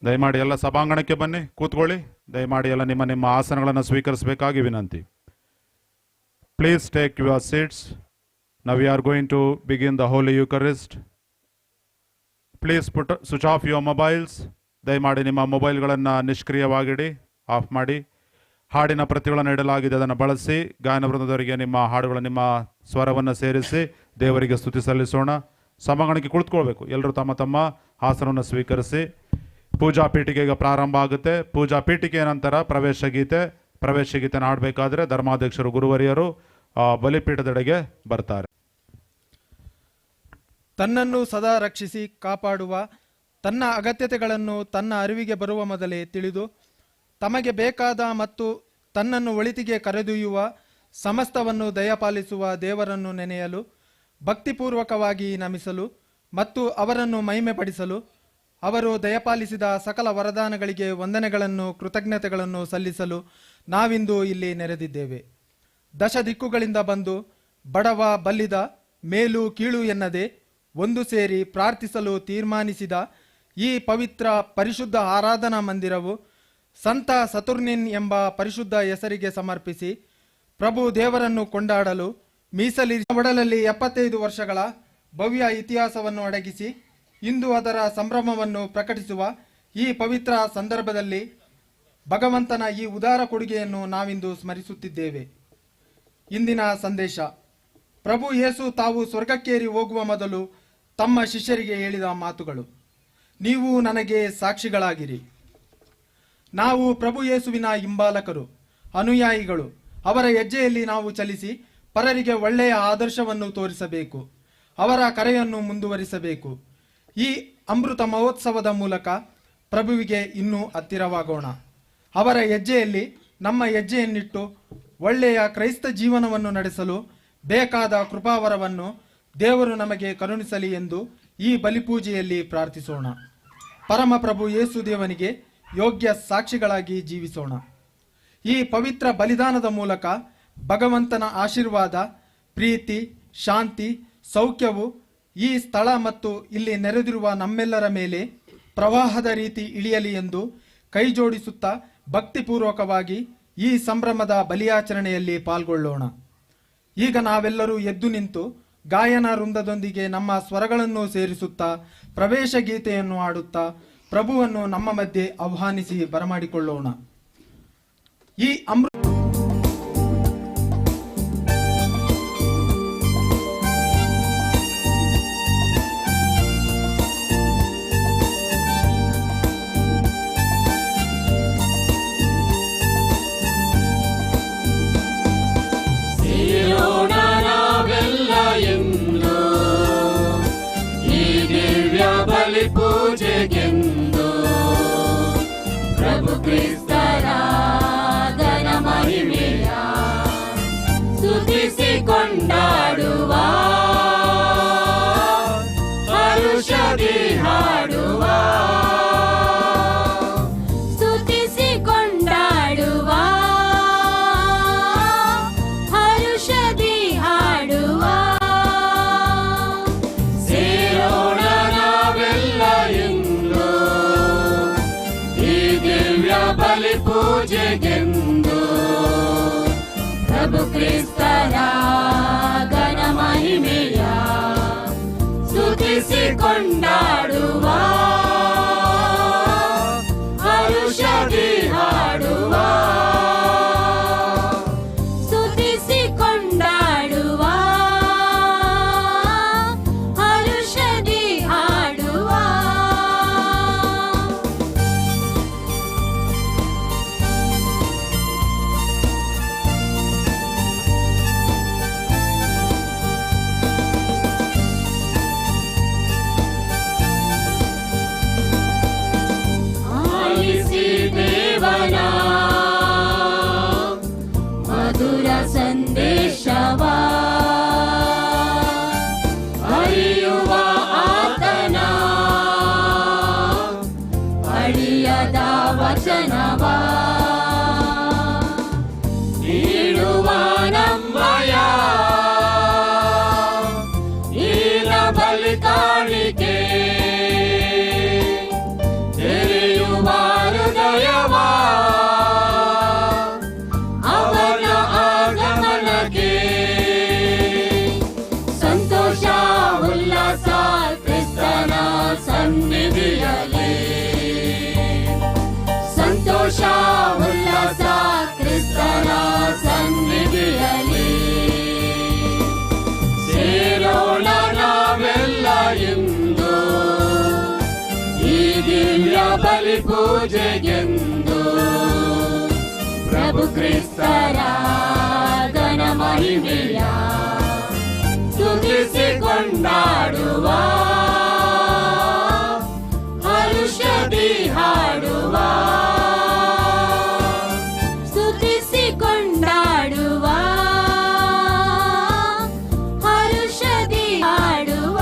ದಯಮಾಡಿ ಎಲ್ಲ ಸಭಾಂಗಣಕ್ಕೆ ಬನ್ನಿ, ಕೂತ್ಕೊಳ್ಳಿ. ದಯಮಾಡಿ ಎಲ್ಲ ನಿಮ್ಮ ನಿಮ್ಮ ಆಸನಗಳನ್ನು ಸ್ವೀಕರಿಸಬೇಕಾಗಿ ವಿನಂತಿ. Please take your seats. Now we are going to begin the Holy Eucharist. Please switch off your mobiles. ದಯಮಾಡಿ ನಿಮ್ಮ ಮೊಬೈಲ್ಗಳನ್ನು ನಿಷ್ಕ್ರಿಯವಾಗಿಡಿ, ಆಫ್ ಮಾಡಿ. ಹಾಡಿನ ಪ್ರತಿಗಳನ್ನು ಇಡಲಾಗಿದೆ, ಅದನ್ನು ಬಳಸಿ ಗಾಯನ ವೃಂದದವರಿಗೆ ನಿಮ್ಮ ಹಾಡುಗಳ ನಿಮ್ಮ ಸ್ವರವನ್ನು ಸೇರಿಸಿ ದೇವರಿಗೆ ಸ್ತುತಿ ಸಲ್ಲಿಸೋಣ. ಸಭಾಂಗಣಕ್ಕೆ ಕುಳಿತುಕೊಳ್ಬೇಕು. ಎಲ್ಲರೂ ತಮ್ಮ ತಮ್ಮ ಆಸನವನ್ನು ಸ್ವೀಕರಿಸಿ. ಪೂಜಾ ಪೀಠಿಕೆಗೆ ಪ್ರಾರಂಭ ಆಗುತ್ತೆ. ಪೂಜಾ ಪೀಠಿಕೆಯ ನಂತರ ಪ್ರವೇಶ ಗೀತೆನ ಹಾಡಬೇಕಾದ್ರೆ ಧರ್ಮಾಧ್ಯಕ್ಷರು ಗುರುವರಿಯರು ಬಲಿಪೀಠದೆಡೆಗೆ ಬರ್ತಾರೆ. ತನ್ನನ್ನು ಸದಾ ರಕ್ಷಿಸಿ ಕಾಪಾಡುವ, ತನ್ನ ಅಗತ್ಯತೆಗಳನ್ನು ತನ್ನ ಅರಿವಿಗೆ ಬರುವ ಮೊದಲೇ ತಿಳಿದು ತಮಗೆ ಬೇಕಾದ ಮತ್ತು ತನ್ನನ್ನು ಒಳಿತಿಗೆ ಕರೆದೊಯ್ಯುವ ಸಮಸ್ತವನ್ನು ದಯಪಾಲಿಸುವ ದೇವರನ್ನು ನೆನೆಯಲು, ಭಕ್ತಿಪೂರ್ವಕವಾಗಿ ನಮಿಸಲು ಮತ್ತು ಅವರನ್ನು ಮಹಿಮೆಪಡಿಸಲು, ಅವರು ದಯಪಾಲಿಸಿದ ಸಕಲ ವರದಾನಗಳಿಗೆ ವಂದನೆಗಳನ್ನು ಕೃತಜ್ಞತೆಗಳನ್ನು ಸಲ್ಲಿಸಲು ನಾವಿಂದು ಇಲ್ಲಿ ನೆರೆದಿದ್ದೇವೆ. ದಶ ದಿಕ್ಕುಗಳಿಂದ ಬಂದು ಬಡವ ಬಲ್ಲಿದ ಮೇಲು ಕೀಳು ಎನ್ನದೆ ಒಂದು ಸೇರಿ ಪ್ರಾರ್ಥಿಸಲು ತೀರ್ಮಾನಿಸಿದ ಈ ಪವಿತ್ರ ಪರಿಶುದ್ಧ ಆರಾಧನಾ ಮಂದಿರವು ಸಂತ ಸತುರ್ನಿನ್ ಎಂಬ ಪರಿಶುದ್ಧ ಹೆಸರಿಗೆ ಸಮರ್ಪಿಸಿ ಪ್ರಭು ದೇವರನ್ನು ಕೊಂಡಾಡಲು ಮೀಸಲಿರಿಸಿದ ಒಡಲಲ್ಲಿ 75 ವರ್ಷಗಳ ಭವ್ಯ ಇತಿಹಾಸವನ್ನು ಅಡಗಿಸಿ ಇಂದು ಅದರ ಸಂಭ್ರಮವನ್ನು ಪ್ರಕಟಿಸುವ ಈ ಪವಿತ್ರ ಸಂದರ್ಭದಲ್ಲಿ ಭಗವಂತನ ಈ ಉದಾರ ಕೊಡುಗೆಯನ್ನು ನಾವಿಂದು ಸ್ಮರಿಸುತ್ತಿದ್ದೇವೆ. ಇಂದಿನ ಸಂದೇಶ: ಪ್ರಭು ಯೇಸು ತಾವು ಸ್ವರ್ಗಕ್ಕೇರಿ ಹೋಗುವ ಮೊದಲು ತಮ್ಮ ಶಿಷ್ಯರಿಗೆ ಹೇಳಿದ ಮಾತುಗಳು. ನೀವು ನನಗೆ ಸಾಕ್ಷಿಗಳಾಗಿರಿ. ನಾವು ಪ್ರಭು ಯೇಸುವಿನ ಹಿಂಬಾಲಕರು, ಅನುಯಾಯಿಗಳು. ಅವರ ಹೆಜ್ಜೆಯಲ್ಲಿ ನಾವು ಚಲಿಸಿ ಪರರಿಗೆ ಒಳ್ಳೆಯ ಆದರ್ಶವನ್ನು ತೋರಿಸಬೇಕು. ಅವರ ಕರೆಯನ್ನು ಮುಂದುವರಿಸಬೇಕು. ಈ ಅಮೃತ ಮಹೋತ್ಸವದ ಮೂಲಕ ಪ್ರಭುವಿಗೆ ಇನ್ನೂ ಹತ್ತಿರವಾಗೋಣ. ಅವರ ಹೆಜ್ಜೆಯಲ್ಲಿ ನಮ್ಮ ಹೆಜ್ಜೆಯನ್ನಿಟ್ಟು ಒಳ್ಳೆಯ ಕ್ರೈಸ್ತ ಜೀವನವನ್ನು ನಡೆಸಲು ಬೇಕಾದ ಕೃಪಾವರವನ್ನು ದೇವರು ನಮಗೆ ಕರುಣಿಸಲಿ ಎಂದು ಈ ಬಲಿಪೂಜೆಯಲ್ಲಿ ಪ್ರಾರ್ಥಿಸೋಣ. ಪರಮಪ್ರಭು ಯೇಸು ದೇವನಿಗೆ ಯೋಗ್ಯ ಸಾಕ್ಷಿಗಳಾಗಿ ಜೀವಿಸೋಣ. ಈ ಪವಿತ್ರ ಬಲಿದಾನದ ಮೂಲಕ ಭಗವಂತನ ಆಶೀರ್ವಾದ, ಪ್ರೀತಿ, ಶಾಂತಿ, ಸೌಖ್ಯವು ಈ ಸ್ಥಳ ಮತ್ತು ಇಲ್ಲಿ ನೆರೆದಿರುವ ನಮ್ಮೆಲ್ಲರ ಮೇಲೆ ಪ್ರವಾಹದ ರೀತಿ ಇಳಿಯಲಿ ಎಂದು ಕೈಜೋಡಿಸುತ್ತಾ ಭಕ್ತಿಪೂರ್ವಕವಾಗಿ ಈ ಸಂಭ್ರಮದ ಬಲಿಯಾಚರಣೆಯಲ್ಲಿ ಪಾಲ್ಗೊಳ್ಳೋಣ. ಈಗ ನಾವೆಲ್ಲರೂ ಎದ್ದು ನಿಂತು ಗಾಯನ ವೃಂದದೊಂದಿಗೆ ನಮ್ಮ ಸ್ವರಗಳನ್ನು ಸೇರಿಸುತ್ತಾ ಪ್ರವೇಶ ಗೀತೆಯನ್ನು ಹಾಡುತ್ತಾ ಪ್ರಭುವನ್ನು ನಮ್ಮ ಮಧ್ಯೆ ಆಹ್ವಾನಿಸಿ ಬರಮಾಡಿಕೊಳ್ಳೋಣ. ಈ ಪೂಜೆಗೆಂದು ಪ್ರಭು ಕ್ರಿಸ್ತರ ಘನ ಮಹಿಮೆಯ ಸ್ತುತಿಸಿ ಕೊಂಡಾಡುವ, ಹರುಷದಿ ಹಾಡುವ, ಸ್ತುತಿಸಿ ಕೊಂಡಾಡುವ, ಹರುಷದಿ ಹಾಡುವ. ಪೂಜೆಗೆಂದು ಪ್ರಭು ಕ್ರಿಸ್ತರ ಘನ ಮಹಿಮೆಯ ಸ್ತುತಿಸಿ ಕೊಂಡಾಡುವ, ಹರುಷದಿ ಹಾಡುವ, ಸ್ತುತಿಸಿ ಕೊಂಡಾಡುವ, ಹರುಷದಿ ಹಾಡುವ. ಬಲಿ ಪೂಜೆಗೆಂದು ಪ್ರಭು ಕ್ರಿಸ್ತರ ಘನ ಮಹಿಮೆಯ ಸ್ತುತಿಸಿ ಕೊಂಡಾಡುವ ಹರುಷದಿ ಹಾಡುವ ಸ್ತುತಿಸಿ ಕೊಂಡಾಡುವ ಹರುಷದಿ ಹಾಡುವ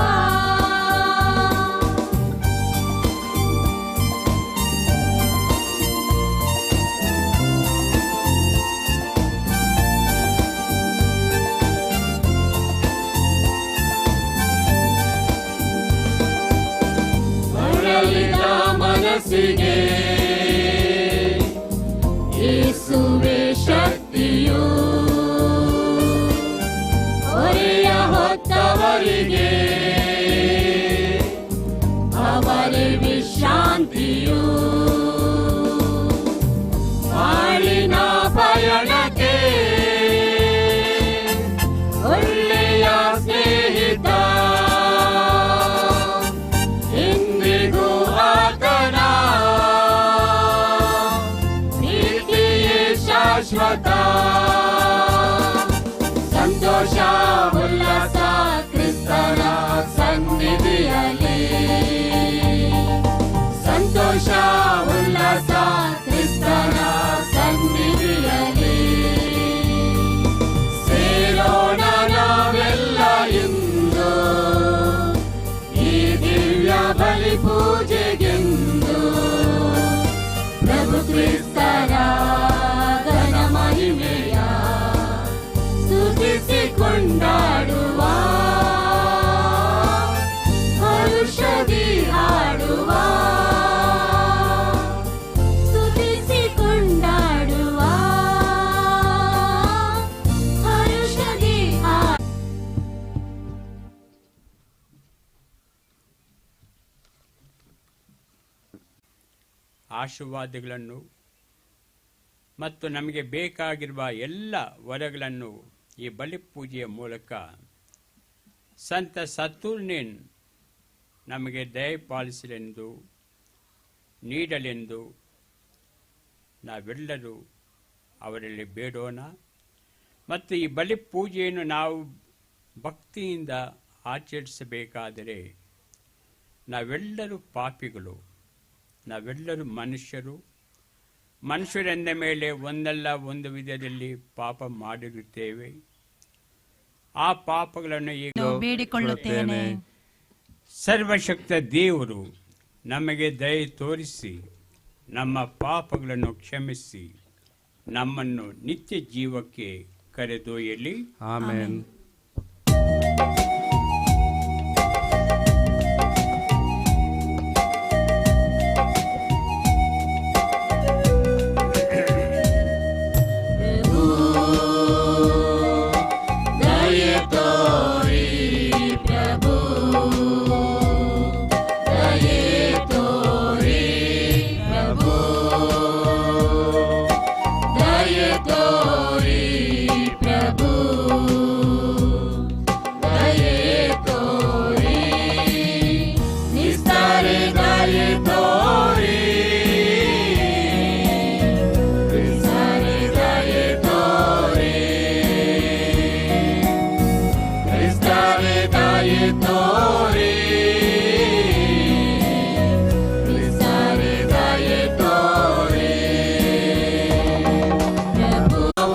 ಮರಳಿದ ಮನಸ್ಸಿಗೆ ಯೇಸುವೆ ಶಕ್ತಿಯು ಹೊರೆಯ ಹೊತ್ತವರಿಗೆ ಅವರೇ ವಿಶ್ರಾಂತಿಯು ಬಾಳಿನ ಪಯಣಕ್ಕೆ ಒಳ್ಳೆಯ ಸ್ನೇಹಿತ ಎಂದಿಗೂ ಆತನ ಪ್ರೀತಿಯೇ ಶಾಶ್ವತ ಸಂತೋಷ ಉಲ್ಲಾಸ ಕ್ರಿಸ್ತನ ಸನ್ನಿಧಿಯಲ್ಲಿ ಸಂತೋಷ ಉಲ್ಲಾಸ ಕ್ರಿಸ್ತನ ಸನ್ನಿಧಿಯಲ್ಲಿ ಸೇರೋಣ ನಾವೆಲ್ಲ ಇಂದು ಈ ದಿವ್ಯ ಬಲಿ ಪೂಜೆಗೆಂದು ಪ್ರಭು ಕ್ರಿಸ್ತರ ಘನ ಮಹಿಮೆಯ ಸ್ತುತಿಸಿ ಕೊಂಡಾಡುವ ಹರುಷದಿ ಹಾಡುವ ಸ್ತುತಿಸಿ ಕೊಂಡಾಡುವ ಹರುಷದಿ ಆಶೀರ್ವಾದಗಳನ್ನು ಮತ್ತು ನಮಗೆ ಬೇಕಾಗಿರುವ ಎಲ್ಲ ವರಗಳನ್ನು ಈ ಬಲಿಪೂಜೆಯ ಮೂಲಕ ಸಂತ ಸತುರ್ನೇನ್ ನಮಗೆ ದಯಪಾಲಿಸಲೆಂದು ನೀಡಲೆಂದು ನಾವೆಲ್ಲರೂ ಅವರಲ್ಲಿ ಬೇಡೋಣ. ಮತ್ತು ಈ ಬಲಿಪೂಜೆಯನ್ನು ನಾವು ಭಕ್ತಿಯಿಂದ ಆಚರಿಸಬೇಕಾದರೆ ನಾವೆಲ್ಲರೂ ಪಾಪಿಗಳು, ನಾವೆಲ್ಲರೂ ಮನುಷ್ಯರೆಂದ ಮೇಲೆ ಒಂದಲ್ಲ ಒಂದು ವಿಧದಲ್ಲಿ ಪಾಪ ಮಾಡಿರುತ್ತೇವೆ. ಆ ಪಾಪಗಳನ್ನು ಈಗ ಬೇಡಿಕೊಳ್ಳುತ್ತೇನೆ. ಸರ್ವಶಕ್ತ ದೇವರು ನಮಗೆ ದಯೆ ತೋರಿಸಿ ನಮ್ಮ ಪಾಪಗಳನ್ನು ಕ್ಷಮಿಸಿ ನಮ್ಮನ್ನು ನಿತ್ಯ ಜೀವಕ್ಕೆ ಕರೆದೊಯ್ಯಲಿ. ಆಮೆನ್.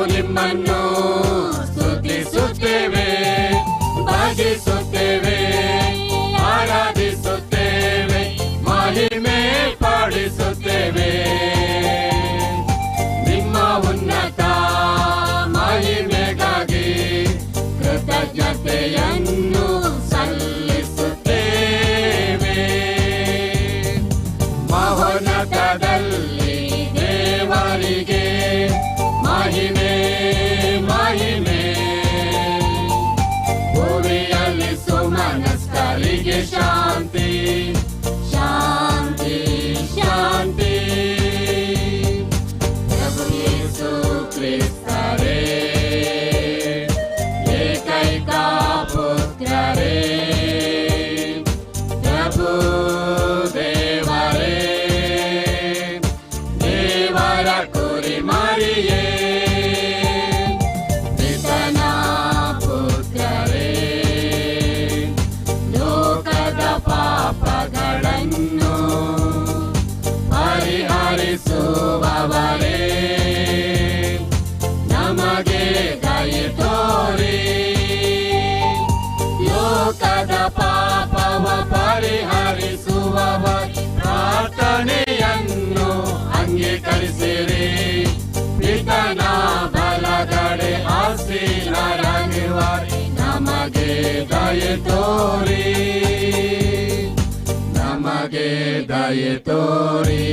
ನಿಮ್ಮನ್ನು ಸ್ತುತಿಸುತ್ತೇವೆ, ಭಜಿಸುತ್ತೇವೆ, ಆರಾಧಿಸುತ್ತೇವೆ, ಮಹಿಮೆ ಪಡಿಸುತ್ತೇವೆ. ನಿಮ್ಮ ಉನ್ನತ ಮಹಿಮೆಗಾಗಿ ಕೃತಜ್ಞತೆಯನ್ನು ಸಲ್ಲಿಸುತ್ತೇವೆ. ದಯೆ ತೋರಿ ನಮಗೆ ದಯೆ ತೋರಿ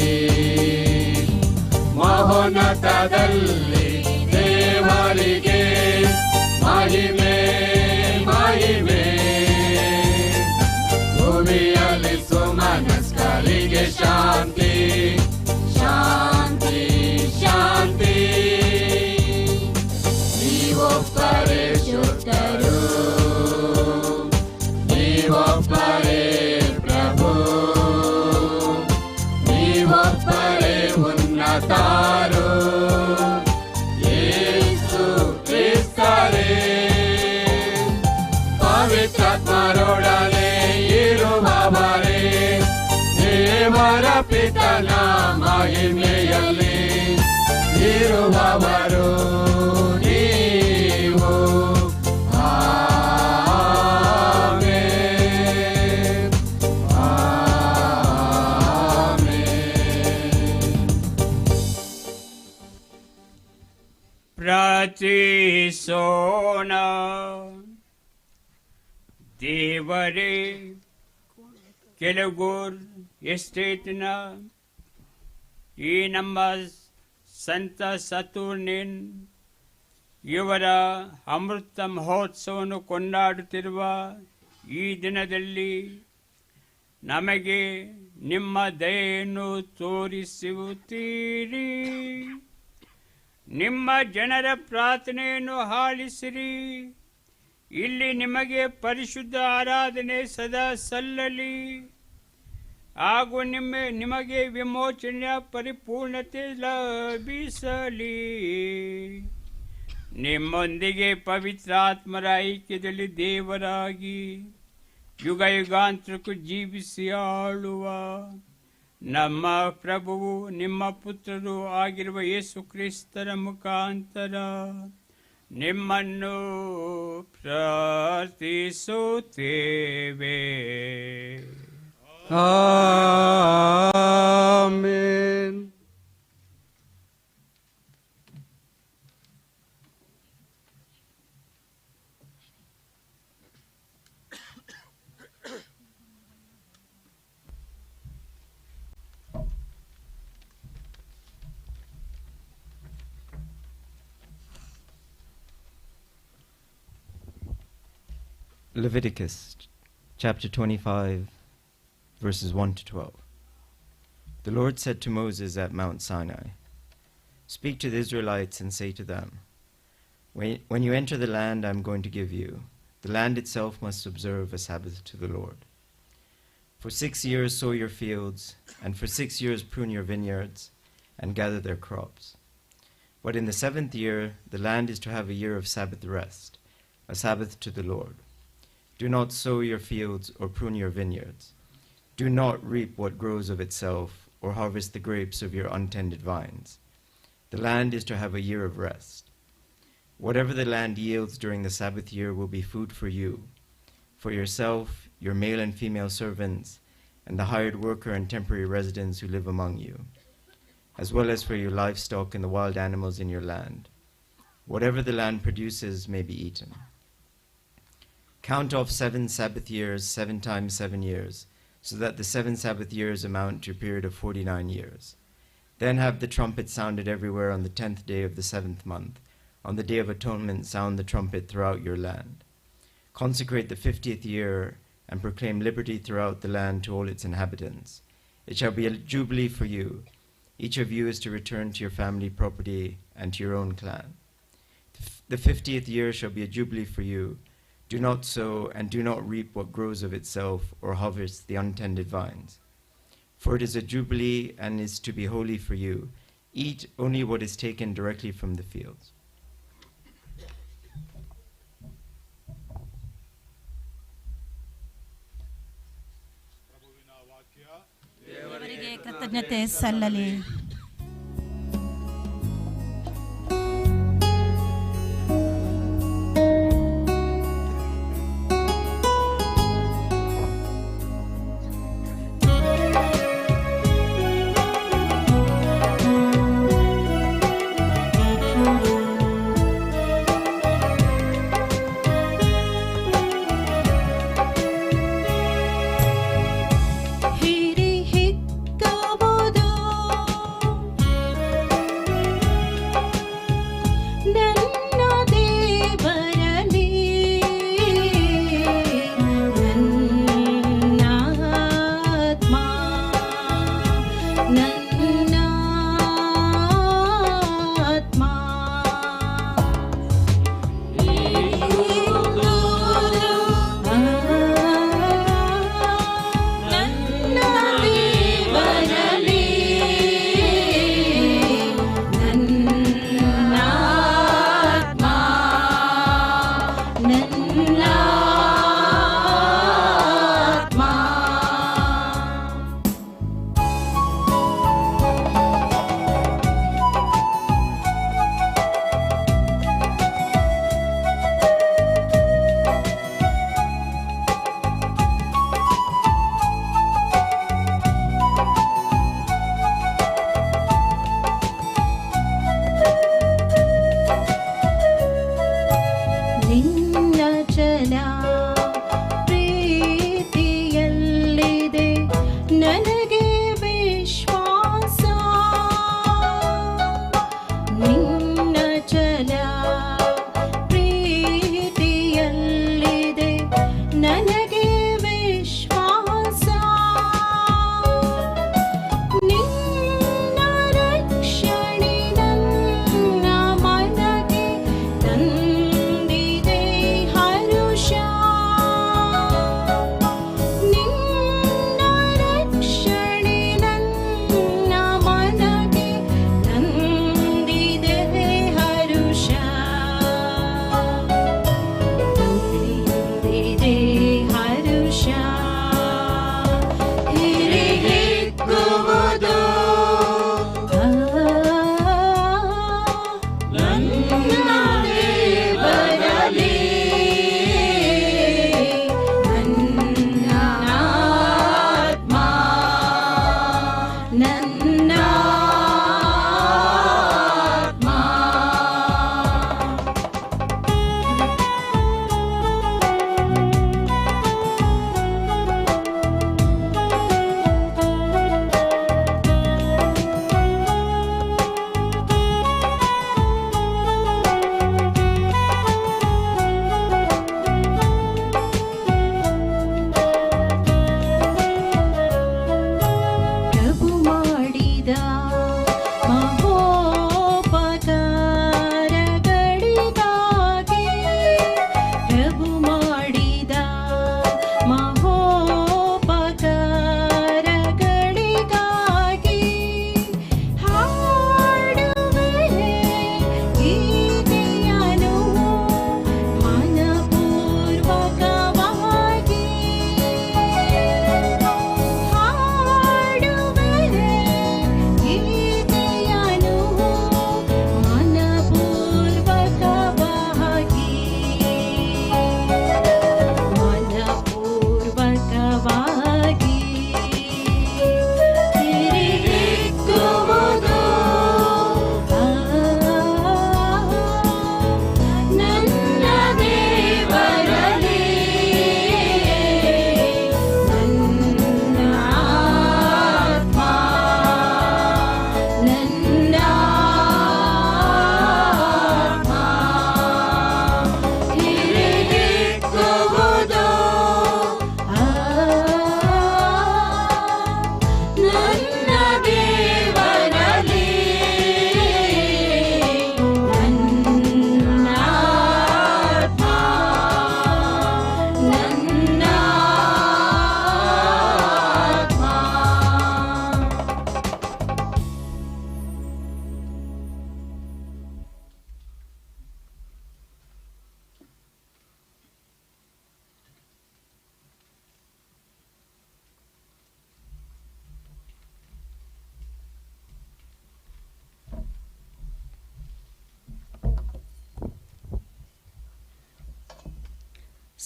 ಮಹೋನ್ನತದಲ್ಲಿ ದೇವರಿಗೆ ಮಹಿಮೆ ಮಹಿಮೆ ಭೂಮಿಯಲ್ಲಿ ಸುಮನಸ್ಕರಿಗೆ ಶಾಂತಿ ಶಾಂತಿ ಶಾಂತಿ ನೀವೊಬ್ಬರೇ ಶುದ್ಧರು ನೀವೊಬ್ಬರೇ ಪ್ರಭು ನೀವೊಬ್ಬರೇ ಉನ್ನತಾರು ಯೇಸು ಕ್ರಿಸ್ತರೇ ಪವಿತ್ರಾತ್ಮರೊಡನೆ ಇರುವವರೇ ದೇವರ ಪಿತನ ಮಹಿಮೆಯಲ್ಲಿ ಇರುವವರು ನೀವು ಆಮೆನ್. ಆಮೆನ್. ಪ್ರಾರ್ಥಿಸೋಣ. ದೇವರೇ, ಕೆಲಗೂರ್ ಎಸ್ಟೇಟ್ನ ಈ ನಮ್ಮ ಸಂತ ಸತುರ್ನಿನ್ ಇವರ ಅಮೃತ ಮಹೋತ್ಸವವನ್ನು ಕೊಂಡಾಡುತ್ತಿರುವ ಈ ದಿನದಲ್ಲಿ ನಮಗೆ ನಿಮ್ಮ ದಯೆಯನ್ನು ತೋರಿಸುತ್ತೀರಿ. ನಿಮ್ಮ ಜನರ ಪ್ರಾರ್ಥನೆಯನ್ನು ಆಲಿಸಿರಿ. ಇಲ್ಲಿ ನಿಮಗೆ ಪರಿಶುದ್ಧ ಆರಾಧನೆ ಸದಾ ಸಲ್ಲಲಿ ಹಾಗೂ ನಿಮಗೆ ವಿಮೋಚನೆಯ ಪರಿಪೂರ್ಣತೆ ಲಭಿಸಲಿ. ನಿಮ್ಮೊಂದಿಗೆ ಪವಿತ್ರಾತ್ಮರ ಐಕ್ಯದಲ್ಲಿ ದೇವರಾಗಿ ಯುಗ ಯುಗಾಂತರಕ್ಕೂ ಜೀವಿಸಿ ಆಳುವ ನಮ್ಮ ಪ್ರಭುವು ನಿಮ್ಮ ಪುತ್ರರು ಆಗಿರುವ ಯೇಸು ಕ್ರಿಸ್ತರ ಮುಖಾಂತರ ನಿಮ್ಮನ್ನು ಪ್ರಾರ್ಥಿಸುತ್ತೇವೆ. Amen. Leviticus chapter 25, verses 1 to 12. The Lord said to Moses at Mount Sinai, "Speak to the Israelites and say to them, when you enter the land I am going to give you, the land itself must observe a Sabbath to the Lord. For 6 years sow your fields, and for 6 years prune your vineyards, and gather their crops. But in the 7th year the land is to have a year of Sabbath rest, a Sabbath to the Lord. Do not sow your fields or prune your vineyards. Do not reap what grows of itself or harvest the grapes of your untended vines. The land is to have a year of rest. Whatever the land yields during the Sabbath year will be food for you, for yourself, your male and female servants, and the hired worker and temporary residents who live among you, as well as for your livestock and the wild animals in your land. Whatever the land produces may be eaten. Count off 7 Sabbath years, 7 times 7 years, so that the 7 Sabbath years amount to a period of 49 years. Then have the trumpet sounded everywhere on the 10th day of the 7th month. On the Day of Atonement sound the trumpet throughout your land. Consecrate the 50th year and proclaim liberty throughout the land to all its inhabitants. It shall be a jubilee for you. Each of you is to return to your family property and to your own clan. The 50th year shall be a jubilee for you. Do not sow and do not reap what grows of itself or harvest the untended vines. For it is a jubilee and is to be holy for you. Eat only what is taken directly from the fields." ದೇವರಿಗೆ ಕೃತಜ್ಞತೆ ಸಲ್ಲಲಿ.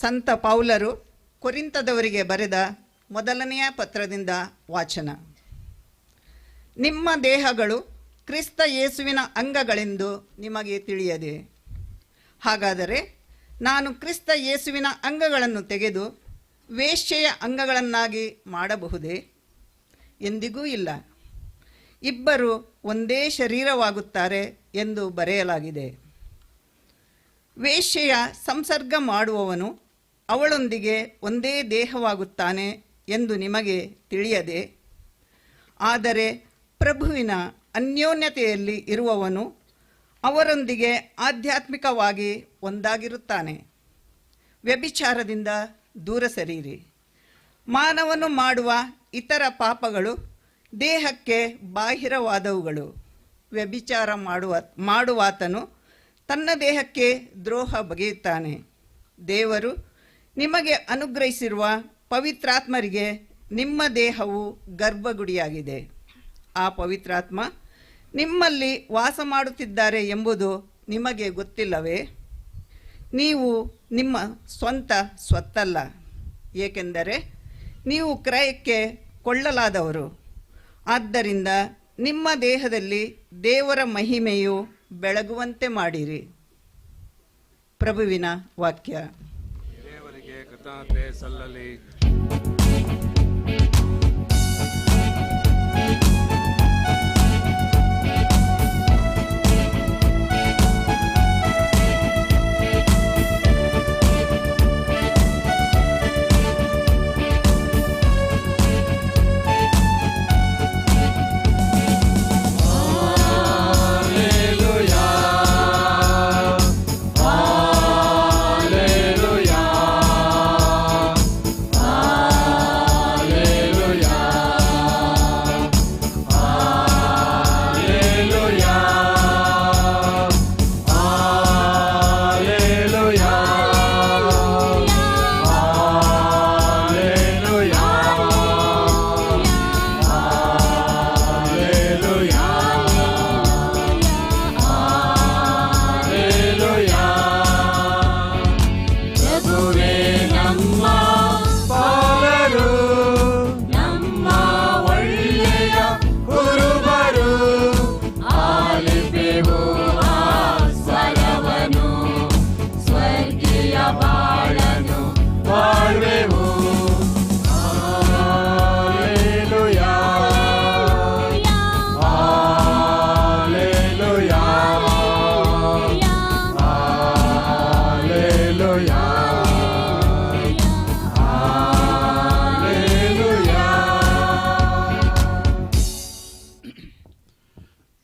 ಸಂತ ಪೌಲರು ಕೊರಿಂಥದವರಿಗೆ ಬರೆದ ಮೊದಲನೆಯ ಪತ್ರದಿಂದ ವಾಚನ. ನಿಮ್ಮ ದೇಹಗಳು ಕ್ರಿಸ್ತ ಯೇಸುವಿನ ಅಂಗಗಳೆಂದು ನಿಮಗೆ ತಿಳಿಯದೆ. ಹಾಗಾದರೆ ನಾನು ಕ್ರಿಸ್ತ ಯೇಸುವಿನ ಅಂಗಗಳನ್ನು ತೆಗೆದು ವೇಶ್ಯೆಯ ಅಂಗಗಳನ್ನಾಗಿ ಮಾಡಬಹುದೇ? ಎಂದಿಗೂ ಇಲ್ಲ. ಇಬ್ಬರು ಒಂದೇ ಶರೀರವಾಗುತ್ತಾರೆ ಎಂದು ಬರೆಯಲಾಗಿದೆ. ವೇಶ್ಯೆಯ ಸಂಸರ್ಗ ಮಾಡುವವನು ಅವಳೊಂದಿಗೆ ಒಂದೇ ದೇಹವಾಗುತ್ತಾನೆ ಎಂದು ನಿಮಗೆ ತಿಳಿಯದೆ. ಆದರೆ ಪ್ರಭುವಿನ ಅನ್ಯೋನ್ಯತೆಯಲ್ಲಿ ಇರುವವನು ಅವರೊಂದಿಗೆ ಆಧ್ಯಾತ್ಮಿಕವಾಗಿ ಒಂದಾಗಿರುತ್ತಾನೆ. ವ್ಯಭಿಚಾರದಿಂದ ದೂರ ಸರಿಯಿರಿ. ಮಾನವನು ಮಾಡುವ ಇತರ ಪಾಪಗಳು ದೇಹಕ್ಕೆ ಬಾಹಿರವಾದವುಗಳು. ವ್ಯಭಿಚಾರ ಮಾಡುವಾತನು ತನ್ನ ದೇಹಕ್ಕೆ ದ್ರೋಹ ಬಗೆಯುತ್ತಾನೆ. ದೇವರು ನಿಮಗೆ ಅನುಗ್ರಹಿಸಿರುವ ಪವಿತ್ರಾತ್ಮರಿಗೆ ನಿಮ್ಮ ದೇಹವು ಗರ್ಭಗುಡಿಯಾಗಿದೆ. ಆ ಪವಿತ್ರಾತ್ಮ ನಿಮ್ಮಲ್ಲಿ ವಾಸ ಮಾಡುತ್ತಿದ್ದಾರೆ ಎಂಬುದು ನಿಮಗೆ ಗೊತ್ತಿಲ್ಲವೇ? ನೀವು ನಿಮ್ಮ ಸ್ವಂತ ಸ್ವತ್ತಲ್ಲ, ಏಕೆಂದರೆ ನೀವು ಕ್ರಯಕ್ಕೆ ಕೊಳ್ಳಲಾದವರು. ಆದ್ದರಿಂದ ನಿಮ್ಮ ದೇಹದಲ್ಲಿ ದೇವರ ಮಹಿಮೆಯು ಬೆಳಗುವಂತೆ ಮಾಡಿರಿ. ಪ್ರಭುವಿನ ವಾಕ್ಯ. ದೇವರಿಗೆ ಕೃತಜ್ಞತೆ ಸಲ್ಲಲಿ.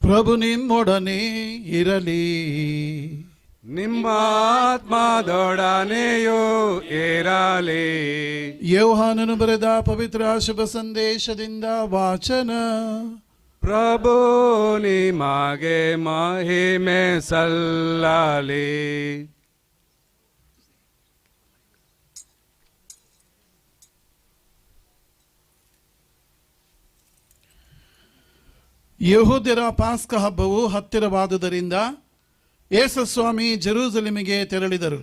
ಪ್ರಭು ನಿಮ್ಮೊಡನೆ ಇರಲಿ. ನಿಮ್ಮ ಆತ್ಮದೊಡನೆಯೂ ಇರಲಿ. ಯೋಹಾನನು ಬರೆದ ಪವಿತ್ರ ಶುಭ ಸಂದೇಶದಿಂದ ವಾಚನ. ಪ್ರಭು ನಿಮಗೆ ಮಹಿಮೆ ಸಲ್ಲಲಿ. ಯೆಹೂದ್ಯರ ಪಾಸ್ಕ ಹಬ್ಬವು ಹತ್ತಿರವಾದುದರಿಂದ ಯೇಸುಸ್ವಾಮಿ ಜೆರೂಸಲೇಮಿಗೆ ತೆರಳಿದರು.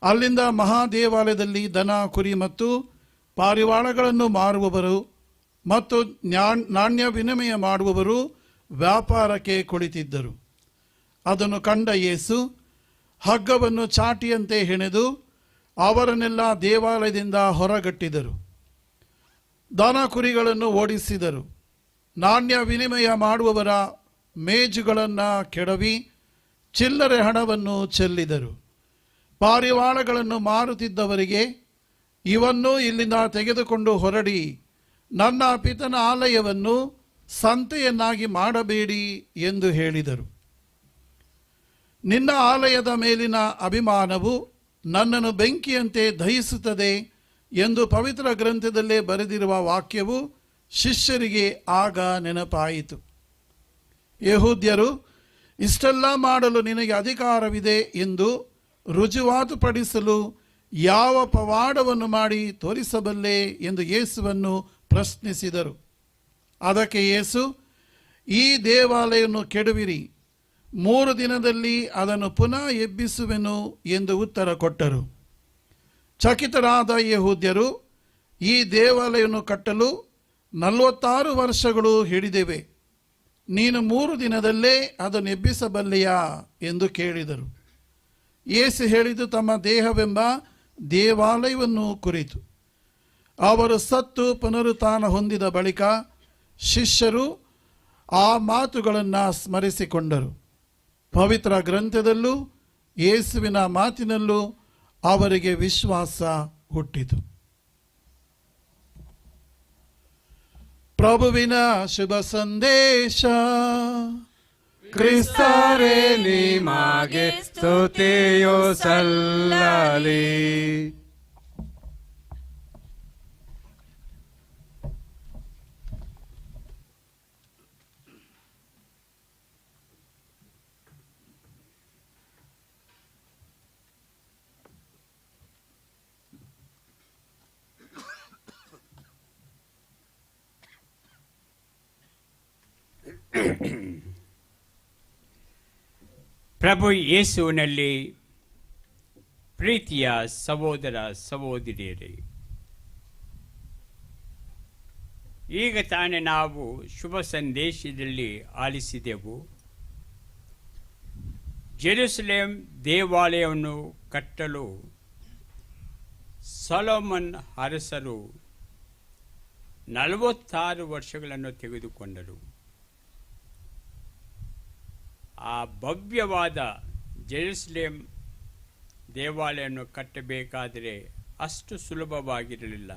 ಅಲ್ಲಿಂದ ಮಹಾದೇವಾಲಯದಲ್ಲಿ ದನ, ಕುರಿ ಮತ್ತು ಪಾರಿವಾಳಗಳನ್ನು ಮಾರುವವರು ಮತ್ತು ನಾಣ್ಯ ವಿನಿಮಯ ಮಾಡುವವರು ವ್ಯಾಪಾರಕ್ಕೆ ಕುಳಿತಿದ್ದರು. ಅದನ್ನು ಕಂಡ ಯೇಸು ಹಗ್ಗವನ್ನು ಚಾಟಿಯಂತೆ ಹೆಣೆದು ಅವರನ್ನೆಲ್ಲ ದೇವಾಲಯದಿಂದ ಹೊರಗಟ್ಟಿದರು. ದನ ಕುರಿಗಳನ್ನು ಓಡಿಸಿದರು. ನಾಣ್ಯ ವಿನಿಮಯ ಮಾಡುವವರ ಮೇಜುಗಳನ್ನು ಕೆಡವಿ ಚಿಲ್ಲರೆ ಹಣವನ್ನು ಚೆಲ್ಲಿದರು. ಪಾರಿವಾಳಗಳನ್ನು ಮಾರುತ್ತಿದ್ದವರಿಗೆ, ಇವನ್ನು ಇಲ್ಲಿಂದ ತೆಗೆದುಕೊಂಡು ಹೊರಡಿ, ನನ್ನ ಪಿತನ ಆಲಯವನ್ನು ಸಂತೆಯನ್ನಾಗಿ ಮಾಡಬೇಡಿ ಎಂದು ಹೇಳಿದರು. ನಿನ್ನ ಆಲಯದ ಮೇಲಿನ ಅಭಿಮಾನವು ನನ್ನನ್ನು ಬೆಂಕಿಯಂತೆ ದಹಿಸುತ್ತದೆ ಎಂದು ಪವಿತ್ರ ಗ್ರಂಥದಲ್ಲೇ ಬರೆದಿರುವ ವಾಕ್ಯವು ಶಿಷ್ಯರಿಗೆ ಆಗ ನೆನಪಾಯಿತು. ಯೆಹೂದ್ಯರು, ಇಷ್ಟೆಲ್ಲ ಮಾಡಲು ನಿನಗೆ ಅಧಿಕಾರವಿದೆ ಎಂದು ರುಜುವಾತುಪಡಿಸಲು ಯಾವ ಪವಾಡವನ್ನು ಮಾಡಿ ತೋರಿಸಬಲ್ಲೆ ಎಂದು ಯೇಸುವನ್ನು ಪ್ರಶ್ನಿಸಿದರು. ಅದಕ್ಕೆ ಯೇಸು, ಈ ದೇವಾಲಯವನ್ನು ಕೆಡವಿರಿ, 3 ದಿನದಲ್ಲಿ ಅದನ್ನು ಪುನಃ ಎಬ್ಬಿಸುವೆನು ಎಂದು ಉತ್ತರ ಕೊಟ್ಟರು. ಚಕಿತರಾದ ಯೆಹೂದ್ಯರು, ಈ ದೇವಾಲಯವನ್ನು ಕಟ್ಟಲು 46 ವರ್ಷಗಳು ಹಿಡಿದಿವೆ, ನೀನು 3 ದಿನದಲ್ಲೇ ಅದನ್ನು ಎಬ್ಬಿಸಬಲ್ಲೆಯಾ ಎಂದು ಕೇಳಿದರು. ಯೇಸು ಹೇಳಿದ್ದು ತಮ್ಮ ದೇಹವೆಂಬ ದೇವಾಲಯವನ್ನು ಕುರಿತು. ಅವರು ಸತ್ತು ಪುನರುತ್ಥಾನ ಹೊಂದಿದ ಬಳಿಕ ಶಿಷ್ಯರು ಆ ಮಾತುಗಳನ್ನು ಸ್ಮರಿಸಿಕೊಂಡರು. ಪವಿತ್ರ ಗ್ರಂಥದಲ್ಲೂ ಯೇಸುವಿನ ಮಾತಿನಲ್ಲೂ ಅವರಿಗೆ ವಿಶ್ವಾಸ ಹುಟ್ಟಿತು. ಪ್ರಭುವಿನ ಶುಭ ಸಂದೇಶ. ಕ್ರಿಸ್ತರೇ ನಿಮಗೆ ಸ್ತುತಿಯು ಸಲ್ಲಲಿ. ಪ್ರಭು ಯೇಸುವಿನಲ್ಲಿ ಪ್ರೀತಿಯ ಸಹೋದರ ಸಹೋದರಿಯರೇ, ಈಗ ತಾನೇ ನಾವು ಶುಭ ಸಂದೇಶದಲ್ಲಿ ಆಲಿಸಿದೆವು. ಜೆರುಸಲೇಮ್ ದೇವಾಲಯವನ್ನು ಕಟ್ಟಲು ಸೊಲೊಮನ್ ಅರಸರು 46 ವರ್ಷಗಳನ್ನು ತೆಗೆದುಕೊಂಡರು. ಆ ಭವ್ಯವಾದ ಜೆರುಸಲೇಮ್ ದೇವಾಲಯವನ್ನು ಕಟ್ಟಬೇಕಾದರೆ ಅಷ್ಟು ಸುಲಭವಾಗಿರಲಿಲ್ಲ.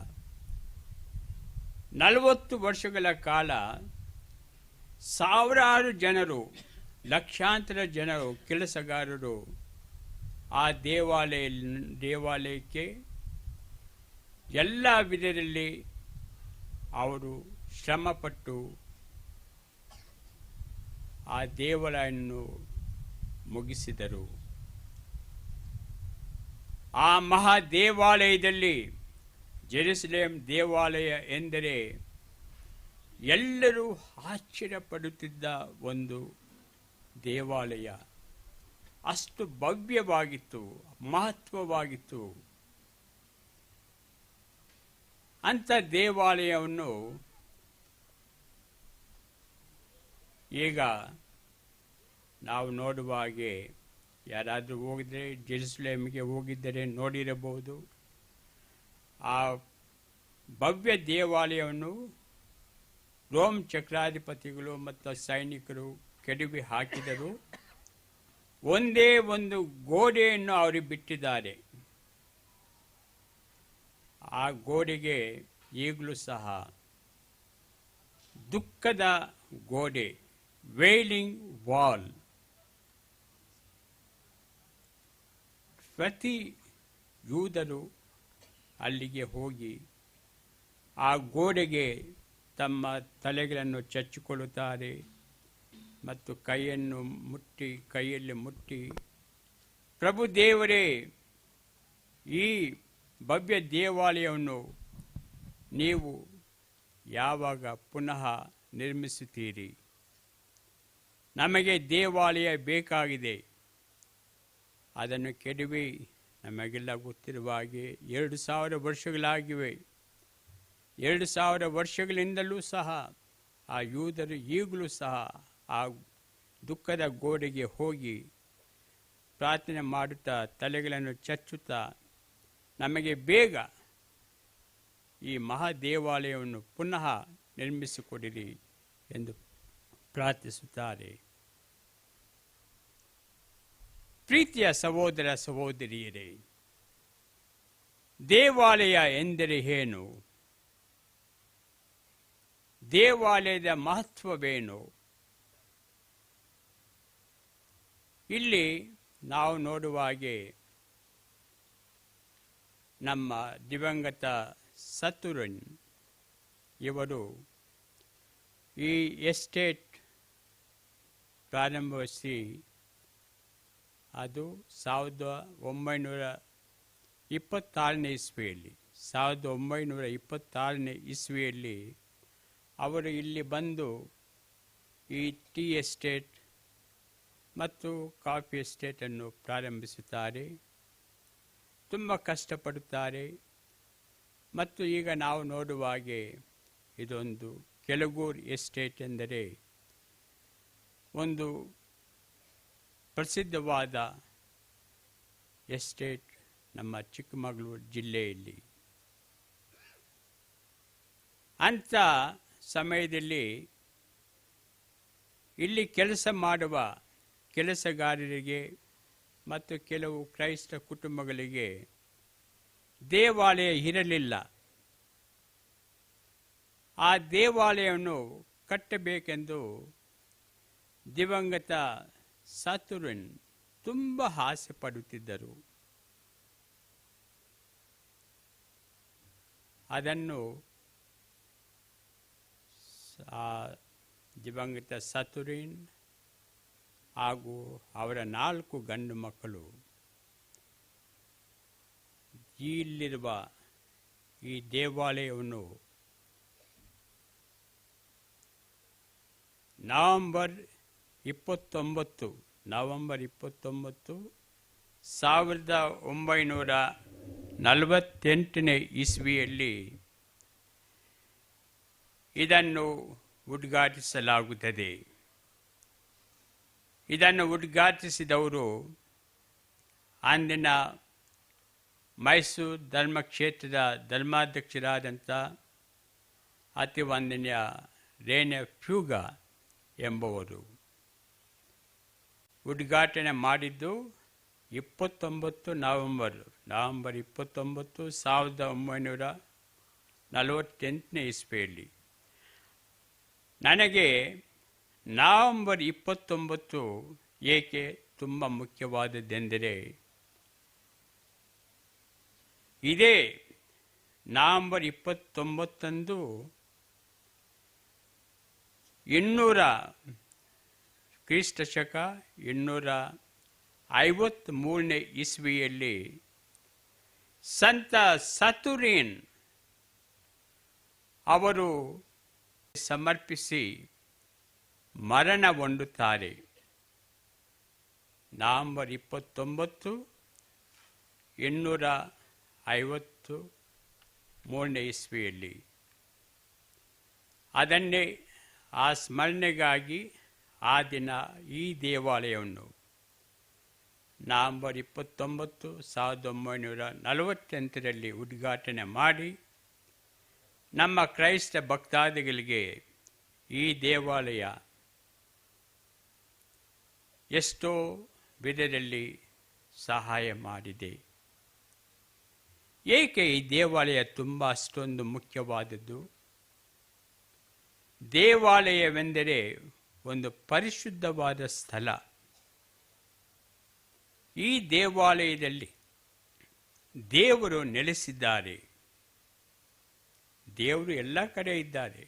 40 ವರ್ಷಗಳ ಕಾಲ ಸಾವಿರಾರು ಜನರು, ಲಕ್ಷಾಂತರ ಜನರು, ಕೆಲಸಗಾರರು ಆ ದೇವಾಲಯಕ್ಕೆ ಎಲ್ಲ ವಿಧದಲ್ಲಿ ಅವರು ಶ್ರಮಪಟ್ಟು ಆ ದೇವಾಲಯವನ್ನು ಮುಗಿಸಿದರು. ಆ ಮಹಾ ದೇವಾಲಯದಲ್ಲಿ, ಜೆರುಸಲೇಮ್ ದೇವಾಲಯ ಎಂದರೆ ಎಲ್ಲರೂ ಆಶ್ಚರ್ಯಪಡುತ್ತಿದ್ದ ಒಂದು ದೇವಾಲಯ. ಅಷ್ಟು ಭವ್ಯವಾಗಿತ್ತು, ಮಹತ್ವವಾಗಿತ್ತು. ಅಂಥ ದೇವಾಲಯವನ್ನು ಈಗ ನಾವು ನೋಡುವ ಹಾಗೆ, ಯಾರಾದರೂ ಹೋಗಿದ್ರೆ, ಜೆರುಸಲೇಮಿಗೆ ಹೋಗಿದ್ದರೆ ನೋಡಿರಬಹುದು. ಆ ಭವ್ಯ ದೇವಾಲಯವನ್ನು ರೋಮ್ ಚಕ್ರಾಧಿಪತಿಗಳು ಮತ್ತು ಸೈನಿಕರು ಕೆಡವಿ ಹಾಕಿದರು. ಒಂದೇ ಒಂದು ಗೋಡೆಯನ್ನು ಅವರು ಬಿಟ್ಟಿದ್ದಾರೆ. ಆ ಗೋಡೆಗೆ ಈಗಲೂ ಸಹ ದುಃಖದ ಗೋಡೆ, ವೇಲಿಂಗ್ ವಾಲ್. ಪ್ರತಿ ಯೂದರು ಅಲ್ಲಿಗೆ ಹೋಗಿ ಆ ಗೋಡೆಗೆ ತಮ್ಮ ತಲೆಗಳನ್ನು ಚಚ್ಚಿಕೊಳ್ಳುತ್ತಾರೆ ಮತ್ತು ಕೈಯಲ್ಲಿ ಮುಟ್ಟಿ, ಪ್ರಭು ದೇವರೇ, ಈ ಭವ್ಯ ದೇವಾಲಯವನ್ನು ನೀವು ಯಾವಾಗ ಪುನಃ ನಿರ್ಮಿಸುತ್ತೀರಿ? ನಮಗೆ ದೇವಾಲಯ ಬೇಕಾಗಿದೆ. ಅದನ್ನು ಕೆಡವಿ ನಮಗೆಲ್ಲ ಗೊತ್ತಿರುವ ಹಾಗೆ 2000 ವರ್ಷಗಳಾಗಿವೆ. 2000 ವರ್ಷಗಳಿಂದಲೂ ಸಹ ಆ ಯೂದರು ಈಗಲೂ ಸಹ ಆ ದುಃಖದ ಗೋಡೆಗೆ ಹೋಗಿ ಪ್ರಾರ್ಥನೆ ಮಾಡುತ್ತಾ, ತಲೆಗಳನ್ನು ಚಚ್ಚುತ್ತಾ, ನಮಗೆ ಬೇಗ ಈ ಮಹಾ ದೇವಾಲಯವನ್ನು ಪುನಃ ನಿರ್ಮಿಸಿಕೊಡಿರಿ ಎಂದು ಪ್ರಾರ್ಥಿಸುತ್ತಾರೆ. ಪ್ರೀತಿಯ ಸಹೋದರ ಸಹೋದರಿಯರೇ, ದೇವಾಲಯ ಎಂದರೆ ಏನು? ದೇವಾಲಯದ ಮಹತ್ವವೇನು? ಇಲ್ಲಿ ನಾವು ನೋಡುವ ಹಾಗೆ ನಮ್ಮ ದಿವಂಗತ ಸತುರನ್ ಇವರು ಈ ಎಸ್ಟೇಟ್ ಪ್ರಾರಂಭಿಸಿ ಅದು 1926ನೇ ಇಸ್ವಿಯಲ್ಲಿ 1926ನೇ ಇಸ್ವಿಯಲ್ಲಿ ಅವರು ಇಲ್ಲಿ ಬಂದು ಈ ಟೀ ಎಸ್ಟೇಟ್ ಮತ್ತು ಕಾಫಿ ಎಸ್ಟೇಟನ್ನು ಪ್ರಾರಂಭಿಸುತ್ತಾರೆ. ತುಂಬ ಕಷ್ಟಪಡುತ್ತಾರೆ. ಮತ್ತು ಈಗ ನಾವು ನೋಡುವ ಹಾಗೆ ಇದೊಂದು ಕೆಲಗೂರು ಎಸ್ಟೇಟ್ ಎಂದರೆ ಒಂದು ಪ್ರಸಿದ್ಧವಾದ ಎಸ್ಟೇಟ್ ನಮ್ಮ ಚಿಕ್ಕಮಗಳೂರು ಜಿಲ್ಲೆಯಲ್ಲಿ. ಅಂಥ ಸಮಯದಲ್ಲಿ ಇಲ್ಲಿ ಕೆಲಸ ಮಾಡುವ ಕೆಲಸಗಾರರಿಗೆ ಮತ್ತು ಕೆಲವು ಕ್ರೈಸ್ತ ಕುಟುಂಬಗಳಿಗೆ ದೇವಾಲಯ ಇರಲಿಲ್ಲ. ಆ ದೇವಾಲಯವನ್ನು ಕಟ್ಟಬೇಕೆಂದು ದಿವಂಗತ ಸತುರನ್ ತುಂಬ ಆಸೆ ಪಡುತ್ತಿದ್ದರು. ಅದನ್ನು ಆ ದಿವಂಗತ ಸತುರಿನ್ ಹಾಗೂ ಅವರ 4 ಗಂಡು ಮಕ್ಕಳು ಇಲ್ಲಿರುವ ಈ ದೇವಾಲಯವನ್ನು ನವೆಂಬರ್ 29, 1948 ಇಸ್ವಿಯಲ್ಲಿ ಇದನ್ನು ಉದ್ಘಾಟಿಸಲಾಗುತ್ತದೆ. ಇದನ್ನು ಉದ್ಘಾಟಿಸಿದವರು ಅಂದಿನ ಮೈಸೂರು ಧರ್ಮಕ್ಷೇತ್ರದ ಧರ್ಮಾಧ್ಯಕ್ಷರಾದಂಥ ಅತಿ ವಂದನೀಯ ರೇನೆ ಫ್ಯೂಗ ಎಂಬುವರು. ಉದ್ಘಾಟನೆ ಮಾಡಿದ್ದು 29 ನವೆಂಬರ್ 29, 1948 ಇಸ್ವಿಯಲ್ಲಿ. ನನಗೆ ನವೆಂಬರ್ 29 ಏಕೆ ತುಂಬ ಮುಖ್ಯವಾದದ್ದೆಂದರೆ, ಇದೇ ನವೆಂಬರ್ 29 ಕ್ರಿಸ್ತ ಶಕ 253 ಇಸ್ವಿಯಲ್ಲಿ ಸಂತ ಸತುರಿನ್ ಅವರು ಸಮರ್ಪಿಸಿ ಮರಣ ಹೊಂದುತ್ತಾರೆ. ನವೆಂಬರ್ 29, 253 ಇಸ್ವಿಯಲ್ಲಿ. ಅದನ್ನೇ ಆ ಸ್ಮರಣೆಗಾಗಿ ಆ ದಿನ ಈ ದೇವಾಲಯವನ್ನು ನವೆಂಬರ್ 29, 1948 ಉದ್ಘಾಟನೆ ಮಾಡಿ ನಮ್ಮ ಕ್ರೈಸ್ತ ಭಕ್ತಾದಿಗಳಿಗೆ ಈ ದೇವಾಲಯ ಎಷ್ಟೋ ವಿಧದಲ್ಲಿ ಸಹಾಯ ಮಾಡಿದೆ. ಏಕೆ ಈ ದೇವಾಲಯ ತುಂಬ ಅಷ್ಟೊಂದು ಮುಖ್ಯವಾದದ್ದು? ದೇವಾಲಯವೆಂದರೆ ಒಂದು ಪರಿಶುದ್ಧವಾದ ಸ್ಥಳ. ಈ ದೇವಾಲಯದಲ್ಲಿ ದೇವರು ನೆಲೆಸಿದ್ದಾರೆ. ದೇವರು ಎಲ್ಲ ಕಡೆ ಇದ್ದಾರೆ,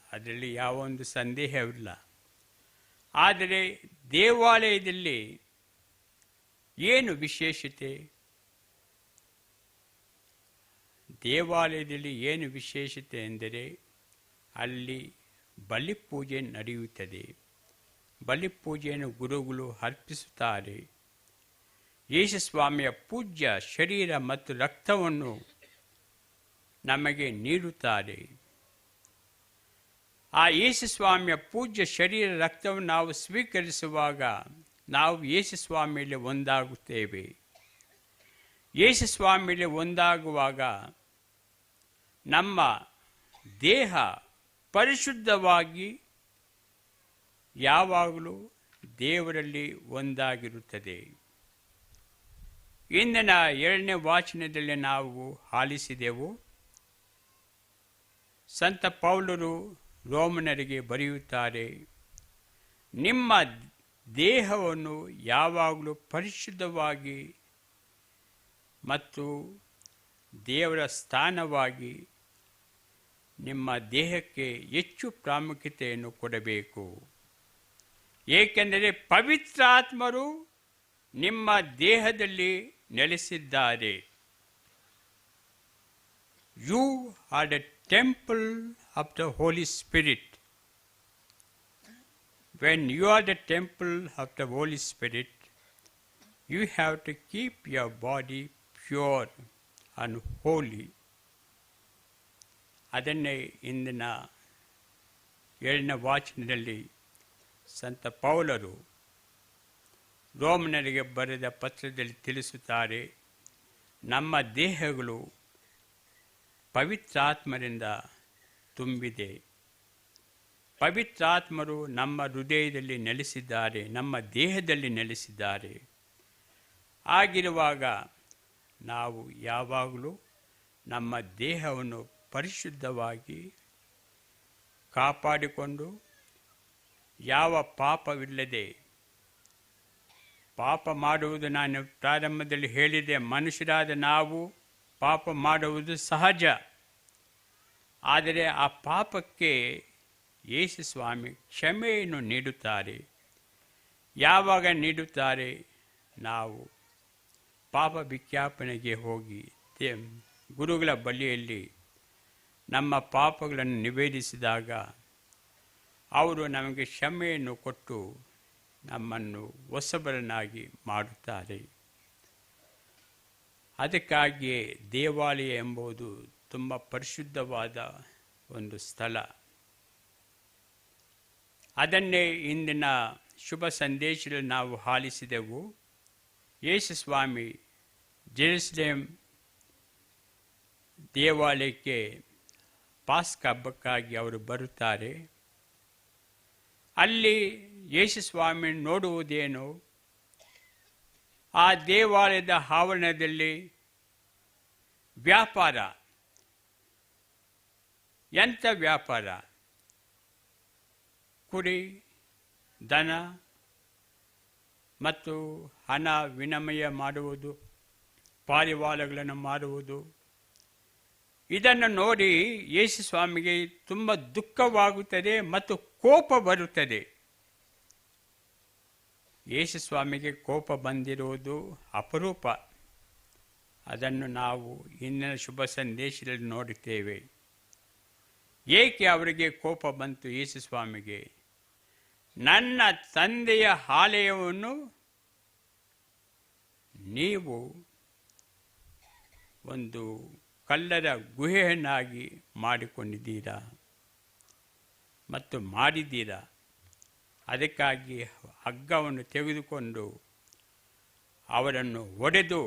ಅದರಲ್ಲಿ ಯಾವ ಒಂದು ಸಂದೇಹವಿಲ್ಲ. ಆದರೆ ದೇವಾಲಯದಲ್ಲಿ ಏನು ವಿಶೇಷತೆ? ದೇವಾಲಯದಲ್ಲಿ ಏನು ವಿಶೇಷತೆ ಎಂದರೆ ಅಲ್ಲಿ ಬಲಿಪೂಜೆ ನಡೆಯುತ್ತದೆ. ಬಲಿಪೂಜೆಯನ್ನು ಗುರುಗಳು ಅರ್ಪಿಸುತ್ತಾರೆ. ಯೇಸುಸ್ವಾಮಿಯ ಪೂಜ್ಯ ಶರೀರ ಮತ್ತು ರಕ್ತವನ್ನು ನಮಗೆ ನೀಡುತ್ತಾರೆ. ಆ ಯೇಸುಸ್ವಾಮಿಯ ಪೂಜ್ಯ ಶರೀರ ರಕ್ತವನ್ನು ನಾವು ಸ್ವೀಕರಿಸುವಾಗ ನಾವು ಯೇಸುಸ್ವಾಮಿಯಲ್ಲಿ ಒಂದಾಗುತ್ತೇವೆ. ಯೇಸುಸ್ವಾಮಿಯಲ್ಲಿ ಒಂದಾಗುವಾಗ ನಮ್ಮ ದೇಹ ಪರಿಶುದ್ಧವಾಗಿ ಯಾವಾಗಲೂ ದೇವರಲ್ಲಿ ಒಂದಾಗಿರುತ್ತದೆ. ಇಂದಿನ 2ನೇ ವಾಚನದಲ್ಲಿ ನಾವು ಆಲಿಸಿದೆವು. ಸಂತ ಪೌಲರು ರೋಮನರಿಗೆ ಬರೆಯುತ್ತಾರೆ, ನಿಮ್ಮ ದೇಹವನ್ನು ಯಾವಾಗಲೂ ಪರಿಶುದ್ಧವಾಗಿ ಮತ್ತು ದೇವರ ಸ್ಥಾನವಾಗಿ ನಿಮ್ಮ ದೇಹಕ್ಕೆ ಹೆಚ್ಚು ಪ್ರಾಮುಖ್ಯತೆಯನ್ನು ಕೊಡಬೇಕು. ಏಕೆಂದರೆ ಪವಿತ್ರಾತ್ಮರು ನಿಮ್ಮ ದೇಹದಲ್ಲಿ ನೆಲೆಸಿದ್ದಾರೆ. You are the temple of the holy spirit. When you are the temple of the Holy Spirit, you have to keep your body pure and holy. ಅದನ್ನೇ ಇಂದಿನ 7ನೇ ವಾಚನದಲ್ಲಿ ಸಂತ ಪೌಲರು ರೋಮನರಿಗೆ ಬರೆದ ಪತ್ರದಲ್ಲಿ ತಿಳಿಸುತ್ತಾರೆ, ನಮ್ಮ ದೇಹಗಳು ಪವಿತ್ರಾತ್ಮರಿಂದ ತುಂಬಿದೆ. ಪವಿತ್ರಾತ್ಮರು ನಮ್ಮ ಹೃದಯದಲ್ಲಿ ನೆಲೆಸಿದ್ದಾರೆ, ನಮ್ಮ ದೇಹದಲ್ಲಿ ನೆಲೆಸಿದ್ದಾರೆ. ಆಗಿರುವಾಗ ನಾವು ಯಾವಾಗಲೂ ನಮ್ಮ ದೇಹವನ್ನು ಪರಿಶುದ್ಧವಾಗಿ ಕಾಪಾಡಿಕೊಂಡು ಯಾವ ಪಾಪವಿಲ್ಲದೆ, ಪಾಪ ಮಾಡುವುದು ನಾನು ಪ್ರಾರಂಭದಲ್ಲಿ ಹೇಳಿದೆ, ಮನುಷ್ಯರಾದ ನಾವು ಪಾಪ ಮಾಡುವುದು ಸಹಜ. ಆದರೆ ಆ ಪಾಪಕ್ಕೆ ಯೇಸು ಸ್ವಾಮಿ ಕ್ಷಮೆಯನ್ನು ನೀಡುತ್ತಾರೆ. ಯಾವಾಗ ನೀಡುತ್ತಾರೆ? ನಾವು ಪಾಪ ವಿಜ್ಞಾಪನೆಗೆ ಹೋಗಿ ಗುರುಗಳ ಬಳಿಯಲ್ಲಿ ನಮ್ಮ ಪಾಪಗಳನ್ನು ನಿವೇದಿಸಿದಾಗ ಅವರು ನಮಗೆ ಕ್ಷಮೆಯನ್ನು ಕೊಟ್ಟು ನಮ್ಮನ್ನು ಹೊಸಬರನ್ನಾಗಿ ಮಾಡುತ್ತಾರೆ. ಅದಕ್ಕಾಗಿಯೇ ದೇವಾಲಯ ಎಂಬುದು ತುಂಬ ಪರಿಶುದ್ಧವಾದ ಒಂದು ಸ್ಥಳ. ಅದನ್ನೇ ಇಂದಿನ ಶುಭ ಸಂದೇಶದಲ್ಲಿ ನಾವು ಆಲಿಸಿದೆವು. ಯೇಸು ಸ್ವಾಮಿ ಜೆರುಸಲೇಮ್ ದೇವಾಲಯಕ್ಕೆ ಪಾಸ್ಕ ಹಬ್ಬಕ್ಕಾಗಿ ಅವರು ಬರುತ್ತಾರೆ. ಅಲ್ಲಿ ಯೇಸು ಸ್ವಾಮಿ ನೋಡುವುದೇನು? ಆ ದೇವಾಲಯದ ಆವರಣದಲ್ಲಿ ವ್ಯಾಪಾರ. ಎಂಥ ವ್ಯಾಪಾರ? ಕುರಿ, ದನ ಮತ್ತು ಹಣ ವಿನಿಮಯ ಮಾಡುವುದು, ಪಾರಿವಾಳಗಳನ್ನು ಮಾರುವುದು. ಇದನ್ನು ನೋಡಿ ಯೇಸು ಸ್ವಾಮಿಗೆ ತುಂಬ ದುಃಖವಾಗುತ್ತದೆ ಮತ್ತು ಕೋಪ ಬರುತ್ತದೆ. ಯೇಸು ಸ್ವಾಮಿಗೆ ಕೋಪ ಬಂದಿರುವುದು ಅಪರೂಪ. ಅದನ್ನು ನಾವು ಇಂದಿನ ಶುಭ ಸಂದೇಶದಲ್ಲಿ ನೋಡುತ್ತೇವೆ. ಏಕೆ ಅವರಿಗೆ ಕೋಪ ಬಂತು ಯೇಸು ಸ್ವಾಮಿಗೆ? ನನ್ನ ತಂದೆಯ ಆಲಯವನ್ನು ನೀವು ಒಂದು ಕಲ್ಲರ ಗುಹೆಯನ್ನಾಗಿ ಮಾಡಿಕೊಂಡಿದ್ದೀರಾ ಮತ್ತು ಮಾಡಿದ್ದೀರಾ. ಅದಕ್ಕಾಗಿ ಹಗ್ಗವನ್ನು ತೆಗೆದುಕೊಂಡು ಅವರನ್ನು ಹೊಡೆದು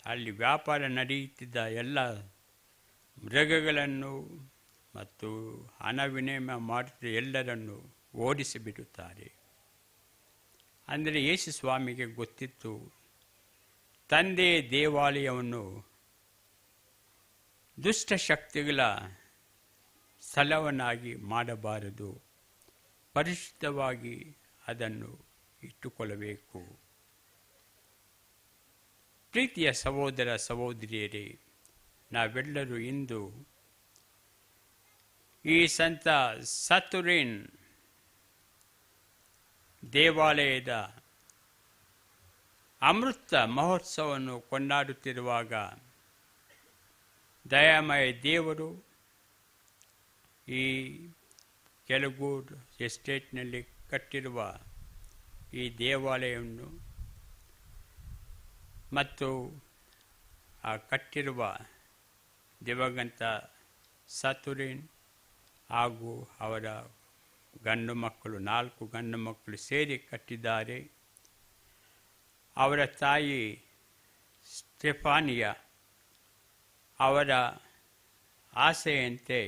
ಅಲ್ಲಿ ವ್ಯಾಪಾರ ನಡೆಯುತ್ತಿದ್ದ ಎಲ್ಲ ಮೃಗಗಳನ್ನು ಮತ್ತು ಹಣ ವಿನಿಮಯ ಮಾಡುತ್ತಿದ್ದ ಎಲ್ಲರನ್ನು ಓಡಿಸಿಬಿಡುತ್ತಾರೆ. ಅಂದರೆ ಯೇಸು ಸ್ವಾಮಿಗೆ ಗೊತ್ತಿತ್ತು, ತಂದೆ ದೇವಾಲಯವನ್ನು ದುಷ್ಟಶಕ್ತಿಗಳ ಸ್ಥಳವನ್ನಾಗಿ ಮಾಡಬಾರದು, ಪರಿಶುದ್ಧವಾಗಿ ಅದನ್ನು ಇಟ್ಟುಕೊಳ್ಳಬೇಕು. ಪ್ರೀತಿಯ ಸಹೋದರ ಸಹೋದರಿಯರೇ, ನಾವೆಲ್ಲರೂ ಇಂದು ಈ ಸಂತ ಸತುರಿನ್ ದೇವಾಲಯದ ಅಮೃತ ಮಹೋತ್ಸವವನ್ನು ಕೊಂಡಾಡುತ್ತಿರುವಾಗ ದಯಾಮಯ ದೇವರು ಈ ಕೆಲಗೂರು ಎಸ್ಟೇಟ್ನಲ್ಲಿ ಕಟ್ಟಿರುವ ಈ ದೇವಾಲಯವನ್ನು ಮತ್ತು ಆ ಕಟ್ಟಿರುವ ದಿವಂಗತ ಸತುರಿನ್ ಹಾಗೂ ಅವರ ಗಂಡು ಮಕ್ಕಳು 4 ಗಂಡು ಮಕ್ಕಳು ಸೇರಿ ಕಟ್ಟಿದ್ದಾರೆ. ಅವರ ತಾಯಿ ಸ್ಟೆಫಾನಿಯ ಅವರ ಆಸೆಯಂತೆ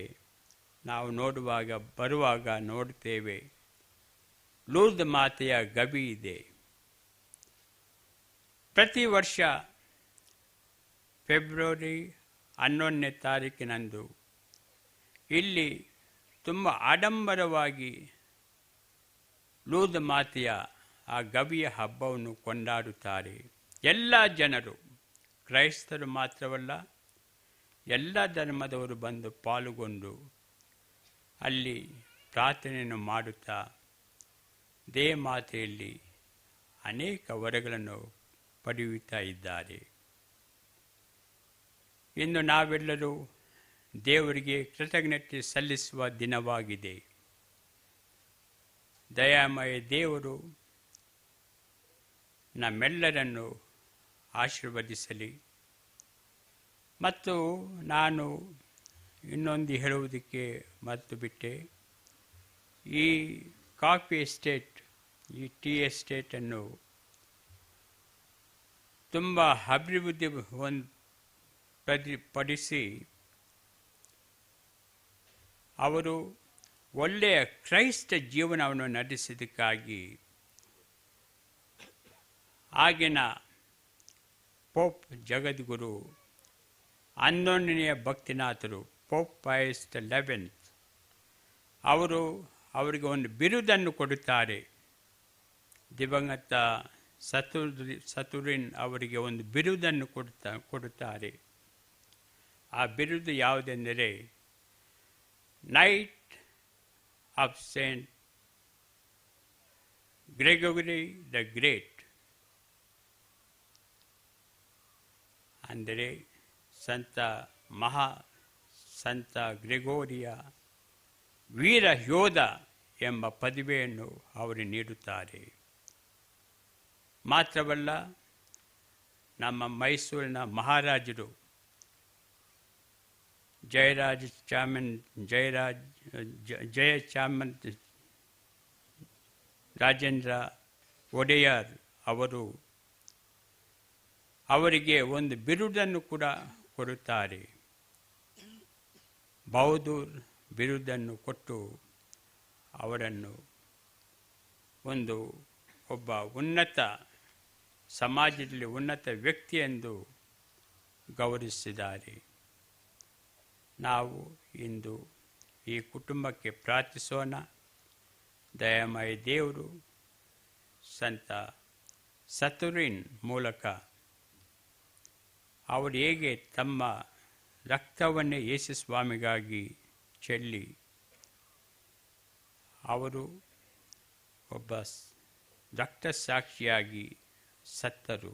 ನಾವು ಬರುವಾಗ ನೋಡುತ್ತೇವೆ, ಲೂರ್ದ್ ಮಾತೆಯ ಗವಿ ಇದೆ. ಪ್ರತಿ ವರ್ಷ ಫೆಬ್ರವರಿ 11ನೇ ತಾರೀಕಿನಂದು ಇಲ್ಲಿ ತುಂಬ ಆಡಂಬರವಾಗಿ ಲೂರ್ದ್ ಮಾತೆಯ ಆ ಗವಿಯ ಹಬ್ಬವನ್ನು ಕೊಂಡಾಡುತ್ತಾರೆ. ಎಲ್ಲ ಜನರು, ಕ್ರೈಸ್ತರು ಮಾತ್ರವಲ್ಲ, ಎಲ್ಲ ಧರ್ಮದವರು ಬಂದು ಪಾಲ್ಗೊಂಡು ಅಲ್ಲಿ ಪ್ರಾರ್ಥನೆಯನ್ನು ಮಾಡುತ್ತಾ ದೇವಮಾತೆಯಲ್ಲಿ ಅನೇಕ ವರಗಳನ್ನು ಪಡೆಯುತ್ತಾ ಇದ್ದಾರೆ. ಇನ್ನು ನಾವೆಲ್ಲರೂ ದೇವರಿಗೆ ಕೃತಜ್ಞತೆ ಸಲ್ಲಿಸುವ ದಿನವಾಗಿದೆ. ದಯಾಮಯ ದೇವರು ನಮ್ಮೆಲ್ಲರನ್ನು ಆಶೀರ್ವದಿಸಲಿ. ಮತ್ತು ನಾನು ಇನ್ನೊಂದು ಹೇಳುವುದಕ್ಕೆ ಮತ್ತು ಬಿಟ್ಟೆ, ಈ ಕಾಫಿ ಎಸ್ಟೇಟ್, ಈ ಟೀ ಎಸ್ಟೇಟನ್ನು ತುಂಬ ಅಭಿವೃದ್ಧಿ ಪಡಿಸಿ ಅವರು ಒಳ್ಳೆಯ ಕ್ರೈಸ್ತ ಜೀವನವನ್ನು ನಡೆಸಿದ್ದಕ್ಕಾಗಿ ಆಗಿನ ಪೋಪ್ ಜಗದ್ಗುರು 11ನೆಯ ಭಕ್ತಿನಾಥರು ಪೋಪ್ ಪಯಸ್ 11 ಅವರಿಗೆ ಒಂದು ಬಿರುದನ್ನು ಕೊಡುತ್ತಾರೆ. ದಿವಂಗತ ಸತುರಿನ್ ಅವರಿಗೆ ಒಂದು ಬಿರುದನ್ನು ಕೊಡುತ್ತಾರೆ. ಆ ಬಿರುದು ಯಾವುದೆಂದರೆ knight of Saint Gregory the Great, ಅಂದರೆ ಸಂತ ಗ್ರೆಗೋರಿಯ ವೀರ ಯೋಧ ಎಂಬ ಪದವಿಯನ್ನು ಅವರು ನೀಡುತ್ತಾರೆ. ಮಾತ್ರವಲ್ಲ, ನಮ್ಮ ಮೈಸೂರಿನ ಮಹಾರಾಜರು ರಾಜೇಂದ್ರ ಒಡೆಯರ್ ಅವರಿಗೆ ಒಂದು ಬಿರುದನ್ನು ಕೂಡ ಕೊಡುತ್ತಾರೆ. ಬಹದ್ದೂರ್ ಬಿರುದನ್ನು ಕೊಟ್ಟು ಅವರನ್ನು ಒಬ್ಬ ಉನ್ನತ ಸಮಾಜದಲ್ಲಿ ಉನ್ನತ ವ್ಯಕ್ತಿ ಎಂದು ಗೌರವಿಸಿದ್ದಾರೆ. ನಾವು ಇಂದು ಈ ಕುಟುಂಬಕ್ಕೆ ಪ್ರಾರ್ಥಿಸೋಣ. ದಯಾಮಯ ದೇವರು ಸಂತ ಸತುರಿನ್ ಮೂಲಕ ಅವರು ಹೇಗೆ ತಮ್ಮ ರಕ್ತವನ್ನೇ ಯೇಸು ಸ್ವಾಮಿಗಾಗಿ ಚೆಲ್ಲಿ ಅವರು ಒಬ್ಬ ರಕ್ತಸಾಕ್ಷಿಯಾಗಿ ಸತ್ತರು.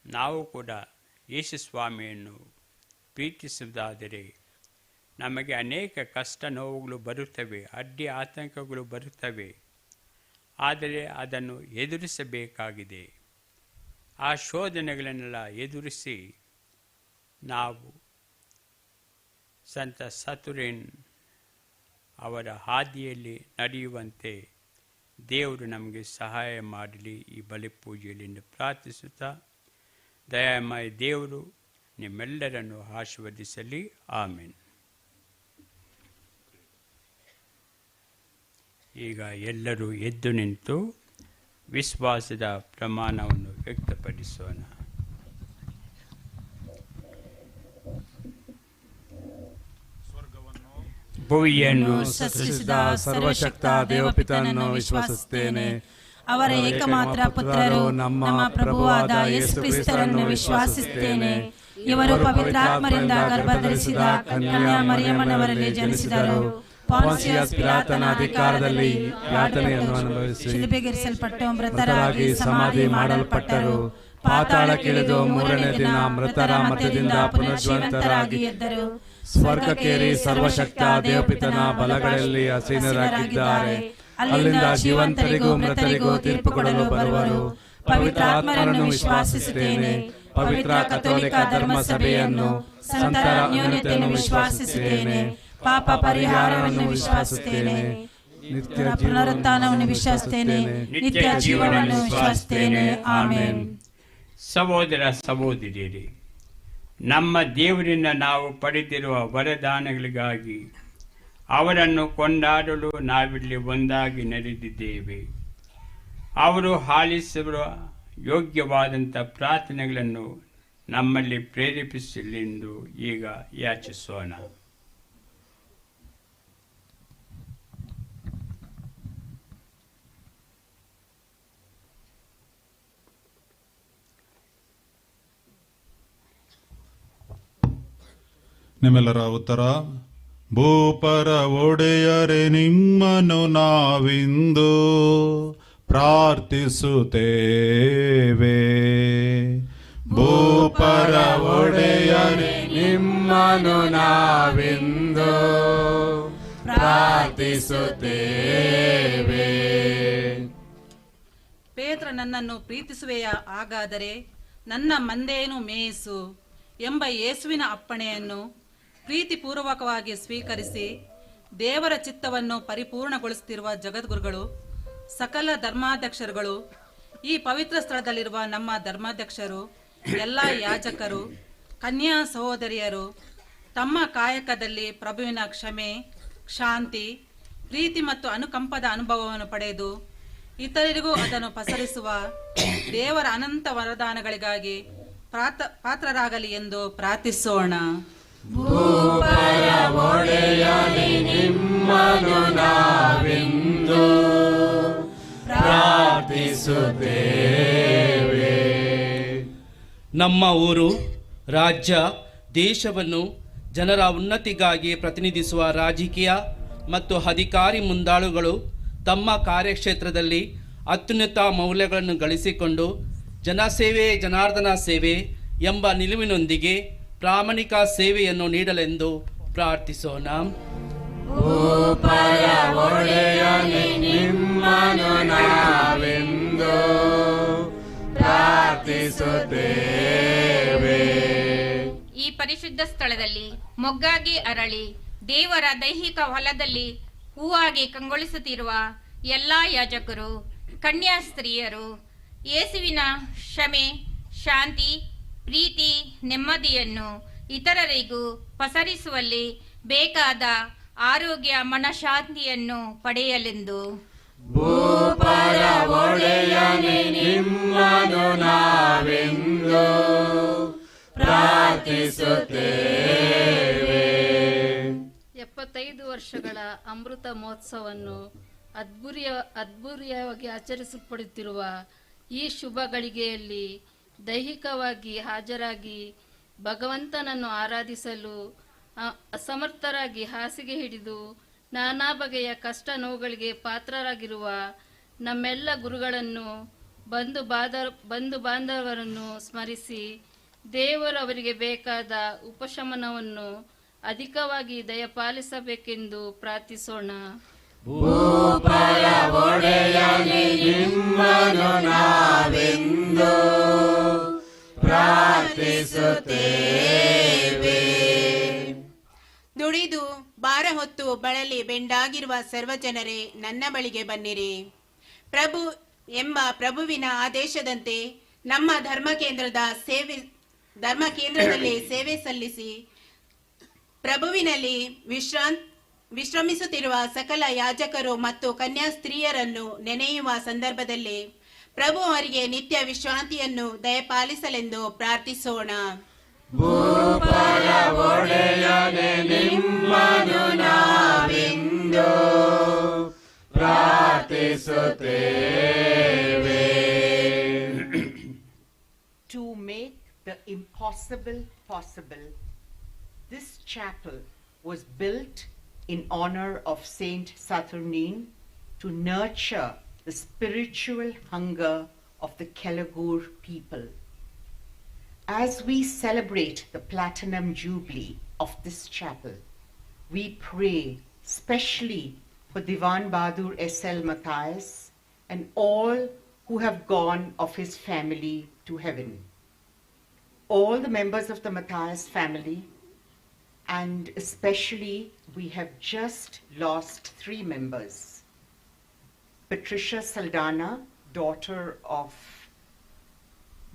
ನಾವು ಕೂಡ ಯೇಸು ಸ್ವಾಮಿಯನ್ನು ಪ್ರೀತಿಸುವುದಾದರೆ ನಮಗೆ ಅನೇಕ ಕಷ್ಟ ನೋವುಗಳು ಬರುತ್ತವೆ, ಅಡ್ಡಿ ಆತಂಕಗಳು ಬರುತ್ತವೆ. ಆದರೆ ಅದನ್ನು ಎದುರಿಸಬೇಕಾಗಿದೆ. ಆ ಶೋಧನೆಗಳನ್ನೆಲ್ಲ ಎದುರಿಸಿ ನಾವು ಸಂತ ಸತುರಿನ್ ಅವರ ಹಾದಿಯಲ್ಲಿ ನಡೆಯುವಂತೆ ದೇವರು ನಮಗೆ ಸಹಾಯ ಮಾಡಲಿ. ಈ ಬಲಿ ಪೂಜೆಯಲ್ಲಿ ಪ್ರಾರ್ಥಿಸುತ್ತಾ ದಯಾಮಯ ದೇವರು ನಿಮ್ಮೆಲ್ಲರನ್ನು ಆಶೀರ್ವದಿಸಲಿ. ಆಮೆನ್. ಈಗ ಎಲ್ಲರೂ ಎದ್ದು ನಿಂತು ವಿಶ್ವಾಸದ ಪ್ರಮಾಣವನ್ನು ವ್ಯಕ್ತಪಡಿಸೋಣ. ಭೂಮಿಯನ್ನು ಸೃಷ್ಟಿಸಿದ ಸರ್ವಶಕ್ತ ದೇವಪಿತನನ್ನು ವಿಶ್ವಾಸಿಸುತ್ತೇನೆ. ಅವರ ಏಕಮಾತ್ರ ಪುತ್ರರು ನಮ್ಮ ಪ್ರಭುವಾದ ಯೇಸು ಕ್ರಿಸ್ತರನ್ನು ವಿಶ್ವಾಸಿಸುತ್ತೇನೆ. ಇವರು ಪವಿತ್ರಾತ್ಮರಿಂದ ಗರ್ಭಧರಿಸಿದ ಕನ್ಯಾ ಮರಿಯಮ್ಮನವರಲ್ಲಿ ಜನಿಸಿದರು. ಪೊನ್ಸಿಯಸ್ ಪಿಲಾತನ ಅಧಿಕಾರದಲ್ಲಿ ಯಾತನೆಯನ್ನು ಅನುಭವಿಸಿ ಶಿಲುಬೆಗೇರಿಸಲ್ಪಟ್ಟು ಮೃತರಾಗಿ ಸಮಾಧಿ ಮಾಡಲ್ಪಟ್ಟರು. ಪಾತಾಳಕ್ಕಿಳಿದು ಮೂರನೇ ದಿನ ಮೃತರ ಮಧ್ಯದಿಂದ ಪುನರ್ಜೀವಂತರಾಗಿ ಎದ್ದರು. ಸ್ವರ್ಗಕ್ಕೇರಿ ಸರ್ವಶಕ್ತ ದೇವಪಿತನ ಬಲಗಳಲ್ಲಿ ಆಸೀನರಾಗಿದ್ದಾರೆ. ಅಲ್ಲಿಂದ ಜೀವಂತರಿಗೂ ಮೃತರಿಗೂ ತೀರ್ಪು ಕೊಡಲು ಬರುವರು. ಪವಿತ್ರಾತ್ಮರನ್ನು ವಿಶ್ವಾಸಿಸುತ್ತೇನೆ. ಪವಿತ್ರ ಕಥೋಲಿಕ ಧರ್ಮ ಸಭೆಯನ್ನು, ಸಂತರ ಅನ್ಯೋನ್ಯತೆಯನ್ನು ವಿಶ್ವಾಸಿಸುತ್ತೇನೆ. ಪಾಪ ಪರಿಹಾರವನ್ನು ವಿಶ್ವಾಸಿಸುತ್ತೇನೆ. ನಿತ್ಯ ಪುನರುತ್ಥಾನವನ್ನು ವಿಶ್ವಾಸಿಸುತ್ತೇನೆ. ನಿತ್ಯ ಜೀವನವನ್ನು ವಿಶ್ವಾಸಿಸುತ್ತೇನೆ. ಆಮೆನ್. ಸಹೋದರ ಸಹೋದರಿಯರೇ, ನಮ್ಮ ದೇವರಿಂದ ನಾವು ಪಡೆದಿರುವ ವರದಾನಗಳಿಗಾಗಿ ಅವರನ್ನು ಕೊಂಡಾಡಲು ನಾವಿಲ್ಲಿ ಒಂದಾಗಿ ನಡೆದಿದ್ದೇವೆ. ಅವರು ಆಲಿಸುವ ಯೋಗ್ಯವಾದಂಥ ಪ್ರಾರ್ಥನೆಗಳನ್ನು ನಮ್ಮಲ್ಲಿ ಪ್ರೇರೇಪಿಸಲೆಂದು ಈಗ ಯಾಚಿಸೋಣ. ನಿಮ್ಮೆಲ್ಲರ ಉತ್ತರ: ಭೂಪರ ಒಡೆಯರೆ, ನಿಮ್ಮನ್ನು ನಾವಿಂದು ಪ್ರಾರ್ಥಿಸುತ್ತೇವೆ. ಭೂಪರ ಒಡೆಯರೆ, ನಿಮ್ಮನ್ನು ನಾವಿಂದು ಪ್ರಾರ್ಥಿಸುತ್ತೇವೆ. ಪೇತ್ರನ ನನ್ನನ್ನು ಪ್ರೀತಿಸುವೆಯಾ? ಹಾಗಾದರೆ ನನ್ನ ಮಂದೆಯನ್ನು ಮೇಯಿಸು ಎಂಬ ಯೇಸುವಿನ ಅಪ್ಪಣೆಯನ್ನು ಪ್ರೀತಿಪೂರ್ವಕವಾಗಿ ಸ್ವೀಕರಿಸಿ ದೇವರ ಚಿತ್ತವನ್ನು ಪರಿಪೂರ್ಣಗೊಳಿಸುತ್ತಿರುವ ಜಗದ್ಗುರುಗಳು, ಸಕಲ ಧರ್ಮಾಧ್ಯಕ್ಷರುಗಳು, ಈ ಪವಿತ್ರ ಸ್ಥಳದಲ್ಲಿರುವ ನಮ್ಮ ಧರ್ಮಾಧ್ಯಕ್ಷರು, ಎಲ್ಲ ಯಾಜಕರು, ಕನ್ಯಾ ಸಹೋದರಿಯರು ತಮ್ಮ ಕಾಯಕದಲ್ಲಿ ಪ್ರಭುವಿನ ಕ್ಷಮೆ, ಶಾಂತಿ, ಪ್ರೀತಿ ಮತ್ತು ಅನುಕಂಪದ ಅನುಭವವನ್ನು ಪಡೆದು ಇತರರಿಗೂ ಅದನ್ನು ಪಸರಿಸುವ ದೇವರ ಅನಂತ ವರದಾನಗಳಿಗಾಗಿ ಪಾತ್ರರಾಗಲಿ ಎಂದು ಪ್ರಾರ್ಥಿಸೋಣ. ಭೂಪರ ಒಡೆಯನೇ ನಿಮ್ಮನ್ನು ನಾವಿಂದು ಪ್ರಾರ್ಥಿಸುತ್ತೇವೆ. ನಮ್ಮ ಊರು, ರಾಜ್ಯ, ದೇಶವನ್ನು ಜನರ ಉನ್ನತಿಗಾಗಿ ಪ್ರತಿನಿಧಿಸುವ ರಾಜಕೀಯ ಮತ್ತು ಅಧಿಕಾರಿ ಮುಂದಾಳುಗಳು ತಮ್ಮ ಕಾರ್ಯಕ್ಷೇತ್ರದಲ್ಲಿ ಅತ್ಯುನ್ನತ ಮೌಲ್ಯಗಳನ್ನು ಗಳಿಸಿಕೊಂಡು ಜನಸೇವೆ ಜನಾರ್ದನ ಸೇವೆ ಎಂಬ ನಿಲುವಿನೊಂದಿಗೆ ಪ್ರಾಮಾಣಿಕ ಸೇವೆಯನ್ನು ನೀಡಲೆಂದು ಪ್ರಾರ್ಥಿಸೋಣ. ಭೂಪರ ಒಡೆಯನೇ ನಿಮ್ಮನ್ನು ನಾವೆಂದು ಪ್ರಾರ್ಥಿಸುತ್ತೇವೆ. ಈ ಪರಿಶುದ್ಧ ಸ್ಥಳದಲ್ಲಿ ಮೊಗ್ಗಾಗಿ ಅರಳಿ ದೇವರ ದೈಹಿಕ ಹೊಲದಲ್ಲಿ ಹೂವಾಗಿ ಕಂಗೊಳಿಸುತ್ತಿರುವ ಎಲ್ಲ ಯಾಜಕರು, ಕನ್ಯಾ ಸ್ತ್ರೀಯರು ಯೇಸುವಿನ ಕ್ಷಮೆ, ಶಾಂತಿ, ಪ್ರೀತಿ, ನೆಮ್ಮದಿಯನ್ನು ಇತರರಿಗೂ ಪಸರಿಸುವಲ್ಲಿ ಬೇಕಾದ ಆರೋಗ್ಯ, ಮನಃಶಾಂತಿಯನ್ನು ಪಡೆಯಲೆಂದು ಭೂಪರ ಒಡೆಯನೇ ನಿಮ್ಮನ್ನು ನಾವೆಂದು ಪ್ರಾರ್ಥಿಸುತ್ತೇವೆ. 75 ವರ್ಷಗಳ ಅಮೃತ ಮಹೋತ್ಸವವನ್ನು ಅದ್ಭುರಿಯವಾಗಿ ಆಚರಿಸಲ್ಪಡುತ್ತಿರುವ ಈ ಶುಭ ಗಳಿಗೆಯಲ್ಲಿ ದೈಹಿಕವಾಗಿ ಹಾಜರಾಗಿ ಭಗವಂತನನ್ನು ಆರಾಧಿಸಲು ಅಸಮರ್ಥರಾಗಿ ಹಾಸಿಗೆ ಹಿಡಿದು ನಾನಾ ಬಗೆಯ ಕಷ್ಟ ನೋವುಗಳಿಗೆ ಪಾತ್ರರಾಗಿರುವ ನಮ್ಮೆಲ್ಲ ಗುರುಗಳನ್ನು, ಬಂಧು ಬಾಂಧವರನ್ನು ಸ್ಮರಿಸಿ ದೇವರು ಅವರಿಗೆ ಬೇಕಾದ ಉಪಶಮನವನ್ನು ಅಧಿಕವಾಗಿ ದಯಪಾಲಿಸಬೇಕೆಂದು ಪ್ರಾರ್ಥಿಸೋಣ. ಭೂಪರ ಒಡೆಯನೇ ನಿಮ್ಮನ್ನು ನಾವೆಂದು ಪ್ರಾರ್ಥಿಸುತ್ತೇವೆ. ದುಡಿದು ಭಾರ ಹೊತ್ತು ಬಳಲಿ ಬೆಂಡಾಗಿರುವ ಸರ್ವಜನರೇ, ನನ್ನ ಬಳಿಗೆ ಬನ್ನಿರಿ. ಪ್ರಭುವಿನ ಆದೇಶದಂತೆ ನಮ್ಮ ಧರ್ಮಕೇಂದ್ರದಲ್ಲಿ ಸೇವೆ ಸಲ್ಲಿಸಿ ಪ್ರಭುವಿನಲ್ಲಿ ವಿಶ್ರಮಿಸುತ್ತಿರುವ ಸಕಲ ಯಾಜಕರು ಮತ್ತು ಕನ್ಯಾ ಸ್ತ್ರೀಯರನ್ನು ನೆನೆಯುವ ಸಂದರ್ಭದಲ್ಲಿ ಪ್ರಭು ಅವರಿಗೆ ನಿತ್ಯ ವಿಶ್ರಾಂತಿಯನ್ನು ದಯಪಾಲಿಸಲೆಂದು ಪ್ರಾರ್ಥಿಸೋಣ. ಭೂಪರ ಒಡೆಯನೇ ನಿಮ್ಮನ್ನು ನಾವೆಂದು ಪ್ರಾರ್ಥಿಸುತ್ತೇವೆ. To make the impossible possible, this chapel was built in honor of Saint Saturnine to nurture the spiritual hunger of the Kelligur people. As we celebrate the Platinum Jubilee of this chapel, we pray specially for Diwan Bahadur S.L. Matthias and all who have gone of his family to heaven. All the members of the Matthias family, and especially we have just lost 3 members. Patricia Saldana, daughter of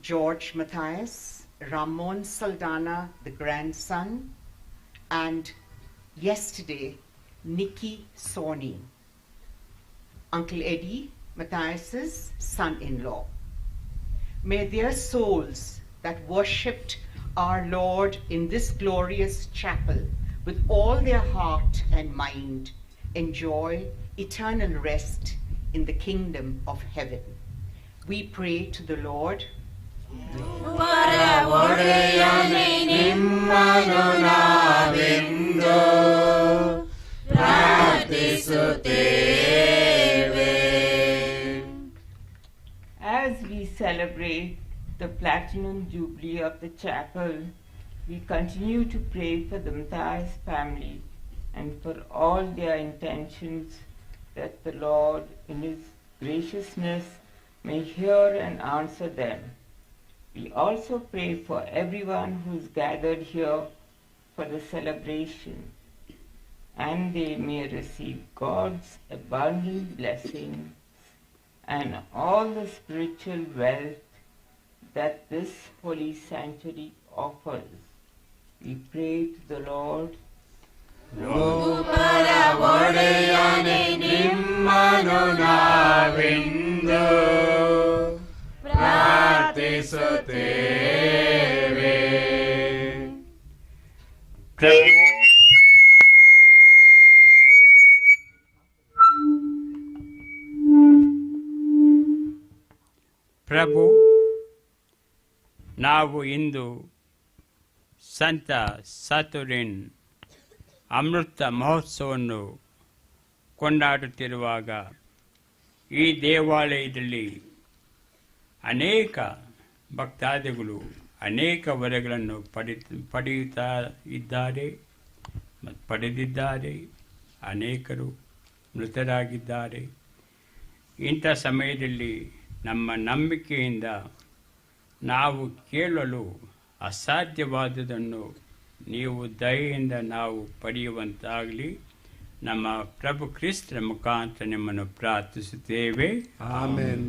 George Matthias, Ramon Saldana, the grandson, and yesterday, Nikki Soni, Uncle Eddie Matthias's son-in-law. May their souls that worshipped our Lord in this glorious chapel with all their heart and mind enjoy eternal rest in the kingdom of heaven. We pray to the Lord. As we celebrate the Platinum Jubilee of the chapel, we continue to pray for the Matthias family and for all their intentions, that the Lord in His graciousness may hear and answer them. We also pray for everyone who is gathered here for the celebration, and they may receive God's abundant blessings and all the spiritual wealth that this holy sanctuary offers. We pray to the Lord. ಭೂಪರ ಒಡೆಯನೆ ನಿಮ್ಮನು ನಾವಿಂದು ಪ್ರಾರ್ಥಿಸುತ್ತೇವೆ. ಪ್ರಭು, ನಾವು ಇಂದು ಸಂತ ಸಾತುರಿನ್ ಅಮೃತ ಮಹೋತ್ಸವವನ್ನು ಕೊಂಡಾಡುತ್ತಿರುವಾಗ ಈ ದೇವಾಲಯದಲ್ಲಿ ಅನೇಕ ಭಕ್ತಾದಿಗಳು ಅನೇಕ ವರಗಳನ್ನು ಪಡೆಯುತ್ತಾ ಇದ್ದಾರೆ ಮತ್ತು ಪಡೆದಿದ್ದಾರೆ. ಅನೇಕರು ಮೃತರಾಗಿದ್ದಾರೆ. ಇಂಥ ಸಮಯದಲ್ಲಿ ನಮ್ಮ ನಂಬಿಕೆಯಿಂದ ನಾವು ಕೇಳಲು ಅಸಾಧ್ಯವಾದುದನ್ನು ನೀವು ದಯೆಯಿಂದ ನಾವು ಪಡೆಯುವಂತಾಗಲಿ. ನಮ್ಮ ಪ್ರಭು ಕ್ರಿಸ್ತರ ಮುಖಾಂತರ ನಿಮ್ಮನ್ನು ಪ್ರಾರ್ಥಿಸುತ್ತೇವೆ. ಆಮೆನ್.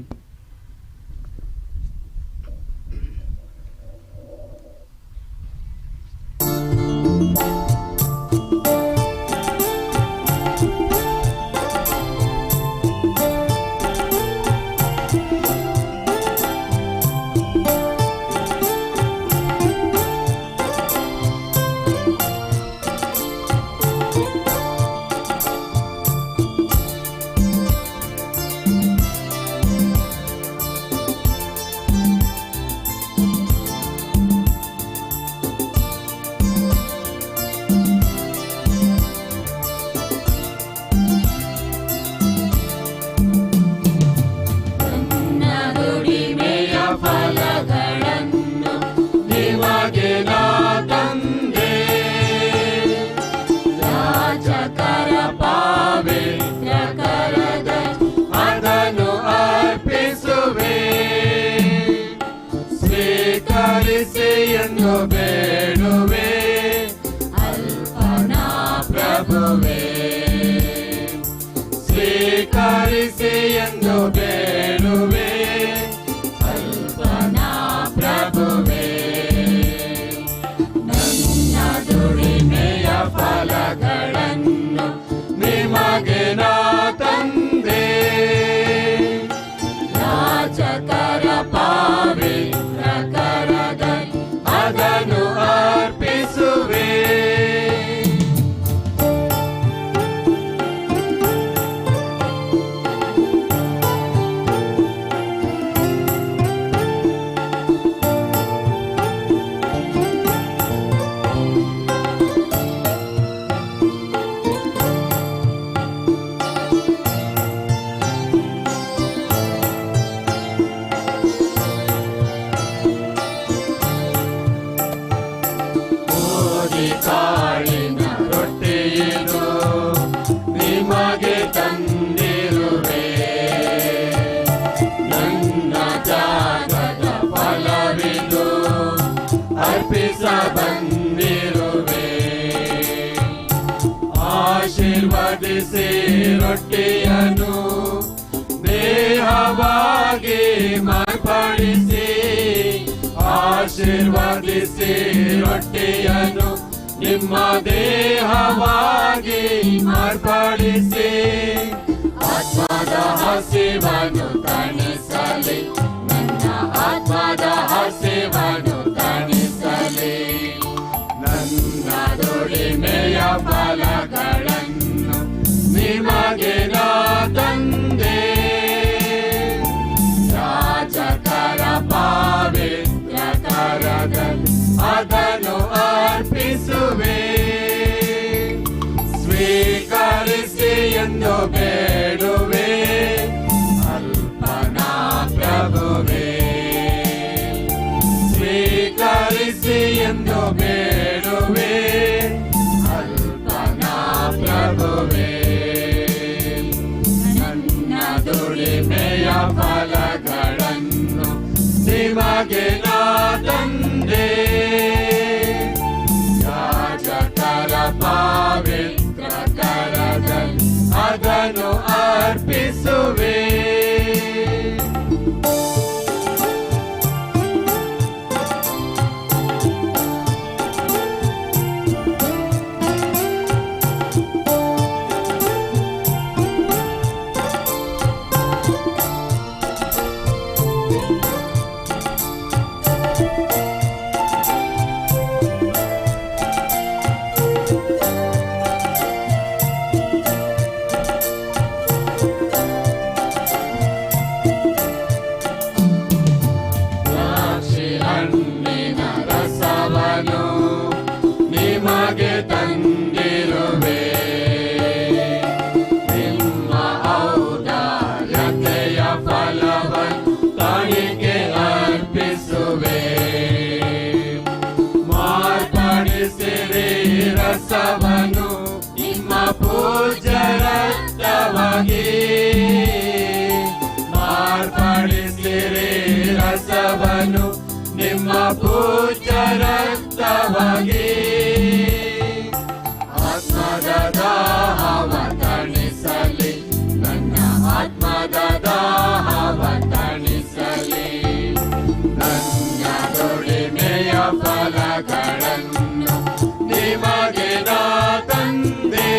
ಎಂದು ಬೇಡುವೆ ಅಲ್ಪನಾ ಪ್ರಭುವೇ, ಸ್ವೀಕರಿಸಿ ಎಂದು ಬೇಡುವೆ ಅಲ್ಪನಾ ಪ್ರಭುವೇ. ನನ್ನ ದುಡಿಮೆಯ ಫಲಗಳನ್ನು ನಿಮಗೆ ನಾ ತಂದೆ, ಯಾಜಕರ ಪವಿತ್ರ ಕರದಲ್ಲಿ ಅದನ್ನು ಅರ್ಪಿಸುವೆ. ಕಾಳಿನ ರೊಟ್ಟಿಯನ್ನು ನಿಮಗೆ ತಂದಿರುವೆ, ನನ್ನ ತ್ಯಾಗದ ಫಲವಿದು ಅರ್ಪಿಸ ಬಂದಿರುವೆ. ಆಶೀರ್ವದಿಸಿ ರೊಟ್ಟಿಯನ್ನು ದೇಹವಾಗಿ ಮಾರ್ಪಡಿಸಿ, ಆಶೀರ್ವದಿಸಿ ರೊಟ್ಟಿಯನ್ನು ನಿಮ್ಮ ದೇಹವಾಗಿ ಮಾರ್ಪಡಿಸಿ, ಆತ್ಮದ ಹಸಿವನ್ನು ತಣಿಸಲಿ, ನನ್ನ ಆತ್ಮದ ಹಸಿವನ್ನು ತಣಿಸಲಿ. ನನ್ನ ದುಡಿಮೆಯ ಫಲಗಳನ್ನು ನಿಮಗೆ ನಾ ತಂದೆ, ಯಾಜಕರ ಪವಿತ್ರ ಕರದಲ್ಲಿ ಅದನ್ನು ಅರ್ಪಿಸುವೆ. ಸ್ವೀಕರಿಸಿ ಎಂದು ಬೇಡುವೆ ಅಲ್ಪನಾ ಪ್ರಭುವೇ, ಸ್ವೀಕರಿಸಿ ಎಂದು ಬೇಡುವೆ ಅಲ್ಪನಾ ಪ್ರಭುವೇ. ನನ್ನ ದುಡಿಮೆಯ ಫಲಗಳು ನಿಮಗೆ ನಾ ತಂದೆ ಯಾಜಕರ ಪವಿತ್ರ ಕರದಲ್ಲಿ ಅದನ್ನು ಅರ್ಪಿಸುವೆ ನಿಮಗೆ ತಂದಿರುವೆ ನಿಮ್ಮ ಔದಾರ್ಯತೆಯ ಫಲವನ್ನು ಕಾಣಿಕೆ ಅರ್ಪಿಸುವೆ ಮಾರ್ಪಡಿಸಿರಿ ರಸವನ್ನು ನಿಮ್ಮ ಪೂಜ್ಯರಕ್ತವಾಗಿ ಮಾರ್ಪಡಿಸಿರಿ ರಸವನ್ನು ನಿಮ್ಮ ಪೂಜ್ಯರಕ್ತವಾಗಿ ಆತ್ಮದ ದಾಹವ ತಣಿಸಲಿ ನನ್ನ ಆತ್ಮದ ದಾಹವ ತಣಿಸಲಿ ನನ್ನ ದುಡಿಮೆಯ ಫಲಗಳನ್ನು ನಿಮಗೆ ನಾ ತಂದೆ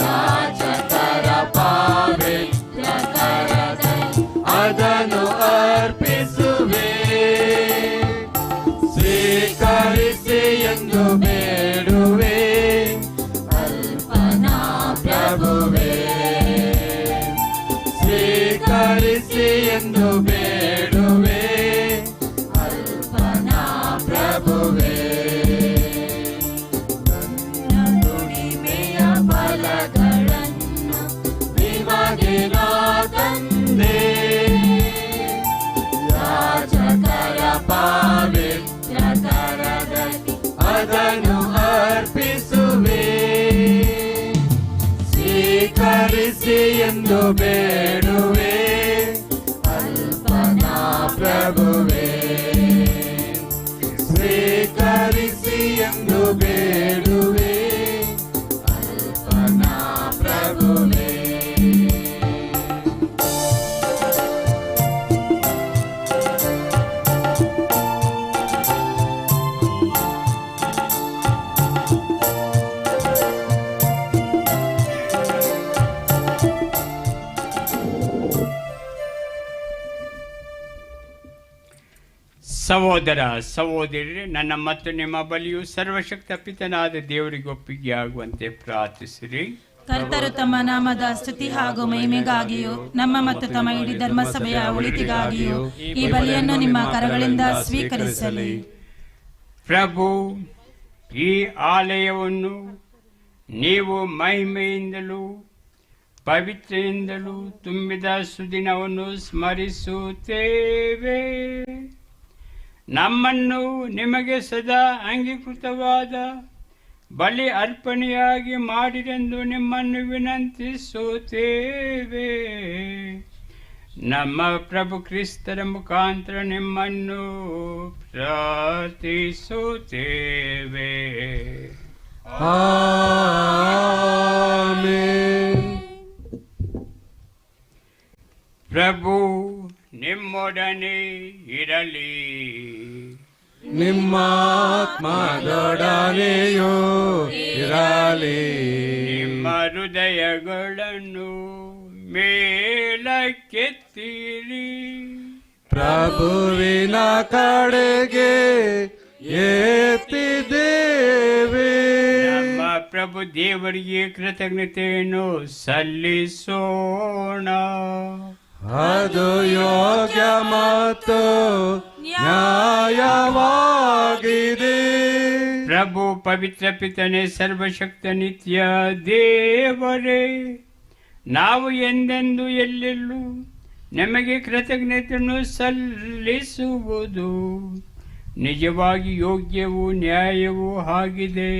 ಯಾಜಕರ ಪವಿತ್ರ ಕರದಲ್ಲಿ ಅದನ್ನು ಅರ್ಪಿಸುವೆ ಸ್ವೀಕರಿಸಿ ಎಂದು ಬೇಡುವೆ ಅಲ್ಪನಾ ಪ್ರಭುವೇ ಸ್ವೀಕರಿಸಿ ಎಂದು ಬೇಡುವೆ ಅಲ್ಪನಾ ಪ್ರಭುವೇ ನನ್ನ ದುಡಿಮೆಯ ಫಲಗಳನ್ನು ನಿಮಗೆ ನಾ ತಂದೆ ಯಾಜಕರ ಪವಿತ್ರ ಕರದಲ್ಲಿ ಅದನ್ನು ಅರ್ಪಿಸುವೆ ಸ್ವೀಕರಿಸಿ ಎಂದು ಬೇಡುವೆ ಅಲ್ಪನಾ ಪ್ರಭುವೇ ಸ್ವೀಕರಿಸಿ ಎಂದು ಬೇಡುವೆ ಅಲ್ಪನಾ ಪ್ರಭುವೇ ಸಹೋದರ ಸಹೋದರರೇ, ನನ್ನ ಮತ್ತು ನಿಮ್ಮ ಬಲಿಯು ಸರ್ವಶಕ್ತ ಪಿತನಾದ ದೇವರಿಗೆ ಒಪ್ಪಿಗೆ ಆಗುವಂತೆ ಪ್ರಾರ್ಥಿಸಿರಿ. ಕರ್ತರು ತಮ್ಮ ನಾಮದ ಸ್ತುತಿ ಹಾಗೂ ಮಹಿಮೆಗಾಗಿಯೂ ನಮ್ಮ ಮತ್ತು ತಮ್ಮ ಇಡೀ ಧರ್ಮಸಭೆಯ ಒಳಿತಿಗಾಗಿಯೂ ಈ ಬಲಿಯನ್ನು ನಿಮ್ಮ ಕರಗಳಿಂದ ಸ್ವೀಕರಿಸಲಿ. ಪ್ರಭು, ಈ ಆಲಯವನ್ನು ನೀವು ಮಹಿಮೆಯಿಂದಲೂ ಪವಿತ್ರೆಯಿಂದಲೂ ತುಂಬಿದ ಸುದಿನವನ್ನು ಸ್ಮರಿಸುತ್ತೇವೆ. ನಮ್ಮನ್ನು ನಿಮಗೆ ಸದಾ ಅಂಗೀಕೃತವಾದ ಬಲಿ ಅರ್ಪಣೆಯಾಗಿ ಮಾಡಿರೆಂದು ನಿಮ್ಮನ್ನು ವಿನಂತಿಸುತ್ತೇವೆ. ನಮ್ಮ ಪ್ರಭು ಕ್ರಿಸ್ತರ ಮುಖಾಂತರ ನಿಮ್ಮನ್ನು ಪ್ರಾರ್ಥಿಸುತ್ತೇವೆ. ಆಮೆನ್. ಪ್ರಭು ನಿಮ್ಮೊಡನೆ ಇರಲಿ. ನಿಮ್ಮ ಆತ್ಮದೊಡನೆಯೂ ಇರಲಿ. ನಿಮ್ಮ ಹೃದಯಗಳನ್ನು ಮೇಲಕ್ಕೆತ್ತಿರಿ. ಪ್ರಭುವಿನ ಕಡೆಗೆ ಎತ್ತಿದ್ದೇವೆ. ನಮ್ಮ ಪ್ರಭು ದೇವರಿಗೆ ಕೃತಜ್ಞತೆಯನ್ನು ಸಲ್ಲಿಸೋಣ. ಅದು ಯೋಗ್ಯ ಮತ್ತು ನ್ಯಾಯವಾಗಿದೆ. ಪ್ರಭು ಪವಿತ್ರ ಪಿತನೆ ಸರ್ವಶಕ್ತ ನಿತ್ಯ ದೇವರೇ, ನಾವು ಎಂದೆಂದು ಎಲ್ಲೆಲ್ಲೂ ನಮಗೆ ಕೃತಜ್ಞತೆಯನ್ನು ಸಲ್ಲಿಸುವುದು ನಿಜವಾಗಿ ಯೋಗ್ಯವೂ ನ್ಯಾಯವೂ ಆಗಿದೆ.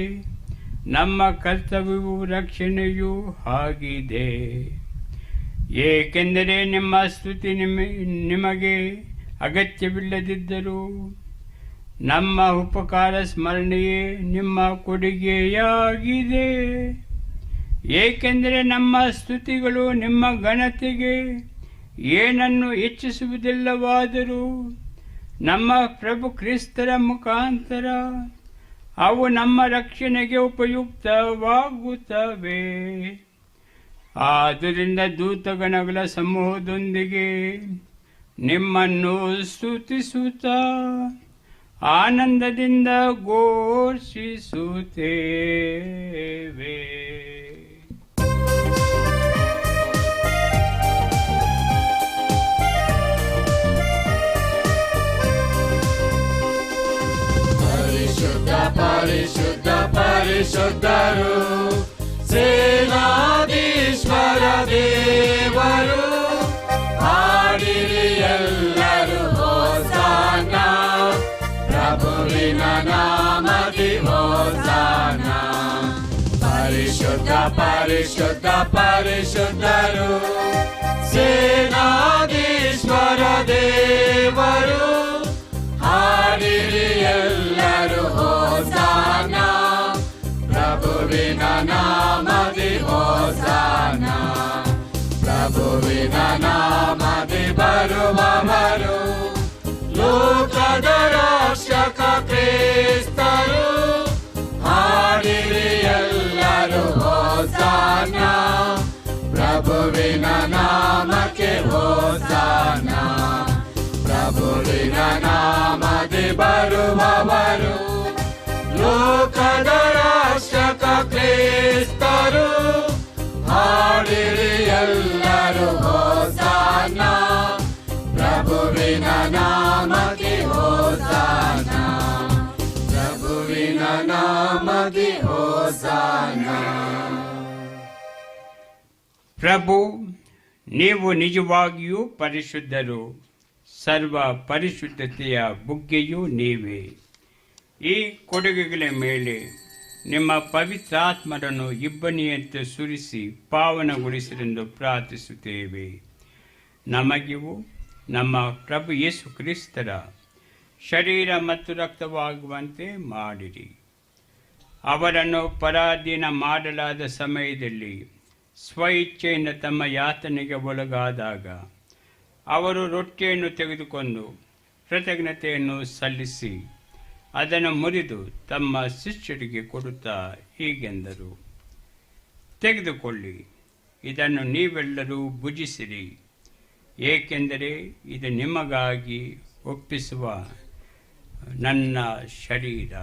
ನಮ್ಮ ಕರ್ತವ್ಯವೂ ರಕ್ಷಣೆಯೂ ಆಗಿದೆ. ಏಕೆಂದರೆ ನಿಮ್ಮ ಸ್ತುತಿ ನಿಮಗೆ ಅಗತ್ಯವಿಲ್ಲದಿದ್ದರೂ ನಮ್ಮ ಉಪಕಾರ ಸ್ಮರಣೆಯೇ ನಿಮ್ಮ ಕೊಡುಗೆಯಾಗಿದೆ. ಏಕೆಂದರೆ ನಮ್ಮ ಸ್ತುತಿಗಳು ನಿಮ್ಮ ಘನತೆಗೆ ಏನನ್ನು ಹೆಚ್ಚಿಸುವುದಿಲ್ಲವಾದರೂ ನಮ್ಮ ಪ್ರಭು ಕ್ರಿಸ್ತರ ಮುಖಾಂತರ ಅವು ನಮ್ಮ ರಕ್ಷಣೆಗೆ ಉಪಯುಕ್ತವಾಗುತ್ತವೆ. ಆದ್ದರಿಂದ ದೂತಗಣಗಳ ಸಮೂಹದೊಂದಿಗೆ ನಿಮ್ಮನ್ನು ಸ್ತುತಿಸುತ್ತಾ ಆನಂದದಿಂದ ಘೋಷಿಸುತ್ತೇವೆ. ಪರಿಶುದ್ಧ ಪರಿಶುದ್ಧರು ಸೇನಾಧೀಶ್ವರ ದೇವರು, ಹಾಡಿರಿ ಎಲ್ಲರೂ ಹೋಸಾನ, ಪ್ರಭುವಿನ ನಾಮದಿ ಹೋಸಾನ. ಪರಿಶುದ್ಧ ಪರಿಶುದ್ಧ ಪರಿಶುದ್ಧರು ಸೇನಾಧೀಶ್ವರ ದೇವರು, ಹಾಡಿರಿ ಎಲ್ಲರೂ ಹೋಸಾನ, ಪ್ರಭುವಿನ ನಾಮದಿ ಹೋಸಾನ. ಪ್ರಭುವಿನ ನಾಮದಿ ಬರುವವರು ಲೋಕದ ರಕ್ಷಕ ಕ್ರಿಸ್ತರು, ಹಾಡಿರಿ ಎಲ್ಲರೂ ಹೋಸಾನ, ಪ್ರಭುವಿನ ನಾಮಕ್ಕೆ ಹೋಸಾನ. ಪ್ರಭುವಿನ ನಾಮದಿ ಬರುವವರು ಲೋಕದ ರಕ್ಷಕ ಕ್ರಿಸ್ತರು, ಹಾಡಿರಿ ಎಲ್ಲರೂ ಹೋಸಾನ, ಪ್ರಭುವಿನ ನಾಮಕ್ಕೆ ಹೋಸಾನ. ಪ್ರಭುವಿನ ನಾಮದಿ ಹೋಸಾನ. ಪ್ರಭು, ನೀವು ನಿಜವಾಗಿಯೂ ಪರಿಶುದ್ಧರು, ಸರ್ವ ಪರಿಶುದ್ಧತೆಯ ಬುಗ್ಗೆಯೂ ನೀವೇ. ಈ ಕೊಡುಗೆಗಳ ಮೇಲೆ ನಿಮ್ಮ ಪವಿತ್ರಾತ್ಮರನ್ನು ಇಬ್ಬನಿಯಂತೆ ಸುರಿಸಿ ಪಾವನಗೊಳಿಸಿರೆಂದು ಪ್ರಾರ್ಥಿಸುತ್ತೇವೆ. ನಮಗಿವು ನಮ್ಮ ಪ್ರಭು ಯೇಸು ಕ್ರಿಸ್ತರ ಶರೀರ ಮತ್ತು ರಕ್ತವಾಗುವಂತೆ ಮಾಡಿರಿ. ಅವರನ್ನು ಪರಾಧೀನ ಮಾಡಲಾದ ಸಮಯದಲ್ಲಿ ಸ್ವಇಚ್ಛೆಯಿಂದ ತಮ್ಮ ಯಾತನೆಗೆ ಒಳಗಾದಾಗ ಅವರು ರೊಟ್ಟಿಯನ್ನು ತೆಗೆದುಕೊಂಡು ಕೃತಜ್ಞತೆಯನ್ನು ಸಲ್ಲಿಸಿ ಅದನ್ನು ಮುರಿದು ತಮ್ಮ ಶಿಷ್ಯರಿಗೆ ಕೊಡುತ್ತಾ ಹೀಗೆಂದರು, ತೆಗೆದುಕೊಳ್ಳಿ, ಇದನ್ನು ನೀವೆಲ್ಲರೂ ಭುಜಿಸಿರಿ, ಏಕೆಂದರೆ ಇದು ನಿಮಗಾಗಿ ಒಪ್ಪಿಸುವ ನನ್ನ ಶರೀರ.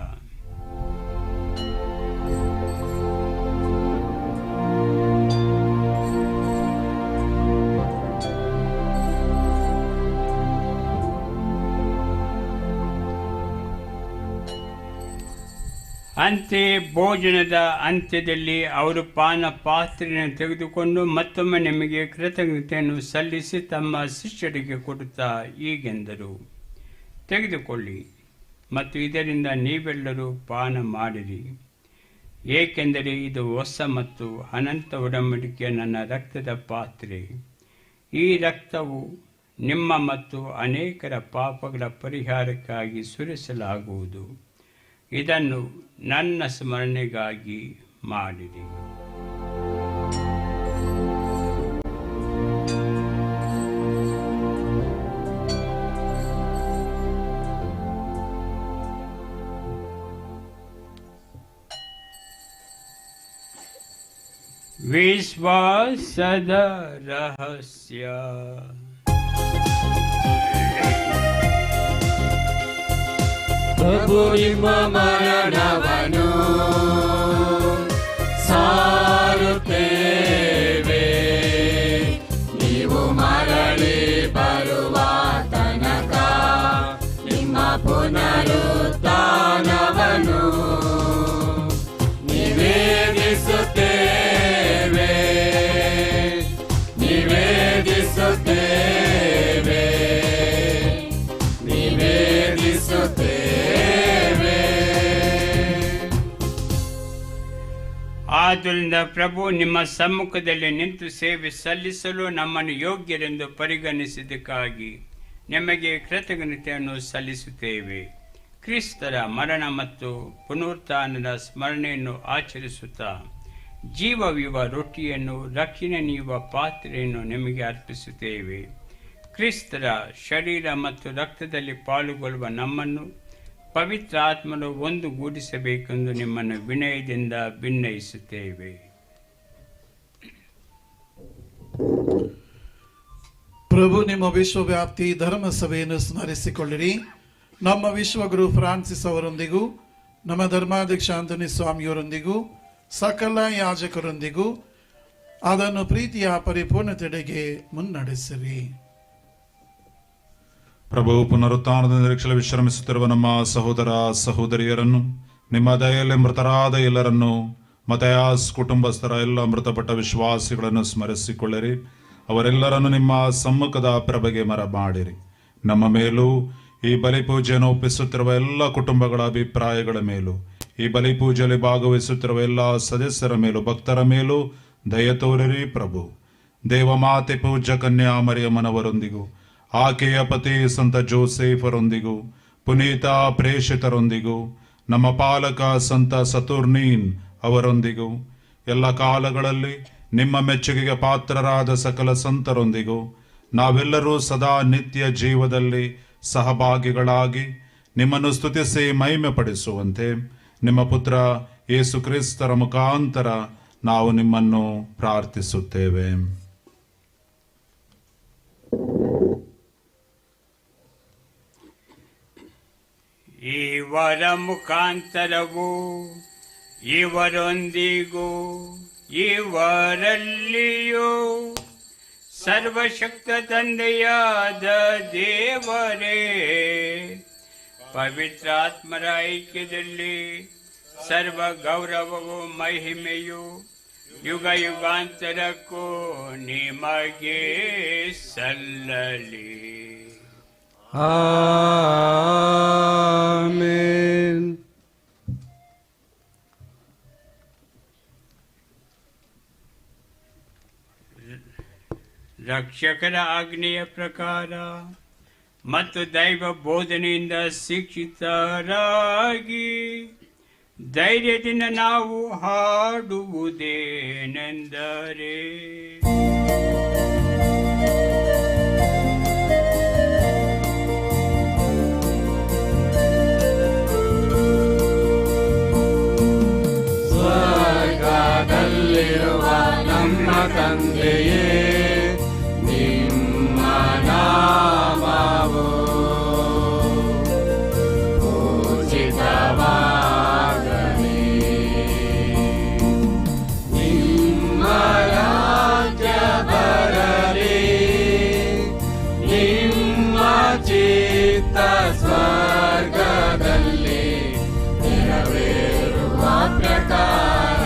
ಅಂತೆಯೇ ಭೋಜನದ ಅಂತ್ಯದಲ್ಲಿ ಅವರು ಪಾನ ಪಾತ್ರೆಯನ್ನು ತೆಗೆದುಕೊಂಡು ಮತ್ತೊಮ್ಮೆ ನಿಮಗೆ ಕೃತಜ್ಞತೆಯನ್ನು ಸಲ್ಲಿಸಿ ತಮ್ಮ ಶಿಷ್ಯರಿಗೆ ಕೊಡುತ್ತಾ ಹೀಗೆಂದರು, ತೆಗೆದುಕೊಳ್ಳಿ ಮತ್ತು ಇದರಿಂದ ನೀವೆಲ್ಲರೂ ಪಾನ ಮಾಡಿರಿ, ಏಕೆಂದರೆ ಇದು ಹೊಸ ಮತ್ತು ಅನಂತ ಒಡಂಬಡಿಕೆಯ ನನ್ನ ರಕ್ತದ ಪಾತ್ರೆ. ಈ ರಕ್ತವು ನಿಮ್ಮ ಮತ್ತು ಅನೇಕರ ಪಾಪಗಳ ಪರಿಹಾರಕ್ಕಾಗಿ ಸುರಿಸಲಾಗುವುದು. ಇದನ್ನು ನನ್ನ ಸ್ಮರಣೆಗಾಗಿ ಮಾಡಿರಿ. ವಿಶ್ವಾಸದ ರಹಸ್ಯ. ಪ್ರಭು ನಿಮ್ಮ ಮರಣವನ್ನು ಸಾರುತ್ತೇವೆ, ನೀವು ಮರಳಿ ಬರುವ ತನಕ ನಿಮ್ಮ ಪುನರುತ್ಥಾನವನ್ನು ನಿವೇದಿಸುತ್ತೇವೆ, ನಿವೇದಿಸುತ್ತೇವೆ, ನಿವೇದಿಸುತ್ತೇವೆ. ಆದ್ದರಿಂದ ಪ್ರಭು, ನಿಮ್ಮ ಸಮ್ಮುಖದಲ್ಲಿ ನಿಂತು ಸೇವೆ ಸಲ್ಲಿಸಲು ನಮ್ಮನ್ನು ಯೋಗ್ಯರೆಂದು ಪರಿಗಣಿಸಿದ್ದಕ್ಕಾಗಿ ನಿಮಗೆ ಕೃತಜ್ಞತೆಯನ್ನು ಸಲ್ಲಿಸುತ್ತೇವೆ. ಕ್ರಿಸ್ತರ ಮರಣ ಮತ್ತು ಪುನರುತ್ಥಾನದ ಸ್ಮರಣೆಯನ್ನು ಆಚರಿಸುತ್ತಾ ಜೀವವಿವ ರೊಟ್ಟಿಯನ್ನು ರಕ್ಷಣೆ ನೀಡುವ ಪಾತ್ರೆಯನ್ನು ನಿಮಗೆ ಅರ್ಪಿಸುತ್ತೇವೆ. ಕ್ರಿಸ್ತರ ಶರೀರ ಮತ್ತು ರಕ್ತದಲ್ಲಿ ಪಾಲುಗೊಳ್ಳುವ ನಮ್ಮನ್ನು ಪವಿತ್ರಾತ್ಮನು ಒಂದುಗೂಡಿಸಬೇಕೆಂದು ನಿಮ್ಮನ್ನು ವಿನಯದಿಂದ ಭಿನ್ನಯಿಸುತ್ತೇವೆ. ಪ್ರಭು ನಿಮ್ಮ ವಿಶ್ವವ್ಯಾಪ್ತಿ ಧರ್ಮ ಸಭೆಯನ್ನು ಸ್ಮರಿಸಿಕೊಳ್ಳಿರಿ. ನಮ್ಮ ವಿಶ್ವಗುರು ಫ್ರಾನ್ಸಿಸ್ ಅವರೊಂದಿಗೂ ನಮ್ಮ ಧರ್ಮಾಧ್ಯಕ್ಷ ಆಂಟೋನಿ ಸ್ವಾಮಿಯವರೊಂದಿಗೂ ಸಕಲ ಯಾಜಕರೊಂದಿಗೂ ಅದನ್ನು ಪ್ರೀತಿಯ ಪರಿಪೂರ್ಣತೆಡೆಗೆ ಮುನ್ನಡೆಸಿರಿ. ಪ್ರಭು ಪುನರುತ್ಥಾನದ ನಿರೀಕ್ಷೆಯಲ್ಲಿ ವಿಶ್ರಮಿಸುತ್ತಿರುವ ನಮ್ಮ ಸಹೋದರ ಸಹೋದರಿಯರನ್ನು, ನಿಮ್ಮ ದಯೆಯಲ್ಲಿ ಮೃತರಾದ ಎಲ್ಲರನ್ನು, ಮತಯಾಸ್ ಕುಟುಂಬಸ್ಥರ ಎಲ್ಲ ಮೃತಪಟ್ಟ ವಿಶ್ವಾಸಿಗಳನ್ನು ಸ್ಮರಿಸಿಕೊಳ್ಳಿರಿ. ಅವರೆಲ್ಲರನ್ನು ನಿಮ್ಮ ಸಮ್ಮುಖದ ಪ್ರಭೆಗೆ ಮರಮಾಡಿರಿ. ನಮ್ಮ ಮೇಲೂ ಈ ಬಲಿಪೂಜೆಯನ್ನು ಒಪ್ಪಿಸುತ್ತಿರುವ ಎಲ್ಲ ಕುಟುಂಬಗಳ ಅಭಿಪ್ರಾಯಗಳ ಮೇಲೂ, ಈ ಬಲಿಪೂಜೆಯಲ್ಲಿ ಭಾಗವಹಿಸುತ್ತಿರುವ ಎಲ್ಲ ಸದಸ್ಯರ ಮೇಲೂ, ಭಕ್ತರ ಮೇಲೂ ದಯ ತೋರಿರಿ. ಪ್ರಭು ದೇವಮಾತೆ ಪೂಜ್ಯ ಕನ್ಯಾ ಮರಿಯಮ್ಮನವರೊಂದಿಗೂ, ಆಕೆಯ ಪತಿ ಸಂತ ಜೋಸೆಫರೊಂದಿಗೂ, ಪುನೀತ ಪ್ರೇಷಿತರೊಂದಿಗೂ, ನಮ್ಮ ಪಾಲಕ ಸಂತ ಸತುರ್ನೀನ್ ಅವರೊಂದಿಗೂ, ಎಲ್ಲ ಕಾಲಗಳಲ್ಲಿ ನಿಮ್ಮ ಮೆಚ್ಚುಗೆಗೆ ಪಾತ್ರರಾದ ಸಕಲ ಸಂತರೊಂದಿಗೂ ನಾವೆಲ್ಲರೂ ಸದಾ ನಿತ್ಯ ಜೀವದಲ್ಲಿ ಸಹಭಾಗಿಗಳಾಗಿ ನಿಮ್ಮನ್ನು ಸ್ತುತಿಸಿ ಮಹಿಮೆ ಪಡಿಸುವಂತೆ ನಿಮ್ಮ ಪುತ್ರ ಯೇಸು ಕ್ರಿಸ್ತರ ಮುಖಾಂತರ ನಾವು ನಿಮ್ಮನ್ನು ಪ್ರಾರ್ಥಿಸುತ್ತೇವೆ. ಇವರ ಮುಖಾಂತರವು ಇವರೊಂದಿಗೂ ಇವರಲ್ಲಿಯೂ ಸರ್ವಶಕ್ತ ತಂದೆಯಾದ ದೇವರೇ, ಪವಿತ್ರಾತ್ಮರ ಐಕ್ಯದಲ್ಲಿ ಸರ್ವ ಗೌರವವು ಮಹಿಮೆಯು ಯುಗ ಯುಗಾಂತರಕ್ಕೂ ನಿಮಗೆ ಸಲ್ಲಲಿ. ಆಮೆನ್. ರಕ್ಷಕರ ಆಜ್ಞೆಯ ಪ್ರಕಾರ ಮತ್ತು ದೈವ ಬೋಧನೆಯಿಂದ ಶಿಕ್ಷಿತರಾಗಿ ಧೈರ್ಯದಿಂದ ನಾವು ಹಾಡುವುದೇನೆಂದರೆ, ಸ್ವರ್ಗದಲ್ಲಿರುವ ನಮ್ಮ ತಂದೆಯೇ, ನಿಮ್ಮ ನಾಮವು ಪೂಜಿತವಾಗಲಿ. ನಿಮ್ಮ ರಾಜ್ಯ ಬರಲಿ. ನಿಮ್ಮ ಚಿತ್ತ ಸ್ವರ್ಗದಲ್ಲಿ ನೆರವೇರುವ ಪ್ರಕಾರ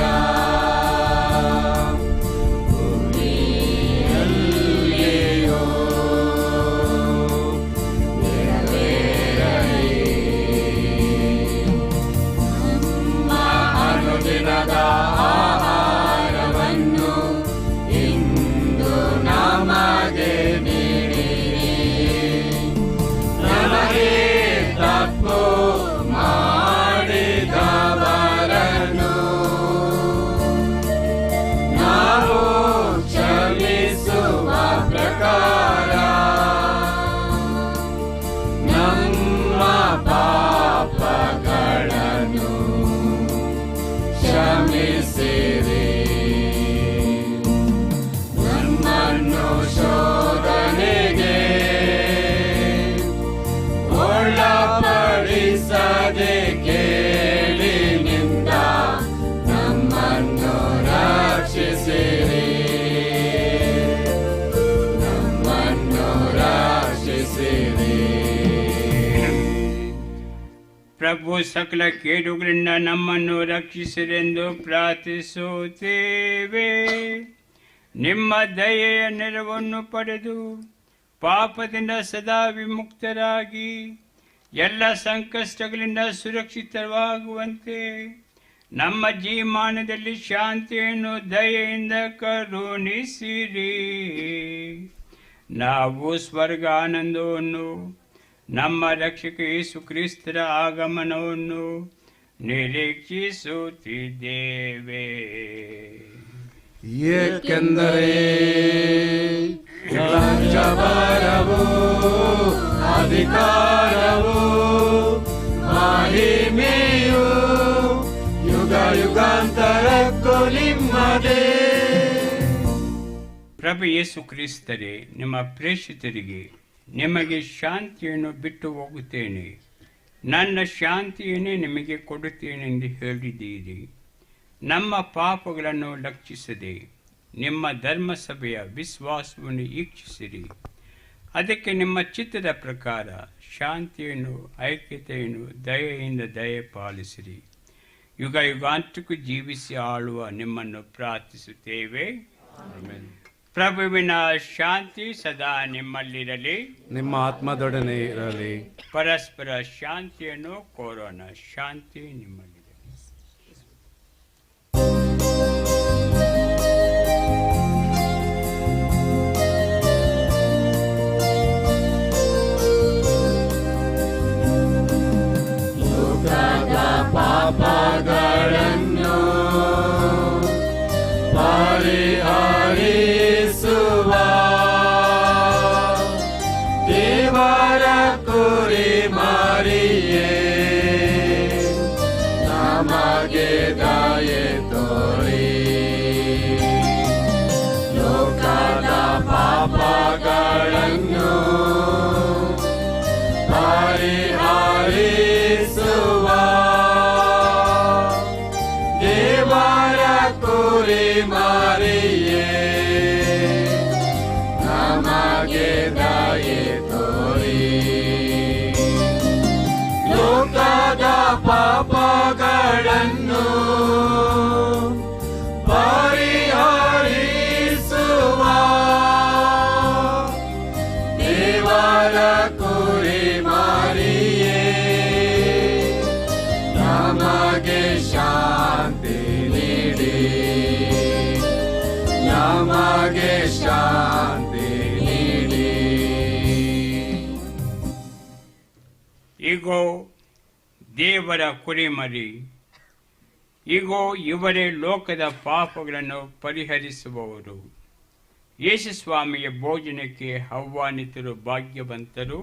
ಆಹಾರವನ್ನು ಇಂದು ನಮಗೆ ನೀಡಿರಿ. ನಮಗೆ ತಪ್ಪು ಮಾಡಿದವರನ್ನು ನಾವು ಕ್ಷಮಿಸುವ ಪ್ರಕಾರ ನಮ್ಮ ಪಾಪಗಳನ್ನು ಕ್ಷಮಿಸಿರಿ. ನಮ್ಮನ್ನು ಶೋಧನೆಗೆ ಒಳಪಡಿಸದೆ ಕೇಳಿನಿಂದ ನಮ್ಮನ್ನು ರಕ್ಷಿಸಿರಿ. ನಮ್ಮನ್ನು ರಕ್ಷಿಸಿರಿ. ಪ್ರಭು ಸಕಲ ಕೇಡುಗಳಿಂದ ನಮ್ಮನ್ನು ರಕ್ಷಿಸಿರೆಂದು ಪ್ರಾರ್ಥಿಸುತ್ತೇವೆ. ನಿಮ್ಮ ದಯೆಯ ನೆರವನ್ನು ಪಡೆದು ಪಾಪದಿಂದ ಸದಾ ವಿಮುಕ್ತರಾಗಿ ಎಲ್ಲ ಸಂಕಷ್ಟಗಳಿಂದ ಸುರಕ್ಷಿತವಾಗುವಂತೆ ನಮ್ಮ ಜೀವಮಾನದಲ್ಲಿ ಶಾಂತಿಯನ್ನು ದಯೆಯಿಂದ ಕರುಣಿಸಿರಿ. ನಾವು ಸ್ವರ್ಗ ಆನಂದವನ್ನು, ನಮ್ಮ ರಕ್ಷಕ ಯೇಸು ಕ್ರಿಸ್ತರ ಆಗಮನವನ್ನು ನಿರೀಕ್ಷಿಸುತ್ತಿದ್ದೇವೆ. ಏಕೆಂದರೆ ರಾಜ್ಯಭಾರವು, ಅಧಿಕಾರವು, ಮಹಿಮೆಯು ಯುಗ ಯುಗಾಂತರಕ್ಕೂ ನಿಮ್ಮದೇ. ಪ್ರಭು ಯೇಸು ಕ್ರಿಸ್ತರೇ, ನಿಮ್ಮ ಪ್ರೇಷಿತರಿಗೆ ನಿಮಗೆ ಶಾಂತಿಯನ್ನು ಬಿಟ್ಟು ಹೋಗುತ್ತೇನೆ, ನನ್ನ ಶಾಂತಿಯನ್ನೇ ನಿಮಗೆ ಕೊಡುತ್ತೇನೆಂದು ಹೇಳಿದ್ದೀರಿ. ನಮ್ಮ ಪಾಪಗಳನ್ನು ಲಕ್ಷಿಸದೆ ನಿಮ್ಮ ಧರ್ಮಸಭೆಯ ವಿಶ್ವಾಸವನ್ನು ಈಕ್ಷಿಸಿರಿ. ಅದಕ್ಕೆ ನಿಮ್ಮ ಚಿತ್ತದ ಪ್ರಕಾರ ಶಾಂತಿಯನ್ನು, ಐಕ್ಯತೆಯನ್ನು ದಯೆಯಿಂದ ದಯಪಾಲಿಸಿರಿ. ಯುಗ ಯುಗಾಂತಕ್ಕೂ ಜೀವಿಸಿ ಆಳುವ ನಿಮ್ಮನ್ನು ಪ್ರಾರ್ಥಿಸುತ್ತೇವೆ. ಪ್ರಭುವಿನ ಶಾಂತಿ ಸದಾ ನಿಮ್ಮಲ್ಲಿರಲಿ, ನಿಮ್ಮ ಆತ್ಮದೊಡನೆ ಇರಲಿ. ಪರಸ್ಪರ ಶಾಂತಿಯನ್ನು ಕೋರೋಣ. ಶಾಂತಿ ನಿಮ್ಮಲ್ಲಿರಲಿ. ಲೋಕದ ಪಾಪಗಳನ್ನು ಪರಿಹರಿಸುವ ದೇವರ ಕುರಿ ಮರಿಯೇ, ನಮಗೆ ದಯೆ ತೋರಿ. ಲೋಕದ ಪಾಪಗಳನ್ನು ಪರಿಹರಿಸುವ ದೇವರ ಕುರಿ ಮರಿಯೇ, ನಮಗೆ ದಯೆ ತೋರಿ. ಲೋಕದ ಪಾಪಗಳನ್ನು ಪರಿಹರಿಸುವ ದೇವರ ಕುರಿ ಮರಿಯೇ, ನಮಗೆ ಶಾಂತಿ ನೀಡಿ, ನಮಗೆ ಶಾಂತಿ ನೀಡಿ. ಇಗೋ ದೇವರ ಕುರಿಮರಿ, ಇಗೋ ಇವರೇ ಲೋಕದ ಪಾಪಗಳನ್ನು ಪರಿಹರಿಸುವವರು. ಯೇಸು ಸ್ವಾಮಿಯ ಭೋಜನಕ್ಕೆ ಆಹ್ವಾನಿತರು ಭಾಗ್ಯವಂತರು.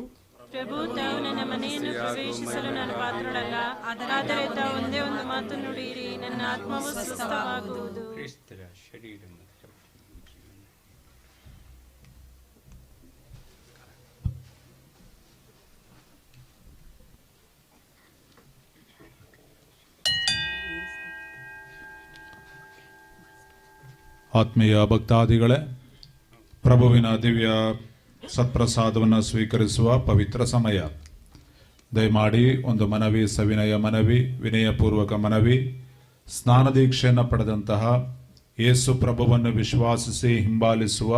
ಪ್ರಭು, ತಾವು ನನ್ನ ಮನೆಯನ್ನು ಪ್ರವೇಶಿಸಲು ನಾನು ಪಾತ್ರಳಲ್ಲ, ಆದರೆ ತಾವು ಒಂದೇ ಒಂದು ಮಾತು ನುಡಿಯಿರಿ, ನನ್ನ ಆತ್ಮವು ಸ್ವಸ್ಥವಾಗುವುದು. ಕ್ರಿಸ್ತರ ಶರೀರ ಮತ್ತು ಆತ್ಮೀಯ ಭಕ್ತಾದಿಗಳೇ, ಪ್ರಭುವಿನ ದಿವ್ಯ ಸತ್ಪ್ರಸಾದವನ್ನು ಸ್ವೀಕರಿಸುವ ಪವಿತ್ರ ಸಮಯ. ದಯಮಾಡಿ ಒಂದು ಮನವಿ, ಸವಿನಯ ಮನವಿ, ವಿನಯಪೂರ್ವಕ ಮನವಿ. ಸ್ನಾನದೀಕ್ಷೆಯನ್ನು ಪಡೆದಂತಹ ಯೇಸು ಪ್ರಭುವನ್ನು ವಿಶ್ವಾಸಿಸಿ ಹಿಂಬಾಲಿಸುವ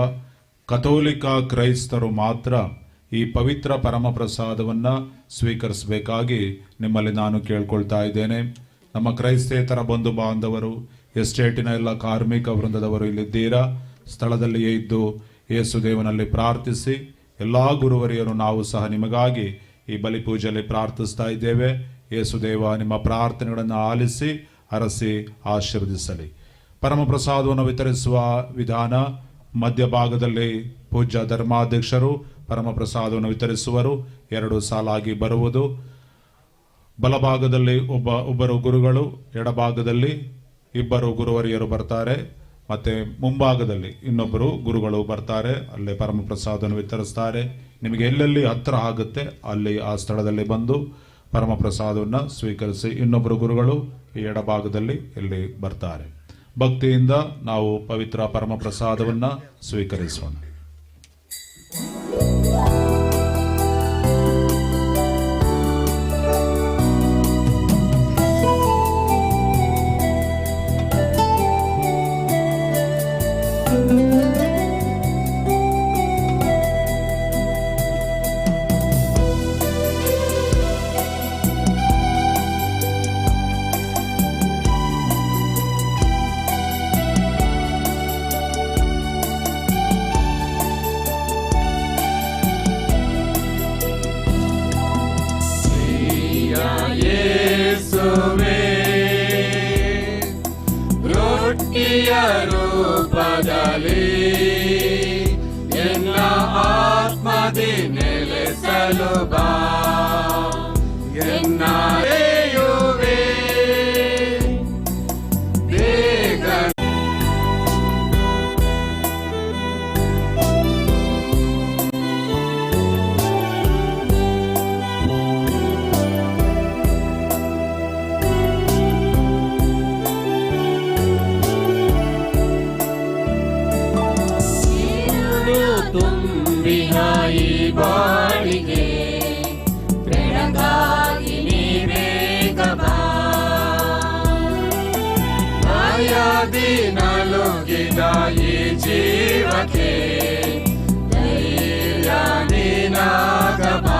ಕಥೋಲಿಕ ಕ್ರೈಸ್ತರು ಮಾತ್ರ ಈ ಪವಿತ್ರ ಪರಮಪ್ರಸಾದವನ್ನು ಸ್ವೀಕರಿಸಬೇಕಾಗಿ ನಿಮ್ಮಲ್ಲಿ ನಾನು ಕೇಳ್ಕೊಳ್ತಾ ಇದ್ದೇನೆ. ನಮ್ಮ ಕ್ರೈಸ್ತೇತರ ಬಂಧು ಬಾಂಧವರು, ಎಸ್ಟೇಟಿನ ಎಲ್ಲ ಕಾರ್ಮಿಕ ವೃಂದದವರು ಇಲ್ಲಿದ್ದೀರಾ. ಸ್ಥಳದಲ್ಲಿಯೇ ಇದ್ದು ಯೇಸುದೇವನಲ್ಲಿ ಪ್ರಾರ್ಥಿಸಿ. ಎಲ್ಲ ಗುರುವರಿಯರು ನಾವು ಸಹ ನಿಮಗಾಗಿ ಈ ಬಲಿಪೂಜೆಯಲ್ಲಿ ಪ್ರಾರ್ಥಿಸ್ತಾ ಇದ್ದೇವೆ. ಯೇಸುದೇವ ನಿಮ್ಮ ಪ್ರಾರ್ಥನೆಗಳನ್ನು ಆಲಿಸಿ ಹರಸಿ ಆಶೀರ್ವದಿಸಲಿ. ಪರಮಪ್ರಸಾದವನ್ನು ವಿತರಿಸುವ ವಿಧಾನ: ಮಧ್ಯಭಾಗದಲ್ಲಿ ಪೂಜ್ಯ ಧರ್ಮಾಧ್ಯಕ್ಷರು ಪರಮಪ್ರಸಾದವನ್ನು ವಿತರಿಸುವರು. 2 ಸಾಲಾಗಿ ಬರುವುದು. ಬಲಭಾಗದಲ್ಲಿ ಒಬ್ಬರು ಗುರುಗಳು, ಎಡಭಾಗದಲ್ಲಿ ಇಬ್ಬರು ಗುರುವರಿಯರು ಬರ್ತಾರೆ, ಮತ್ತೆ ಮುಂಭಾಗದಲ್ಲಿ ಇನ್ನೊಬ್ಬರು ಗುರುಗಳು ಬರ್ತಾರೆ. ಅಲ್ಲೇ ಪರಮಪ್ರಸಾದವನ್ನು ವಿತರಿಸ್ತಾರೆ. ನಿಮಗೆ ಎಲ್ಲೆಲ್ಲಿ ಹತ್ರ ಆಗುತ್ತೆ ಅಲ್ಲಿ ಆ ಸ್ಥಳದಲ್ಲಿ ಬಂದು ಪರಮಪ್ರಸಾದವನ್ನು ಸ್ವೀಕರಿಸಿ. ಇನ್ನೊಬ್ಬರು ಗುರುಗಳು ಈ ಎಡಭಾಗದಲ್ಲಿ ಇಲ್ಲಿ ಬರ್ತಾರೆ. ಭಕ್ತಿಯಿಂದ ನಾವು ಪವಿತ್ರ ಪರಮಪ್ರಸಾದವನ್ನು ಸ್ವೀಕರಿಸೋಣ. ರೂಪದಲ್ಲಿ ಎನ್ನ ಆತ್ಮದಿ ನೆಲೆಸಲು ಬಾ ಎನ್ನ ಯುವೆ ಬೇಗ ತುಂಬಿನ ಈ ಬಾಳಿಗೆ ಬೆಳಗಾಗಿ ನೀ ಬೇಗ ಬಾ ಮಾಯಾದಿ ನಲುಗಿದ ಈ ಜೀವಕ್ಕೆ ಧೈರ್ಯ ನೀನಾಗಬಾ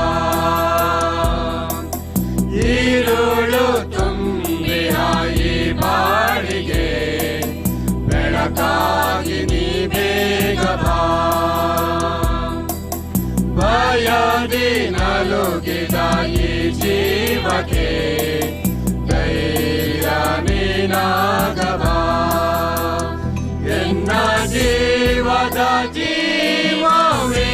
ಈರುಳು ತುಂಬಿನ ಈ ಬಾಳಿಗೆ ಬೆಳಕಾಗಿ ನೀ ಬೇಗ ಬಾ ಭಯದಿ ನಲುಗಿದ ಈ ಜೀವಕ್ಕೆ ಧೈರ್ಯ ನೀನಾಗಬಾ ಎನ್ನ ಜೀವದ ಜೀವವೇ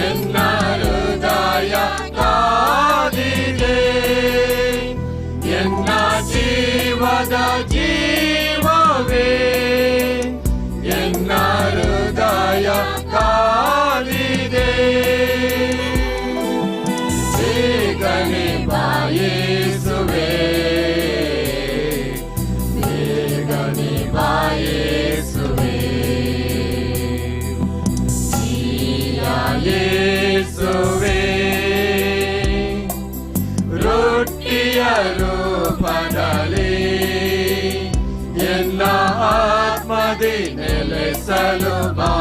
ಎನ್ನ ಹೃದಯ ಕಾದಿದೆ ಎನ್ನ ಜೀವದ ಜೀವವೇ ಎನ್ನ ಹೃದಯ ಕಾದಿದೆ ಬೇಗನೆ ಬಾಯೇಸುವೆ ಬೇಗನೆ ಬಾಯೇಸುವೆ ಯೇಸುವೆ ರೊಟ್ಟಿಯ ರೂಪದಲ್ಲಿ ಎನ್ನ ಆತ್ಮದಿ ನೆಲೆಸಲು ಬಾ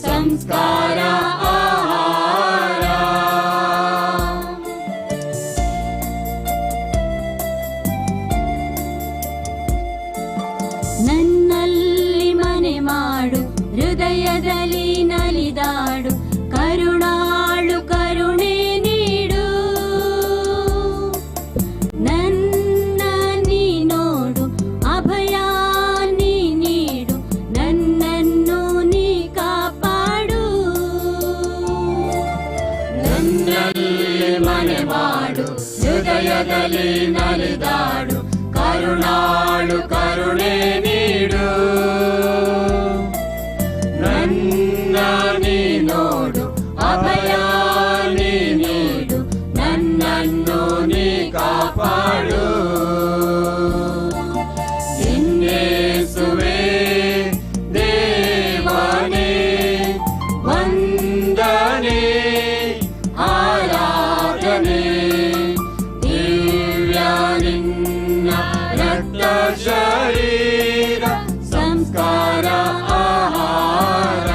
ಸಂಸ್ಕಾರ ಆಹಾರ ನನ್ನಲ್ಲಿ ಮನೆ ಮಾಡು ಹೃದಯದಲ್ಲಿ ನಲಿದಾಡು ಕರುಣಾಳು ಕರುಣೆ ನೀಡು ನನ್ನ ನೀ ನೋಡು ಅಭಯ ನೀ ನೀಡು ನನ್ನನ್ನು ನೀ ಕಾಪಾಡು ನನ್ನಲ್ಲಿ ಮನೆ ಮಾಡು ಹೃದಯದಲ್ಲಿ ನಲಿದಾಡು ಕರುಣಾಳು ಕರುಣೆ ನೀಡು ನನ್ನ ನೀ ನೋಡು ಅಭಯ ನೀ ನೀಡು ನನ್ನನ್ನು ನೀ ಕಾಪಾಡು ಯೇಸುವೇ ದೇವನೇ ವಂದನೆ ಆರಾಧನೆ ದಿವ್ಯ ನಿನ್ನ ರಕ್ತ ಶರೀರ ಸಂಸ್ಕಾರ ಆಹಾರ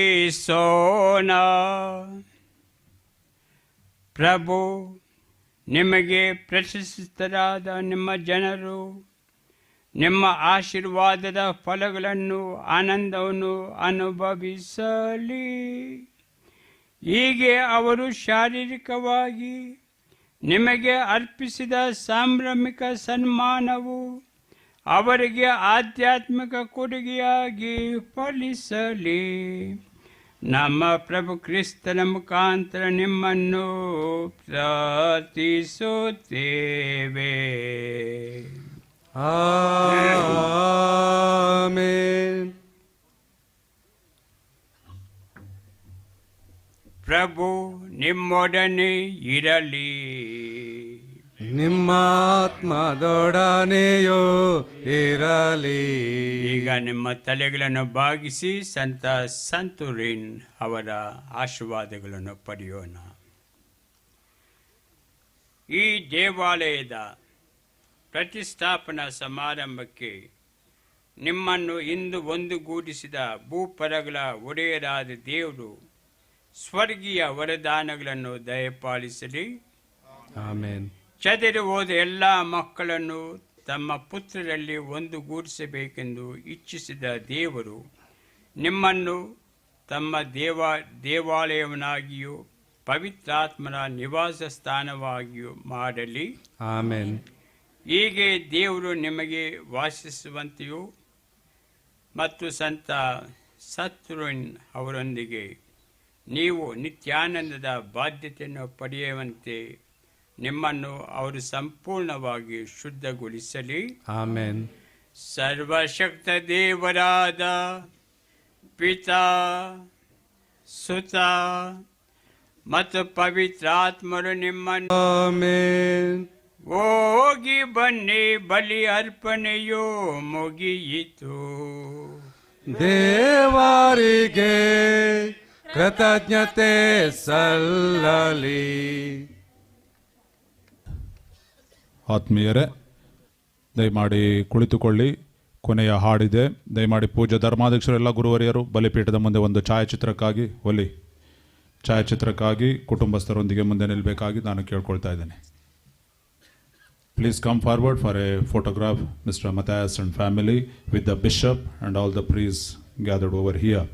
प्रार्थಿಸೋಣ. ಪ್ರಭು ನಿಮಗೆ ಪ್ರಶಸ್ತಿತರಾದ ನಿಮ್ಮ ಜನರು ನಿಮ್ಮ ಆಶೀರ್ವಾದದ ಫಲಗಳನ್ನು ಆನಂದವನ್ನು ಅನುಭವಿಸಲಿ. ಹೀಗೆ ಅವರು ಶಾರೀರಿಕವಾಗಿ ನಿಮಗೆ ಅರ್ಪಿಸಿದ ಸಾಂಭ್ರಮಿಕ ಸನ್ಮಾನವು ಅವರಿಗೆ ಆಧ್ಯಾತ್ಮಿಕ ಕೊಡುಗೆಯಾಗಿ ಫಲಿಸಲಿ. ನಮ್ಮ ಪ್ರಭು ಕ್ರಿಸ್ತನ ಮುಖಾಂತರ ನಿಮ್ಮನ್ನು ಪ್ರಾರ್ಥಿಸುತ್ತೇವೆ. ಆಮೆನ್. ಪ್ರಭು ನಿಮ್ಮೊಡನೆ ಇರಲಿ. ನಿಮ್ಮ ಆತ್ಮದೊಡನೆಯೂ ಇರಲಿ. ಈಗ ನಿಮ್ಮ ತಲೆಗಳನ್ನು ಬಾಗಿಸಿ ಸಂತ ಸಂತುರಿನ್ ಅವರ ಆಶೀರ್ವಾದಗಳನ್ನು ಪಡೆಯೋಣ. ಈ ದೇವಾಲಯದ ಪ್ರತಿಷ್ಠಾಪನಾ ಸಮಾರಂಭಕ್ಕೆ ನಿಮ್ಮನ್ನು ಇಂದು ಒಂದುಗೂಡಿಸಿದ ಭೂಪರಗಳ ಒಡೆಯರಾದ ದೇವರು ಸ್ವರ್ಗೀಯ ವರದಾನಗಳನ್ನು ದಯಪಾಲಿಸಲಿ. ಆಮೆನ್. ಚದುರಿ ಹೋದ ಎಲ್ಲ ಮಕ್ಕಳನ್ನು ತಮ್ಮ ಪುತ್ರರಲ್ಲಿ ಒಂದುಗೂಡಿಸಬೇಕೆಂದು ಇಚ್ಛಿಸಿದ ದೇವರು ನಿಮ್ಮನ್ನು ತಮ್ಮ ದೇವಾಲಯವನ್ನಾಗಿಯೂ ಪವಿತ್ರಾತ್ಮನ ನಿವಾಸ ಸ್ಥಾನವಾಗಿಯೂ ಮಾಡಲಿ. ಆಮೆನ್. ಹೀಗೆ ದೇವರು ನಿಮಗೆ ವಾಸಿಸುವಂತೆಯೂ ಮತ್ತು ಸಂತ ಸತ್ರುನ್ ಅವರೊಂದಿಗೆ ನೀವು ನಿತ್ಯಾನಂದದ ಬಾಧ್ಯತೆಯನ್ನು ಪಡೆಯುವಂತೆ ನಿಮ್ಮನ್ನು ಅವರು ಸಂಪೂರ್ಣವಾಗಿ ಶುದ್ಧಗೊಳಿಸಲಿ. ಆಮೆನ್. ಸರ್ವಶಕ್ತ ದೇವರಾದ ಪಿತಾ, ಸುತ ಮತ್ತು ಪವಿತ್ರಾತ್ಮರು ನಿಮ್ಮನ್ನು ಆಮೆನ್. ಹೋಗಿ ಬನ್ನಿ, ಬಲಿ ಅರ್ಪಣೆಯು ಮುಗಿಯಿತು. ದೇವರಿಗೆ ಕೃತಜ್ಞತೆ ಸಲ್ಲಲಿ. ಆತ್ಮೀಯರೇ, ದಯಮಾಡಿ ಕುಳಿತುಕೊಳ್ಳಿ. ಕೊನೆಯ ಹಾಡಿದೆ. ದಯಮಾಡಿ ಪೂಜ್ಯ ಧರ್ಮಾಧ್ಯಕ್ಷರೆಲ್ಲ ಗುರುವರಿಯರು ಬಲಿಪೀಠದ ಮುಂದೆ ಒಂದು ಛಾಯಾಚಿತ್ರಕ್ಕಾಗಿ ಕುಟುಂಬಸ್ಥರೊಂದಿಗೆ ಮುಂದೆ ನಿಲ್ಲಬೇಕಾಗಿ ನಾನು ಕೇಳ್ಕೊಳ್ತಾ ಇದ್ದೇನೆ. Please come forward for a photograph, Mr. Matthias and family, with the bishop and all the priests gathered over here.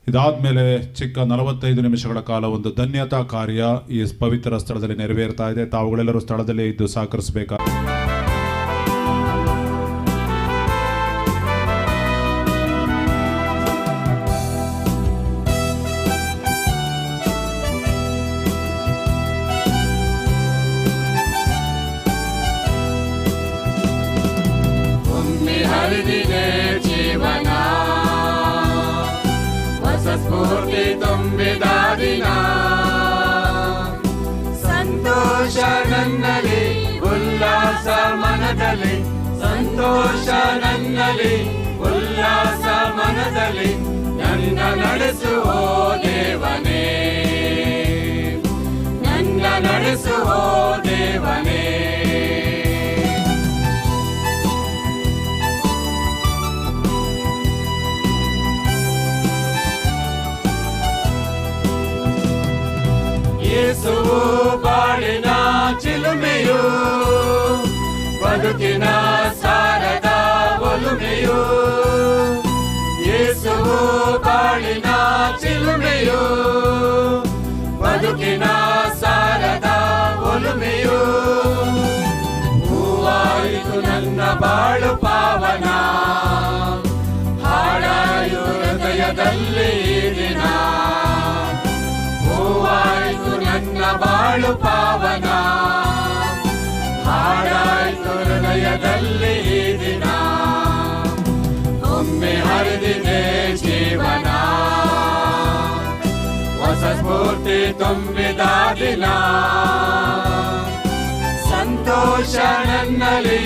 ಇದಾದ್ಮೇಲೆ ಚಿಕ್ಕ 45 ನಿಮಿಷಗಳ ಕಾಲ ಒಂದು ಧನ್ಯತಾ ಕಾರ್ಯ ಈ ಪವಿತ್ರ ಸ್ಥಳದಲ್ಲಿ ನೆರವೇರ್ತಾ ಇದೆ. ತಾವುಗಳೆಲ್ಲರೂ ಸ್ಥಳದಲ್ಲೇ ಇದ್ದು ಸಹಕರಿಸಬೇಕಾ. ಹರಿದಿದೆ ಜೀವನ, ಹೊಸ ಸ್ಫೂರ್ತಿ ತುಂಬಿದ ದಿನ. ಸಂತೋಷ ನನ್ನಲ್ಲಿ, ಉಲ್ಲಾಸ ಮನದಲ್ಲಿ, ಸಂತೋಷ ನನ್ನಲ್ಲಿ, ಉಲ್ಲಾಸ ಮನದಲ್ಲಿ. ನನ್ನ ನಡೆಸುವ ದೇವನೇ, ನನ್ನ ನಡೆಸುವ ದೇವನೇ. ಯೇಸುವು ಬಾಳಿನ ಚಿಲುಮೆಯು, ಬದುಕಿನ ಸಾರದ ಒಲುಮೆಯು. ಯೇಸುವು ಬಾಳಿನ ಚಿಲುಮೆಯು, ಬದುಕಿನ ಸಾರದ ಒಲುಮೆಯು. ಹೂವಾಯಿತು ನನ್ನ ಬಾಳು ಪಾವನ, ಹಾಡಾಯು ಹೃದಯದಲ್ಲಿ ದಿನ. ಹೂವಾಯಿತು ನನ್ನ ಬಾಳು ಪಾವನ, ಹಾಡಾಯಿತು ಹೃದಯದಲ್ಲಿ ದಿನ. ಒಮ್ಮೆ ಹರಿದಿದೆ ಜೀವನ, ಹೊಸ ಸ್ಫೂರ್ತಿ ತುಂಬಿದ ದಿನ. ಸಂತೋಷ ನನ್ನಲ್ಲಿ,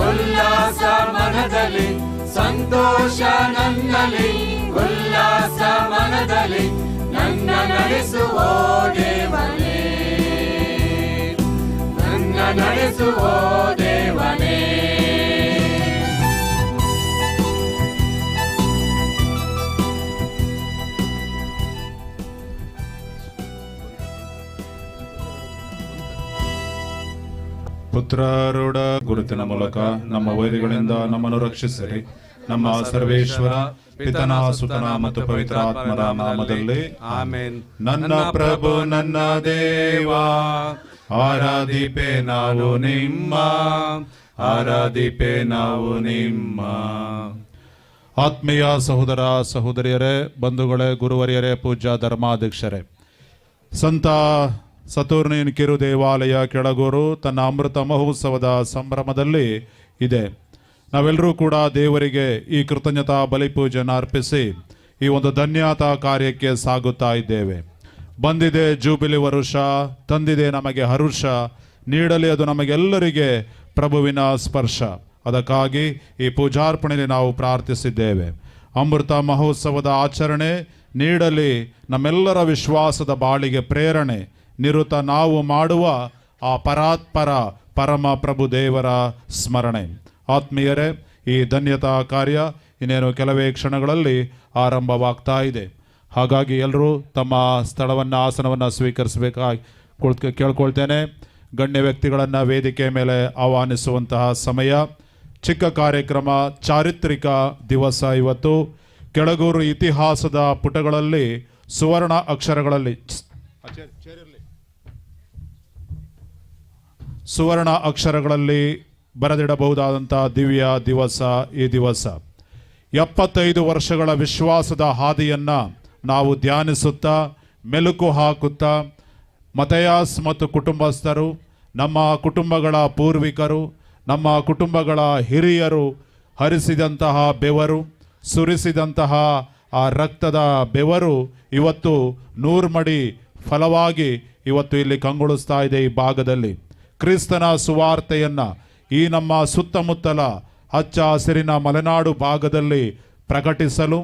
ಉಲ್ಲಾಸ ಮನದಲ್ಲಿ, ಸಂತೋಷ ನನ್ನಲ್ಲಿ, ಉಲ್ಲಾಸ ಮನದಲ್ಲಿ. ನನ್ನ ನಡೆಸುವ ದೇವನೇ, ನನ್ನ ನಡೆಸುವ ದೇವನೇ. ಪುತ್ರರುಡ ಗುರುತಿನ ಮೂಲಕ ನಮ್ಮ ವೈರಿಗಳಿಂದ ನಮ್ಮನ್ನು ರಕ್ಷಿಸಿರಿ. ನಮ್ಮ ಸರ್ವೇಶ್ವರ ಪಿತನ ಸುತನ ಮತ್ತು ಪವಿತ್ರ ಆತ್ಮರ ನಾಮದಲ್ಲಿ ಆಮೆನ್. ನನ್ನ ಪ್ರಭು ನನ್ನ ದೇವ, ಆರಾಧಿಪೆ ನಾವು ನಿಮ್ಮ, ಆರಾಧಿಪೆ ನಾವು ನಿಮ್ಮ. ಆತ್ಮೀಯ ಸಹೋದರ ಸಹೋದರಿಯರೇ, ಬಂಧುಗಳೇ, ಗುರುವರಿಯರೇ, ಪೂಜ್ಯ ಧರ್ಮಾಧ್ಯಕ್ಷರೇ, ಸಂತ ಸತುರ್ನಿನ್ ಕಿರು ದೇವಾಲಯ ಕೆಳಗೂರು ತನ್ನ ಅಮೃತ ಮಹೋತ್ಸವದ ಸಂಭ್ರಮದಲ್ಲಿ ಇದೆ. ನಾವೆಲ್ಲರೂ ಕೂಡ ದೇವರಿಗೆ ಈ ಕೃತಜ್ಞತಾ ಬಲಿಪೂಜೆಯನ್ನು ಅರ್ಪಿಸಿ ಈ ಒಂದು ಧನ್ಯತಾ ಕಾರ್ಯಕ್ಕೆ ಸಾಗುತ್ತಾ ಇದ್ದೇವೆ. ಬಂದಿದೆ ಜೂಬಿಲಿ ವರುಷ, ತಂದಿದೆ ನಮಗೆ ಹರುಷ, ನೀಡಲಿ ಅದು ನಮಗೆಲ್ಲರಿಗೆ ಪ್ರಭುವಿನ ಸ್ಪರ್ಶ. ಅದಕ್ಕಾಗಿ ಈ ಪೂಜಾರ್ಪಣೆಯಲ್ಲಿ ನಾವು ಪ್ರಾರ್ಥಿಸಿದ್ದೇವೆ. ಅಮೃತ ಮಹೋತ್ಸವದ ಆಚರಣೆ ನೀಡಲಿ ನಮ್ಮೆಲ್ಲರ ವಿಶ್ವಾಸದ ಬಾಳಿಗೆ ಪ್ರೇರಣೆ. ನಿರುತ ನಾವು ಮಾಡುವ ಆ ಪರಾತ್ಪರ ಪರಮ ಪ್ರಭು ದೇವರ ಸ್ಮರಣೆ. ಆತ್ಮೀಯರೇ, ಈ ಧನ್ಯತಾ ಕಾರ್ಯ ಇನ್ನೇನು ಕೆಲವೇ ಕ್ಷಣಗಳಲ್ಲಿ ಆರಂಭವಾಗ್ತಾ ಇದೆ. ಹಾಗಾಗಿ ಎಲ್ಲರೂ ತಮ್ಮ ಸ್ಥಳವನ್ನು, ಆಸನವನ್ನು ಸ್ವೀಕರಿಸಬೇಕಾಗಿ ಕೇಳ್ಕೊಳ್ತೇನೆ. ಗಣ್ಯ ವ್ಯಕ್ತಿಗಳನ್ನು ವೇದಿಕೆ ಮೇಲೆ ಆಹ್ವಾನಿಸುವಂತಹ ಸಮಯ. ಚಿಕ್ಕ ಕಾರ್ಯಕ್ರಮ, ಚಾರಿತ್ರಿಕ ದಿವಸ ಇವತ್ತು. ಕೆಳಗೂರು ಇತಿಹಾಸದ ಪುಟಗಳಲ್ಲಿ ಸುವರ್ಣ ಅಕ್ಷರಗಳಲ್ಲಿ ಬರೆದಿಡಬಹುದಾದಂಥ ದಿವ್ಯ ದಿವಸ ಈ ದಿವಸ. 75 ವರ್ಷಗಳ ವಿಶ್ವಾಸದ ಹಾದಿಯನ್ನು ನಾವು ಧ್ಯಾನಿಸುತ್ತಾ, ಮೆಲುಕು ಹಾಕುತ್ತಾ, ಮತೆಯಾಸ್ ಮತ್ತು ಕುಟುಂಬಸ್ಥರು, ನಮ್ಮ ಕುಟುಂಬಗಳ ಪೂರ್ವಿಕರು, ನಮ್ಮ ಕುಟುಂಬಗಳ ಹಿರಿಯರು ಹರಿಸಿದಂತಹ ಬೆವರು, ಸುರಿಸಿದಂತಹ ಆ ರಕ್ತದ ಬೆವರು ಇವತ್ತು ನೂರ್ಮಡಿ ಫಲವಾಗಿ ಇವತ್ತು ಇಲ್ಲಿ ಕಂಗೊಳಿಸ್ತಾ ಇದೆ. ಈ ಭಾಗದಲ್ಲಿ ಕ್ರಿಸ್ತನ ಸುವಾರ್ತೆಯನ್ನು ಈ ನಮ್ಮ ಸುತ್ತಮುತ್ತಲ ಹಚ್ಚ ಹಸಿರಿನ ಮಲೆನಾಡು ಭಾಗದಲ್ಲಿ ಪ್ರಕಟಿಸಲು,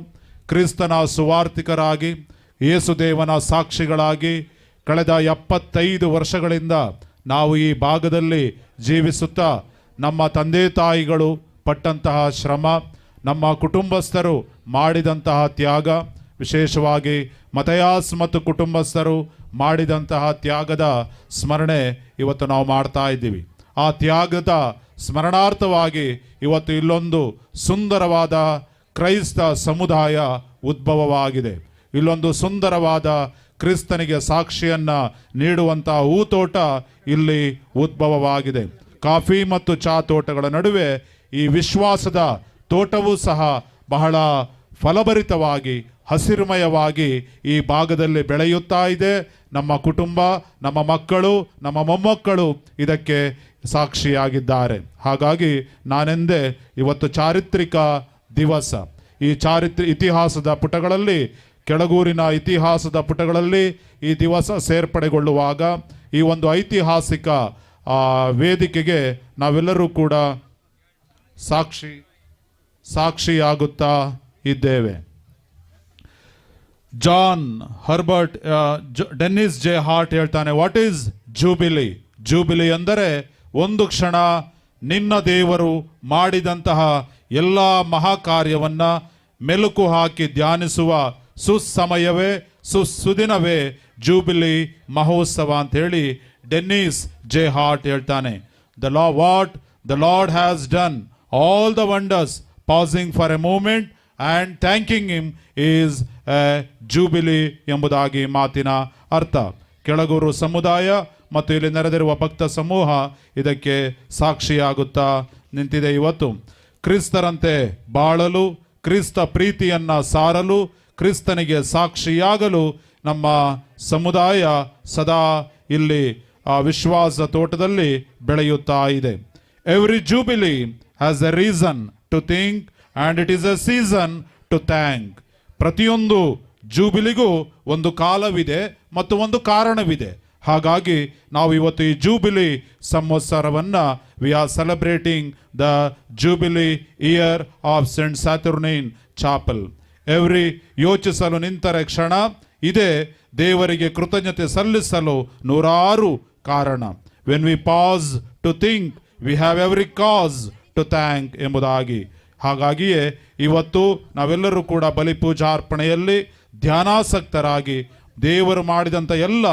ಕ್ರಿಸ್ತನ ಸುವಾರ್ತಿಕರಾಗಿ, ಯೇಸುದೇವನ ಸಾಕ್ಷಿಗಳಾಗಿ ಕಳೆದ 75 ವರ್ಷಗಳಿಂದ ನಾವು ಈ ಭಾಗದಲ್ಲಿ ಜೀವಿಸುತ್ತಾ ನಮ್ಮ ತಂದೆ ತಾಯಿಗಳು ಪಟ್ಟಂತಹ ಶ್ರಮ, ನಮ್ಮ ಕುಟುಂಬಸ್ಥರು ಮಾಡಿದಂತಹ ತ್ಯಾಗ, ವಿಶೇಷವಾಗಿ ಮತೆಯಾಸ್ ಮತ್ತು ಕುಟುಂಬಸ್ಥರು ಮಾಡಿದಂತಹ ತ್ಯಾಗದ ಸ್ಮರಣೆ ಇವತ್ತು ನಾವು ಮಾಡ್ತಾ ಇದ್ದೀವಿ. ಆ ತ್ಯಾಗದ ಸ್ಮರಣಾರ್ಥವಾಗಿ ಇವತ್ತು ಇಲ್ಲೊಂದು ಸುಂದರವಾದ ಕ್ರೈಸ್ತ ಸಮುದಾಯ ಉದ್ಭವವಾಗಿದೆ. ಇಲ್ಲೊಂದು ಸುಂದರವಾದ ಕ್ರಿಸ್ತನಿಗೆ ಸಾಕ್ಷಿಯನ್ನು ನೀಡುವಂತಹ ಹೂತೋಟ ಇಲ್ಲಿ ಉದ್ಭವವಾಗಿದೆ. ಕಾಫಿ ಮತ್ತು ಚಹಾ ತೋಟಗಳ ನಡುವೆ ಈ ವಿಶ್ವಾಸದ ತೋಟವೂ ಸಹ ಬಹಳ ಫಲಭರಿತವಾಗಿ, ಹಸಿರುಮಯವಾಗಿ ಈ ಭಾಗದಲ್ಲಿ ಬೆಳೆಯುತ್ತಾ ಇದೆ. ನಮ್ಮ ಕುಟುಂಬ, ನಮ್ಮ ಮಕ್ಕಳು, ನಮ್ಮ ಮೊಮ್ಮಕ್ಕಳು ಇದಕ್ಕೆ ಸಾಕ್ಷಿಯಾಗಿದ್ದಾರೆ. ಹಾಗಾಗಿ ನಾನೆಂದೇ ಇವತ್ತು ಚಾರಿತ್ರಿಕ ದಿವಸ. ಈ ಇತಿಹಾಸದ ಪುಟಗಳಲ್ಲಿ, ಕೆಳಗೂರಿನ ಇತಿಹಾಸದ ಪುಟಗಳಲ್ಲಿ ಈ ದಿವಸ ಸೇರ್ಪಡೆಗೊಳ್ಳುವಾಗ ಈ ಒಂದು ಐತಿಹಾಸಿಕ ವೇದಿಕೆಗೆ ನಾವೆಲ್ಲರೂ ಕೂಡ ಸಾಕ್ಷಿಯಾಗುತ್ತಾ ಇದ್ದೇವೆ. John Herbert Dennis J Hart ಹೇಳ್ತಾನೆ, ವಾಟ್ ಈಸ್ ಜೂಬಿಲಿ? ಜೂಬಿಲಿ ಅಂದರೆ ಒಂದು ಕ್ಷಣ ನಿನ್ನ ದೇವರು ಮಾಡಿದಂತಹ ಎಲ್ಲ ಮಹಾಕಾರ್ಯವನ್ನ ಮೆಲುಕು ಹಾಕಿ ಧ್ಯಾನಿಸುವ ಸುಸಮಯವೇ, ಸುದಿನವೇ ಜೂಬಿಲಿ ಮಹೋತ್ಸವ ಅಂತ ಹೇಳಿ ಡೆನ್ನಿಸ್ ಜೆ ಹಾರ್ಟ್ ಹೇಳ್ತಾನೆ. What the Lord has done, all the wonders, passing for a moment and thanking him is a jubilee ಎಂಬುದಾಗಿ ಮಾತಿನ ಅರ್ಥ. ಕೆಳಗೂರು ಸಮುದಾಯ ಮತ್ತು ಇಲ್ಲಿ ನೆರೆದಿರುವ ಭಕ್ತ ಸಮೂಹ ಇದಕ್ಕೆ ಸಾಕ್ಷಿಯಾಗುತ್ತಾ ನಿಂತಿದೆ. ಇವತ್ತು ಕ್ರಿಸ್ತರಂತೆ ಬಾಳಲು, ಕ್ರಿಸ್ತ ಪ್ರೀತಿಯನ್ನು ಸಾರಲು, ಕ್ರಿಸ್ತನಿಗೆ ಸಾಕ್ಷಿಯಾಗಲು ನಮ್ಮ ಸಮುದಾಯ ಸದಾ ಇಲ್ಲಿ ಆ ವಿಶ್ವಾಸ ತೋಟದಲ್ಲಿ ಬೆಳೆಯುತ್ತಾ ಇದೆ. Every jubilee has a reason to think and it is a season to thank. ಪ್ರತಿಯೊಂದು ಜೂಬಿಲಿಗೂ ಒಂದು ಕಾಲವಿದೆ ಮತ್ತು ಒಂದು ಕಾರಣವಿದೆ. ಹಾಗಾಗಿ ನಾವು ಇವತ್ತು ಈ ಜೂಬಿಲಿ ಸಂವತ್ಸರವನ್ನು we are celebrating the jubilee year of Saint Saturnine chapel. Every ಯೋಚಿಸಲು ನಿಂತರೆ ಕ್ಷಣ ಇದೆ, ದೇವರಿಗೆ ಕೃತಜ್ಞತೆ ಸಲ್ಲಿಸಲು ನೂರಾರು ಕಾರಣ. When we pause to think we have every cause to thank ಎಂಬುದಾಗಿ. ಹಾಗಾಗಿಯೇ ಇವತ್ತು ನಾವೆಲ್ಲರೂ ಕೂಡ ಬಲಿಪೂಜಾರ್ಪಣೆಯಲ್ಲಿ ಧ್ಯಾನಾಸಕ್ತರಾಗಿ ದೇವರು ಮಾಡಿದಂಥ ಎಲ್ಲ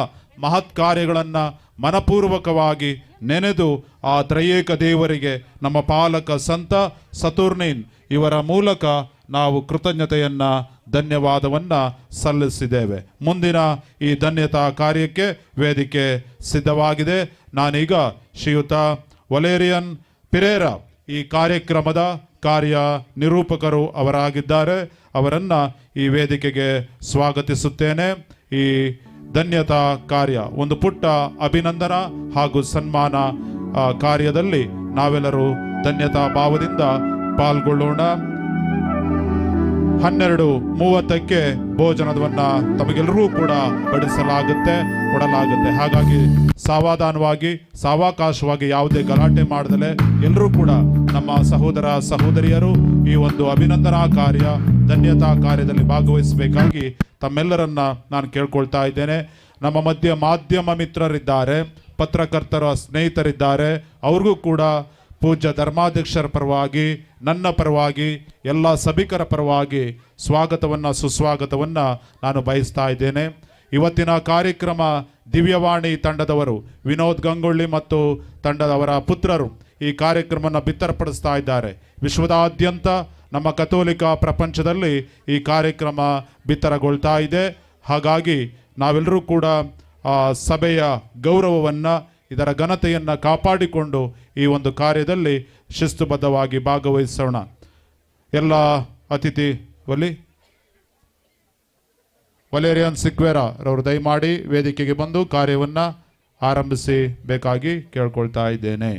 ಮಹತ್ ಕಾರ್ಯಗಳನ್ನು ಮನಪೂರ್ವಕವಾಗಿ ನೆನೆದು ಆ ತ್ರಯೇಕ ದೇವರಿಗೆ ನಮ್ಮ ಪಾಲಕ ಸಂತ ಸತುರ್ನೀನ್ ಇವರ ಮೂಲಕ ನಾವು ಕೃತಜ್ಞತೆಯನ್ನ ಧನ್ಯವಾದವನ್ನ ಸಲ್ಲಿಸಿದ್ದೇವೆ. ಮುಂದಿನ ಈ ಧನ್ಯತಾ ಕಾರ್ಯಕ್ಕೆ ವೇದಿಕೆ ಸಿದ್ಧವಾಗಿದೆ. ನಾನೀಗ ಶ್ರೀಯುತ ವಲೇರಿಯನ್ ಪಿರೇರಾ ಈ ಕಾರ್ಯಕ್ರಮದ ಕಾರ್ಯ ನಿರೂಪಕರು ಅವರಾಗಿದ್ದಾರೆ, ಅವರನ್ನ ಈ ವೇದಿಕೆಗೆ ಸ್ವಾಗತಿಸುತ್ತೇನೆ. ಈ ಧನ್ಯತಾ ಕಾರ್ಯ ಒಂದು ಪುಟ್ಟ ಅಭಿನಂದನಾ ಹಾಗೂ ಸನ್ಮಾನ ಕಾರ್ಯದಲ್ಲಿ ನಾವೆಲ್ಲರೂ ಧನ್ಯತಾ ಭಾವದಿಂದ ಪಾಲ್ಗೊಳ್ಳೋಣ. 12:30 ಭೋಜನವನ್ನ ತಮಗೆಲ್ಲರೂ ಕೂಡ ಕೊಡಲಾಗುತ್ತೆ. ಹಾಗಾಗಿ ಸಾವಧಾನವಾಗಿ ಸಾವಕಾಶವಾಗಿ ಯಾವುದೇ ಗಲಾಟೆ ಮಾಡದಲೆ ಎಲ್ಲರೂ ಕೂಡ ನಮ್ಮ ಸಹೋದರ ಸಹೋದರಿಯರು ಈ ಒಂದು ಅಭಿನಂದನಾ ಕಾರ್ಯ ಧನ್ಯತಾ ಕಾರ್ಯದಲ್ಲಿ ಭಾಗವಹಿಸಬೇಕಾಗಿ ತಮ್ಮೆಲ್ಲರನ್ನ ನಾನು ಕೇಳ್ಕೊಳ್ತಾ ಇದ್ದೇನೆ. ನಮ್ಮ ಮಧ್ಯೆ ಮಾಧ್ಯಮ ಮಿತ್ರರಿದ್ದಾರೆ, ಪತ್ರಕರ್ತರ ಸ್ನೇಹಿತರಿದ್ದಾರೆ. ಅವ್ರಿಗೂ ಕೂಡ ಪೂಜ್ಯ ಧರ್ಮಾಧ್ಯಕ್ಷರ ಪರವಾಗಿ, ನನ್ನ ಪರವಾಗಿ, ಎಲ್ಲ ಸಭಿಕರ ಪರವಾಗಿ ಸ್ವಾಗತವನ್ನ ಸುಸ್ವಾಗತವನ್ನ ನಾನು ಬಯಸ್ತಾ ಇದ್ದೇನೆ. ಇವತ್ತಿನ ಕಾರ್ಯಕ್ರಮ ದಿವ್ಯವಾಣಿ ತಂಡದವರು ವಿನೋದ್ ಗಂಗೊಳ್ಳಿ ಮತ್ತು ತಂಡದವರ ಪುತ್ರರು ಈ ಕಾರ್ಯಕ್ರಮವನ್ನು ಬಿತ್ತರಪಡಿಸ್ತಾ ಇದ್ದಾರೆ. ವಿಶ್ವದಾದ್ಯಂತ ನಮ್ಮ ಕಥೋಲಿಕ ಪ್ರಪಂಚದಲ್ಲಿ ಈ ಕಾರ್ಯಕ್ರಮ ಬಿತ್ತರಗೊಳ್ತಾ ಇದೆ. ಹಾಗಾಗಿ ನಾವೆಲ್ಲರೂ ಕೂಡ ಸಭೆಯ ಗೌರವವನ್ನು, ಇದರ ಘನತೆಯನ್ನು ಕಾಪಾಡಿಕೊಂಡು ಈ ಒಂದು ಕಾರ್ಯದಲ್ಲಿ ಶಿಸ್ತುಬದ್ಧವಾಗಿ ಭಾಗವಹಿಸೋಣ. ಎಲ್ಲ ಅತಿಥಿ ವಲೇರಿಯನ್ ಸಿಕ್ವೇರಾ ರವರು ದಯಮಾಡಿ ವೇದಿಕೆಗೆ ಬಂದು ಕಾರ್ಯವನ್ನು ಆರಂಭಿಸಿ ಬೇಕಾಗಿ ಕೇಳ್ಕೊಳ್ತಾ ಇದ್ದೇನೆ.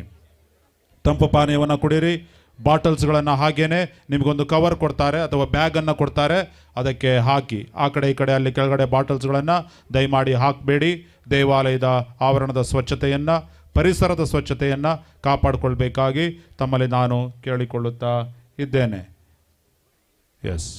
ತಂಪು ಪಾನೀಯವನ್ನು ಕುಡಿಯಿರಿ. ಬಾಟಲ್ಸ್ಗಳನ್ನು ಹಾಗೇನೆ ನಿಮಗೊಂದು ಕವರ್ ಕೊಡ್ತಾರೆ ಅಥವಾ ಬ್ಯಾಗನ್ನು ಕೊಡ್ತಾರೆ, ಅದಕ್ಕೆ ಹಾಕಿ. ಆ ಕಡೆ ಈ ಕಡೆ ಅಲ್ಲಿ ಕೆಳಗಡೆ ಬಾಟಲ್ಸ್ಗಳನ್ನು ದಯಮಾಡಿ ಹಾಕಬೇಡಿ. ದೇವಾಲಯದ ಆವರಣದ ಸ್ವಚ್ಛತೆಯನ್ನು, ಪರಿಸರದ ಸ್ವಚ್ಛತೆಯನ್ನು ಕಾಪಾಡಿಕೊಳ್ಬೇಕಾಗಿ ತಮ್ಮಲ್ಲಿ ನಾನು ಕೇಳಿಕೊಳ್ಳುತ್ತಾ ಇದ್ದೇನೆ. ಎಸ್,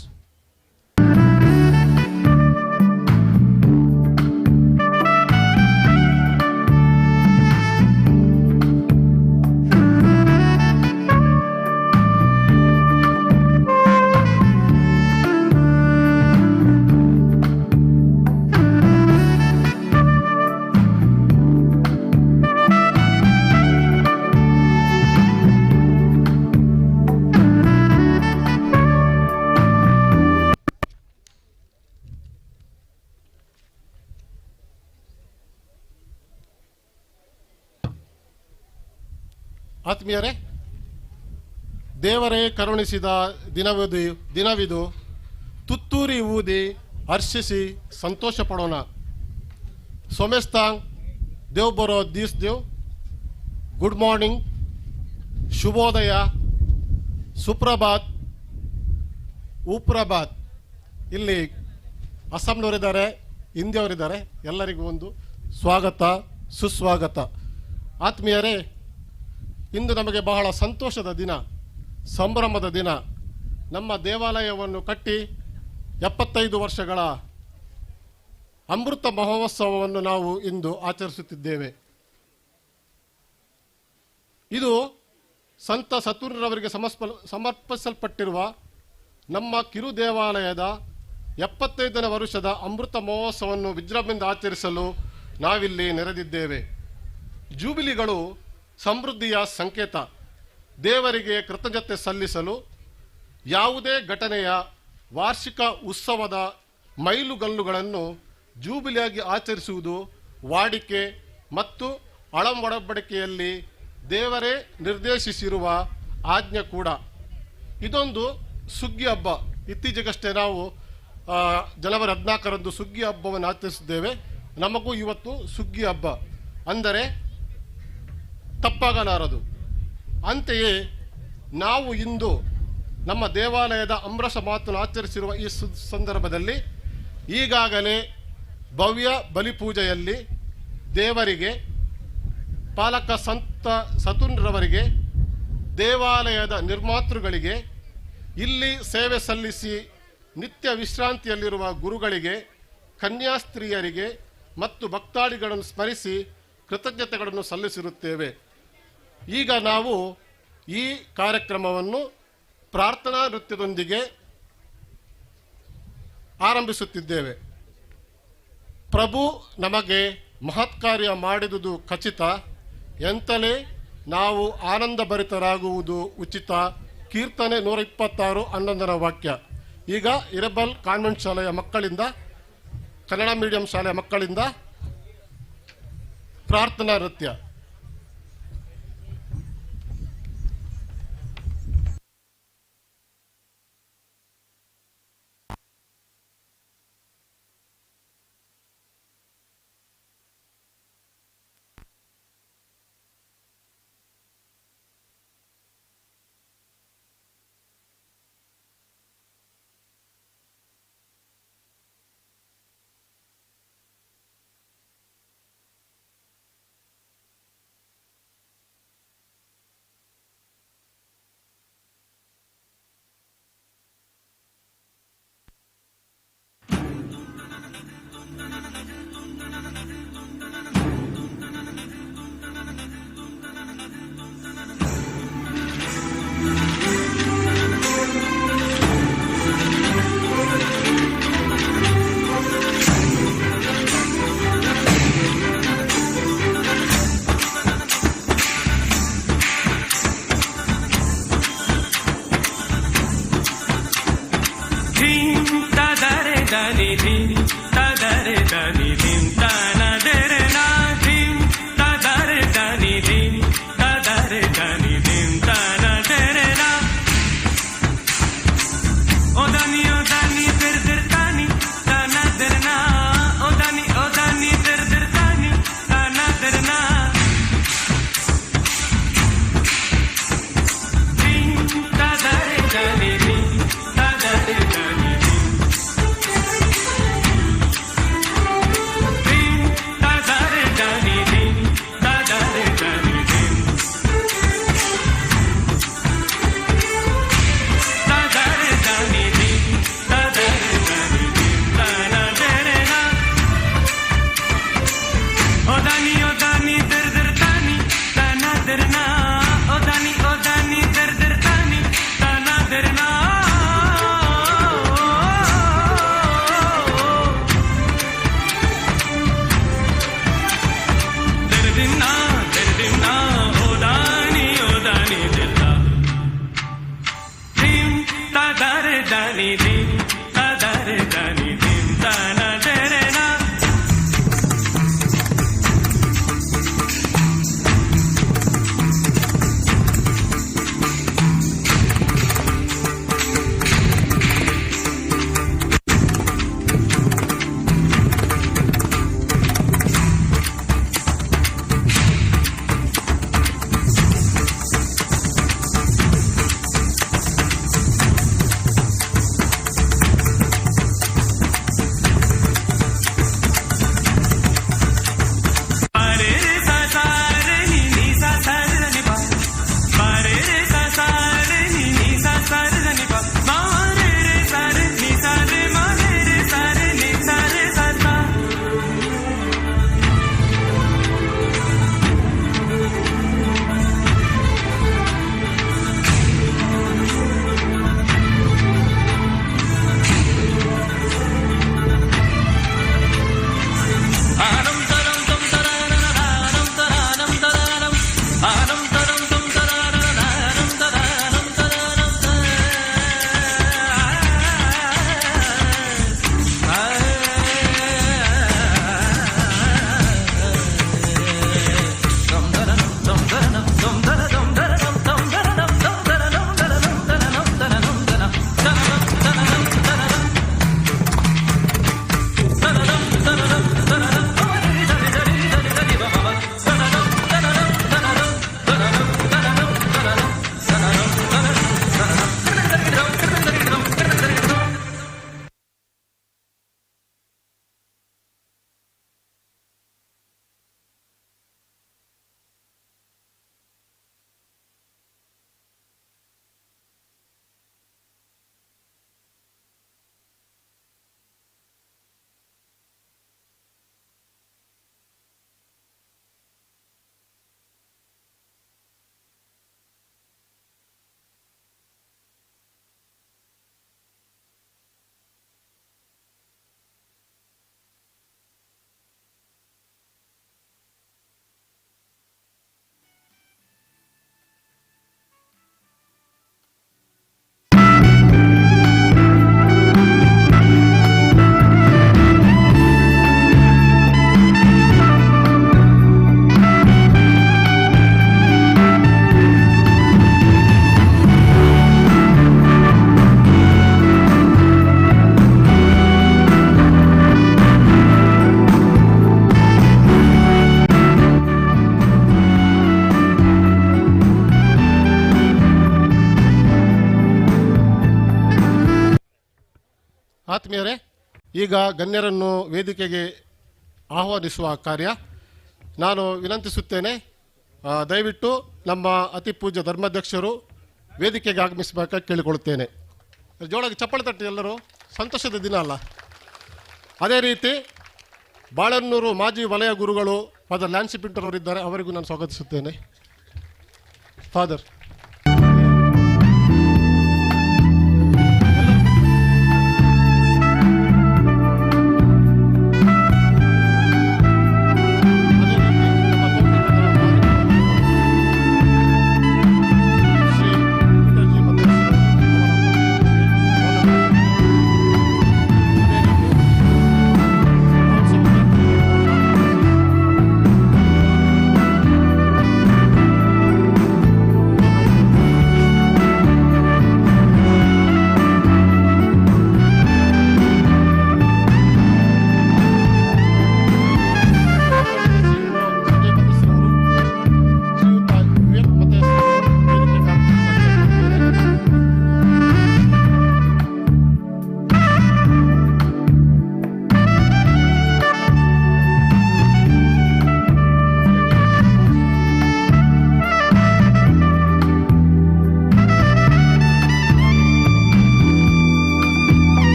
ಆತ್ಮೀಯರೇ, ದೇವರೇ ಕರುಣಿಸಿದ ದಿನವಿದು. ತುತ್ತೂರಿ ಊದಿ ಹರ್ಷಿಸಿ ಸಂತೋಷ ಪಡೋಣ. ಸೋಮೆಸ್ತಾಂಗ್ ದೇವ್ ಬರೋ ದಿಸ್ ದೇವ್. ಗುಡ್ ಮಾರ್ನಿಂಗ್, ಶುಭೋದಯ, ಸುಪ್ರಭಾತ್, ಉಪ್ರಭಾತ್. ಇಲ್ಲಿ ಅಸ್ಸಾಂನವರಿದ್ದಾರೆ, ಹಿಂದಿಯವರಿದ್ದಾರೆ. ಎಲ್ಲರಿಗೂ ಒಂದು ಸ್ವಾಗತ ಸುಸ್ವಾಗತ. ಆತ್ಮೀಯರೇ, ಇಂದು ನಮಗೆ ಬಹಳ ಸಂತೋಷದ ದಿನ, ಸಂಭ್ರಮದ ದಿನ. ನಮ್ಮ ದೇವಾಲಯವನ್ನು ಕಟ್ಟಿ 75 ವರ್ಷಗಳ ಅಮೃತ ಮಹೋತ್ಸವವನ್ನು ನಾವು ಇಂದು ಆಚರಿಸುತ್ತಿದ್ದೇವೆ. ಇದು ಸಂತ ಸತುರ್ನವರಿಗೆ ಸಮರ್ಪಿಸಲ್ಪಟ್ಟಿರುವ ನಮ್ಮ ಕಿರು ದೇವಾಲಯದ 75ನೇ ವರ್ಷದ ಅಮೃತ ಮಹೋತ್ಸವವನ್ನು ವಿಜೃಂಭಣೆಯಿಂದ ಆಚರಿಸಲು ನಾವಿಲ್ಲಿ ನೆರೆದಿದ್ದೇವೆ. ಜೂಬಿಲಿಗಳು ಸಮೃದ್ಧಿಯ ಸಂಕೇತ. ದೇವರಿಗೆ ಕೃತಜ್ಞತೆ ಸಲ್ಲಿಸಲು ಯಾವುದೇ ಘಟನೆಯ ವಾರ್ಷಿಕ ಉತ್ಸವದ ಮೈಲುಗಲ್ಲುಗಳನ್ನು ಜೂಬಿಲಿಯಾಗಿ ಆಚರಿಸುವುದು ವಾಡಿಕೆ ಮತ್ತು ಒಡಂಬಡಿಕೆಯಲ್ಲಿ ದೇವರೇ ನಿರ್ದೇಶಿಸಿರುವ ಆಜ್ಞೆ ಕೂಡ. ಇದೊಂದು ಸುಗ್ಗಿ ಹಬ್ಬ. ಇತ್ತೀಚೆಗಷ್ಟೇ ನಾವು ಜನವರಿ 14ರಂದು ಸುಗ್ಗಿ ಹಬ್ಬವನ್ನು ಆಚರಿಸಿದ್ದೇವೆ. ನಮಗೂ ಇವತ್ತು ಸುಗ್ಗಿ ಹಬ್ಬ ಅಂದರೆ ತಪ್ಪಾಗಲಾರದು. ಅಂತೆಯೇ ನಾವು ಇಂದು ನಮ್ಮ ದೇವಾಲಯದ ಅಮೃತ ಮಾತನ್ನು ಆಚರಿಸಿರುವ ಈ ಸಂದರ್ಭದಲ್ಲಿ ಈಗಾಗಲೇ ಭವ್ಯ ಬಲಿಪೂಜೆಯಲ್ಲಿ ದೇವರಿಗೆ, ಪಾಲಕ ಸಂತ ಸತುರ್ನವರಿಗೆ, ದೇವಾಲಯದ ನಿರ್ಮಾತೃಗಳಿಗೆ, ಇಲ್ಲಿ ಸೇವೆ ಸಲ್ಲಿಸಿ ನಿತ್ಯ ವಿಶ್ರಾಂತಿಯಲ್ಲಿರುವ ಗುರುಗಳಿಗೆ, ಕನ್ಯಾಸ್ತ್ರೀಯರಿಗೆ ಮತ್ತು ಭಕ್ತಾದಿಗಳನ್ನು ಸ್ಮರಿಸಿ ಕೃತಜ್ಞತೆಗಳನ್ನು ಸಲ್ಲಿಸಿರುತ್ತೇವೆ. ಈಗ ನಾವು ಈ ಕಾರ್ಯಕ್ರಮವನ್ನು ಪ್ರಾರ್ಥನಾ ನೃತ್ಯದೊಂದಿಗೆ ಆರಂಭಿಸುತ್ತಿದ್ದೇವೆ. ಪ್ರಭು ನಮಗೆ ಮಹತ್ಕಾರ್ಯ ಮಾಡಿದುದು ಖಚಿತ, ಎಂತಲೇ ನಾವು ಆನಂದಭರಿತರಾಗುವುದು ಉಚಿತ. ಕೀರ್ತನೆ 126 11ರ ವಾಕ್ಯ. ಈಗ ಇರಬಲ್ ಕಾನ್ವೆಂಟ್ ಶಾಲೆಯ ಮಕ್ಕಳಿಂದ, ಕನ್ನಡ ಮೀಡಿಯಂ ಶಾಲೆಯ ಮಕ್ಕಳಿಂದ ಪ್ರಾರ್ಥನಾ ನೃತ್ಯ. ಆತ್ಮೀಯರೇ, ಈಗ ಗಣ್ಯರನ್ನು ವೇದಿಕೆಗೆ ಆಹ್ವಾನಿಸುವ ಕಾರ್ಯ. ನಾನು ವಿನಂತಿಸುತ್ತೇನೆ, ದಯವಿಟ್ಟು ನಮ್ಮ ಅತಿ ಪೂಜ್ಯ ಧರ್ಮಾಧ್ಯಕ್ಷರು ವೇದಿಕೆಗೆ ಆಗಮಿಸಬೇಕಾಗಿ ಕೇಳಿಕೊಳ್ಳುತ್ತೇನೆ. ಜೋಳಗೆ ಚಪ್ಪಳೆ ತಟ್ಟಿ ಎಲ್ಲರೂ, ಸಂತೋಷದ ದಿನ ಅಲ್ಲ. ಅದೇ ರೀತಿ ಬಾಳೆಹೊನ್ನೂರು ಮಾಜಿ ವಲಯ ಗುರುಗಳು ಫಾದರ್ ಲ್ಯಾನ್ಸಿ ಪಿಂಟರ್ ಅವರಿದ್ದಾರೆ, ಅವರಿಗೂ ನಾನು ಸ್ವಾಗತಿಸುತ್ತೇನೆ. ಫಾದರ್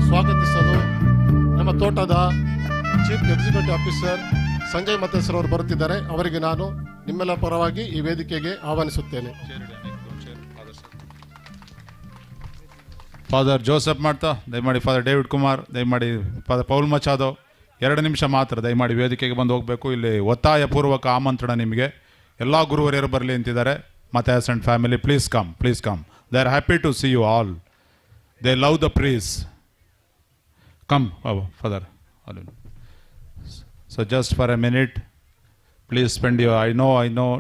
ಸ್ವಾಗತಿಸಲು ನಮ್ಮ ತೋಟದ ಚೀಫ್ ಎಕ್ಸಿಕ್ಯೂಟಿವ್ ಆಫೀಸರ್ ಸಂಜಯ್ ಮತೇಶ್ವರ ಅವರು ಬರುತ್ತಿದ್ದಾರೆ. ಅವರಿಗೆ ನಾನು ನಿಮ್ಮೆಲ್ಲ ಪರವಾಗಿ ಈ ವೇದಿಕೆಗೆ ಆಹ್ವಾನಿಸುತ್ತೇನೆ. ಫಾದರ್ ಜೋಸೆಫ್ ಮಾಡ್ತಾ ದಯಮಾಡಿ, ಫಾದರ್ ಡೇವಿಡ್ ಕುಮಾರ್ ದಯಮಾಡಿ, ಫಾದರ್ ಪೌಲ್ ಮಚಾದೋ 2 ನಿಮಿಷ ಮಾತ್ರ ದಯಮಾಡಿ ವೇದಿಕೆಗೆ ಬಂದು ಹೋಗಬೇಕು. ಇಲ್ಲಿ ಒತ್ತಾಯಪೂರ್ವಕ ಆಮಂತ್ರಣ ನಿಮಗೆ. ಎಲ್ಲ ಗುರುವರಿಯರು ಬರಲಿ ಅಂತಿದ್ದಾರೆ. Matthias and family, please come, please come. They are happy to see you all. They love the praise. Come, Father. So just for a minute, please spend your, I know,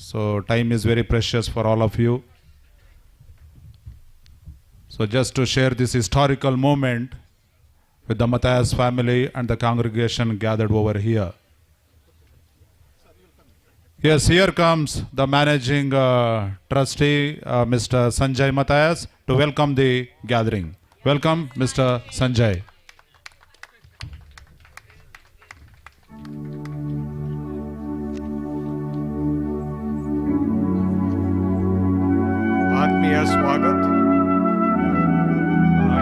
so time is very precious for all of you. So just to share this historical moment with the Matthias family and the congregation gathered over here. Yes, here comes the managing trustee, Mr. Sanjay Matthias, to welcome the gathering. Welcome, Mr. Sanjay. Atmiya Swagat,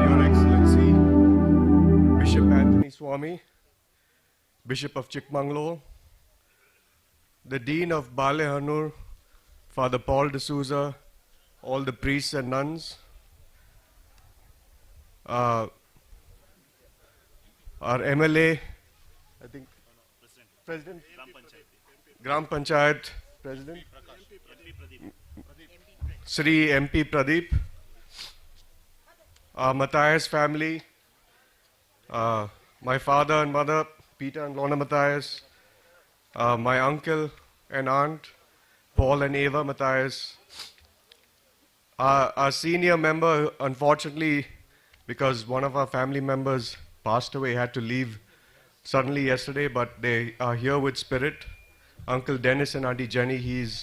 Your Excellency, Bishop Anthony Swami, Bishop of Chikmagalur, the Dean of Balehannur, Father Paul D'Souza, all the priests and nuns, our MLA, I think, President, Gram Panchayat President, Sri MP Pradeep, our Matthias family, my father and mother, Peter and Lorna Matthias, my uncle and aunt, Paul and Eva Matthias. Our senior member, unfortunately, because one of our family members passed away, had to leave suddenly yesterday, but they are here with spirit. Uncle Dennis and Auntie Jenny, he's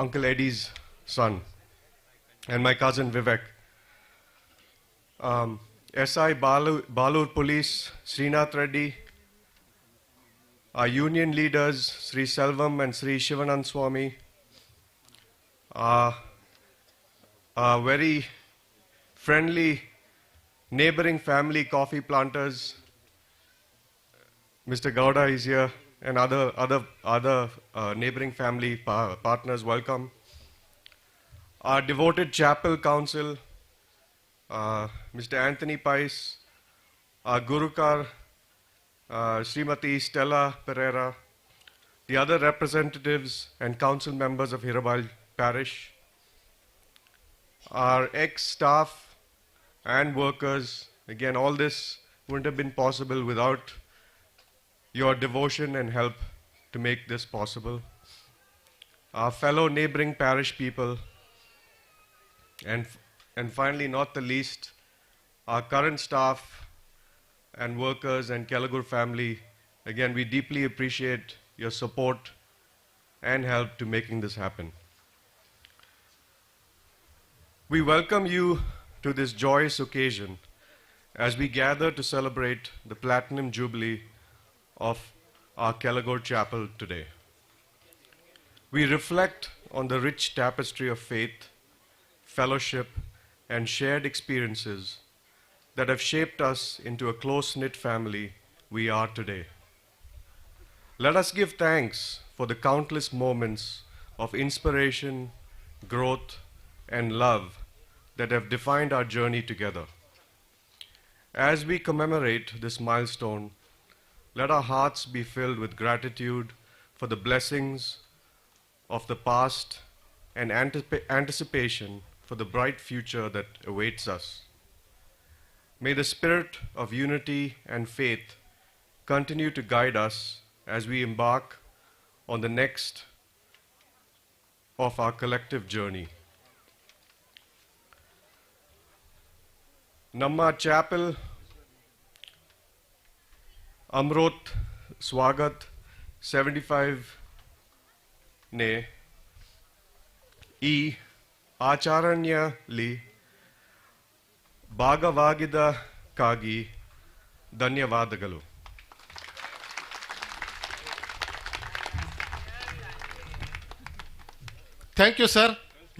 Uncle Eddie's son, and my cousin Vivek. SI Balur Police, Srinath Reddy, our union leaders, Sri Selvam and Sri Shivanand Swami, our very friendly neighboring family coffee planters, Mr. Gowda is here, and other neighboring family partners, welcome. Our devoted chapel council, Mr. Anthony Pais, our Gurukar, Srimati Stella Pereira, the other representatives and council members of Hirabai Parish, our ex-staff and workers. Again, all this wouldn't have been possible without your devotion and help to make this possible. Our fellow neighboring parish people, and finally, not the least, our current staff and workers and Kelagur family. Again, we deeply appreciate your support and help to making this happen. We welcome you to this joyous occasion as we gather to celebrate the Platinum Jubilee of our Kelagur Chapel today. We reflect on the rich tapestry of faith, fellowship, and shared experiences that have shaped us into a close-knit family we are today. Let us give thanks for the countless moments of inspiration, growth, and love that have defined our journey together. As we commemorate this milestone, let our hearts be filled with gratitude for the blessings of the past and anticipation for the bright future that awaits us. May the spirit of unity and faith continue to guide us as we embark on the next of our collective journey. Namma Chapel Amrut Swagat 75 ne ಈ ಆಚರಣೆಯಲ್ಲಿ ಭಾಗವಾಗಿದ್ದಕ್ಕಾಗಿ ಧನ್ಯವಾದಗಳು. Thank you sir.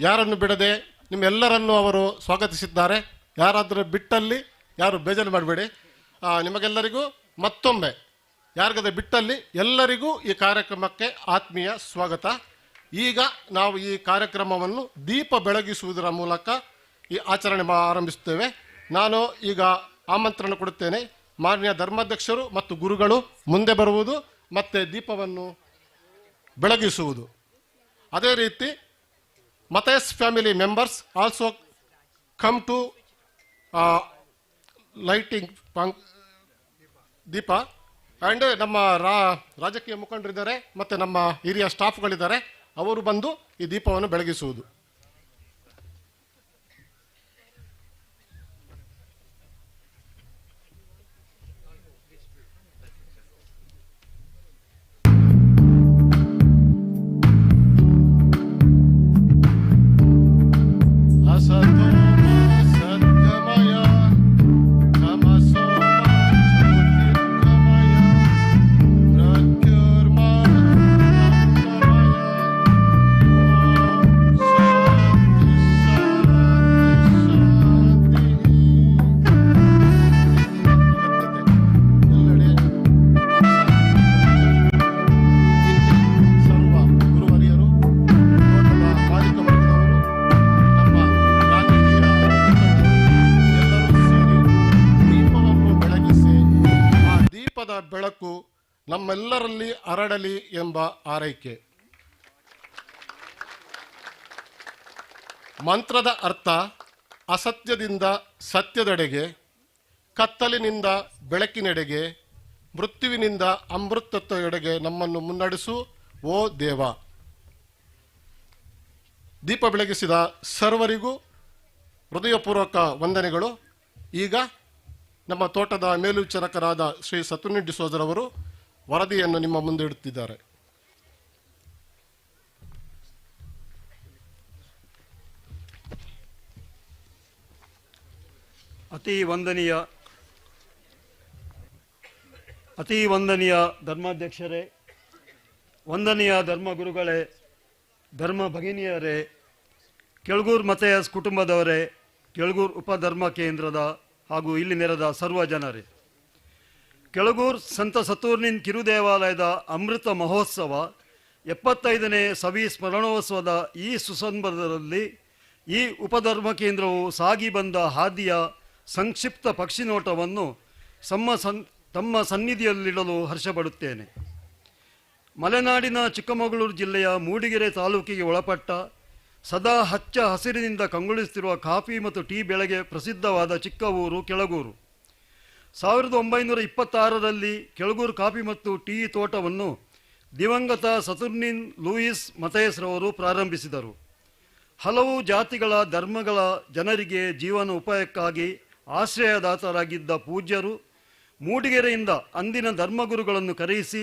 ಯಾರನ್ನು ಬಿಡದೆ ನಿಮ್ಮೆಲ್ಲರನ್ನು ಅವರು ಸ್ವಾಗತಿಸಿದ್ದಾರೆ. ಯಾರಾದರೂ ಬಿಟ್ಟಲ್ಲಿ ಯಾರು ಬೇಜಾರು ಮಾಡಬೇಡಿ. ನಿಮಗೆಲ್ಲರಿಗೂ ಮತ್ತೊಮ್ಮೆ ಯಾರಿಗದೆ ಬಿಟ್ಟಲ್ಲಿ ಎಲ್ಲರಿಗೂ ಈ ಕಾರ್ಯಕ್ರಮಕ್ಕೆ ಆತ್ಮೀಯ ಸ್ವಾಗತ. ಈಗ ನಾವು ಈ ಕಾರ್ಯಕ್ರಮವನ್ನು ದೀಪ ಬೆಳಗಿಸುವುದರ ಮೂಲಕ ಈ ಆಚರಣೆ ಆರಂಭಿಸುತ್ತೇವೆ. ನಾನು ಈಗ ಆಮಂತ್ರಣ ಕೊಡುತ್ತೇನೆ. ಮಾನ್ಯ ಧರ್ಮಾಧ್ಯಕ್ಷರು ಮತ್ತು ಗುರುಗಳು ಮುಂದೆ ಬರುವುದು ಮತ್ತು ದೀಪವನ್ನು ಬೆಳಗಿಸುವುದು. ಅದೇ ರೀತಿ Mathias family members also come to lighting ದೀಪ. ಆ್ಯಂಡ್ ನಮ್ಮ ರಾಜಕೀಯ ಮುಖಂಡರಿದ್ದಾರೆ ಮತ್ತು ನಮ್ಮ ಹಿರಿಯ ಸ್ಟಾಫ್ಗಳಿದ್ದಾರೆ, ಅವರು ಬಂದು ಈ ದೀಪವನ್ನು ಬೆಳಗಿಸುವುದು. ಬೆಳಕು ನಮ್ಮೆಲ್ಲರಲ್ಲಿ ಹರಡಲಿ ಎಂಬ ಆರೈಕೆ. ಮಂತ್ರದ ಅರ್ಥ ಅಸತ್ಯದಿಂದ ಸತ್ಯದೆಡೆಗೆ, ಕತ್ತಲಿನಿಂದ ಬೆಳಕಿನೆಡೆಗೆ, ಮೃತ್ಯುವಿನಿಂದ ಅಮೃತತ್ವದೆಡೆಗೆ ನಮ್ಮನ್ನು ಮುನ್ನಡೆಸು ಓ ದೇವ. ದೀಪ ಬೆಳಗಿಸಿದ ಸರ್ವರಿಗೂ ಹೃದಯಪೂರ್ವಕ ವಂದನೆಗಳು. ಈಗ ನಮ್ಮ ತೋಟದ ಮೇಲ್ವಿಚಾರಕರಾದ ಶ್ರೀ ಸತುರ್ನಿ ಡಿಸೋಜರವರು ವರದಿಯನ್ನು ನಿಮ್ಮ ಮುಂದೆ ಇಡುತ್ತಿದ್ದಾರೆ. ಅತಿ ವಂದನೀಯ ಅತಿ ವಂದನೀಯ ಧರ್ಮಾಧ್ಯಕ್ಷರೇ, ವಂದನೀಯ ಧರ್ಮಗುರುಗಳೇ, ಧರ್ಮ ಭಗಿನಿಯರೇ, ಕೆಳಗೂರು ಮತೇಯಸ್ ಕುಟುಂಬದವರೇ, ಕೆಳಗೂರು ಉಪಧರ್ಮ ಕೇಂದ್ರದ ಹಾಗೂ ಇಲ್ಲಿ ನೆರೆದ ಸರ್ವ ಜನರೇ, ಕೆಳಗೂರು ಸಂತ ಸತೂರ್ನಿನ್ ಕಿರುದೇವಾಲಯದ ಅಮೃತ ಮಹೋತ್ಸವ 75ನೇ ಸವಿ ಸ್ಮರಣೋತ್ಸವದ ಈ ಸುಸಂದರ್ಭದಲ್ಲಿ ಈ ಉಪಧರ್ಮ ಕೇಂದ್ರವು ಸಾಗಿ ಬಂದ ಹಾದಿಯ ಸಂಕ್ಷಿಪ್ತ ಪಕ್ಷಿನೋಟವನ್ನು ತಮ್ಮ ಸನ್ನಿಧಿಯಲ್ಲಿಡಲು ಹರ್ಷಪಡುತ್ತೇನೆ. ಮಲೆನಾಡಿನ ಚಿಕ್ಕಮಗಳೂರು ಜಿಲ್ಲೆಯ ಮೂಡಿಗೆರೆ ತಾಲೂಕಿಗೆ ಒಳಪಟ್ಟ ಸದಾ ಹಚ್ಚ ಹಸಿರಿನಿಂದ ಕಂಗೊಳಿಸುತ್ತಿರುವ ಕಾಫಿ ಮತ್ತು ಟೀ ಬೆಳೆಗೆ ಪ್ರಸಿದ್ಧವಾದ ಚಿಕ್ಕ ಊರು ಕೆಳಗೂರು. 1926ರಲ್ಲಿ ಕೆಳಗೂರು ಕಾಫಿ ಮತ್ತು ಟೀ ತೋಟವನ್ನು ದಿವಂಗತ ಸತುರ್ನಿನ್ ಲೂಯಿಸ್ ಮತೇಸ್ರವರು ಪ್ರಾರಂಭಿಸಿದರು. ಹಲವು ಜಾತಿಗಳ ಧರ್ಮಗಳ ಜನರಿಗೆ ಜೀವನ ಉಪಾಯಕ್ಕಾಗಿ ಆಶ್ರಯದಾತರಾಗಿದ್ದ ಪೂಜ್ಯರು ಮೂಡಿಗೆರೆಯಿಂದ ಅಂದಿನ ಧರ್ಮಗುರುಗಳನ್ನು ಕರೆಯಿಸಿ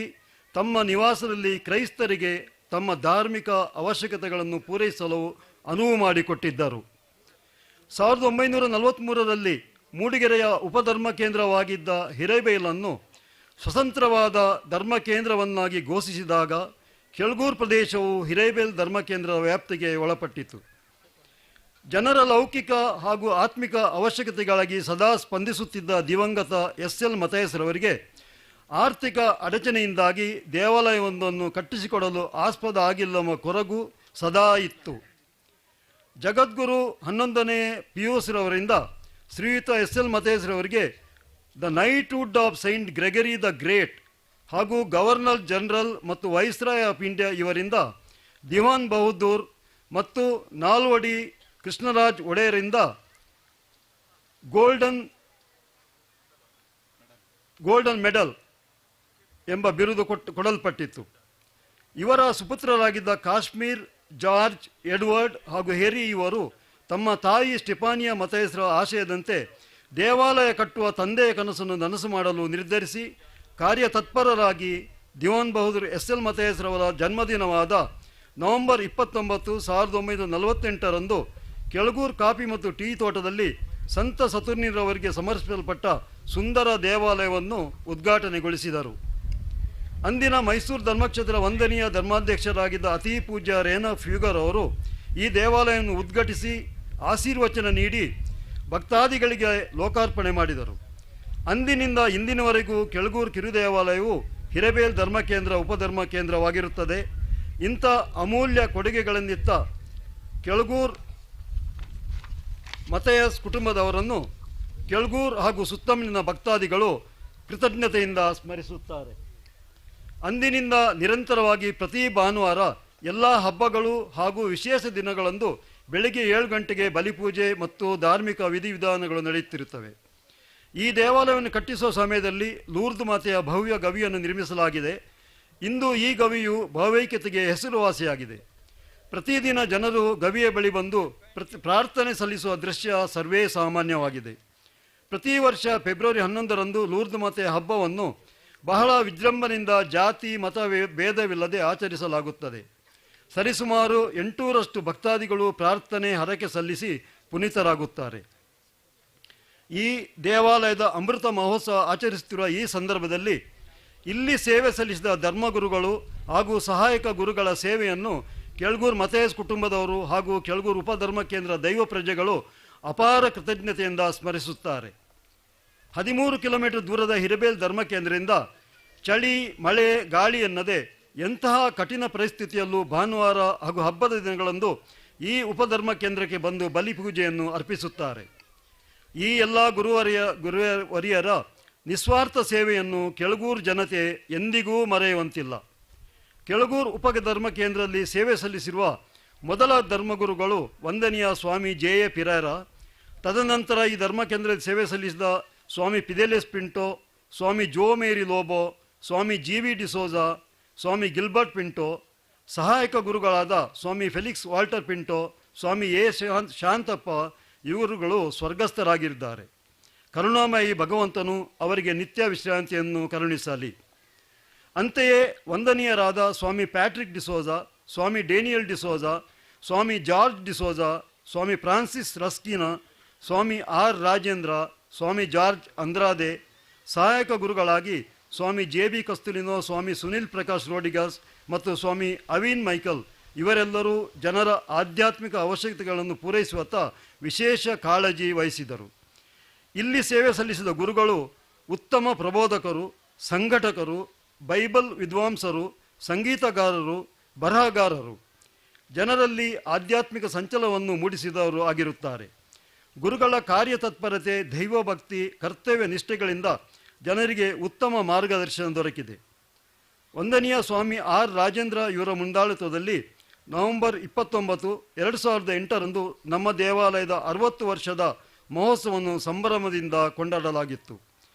ತಮ್ಮ ನಿವಾಸದಲ್ಲಿ ಕ್ರೈಸ್ತರಿಗೆ ತಮ್ಮ ಧಾರ್ಮಿಕ ಅವಶ್ಯಕತೆಗಳನ್ನು ಪೂರೈಸಲು ಅನುವು ಮಾಡಿಕೊಟ್ಟಿದ್ದರು. 1943ರಲ್ಲಿ ಮೂಡಿಗೆರೆಯ ಉಪಧರ್ಮ ಕೇಂದ್ರವಾಗಿದ್ದ ಹಿರೇಬೈಲನ್ನು ಸ್ವತಂತ್ರವಾದ ಧರ್ಮ ಕೇಂದ್ರವನ್ನಾಗಿ ಘೋಷಿಸಿದಾಗ ಕೆಳಗೂರು ಪ್ರದೇಶವು ಹಿರೇಬೇಲ್ ಧರ್ಮ ಕೇಂದ್ರದ ವ್ಯಾಪ್ತಿಗೆ ಒಳಪಟ್ಟಿತು. ಜನರ ಲೌಕಿಕ ಹಾಗೂ ಆತ್ಮಿಕ ಅವಶ್ಯಕತೆಗಾಗಿ ಸದಾ ಸ್ಪಂದಿಸುತ್ತಿದ್ದ ದಿವಂಗತ SL ಮತೇಸ್ರವರಿಗೆ ಆರ್ಥಿಕ ಅಡಚಣೆಯಿಂದಾಗಿ ದೇವಾಲಯವೊಂದನ್ನು ಕಟ್ಟಿಸಿಕೊಡಲು ಆಸ್ಪದ ಆಗಿಲ್ಲವ ಕೊರಗು ಸದಾ ಇತ್ತು. ಜಗದ್ಗುರು 11ನೇ ಪಿಯೂಸ್ರವರಿಂದ ಶ್ರೀಯುತ SL ಮತೇಸ್ರವರಿಗೆ the knighthood of Saint Gregory the Great ಹಾಗೂ ಗವರ್ನರ್ ಜನರಲ್ ಮತ್ತು ವೈಸ್ರಾಯ್ ಆಫ್ ಇಂಡಿಯಾ ಇವರಿಂದ ದಿವಾನ್ ಬಹದ್ದೂರ್ ಮತ್ತು ನಾಲ್ವಡಿ ಕೃಷ್ಣರಾಜ್ ಒಡೆಯರಿಂದ ಗೋಲ್ಡನ್ ಮೆಡಲ್ ಎಂಬ ಬಿರುದು ಕೊಡಲ್ಪಟ್ಟಿತ್ತು. ಇವರ ಸುಪುತ್ರರಾಗಿದ್ದ ಕಾಶ್ಮೀರ್, ಜಾರ್ಜ್, ಎಡ್ವರ್ಡ್ ಹಾಗೂ ಹೆರಿ ಇವರು ತಮ್ಮ ತಾಯಿ ಸ್ಟೆಫಾನಿಯಾ ಮತೇಸ್ರ ಆಶಯದಂತೆ ದೇವಾಲಯ ಕಟ್ಟುವ ತಂದೆಯ ಕನಸನ್ನು ನನಸು ಮಾಡಲು ನಿರ್ಧರಿಸಿ ಕಾರ್ಯತತ್ಪರರಾಗಿ ದಿವಾನ್ ಬಹದ್ದೂರ್ SL ಮತೇಸ್ರವರ ಜನ್ಮದಿನವಾದ ನವೆಂಬರ್ 29, 1948ರಂದು ಕೆಳಗೂರು ಕಾಫಿ ಮತ್ತು ಟೀ ತೋಟದಲ್ಲಿ ಸಂತ ಸತುರ್ನಿರವರಿಗೆ ಸಮರ್ಪಿಸಲ್ಪಟ್ಟ ಸುಂದರ ದೇವಾಲಯವನ್ನು ಉದ್ಘಾಟನೆಗೊಳಿಸಿದರು. ಅಂದಿನ ಮೈಸೂರು ಧರ್ಮಕ್ಷೇತ್ರ ವಂದನೀಯ ಧರ್ಮಾಧ್ಯಕ್ಷರಾಗಿದ್ದ ಅತಿ ಪೂಜ್ಯ ರೇನಾ ಫ್ಯೂಗರ್ ಅವರು ಈ ದೇವಾಲಯವನ್ನು ಉದ್ಘಾಟಿಸಿ ಆಶೀರ್ವಚನ ನೀಡಿ ಭಕ್ತಾದಿಗಳಿಗೆ ಲೋಕಾರ್ಪಣೆ ಮಾಡಿದರು. ಅಂದಿನಿಂದ ಇಂದಿನವರೆಗೂ ಕೆಳಗೂರು ಕಿರುದೇವಾಲಯವು ಹಿರೇಬೇಲ್ ಧರ್ಮ ಕೇಂದ್ರ ಉಪಧರ್ಮ ಕೇಂದ್ರವಾಗಿರುತ್ತದೆ. ಇಂಥ ಅಮೂಲ್ಯ ಕೊಡುಗೆಗಳನ್ನಿತ್ತ ಕೆಳಗೂರು ಮತೇಯಸ್ ಕುಟುಂಬದವರನ್ನು ಕೆಳಗೂರು ಹಾಗೂ ಸುತ್ತಮುತ್ತಲಿನ ಭಕ್ತಾದಿಗಳು ಕೃತಜ್ಞತೆಯಿಂದ ಸ್ಮರಿಸುತ್ತಾರೆ. ಅಂದಿನಿಂದ ನಿರಂತರವಾಗಿ ಪ್ರತಿ ಭಾನುವಾರ ಎಲ್ಲ ಹಬ್ಬಗಳು ಹಾಗೂ ವಿಶೇಷ ದಿನಗಳಂದು ಬೆಳಿಗ್ಗೆ 7 ಗಂಟೆಗೆ ಬಲಿಪೂಜೆ ಮತ್ತು ಧಾರ್ಮಿಕ ವಿಧಿವಿಧಾನಗಳು ನಡೆಯುತ್ತಿರುತ್ತವೆ. ಈ ದೇವಾಲಯವನ್ನು ಕಟ್ಟಿಸುವ ಸಮಯದಲ್ಲಿ ಲೂರ್ದ್ ಮಾತೆಯ ಭವ್ಯ ಗವಿಯನ್ನು ನಿರ್ಮಿಸಲಾಗಿದೆ. ಇಂದು ಈ ಗವಿಯು ಭಾವೈಕ್ಯತೆಗೆ ಹೆಸರುವಾಸಿಯಾಗಿದೆ. ಪ್ರತಿದಿನ ಜನರು ಗವಿಯ ಬಳಿ ಬಂದು ಪ್ರಾರ್ಥನೆ ಸಲ್ಲಿಸುವ ದೃಶ್ಯ ಸರ್ವೇ ಸಾಮಾನ್ಯವಾಗಿದೆ. ಪ್ರತಿ ವರ್ಷ ಫೆಬ್ರವರಿ 11ರಂದು ಲೂರ್ದ್ ಮಾತೆಯ ಹಬ್ಬವನ್ನು ಬಹಳ ವಿಜೃಂಭಣೆಯಿಂದ ಜಾತಿ ಮತ ಭೇದವಿಲ್ಲದೆ ಆಚರಿಸಲಾಗುತ್ತದೆ. ಸರಿಸುಮಾರು 800ರಷ್ಟು ಭಕ್ತಾದಿಗಳು ಪ್ರಾರ್ಥನೆ ಹರಕೆ ಸಲ್ಲಿಸಿ ಪುನೀತರಾಗುತ್ತಾರೆ. ಈ ದೇವಾಲಯದ ಅಮೃತ ಮಹೋತ್ಸವ ಆಚರಿಸುತ್ತಿರುವ ಈ ಸಂದರ್ಭದಲ್ಲಿ ಇಲ್ಲಿ ಸೇವೆ ಸಲ್ಲಿಸಿದ ಧರ್ಮಗುರುಗಳು ಹಾಗೂ ಸಹಾಯಕ ಗುರುಗಳ ಸೇವೆಯನ್ನು ಕೆಳಗೂರು ಮತೇಯಸ್ ಕುಟುಂಬದವರು ಹಾಗೂ ಕೆಳಗೂರು ಉಪಧರ್ಮ ಕೇಂದ್ರ ದೈವ ಪ್ರಜೆಗಳು ಅಪಾರ ಕೃತಜ್ಞತೆಯಿಂದ ಸ್ಮರಿಸುತ್ತಾರೆ. 13 ಕಿಲೋಮೀಟರ್ ದೂರದ ಹಿರೇಬೇಲ್ ಧರ್ಮ ಕೇಂದ್ರದಿಂದ ಚಳಿ, ಮಳೆ, ಗಾಳಿ ಎನ್ನದೆ ಎಂತಹ ಕಠಿಣ ಪರಿಸ್ಥಿತಿಯಲ್ಲೂ ಭಾನುವಾರ ಹಾಗೂ ಹಬ್ಬದ ದಿನಗಳಂದು ಈ ಉಪಧರ್ಮ ಕೇಂದ್ರಕ್ಕೆ ಬಂದು ಬಲಿಪೂಜೆಯನ್ನು ಅರ್ಪಿಸುತ್ತಾರೆ. ಈ ಎಲ್ಲ ಗುರುವರಿಯರ ನಿಸ್ವಾರ್ಥ ಸೇವೆಯನ್ನು ಕೆಳಗೂರು ಜನತೆ ಎಂದಿಗೂ ಮರೆಯುವಂತಿಲ್ಲ. ಕೆಳಗೂರು ಉಪಧರ್ಮ ಕೇಂದ್ರದಲ್ಲಿ ಸೇವೆ ಸಲ್ಲಿಸಿರುವ ಮೊದಲ ಧರ್ಮಗುರುಗಳು ವಂದನೀಯ ಸ್ವಾಮಿ JA ಪಿರಾರ. ತದನಂತರ ಈ ಧರ್ಮ ಕೇಂದ್ರದಲ್ಲಿ ಸೇವೆ ಸಲ್ಲಿಸಿದ Swami Fidelis Pinto, Swami Jo Mary Lobo, Swami GV D'Souza, Swami Gilbert Pinto, ಸಹಾಯಕ ಗುರುಗಳಾದ Swami Felix Walter Pinto, Swami A Shantappa ಇವರುಗಳು ಸ್ವರ್ಗಸ್ಥರಾಗಿದ್ದಾರೆ. ಕರುಣಾಮಯಿ ಭಗವಂತನು ಅವರಿಗೆ ನಿತ್ಯ ವಿಶ್ರಾಂತಿಯನ್ನು ಕರುಣಿಸಲಿ. ಅಂತೆಯೇ ವಂದನೀಯರಾದ Swami Patrick D'Souza, Swami Daniel D'Souza, Swami George D'Souza, Swami Francis Rasquinha, Swami R Rajendra, Swami George Andrade ಸಹಾಯಕ ಗುರುಗಳಾಗಿ ಸ್ವಾಮಿ JB ಕಸ್ತೂಲಿನೋ, ಸ್ವಾಮಿ ಸುನಿಲ್ ಪ್ರಕಾಶ್ ರೋಡಿಗಾಸ್ ಮತ್ತು ಸ್ವಾಮಿ ಅವಿನ್ ಮೈಕಲ್ ಇವರೆಲ್ಲರೂ ಜನರ ಆಧ್ಯಾತ್ಮಿಕ ಅವಶ್ಯಕತೆಗಳನ್ನು ಪೂರೈಸುವತ್ತ ವಿಶೇಷ ಕಾಳಜಿ ವಹಿಸಿದರು. ಇಲ್ಲಿ ಸೇವೆ ಸಲ್ಲಿಸಿದ ಗುರುಗಳು ಉತ್ತಮ ಪ್ರಬೋಧಕರು, ಸಂಘಟಕರು, ಬೈಬಲ್ ವಿದ್ವಾಂಸರು, ಸಂಗೀತಗಾರರು, ಬರಹಗಾರರು, ಜನರಲ್ಲಿ ಆಧ್ಯಾತ್ಮಿಕ ಸಂಚಲನವನ್ನು ಮೂಡಿಸಿದವರು ಆಗಿರುತ್ತಾರೆ. ಗುರುಗಳ ಕಾರ್ಯತತ್ಪರತೆ, ದೈವಭಕ್ತಿ, ಕರ್ತವ್ಯ ನಿಷ್ಠೆಗಳಿಂದ ಜನರಿಗೆ ಉತ್ತಮ ಮಾರ್ಗದರ್ಶನ ದೊರಕಿದೆ. ವಂದನೀಯ ಸ್ವಾಮಿ R. ರಾಜೇಂದ್ರ ಇವರ ಮುಂದಾಳಿತ್ವದಲ್ಲಿ ನವೆಂಬರ್ 29, 2008 ನಮ್ಮ ದೇವಾಲಯದ 60 ವರ್ಷದ ಮಹೋತ್ಸವವನ್ನು ಸಂಭ್ರಮದಿಂದ ಕೊಂಡಾಡಲಾಗಿತ್ತು.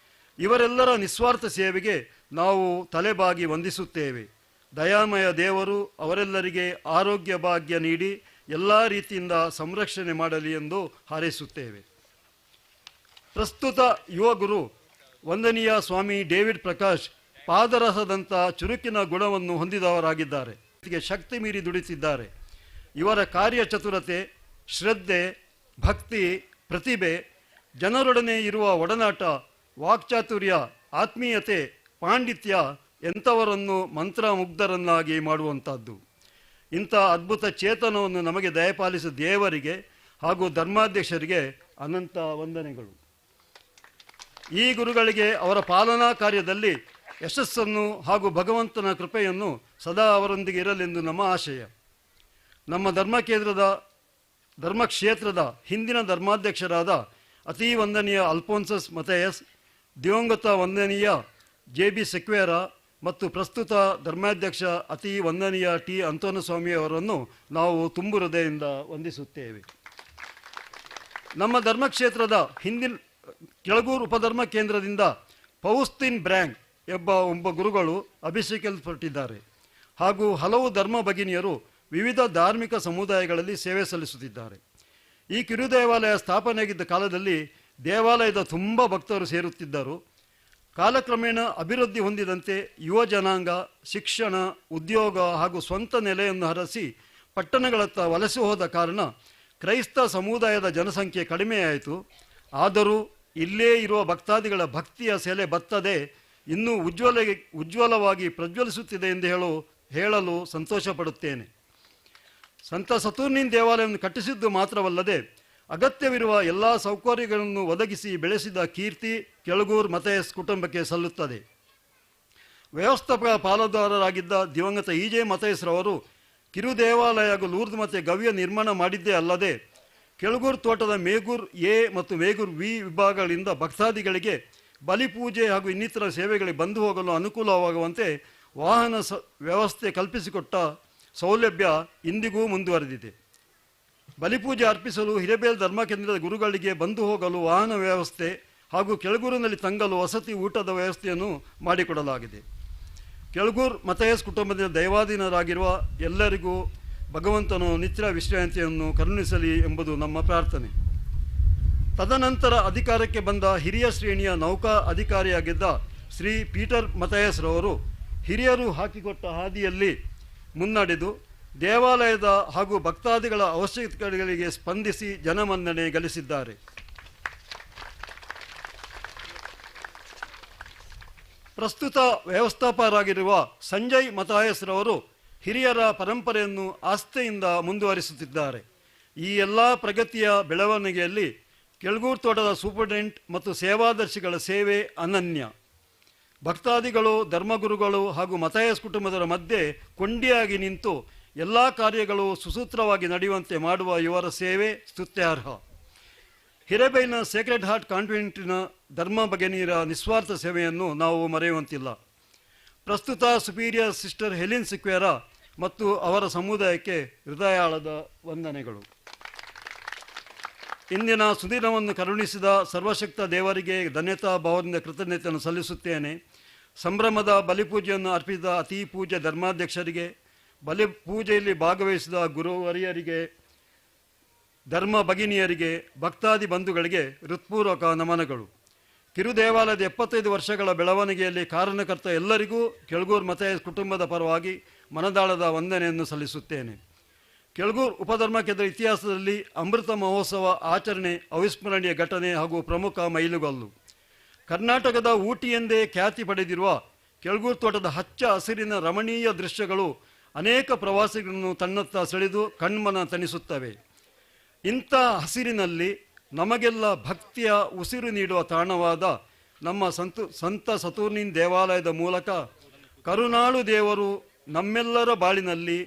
ಇವರೆಲ್ಲರ ನಿಸ್ವಾರ್ಥ ಸೇವೆಗೆ ನಾವು ತಲೆಬಾಗಿ ವಂದಿಸುತ್ತೇವೆ. ದಯಾಮಯ ದೇವರು ಅವರೆಲ್ಲರಿಗೆ ಆರೋಗ್ಯ ಭಾಗ್ಯ ನೀಡಿ ಎಲ್ಲ ರೀತಿಯಿಂದ ಸಂರಕ್ಷಣೆ ಮಾಡಲಿ ಎಂದು ಹಾರೈಸುತ್ತೇವೆ. ಪ್ರಸ್ತುತ ಯುವ ಗುರು ವಂದನೀಯ ಸ್ವಾಮಿ ಡೇವಿಡ್ ಪ್ರಕಾಶ್ ಪಾದರಸದಂಥ ಚುರುಕಿನ ಗುಣವನ್ನು ಹೊಂದಿದವರಾಗಿದ್ದಾರೆ. ಶಕ್ತಿ ಮೀರಿ ದುಡಿಸಿದ್ದಾರೆ. ಇವರ ಕಾರ್ಯಚತುರತೆ, ಶ್ರದ್ಧೆ, ಭಕ್ತಿ, ಪ್ರತಿಭೆ, ಜನರೊಡನೆ ಇರುವ ಒಡನಾಟ, ವಾಕ್ಚಾತುರ್ಯ, ಆತ್ಮೀಯತೆ, ಪಾಂಡಿತ್ಯ ಎಂಥವರನ್ನು ಮಂತ್ರಮುಗ್ಧರನ್ನಾಗಿ ಮಾಡುವಂಥದ್ದು. ಇಂಥ ಅದ್ಭುತ ಚೇತನವನ್ನು ನಮಗೆ ದಯಪಾಲಿಸಿದ ದೇವರಿಗೆ ಹಾಗೂ ಧರ್ಮಾಧ್ಯಕ್ಷರಿಗೆ ಅನಂತ ವಂದನೆಗಳು. ಈ ಗುರುಗಳಿಗೆ ಅವರ ಪಾಲನಾ ಕಾರ್ಯದಲ್ಲಿ ಯಶಸ್ಸನ್ನು ಹಾಗೂ ಭಗವಂತನ ಕೃಪೆಯನ್ನು ಸದಾ ಅವರೊಂದಿಗೆ ಇರಲೆಂದು ನಮ್ಮ ಆಶಯ. ನಮ್ಮ ಧರ್ಮಕ್ಷೇತ್ರದ ಹಿಂದಿನ ಧರ್ಮಾಧ್ಯಕ್ಷರಾದ ಅತಿ ವಂದನೀಯ ಅಲ್ಫೋನ್ಸಸ್ ಮಥೇಯಸ್, ದಿವಂಗತ ವಂದನೀಯ JB ಸೆಕ್ವೇರಾ ಮತ್ತು ಪ್ರಸ್ತುತ ಧರ್ಮಾಧ್ಯಕ್ಷ ಅತಿ ವಂದನೀಯ T. ಅಂತೋನಸ್ವಾಮಿ ಅವರನ್ನು ನಾವು ತುಂಬು ಹೃದಯದಿಂದ ವಂದಿಸುತ್ತೇವೆ. ನಮ್ಮ ಧರ್ಮಕ್ಷೇತ್ರದ ಹಿಂದಿನ ಕೆಳಗೂರು ಉಪಧರ್ಮ ಕೇಂದ್ರದಿಂದ ಪೌಸ್ತಿನ್ ಬ್ರ್ಯಾಂಗ್ ಒಬ್ಬ ಗುರುಗಳು ಅಭಿಷೇಕಿಸಲ್ಪಟ್ಟಿದ್ದಾರೆ. ಹಾಗೂ ಹಲವು ಧರ್ಮ ಭಗಿನಿಯರು ವಿವಿಧ ಧಾರ್ಮಿಕ ಸಮುದಾಯಗಳಲ್ಲಿ ಸೇವೆ ಸಲ್ಲಿಸುತ್ತಿದ್ದಾರೆ. ಈ ಕಿರು ದೇವಾಲಯ ಸ್ಥಾಪನೆಯಾಗಿದ್ದ ಕಾಲದಲ್ಲಿ ದೇವಾಲಯದ ತುಂಬ ಭಕ್ತರು ಸೇರುತ್ತಿದ್ದರು. ಕಾಲಕ್ರಮೇಣ ಅಭಿವೃದ್ಧಿ ಹೊಂದಿದಂತೆ ಯುವ ಜನಾಂಗ ಶಿಕ್ಷಣ, ಉದ್ಯೋಗ ಹಾಗೂ ಸ್ವಂತ ನೆಲೆಯನ್ನು ಹರಸಿ ಪಟ್ಟಣಗಳತ್ತ ವಲಸೆ ಹೋದ ಕಾರಣ ಕ್ರೈಸ್ತ ಸಮುದಾಯದ ಜನಸಂಖ್ಯೆ ಕಡಿಮೆಯಾಯಿತು. ಆದರೂ ಇಲ್ಲೇ ಇರುವ ಭಕ್ತಾದಿಗಳ ಭಕ್ತಿಯ ಸೆಲೆ ಬತ್ತದೆ ಇನ್ನೂ ಉಜ್ವಲವಾಗಿ ಪ್ರಜ್ವಲಿಸುತ್ತಿದೆ ಎಂದು ಹೇಳಲು ಸಂತೋಷ ಪಡುತ್ತೇನೆ. ಸಂತ ಸತುರ್ನಿನ್ ದೇವಾಲಯವನ್ನು ಕಟ್ಟಿಸಿದ್ದು ಮಾತ್ರವಲ್ಲದೆ ಅಗತ್ಯವಿರುವ ಎಲ್ಲ ಸೌಕರ್ಯಗಳನ್ನು ಒದಗಿಸಿ ಬೆಳೆಸಿದ ಕೀರ್ತಿ ಕೆಳಗೂರು ಮಥೇಯಸ್ ಕುಟುಂಬಕ್ಕೆ ಸಲ್ಲುತ್ತದೆ. ವ್ಯವಸ್ಥಾಪಕ ಪಾಲುದಾರರಾಗಿದ್ದ ದಿವಂಗತ EJ ಮಥೇಯಸ್ ರವರು ಕಿರು ದೇವಾಲಯ ಹಾಗೂ ಲೂರ್ದ್ ಮತ್ತು ಗವ್ಯ ನಿರ್ಮಾಣ ಮಾಡಿದ್ದೇ ಅಲ್ಲದೆ ಕೆಳಗೂರು ತೋಟದ ಮೇಗೂರ್ A ಮತ್ತು ಮೇಗೂರ್ V ವಿಭಾಗಗಳಿಂದ ಭಕ್ತಾದಿಗಳಿಗೆ ಬಲಿಪೂಜೆ ಹಾಗೂ ಇನ್ನಿತರ ಸೇವೆಗಳಿಗೆ ಬಂದು ಹೋಗಲು ಅನುಕೂಲವಾಗುವಂತೆ ವಾಹನ ವ್ಯವಸ್ಥೆ ಕಲ್ಪಿಸಿಕೊಟ್ಟ ಸೌಲಭ್ಯ ಇಂದಿಗೂ ಮುಂದುವರೆದಿದೆ. ಬಲಿಪೂಜೆ ಅರ್ಪಿಸಲು ಹಿರೇಬೇಲ್ ಧರ್ಮ ಕೇಂದ್ರದ ಗುರುಗಳಿಗೆ ಬಂದು ಹೋಗಲು ವಾಹನ ವ್ಯವಸ್ಥೆ ಹಾಗೂ ಕೆಳಗೂರಿನಲ್ಲಿ ತಂಗಲು ವಸತಿ ಊಟದ ವ್ಯವಸ್ಥೆಯನ್ನು ಮಾಡಿಕೊಡಲಾಗಿದೆ. ಕೆಳಗೂರು ಮಥೇಯಸ್ ಕುಟುಂಬದ ದೈವಾಧೀನರಾಗಿರುವ ಎಲ್ಲರಿಗೂ ಭಗವಂತನು ನಿತ್ಯ ವಿಶ್ರಾಂತಿಯನ್ನು ಕರುಣಿಸಲಿ ಎಂಬುದು ನಮ್ಮ ಪ್ರಾರ್ಥನೆ. ತದನಂತರ ಅಧಿಕಾರಕ್ಕೆ ಬಂದ ಹಿರಿಯ ಶ್ರೇಣಿಯ ನೌಕಾ ಅಧಿಕಾರಿಯಾಗಿದ್ದ ಶ್ರೀ ಪೀಟರ್ ಮಥೇಯಸ್ ರವರು ಹಿರಿಯರು ಹಾಕಿಕೊಟ್ಟ ಹಾದಿಯಲ್ಲಿ ಮುನ್ನಡೆದು ದೇವಾಲಯದ ಹಾಗೂ ಭಕ್ತಾದಿಗಳ ಅವಶ್ಯಕತೆಗಳಿಗೆ ಸ್ಪಂದಿಸಿ ಜನಮನ್ನಣೆ ಗಳಿಸಿದ್ದಾರೆ. ಪ್ರಸ್ತುತ ವ್ಯವಸ್ಥಾಪಕರಾಗಿರುವ ಸಂಜಯ್ ಮಥೇಯಸ್ ರವರು ಹಿರಿಯರ ಪರಂಪರೆಯನ್ನು ಆಸ್ಥೆಯಿಂದ ಮುಂದುವರಿಸುತ್ತಿದ್ದಾರೆ. ಈ ಎಲ್ಲ ಪ್ರಗತಿಯ ಬೆಳವಣಿಗೆಯಲ್ಲಿ ಕೆಳಗೂರು ತೋಟದ ಸೂಪರ್ಡೆಂಟ್ ಮತ್ತು ಸೇವಾದರ್ಶಿಗಳ ಸೇವೆ ಅನನ್ಯ. ಭಕ್ತಾದಿಗಳು, ಧರ್ಮಗುರುಗಳು ಹಾಗೂ ಮಥೇಯಸ್ ಕುಟುಂಬದವರ ಮಧ್ಯೆ ಕೊಂಡಿಯಾಗಿ ನಿಂತು ಎಲ್ಲ ಕಾರ್ಯಗಳು ಸುಸೂತ್ರವಾಗಿ ನಡೆಯುವಂತೆ ಮಾಡುವ ಇವರ ಸೇವೆ ಸ್ತುತ್ಯಾರ್ಹ. ಹಿರೇಬೈನ ಸೇಕ್ರೆಡ್ ಹಾರ್ಟ್ ಕಾನ್ವೆಂಟಿನ ಧರ್ಮ ಭಗಿನಿಯರ ನಿಸ್ವಾರ್ಥ ಸೇವೆಯನ್ನು ನಾವು ಮರೆಯುವಂತಿಲ್ಲ. ಪ್ರಸ್ತುತ ಸುಪೀರಿಯರ್ ಸಿಸ್ಟರ್ ಹೆಲಿನ್ ಸಿಕ್ವೇರಾ ಮತ್ತು ಅವರ ಸಮುದಾಯಕ್ಕೆ ಹೃದಯಾಳದ ವಂದನೆಗಳು. ಇಂದಿನ ಸುದಿನವನ್ನು ಕರುಣಿಸಿದ ಸರ್ವಶಕ್ತ ದೇವರಿಗೆ ಧನ್ಯತಾ ಭಾವದಿಂದ ಕೃತಜ್ಞತೆಯನ್ನು ಸಲ್ಲಿಸುತ್ತೇನೆ. ಸಂಭ್ರಮದ ಬಲಿಪೂಜೆಯನ್ನು ಅರ್ಪಿಸಿದ ಅತಿ ಪೂಜ್ಯ ಧರ್ಮಾಧ್ಯಕ್ಷರಿಗೆ, ಬಲಿಪೂಜೆಯಲ್ಲಿ ಭಾಗವಹಿಸಿದ ಗುರುವರಿಯರಿಗೆ, ಧರ್ಮ ಭಗಿನಿಯರಿಗೆ, ಭಕ್ತಾದಿ ಬಂಧುಗಳಿಗೆ ಹೃತ್ಪೂರ್ವಕ ನಮನಗಳು. ಕಿರು ದೇವಾಲಯದ 75 ವರ್ಷಗಳ ಬೆಳವಣಿಗೆಯಲ್ಲಿ ಕಾರಣಕರ್ತ ಎಲ್ಲರಿಗೂ ಕೆಳಗೂರು ಮಥೇಯಸ್ ಕುಟುಂಬದ ಪರವಾಗಿ ಮನದಾಳದ ವಂದನೆಯನ್ನು ಸಲ್ಲಿಸುತ್ತೇನೆ. ಕೆಳಗೂರು ಉಪಧರ್ಮ ಕೇಂದ್ರ ಇತಿಹಾಸದಲ್ಲಿ ಅಮೃತ ಮಹೋತ್ಸವ ಆಚರಣೆ ಅವಿಸ್ಮರಣೀಯ ಘಟನೆ ಹಾಗೂ ಪ್ರಮುಖ ಮೈಲುಗಲ್ಲು. ಕರ್ನಾಟಕದ ಊಟಿ ಎಂದೇ ಖ್ಯಾತಿ ಪಡೆದಿರುವ ಕೆಳಗೂರು ತೋಟದ ಹಚ್ಚ ಹಸಿರಿನ ರಮಣೀಯ ದೃಶ್ಯಗಳು ಅನೇಕ ಪ್ರವಾಸಿಗರನ್ನು ತನ್ನತ್ತ ಸೆಳೆದು ಕಣ್ಮನ ತಣಿಸುತ್ತವೆ. ಇಂಥ ಹಸಿರಿನಲ್ಲಿ ನಮಗೆಲ್ಲ ಭಕ್ತಿಯ ಉಸಿರು ನೀಡುವ ತಾಣವಾದ ನಮ್ಮ ಸಂತ ಸತುರ್ನಿನ್ ದೇವಾಲಯದ ಮೂಲಕ ಕರುನಾಳು ದೇವರು ನಮ್ಮೆಲ್ಲರ ಬಾಳಿನಲ್ಲಿ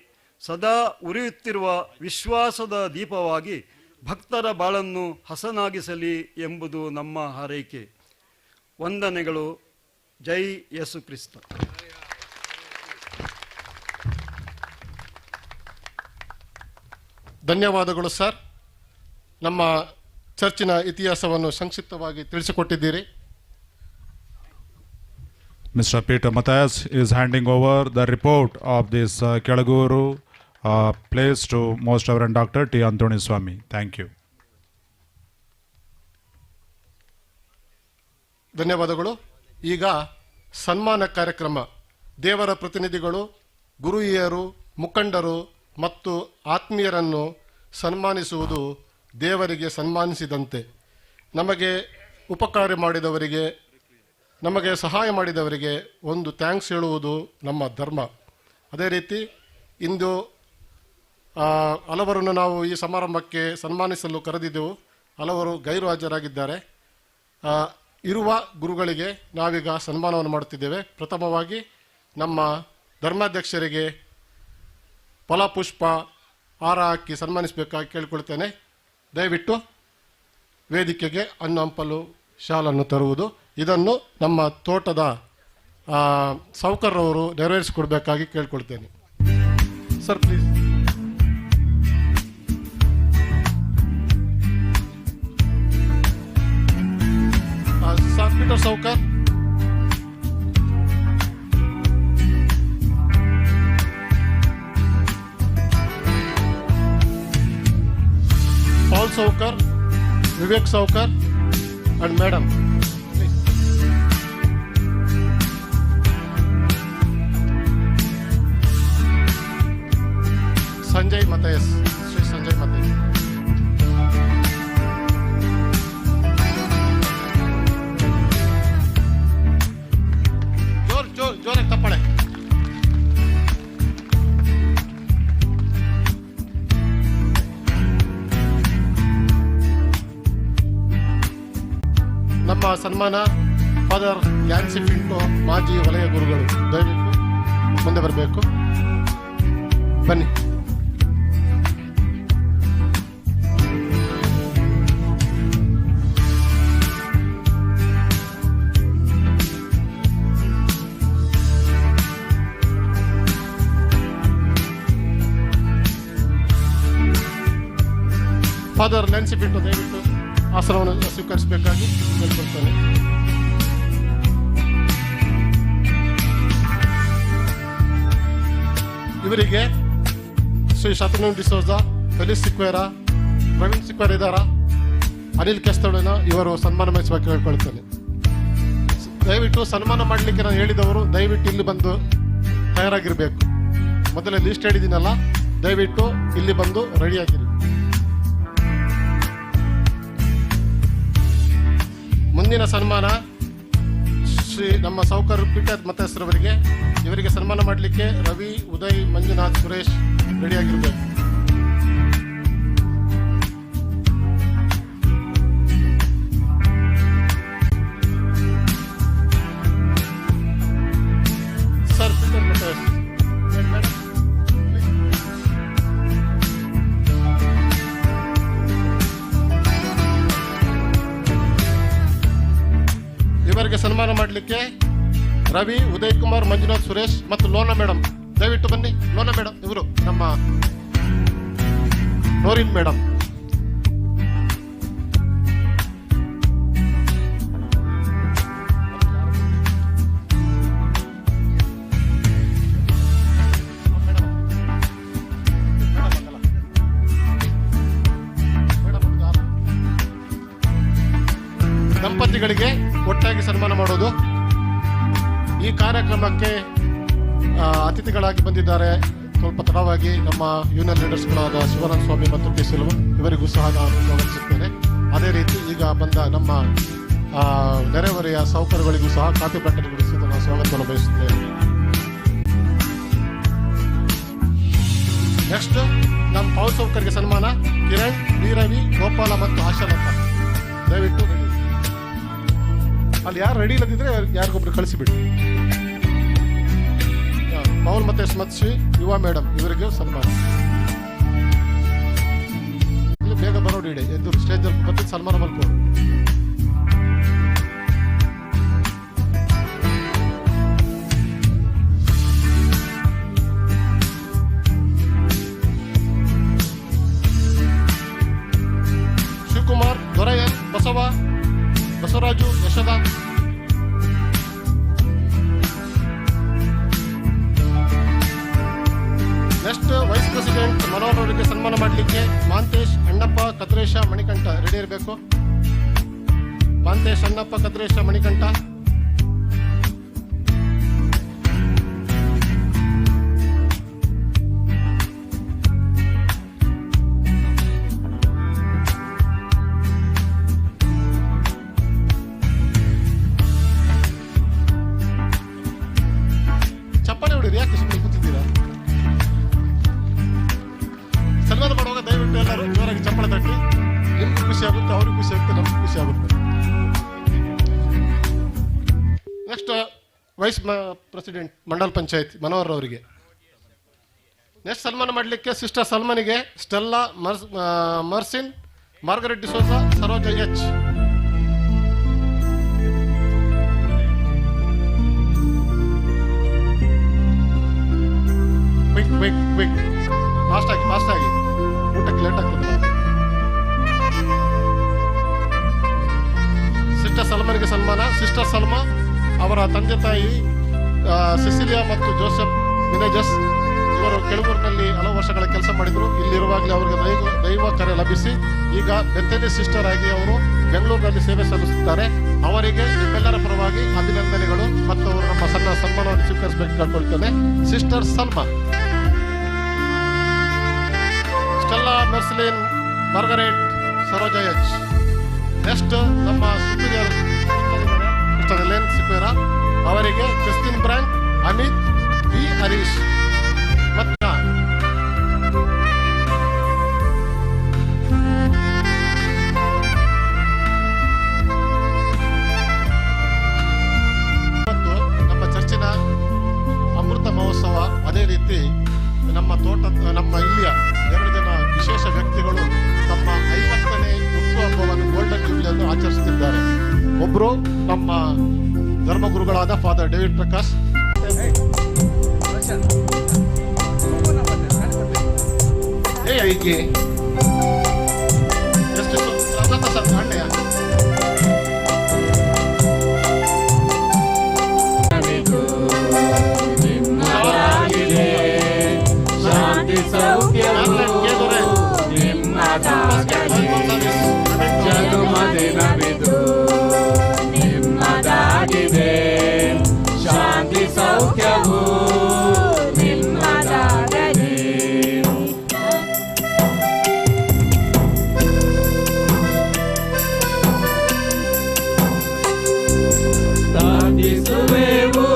ಸದಾ ಉರಿಯುತ್ತಿರುವ ವಿಶ್ವಾಸದ ದೀಪವಾಗಿ ಭಕ್ತರ ಬಾಳನ್ನು ಹಸನಾಗಿಸಲಿ ಎಂಬುದು ನಮ್ಮ ಹಾರೈಕೆ. ವಂದನೆಗಳು. ಜೈ ಯೇಸು ಕ್ರಿಸ್ತ. ಧನ್ಯವಾದಗಳು ಸರ್. ನಮ್ಮ ಚರ್ಚಿನ ಇತಿಹಾಸವನ್ನು ಸಂಕ್ಷಿಪ್ತವಾಗಿ ತಿಳಿಸಿಕೊಟ್ಟಿದ್ದೀರಿ. Mr. Peter Matthias is handing over the report of this Kelaguru place to Most Reverend Dr. T. Anthony Swami. Thank you. ಧನ್ಯವಾದಗಳು. ಈಗ ಸನ್ಮಾನ ಕಾರ್ಯಕ್ರಮ. ದೇವರ ಪ್ರತಿನಿಧಿಗಳು, ಗುರು ಹಿರಿಯರು, ಮುಖಂಡರು ಮತ್ತು ಆತ್ಮೀಯರನ್ನು ಸನ್ಮಾನಿಸುವುದು ದೇವರಿಗೆ ಸನ್ಮಾನಿಸಿದಂತೆ. ನಮಗೆ ಉಪಕಾರ ಮಾಡಿದವರಿಗೆ, ನಮಗೆ ಸಹಾಯ ಮಾಡಿದವರಿಗೆ ಒಂದು ಥ್ಯಾಂಕ್ಸ್ ಹೇಳುವುದು ನಮ್ಮ ಧರ್ಮ. ಅದೇ ರೀತಿ ಇಂದು ಹಲವರನ್ನು ನಾವು ಈ ಸಮಾರಂಭಕ್ಕೆ ಸನ್ಮಾನಿಸಲು ಕರೆದಿದ್ದೆವು. ಹಲವರು ಗೈರು ಹಾಜರಾಗಿದ್ದಾರೆ. ಇರುವ ಗುರುಗಳಿಗೆ ನಾವೀಗ ಸನ್ಮಾನವನ್ನು ಮಾಡುತ್ತಿದ್ದೇವೆ. ಪ್ರಥಮವಾಗಿ ನಮ್ಮ ಧರ್ಮಾಧ್ಯಕ್ಷರಿಗೆ ಫಲಪುಷ್ಪ ಹಾರ ಹಾಕಿ ಸನ್ಮಾನಿಸಬೇಕಾಗಿ ಕೇಳಿಕೊಳ್ತೇನೆ. ದಯವಿಟ್ಟು ವೇದಿಕೆಗೆ ಹಣ್ಣು ಹಂಪಲು ಶಾಲನ್ನು ತರುವುದು, ಇದನ್ನು ನಮ್ಮ ತೋಟದ ಸಾಹುಕಾರರವರು ನೆರವೇರಿಸಿಕೊಡ್ಬೇಕಾಗಿ ಕೇಳ್ಕೊಳ್ತೇನೆ. Sir please. Peter Sahukar. Paul Sahukar, Vivek Sahukar and madam. Sanjay Matthias, Sri Sanjay Matthias. जोर एक तपड़े. ನಮ್ಮ ಸನ್ಮಾನ ಫಾದರ್ ಲ್ಯಾನ್ಸಿ ಪಿಂಟೋ, ಮಾಜಿ ವಲಯ ಗುರುಗಳು. ದಯವಿಟ್ಟು ಮುಂದೆ ಬರಬೇಕು. ಬನ್ನಿ. ಫಾದರ್ ಲ್ಯಾನ್ಸಿ ಪಿಂಟೋ ದಯವಿಟ್ಟು ಆಸನವನ್ನು ಸ್ವೀಕರಿಸಬೇಕಾಗಿ ಕೇಳ್ಕೊಳ್ತಾನೆ. ಇವರಿಗೆ ಶ್ರೀ ಶತನೂನ್ ಡಿಸೋಜಾ, ಫೆಲಿಸ್ ಸಿಕ್ವೇರಾ, ಪ್ರವೀಣ್ ಸಿಕ್ವೇರ ಇದ್ದಾರಾ, ಅನಿಲ್ ಕೆಸ್ತೋಳನ ಇವರು ಸನ್ಮಾನ ಮಾಡಿಸಬೇಕು ಹೇಳ್ಕೊಳ್ತೇನೆ. ದಯವಿಟ್ಟು ಸನ್ಮಾನ ಮಾಡಲಿಕ್ಕೆ ನಾನು ಹೇಳಿದವರು ದಯವಿಟ್ಟು ಇಲ್ಲಿ ಬಂದು ತಯಾರಾಗಿರ್ಬೇಕು. ಮೊದಲೇ ಲಿಸ್ಟ್ ಹೇಳಿದ್ದೀನಲ್ಲ, ದಯವಿಟ್ಟು ಇಲ್ಲಿ ಬಂದು ರೆಡಿಯಾಗಿರಿ. ಮುಂದಿನ ಸನ್ಮಾನ ಶ್ರೀ ನಮ್ಮ ಸಾಹುಕಾರ ಪೀಟರ್ ಮತೇಶ್ವರವರಿಗೆ. ಇವರಿಗೆ ಸನ್ಮಾನ ಮಾಡಲಿಕ್ಕೆ ರವಿ, ಉದಯ್, ಮಂಜುನಾಥ್, ಸುರೇಶ್ ರೆಡಿಯಾಗಿರ್ಬೇಕು. Sir Peter Mathias. ಇವರಿಗೆ ಸನ್ಮಾನ ಮಾಡಲಿಕ್ಕೆ ರವಿ, ಉದಯ್ ಕುಮಾರ್, ಮಂಜುನಾಥ್, ಸುರೇಶ್ ಮತ್ತು ಲೋನಾ ಮೇಡಮ್ ದಯವಿಟ್ಟು ಬನ್ನಿ. ಲೋನಾ ಮೇಡಮ್ ಇವರು ನಮ್ಮ ನೋರಿನ್ ಮೇಡಮ್. ದಂಪತಿಗಳಿಗೆ ಒಟ್ಟಾಗಿ ಸನ್ಮಾನ ಮಾಡೋದು. ಈ ಕಾರ್ಯಕ್ರಮಕ್ಕೆ ಅತಿಥಿಗಳಾಗಿ ಬಂದಿದ್ದಾರೆ ಸ್ವಲ್ಪ ತಡವಾಗಿ ನಮ್ಮ ಯೂನಿಯನ್ ಲೀಡರ್ಸ್ಗಳಾದ ಶಿವಾನಂದ ಸ್ವಾಮಿ ಮತ್ತು ಟಿ. ಸಿಲ್ವ, ಇವರಿಗೂ ಸಹ ನಾನು ಗಮನಿಸುತ್ತೇನೆ. ಅದೇ ರೀತಿ ಈಗ ಬಂದ ನಮ್ಮ ನೆರೆಹೊರೆಯ ಸೌಕರ್ಯಗಳಿಗೂ ಸಹ ಖಾತೆ ಪ್ರಕಟಗೊಳಿಸುವುದು ನಾನು ಸ್ವಾಗತವನ್ನು ಬಯಸುತ್ತೇನೆ. ನೆಕ್ಸ್ಟ್ ನಮ್ಮ ಪೌರ ಸೌಕರ್ಯಕ್ಕೆ ಸನ್ಮಾನ ಕಿರಣ್, ವೀರವಿ, ಗೋಪಾಲ ಮತ್ತು ಆಶಾಲತಾ. ದಯವಿಟ್ಟು ಅಲ್ಲಿ ಯಾರು ರೆಡಿ ಇಲ್ಲದಿದ್ರೆ ಯಾರಿಗೊಬ್ರು ಕಳಿಸಿಬಿಡಿ. ಪೌಲ್ ಮತ್ತೆ ಸ್ಮತ್ಶ್ರೀ, ಯುವ ಮೇಡಮ್ ಇವರಿಗೆ ಸನ್ಮಾನ. ಇಲ್ಲಿ ಬೇಗ ಬರೋಡಿ, ಎದ್ದು ಸ್ಟೇಜಲ್ಲಿ ಬಂದು ಸನ್ಮಾನ ಮಾಡ್ಕೊಂಡು. ಶಿವಕುಮಾರ್, ದೊರೆಯನ್, Basava, Basavaraju, Yashodha. Next vice president Manohar ಅವರಿಗೆ ಸನ್ಮಾನ ಮಾಡಲಿಕ್ಕೆ ಮಾಂತೇಶ್, ಅಣ್ಣಪ್ಪ, ಕದ್ರೇಶ, ಮಣಿಕಂಠ ರೆಡಿ ಇರಬೇಕು. ಮಾಂತೇಶ್, ಅಣ್ಣಪ್ಪ, ಕದ್ರೇಶ, ಮಣಿಕಂಠ. ಚಪ್ಪಾಳೆ ಹೊಡಿರಿ, ಯಾಕೆ ಸುಮ್ಮನೆ ಕೂತಿದ್ದೀರಾ? ಸನ್ಮಾನ ಮಾಡುವಾಗ ದಯವಿಟ್ಟು ಎಲ್ಲರೂ ಜೋರಾಗಿ ಚಪ್ಪಾಳೆ ತಟ್ಟಿ. ನಿಮ್ಗೂ ಖುಷಿ ಆಗುತ್ತೆ, ಅವ್ರಿಗೂ ಖುಷಿ ಆಗುತ್ತೆ, ನಮ್ಗೂ ಖುಷಿ ಆಗುತ್ತೆ. Next vice president mandal panchayat Manohar ಅವರಿಗೆ ನೆಕ್ಸ್ಟ್ ಸನ್ಮಾನ ಮಾಡಲಿಕ್ಕೆ ಸಿಸ್ಟರ್ ಸಲ್ಮಾನಿಗೆ ಸ್ಟೆಲ್ಲಾ, ಮರ್ಸಿನ್, Margaret D'Souza, Saroja H. Quick fast ಆಗಿ ಊಟಕ್ಕೆ ಲೇಟ್ ಆಗ್ತದೆ. ಸಿಸ್ಟರ್ ಸಲ್ಮಾನ್ಗೆ ಸನ್ಮಾನ. ಸಿಸ್ಟರ್ ಸಲ್ಮಾ ಅವರ ತಂದೆ ತಾಯಿ ಸಿಸಿಲಿಯಾ ಮತ್ತು ಜೋಸೆಫ್ ಮಿನೇಜಸ್ ಇವರು ಕೆಳಗೂರಿನಲ್ಲಿ ಹಲವು ವರ್ಷಗಳ ಕೆಲಸ ಮಾಡಿದರು. ಇಲ್ಲಿರುವಾಗಲೇ ಅವರಿಗೆ ದೈವ ಕರೆ ಲಭಿಸಿ ಈಗ ಬೆತ್ತೇಲಿ ಸಿಸ್ಟರ್ ಆಗಿ ಅವರು ಬೆಂಗಳೂರಿನಲ್ಲಿ ಸೇವೆ ಸಲ್ಲಿಸುತ್ತಾರೆ. ಅವರಿಗೆ ನಿಮ್ಮೆಲ್ಲರ ಪರವಾಗಿ ಅಭಿನಂದನೆಗಳು ಮತ್ತು ಅವರು ನಮ್ಮ ಸಣ್ಣ ಸನ್ಮಾನವನ್ನು ಸ್ವೀಕರಿಸಬೇಕು ಕೇಳ್ಕೊಳ್ತೇನೆ. Sister Salma, Stella, Marceline, Margaret, Saroja H. Next ನಮ್ಮ ಸುಪೀರಿಯರ್ ಎಲೆನ್ ಸಿಪೇರಾ ಅವರಿಗೆ Christine Brand, Amit V, Harish ಮತ್ತು ನಮ್ಮ ಚರ್ಚಿನ ಅಮೃತ ಮಹೋತ್ಸವ. ಅದೇ ರೀತಿ ನಮ್ಮ ಇಲ್ಲಿಯ 2 ಜನ ವಿಶೇಷ ವ್ಯಕ್ತಿಗಳು ತಮ್ಮ 50ನೇ ಹುಟ್ಟುಹಬ್ಬವನ್ನು ಗೋಲ್ಡನ್ ಜೂಬ್ಲಿಯನ್ನು ಆಚರಿಸುತ್ತಿದ್ದಾರೆ. ಒಬ್ಬರು ನಮ್ಮ ಧರ್ಮಗುರುಗಳಾದ ಫಾದರ್ ಡೇವಿಡ್ ಪ್ರಕಾಶ್, ಅಣ್ಣಯ್ಯ, ಶಾಂತಿ ಸೌಖ್ಯವು ಜನುಮದಿನವಿದು ನಿಮ್ಮದಾಗಿದೆ. ಶಾಂತಿ ಸೌಖ್ಯವು ನಿಮ್ಮದಾಗಲಿ. ಪ್ರಾರ್ಥಿಸುವೆವು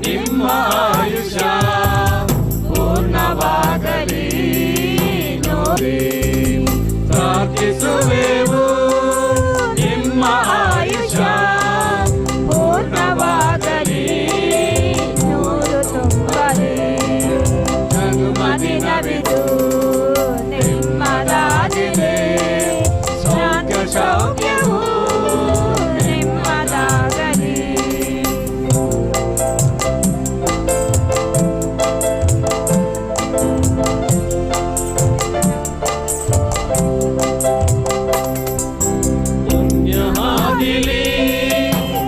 ನಿಮ್ಮ ಆಯುಷ ಪೂರ್ಣವಾಗಲಿ ನೋಡಿ. ಪ್ರಾರ್ಥಿಸುವೆವು ನಿಮ್ಮ ಆಯುಷ ಪೂರ್ಣವಾಗಲಿ ನೂರು ತುಂಬಲಿ. ಜನುಮದಿನವಿದು ನಿಮ್ಮದಾಗಿದೆ. ಸೌಖ್ಯವು ನಿಮ್ಮದಾಗಲಿ.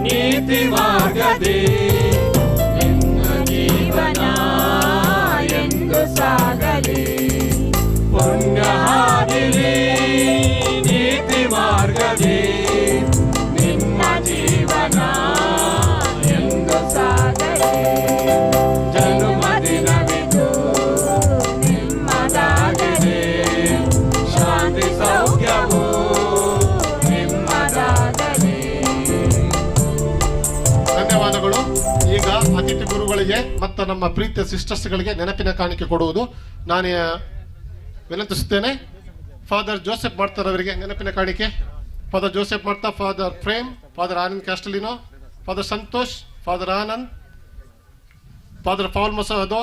ನೀತಿ ಮಾರ್ಗದಿ ನಿನ್ನ ಜೀವನ ಎಂದು ಸಾಗಲಿ. ಪುಣ್ಯ ಹಾದಿಲಿ ನೀತಿ ಮಾರ್ಗದಿ ನಿನ್ನ ಜೀವನ ಎಂದು ಸಾಗಲಿ. ಜನುಮದಿನವಿದು ನಿಮ್ಮದಾಗಲಿ. ಶಾಂತಿ ಸೌಖ್ಯವು ನಿಮ್ಮದಾಗಲಿ. ಪ್ರಭುಗಳಿಗೆ ಮತ್ತು ನಮ್ಮ ಪ್ರೀತಿಯ ಸಿಸ್ಟರ್ಸ್ಗಳಿಗೆ ನೆನಪಿನ ಕಾಣಿಕೆ ಕೊಡುವುದು ನಾನು ವಿನಂತಿಸುತ್ತೇನೆ. ಫಾದರ್ ಜೋಸೆಫ್ ಮಾಡ್ತಾರ್ ಅವರಿಗೆ ನೆನಪಿನ ಕಾಣಿಕೆ. ಫಾದರ್ ಜೋಸೆಫ್ ಮಾಡ್ತಾ, father Prem, father Anand Castelino, father Santosh, father Anand, father Paul ಮೊಸಹದೋ,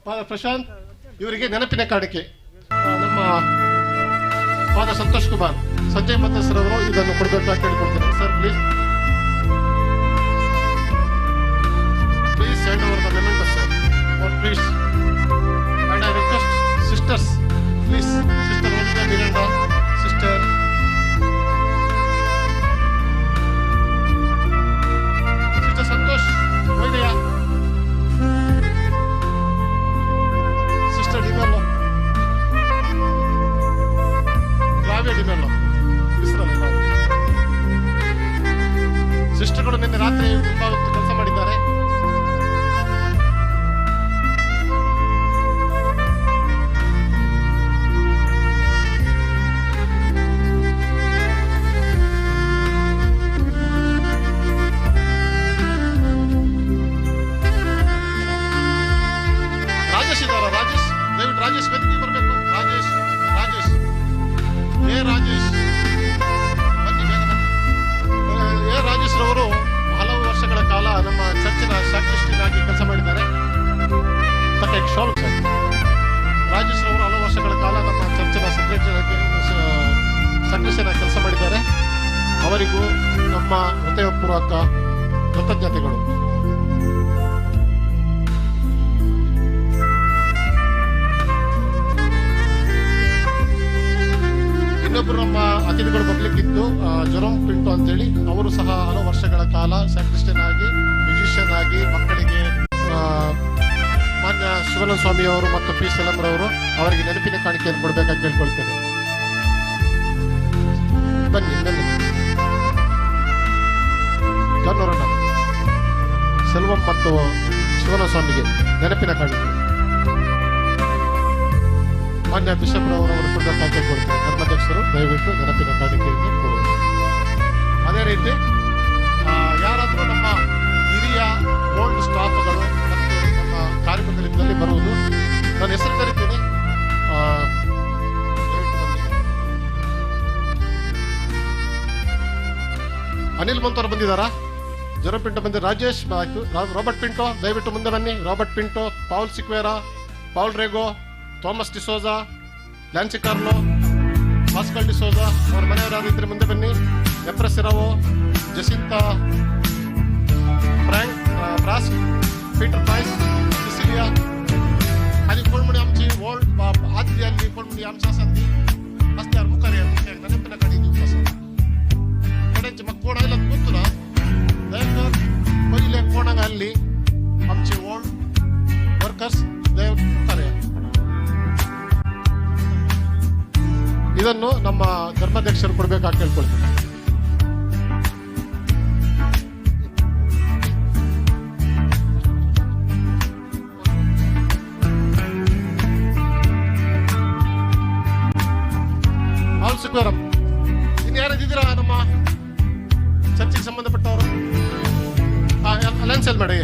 ಫಾದರ್ ಪ್ರಶಾಂತ್, ಇವರಿಗೆ ನೆನಪಿನ ಕಾಣಿಕೆ. ನಮ್ಮ ಫಾದರ್ ಸಂತೋಷ್ ಕುಮಾರ್, ಸಂಜಯ್ ಮತ ಸರ್ ಅವರು ಇದನ್ನು ಕೊಡಬೇಕಾಗಿ ಕೇಳಿಕೊಳ್ತೇನೆ. Sir please send over the memento, sir, for please. And I request sisters, please, Sister Olivia Miranda, Sister Santosh Oidaya, Sister Dimello, Flavia Dimello, ಸಿಸ್ಟರ್ಗಳು ನಿನ್ನೆ ರಾತ್ರಿ ತುಂಬಾ ಹೊತ್ತು ಕೆಲಸ ಮಾಡಿದ್ದಾರೆ. ರಾಜೇಶ್ ಇದ್ದಾರ? ರಾಜೇಶ್, ದಯವಿಟ್ಟು ರಾಜೇಶ್ ವೇದಿಕೆ ಬರಬೇಕು. ರಾಜೇಶ್ ಬನ್ನಿ, ಬೇಗ ಬನ್ನಿ. ರಾಜೇಶ್ ರವರು ಹಲವು ವರ್ಷಗಳ ಕಾಲ ನಮ್ಮ ಚರ್ಚಿನ ಸಾಕ್ರಿಸ್ಟಿಯನ್ ಆಗಿ ಕೆಲಸ ಮಾಡಿದ್ದಾರೆ. ರಾಜೇಶ್ ರವರು ಹಲವು ವರ್ಷಗಳ ಕಾಲ ನಮ್ಮ ಚರ್ಚಿನ ಸಾಕ್ರಿಸ್ಟಿಯನ್ ಆಗಿ ಕೆಲಸ ಮಾಡಿದ್ದಾರೆ. ಅವರಿಗೂ ನಮ್ಮ ಹೃದಯಪೂರ್ವಕ ಕೃತಜ್ಞತೆಗಳು. ಇನ್ನೊಬ್ಬರು ನಮ್ಮ ಅತಿಥಿಗಳು ಬರ್ಲಿಕ್ಕಿತ್ತು, ಜೊರೋಮ್ ಪಿಂಟೋ ಅಂತೇಳಿ. ಅವರು ಸಹ ಹಲವು ವರ್ಷಗಳ ಕಾಲ ಸ್ಯಾಕ್ರಿಸ್ಟಿಯನ್ ಆಗಿ, ಮ್ಯೂಸಿಷಿಯನ್ ಆಗಿ ಮಕ್ಕಳಿಗೆ ಮಾನ್ಯ ಶಿವಾನಂದ ಸ್ವಾಮಿಯವರು ಮತ್ತು ಪಿ ಸೆಲಂರವರು ಅವರಿಗೆ ನೆನಪಿನ ಕಾಣಿಕೆಯನ್ನು ಕೊಡಬೇಕಾಗಿ ಕೇಳ್ಕೊಳ್ತೇನೆ. ಬನ್ನಿ ಗನ್ನೋರಣ್ಣ, ಸೆಲ್ವಂ ಮತ್ತು ಶಿವಾನಂದ ಸ್ವಾಮಿಗೆ ನೆನಪಿನ ಕಾಣಿಕೆ. ಮಾನ್ಯ ಬಿಷಪ್ ರವರು ಕೊಡಬೇಕಾಗಿ ಕೇಳ್ಕೊಳ್ತೇನೆ. ಧರ್ಮಾಧ್ಯಕ್ಷರು ದಯವಿಟ್ಟು ನೆನಪಿನ ಕಾಣಿಕೆಯನ್ನು ಕೊಡುವುದು. ಅದೇ ರೀತಿ ಯಾರಾದರೂ ನಮ್ಮ ಹಿರಿಯ ಓಲ್ಡ್ ಸ್ಟಾಫ್ಗಳು ಮತ್ತು ನಮ್ಮ ಕಾರ್ಮಿಕರಿದ್ದಲ್ಲಿ ಬರುವುದು, ನಾನು ಹೆಸರು ಕರಿತೀನಿ. ಅನಿಲ್ ಮಂತವ್ರು ಬಂದಿದ್ದಾರಾ? ಜೊರೋಮ್ ಪಿಂಟೋ ಬಂದಿದ್ದಾರೆ. ರಾಜೇಶ್ ಆಯ್ತು. ರಾಬರ್ಟ್ ಪಿಂಟೋ ದಯವಿಟ್ಟು ಮುಂದೆ ಬನ್ನಿ. Robert Pinto, Paul Sequeira, Paul Rego, Thomas D'Souza, Lancy Carlo, Pascal D'Souza, ಅವ್ರ ಮನೆಯವರಾಗಿದ್ದರೆ ಮುಂದೆ ಬನ್ನಿ. ಎಪ್ರೆಸಿರಾವೋ, ಜಸಿಂತಾ, ಫ್ರಾಂಕ್ ಫ್ರಾಸ್ಕ್, ಪೀಟರ್ ಪ್ರೈಸ್, सिसिलिया, आणि कोणमुळे आमची वर्ल्ड आदली आली कोणमुळे आमच्या संधी असल्यावर मुखार ನೆನಪಿನ ಕಡೆ दिवस कड्यांचे मग कोण आयला ಗೊತ್ತು ना दयकर पहिले कोणाक आली आमची वर्ल्ड वर्कर्स दय मुखार ಇದನ್ನು ನಮ್ಮ ಧರ್ಮಾಧ್ಯಕ್ಷರು ಕೊಡಬೇಕಾಗಿ ಕೇಳ್ಕೊಳ್ತೀನಿ. ಸಿಕ್ವೇರಂ ಇನ್ನು ಯಾರಿದ್ದೀರಾ ನಮ್ಮ ಚರ್ಚೆಗೆ ಸಂಬಂಧಪಟ್ಟವರು? ಅಲೈನ್ಸ್ ಮಾಡಿ.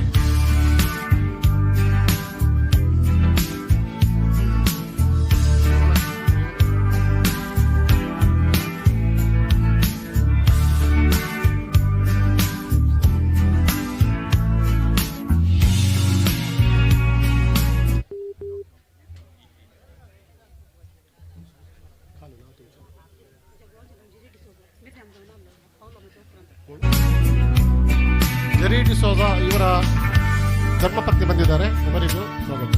ಜೆರಿ ಡಿಸೋಜಾ ಇವರ ಧರ್ಮಪತ್ನಿ ಬಂದಿದ್ದಾರೆ, ಅವರಿಗೂ ಸ್ವಾಗತ.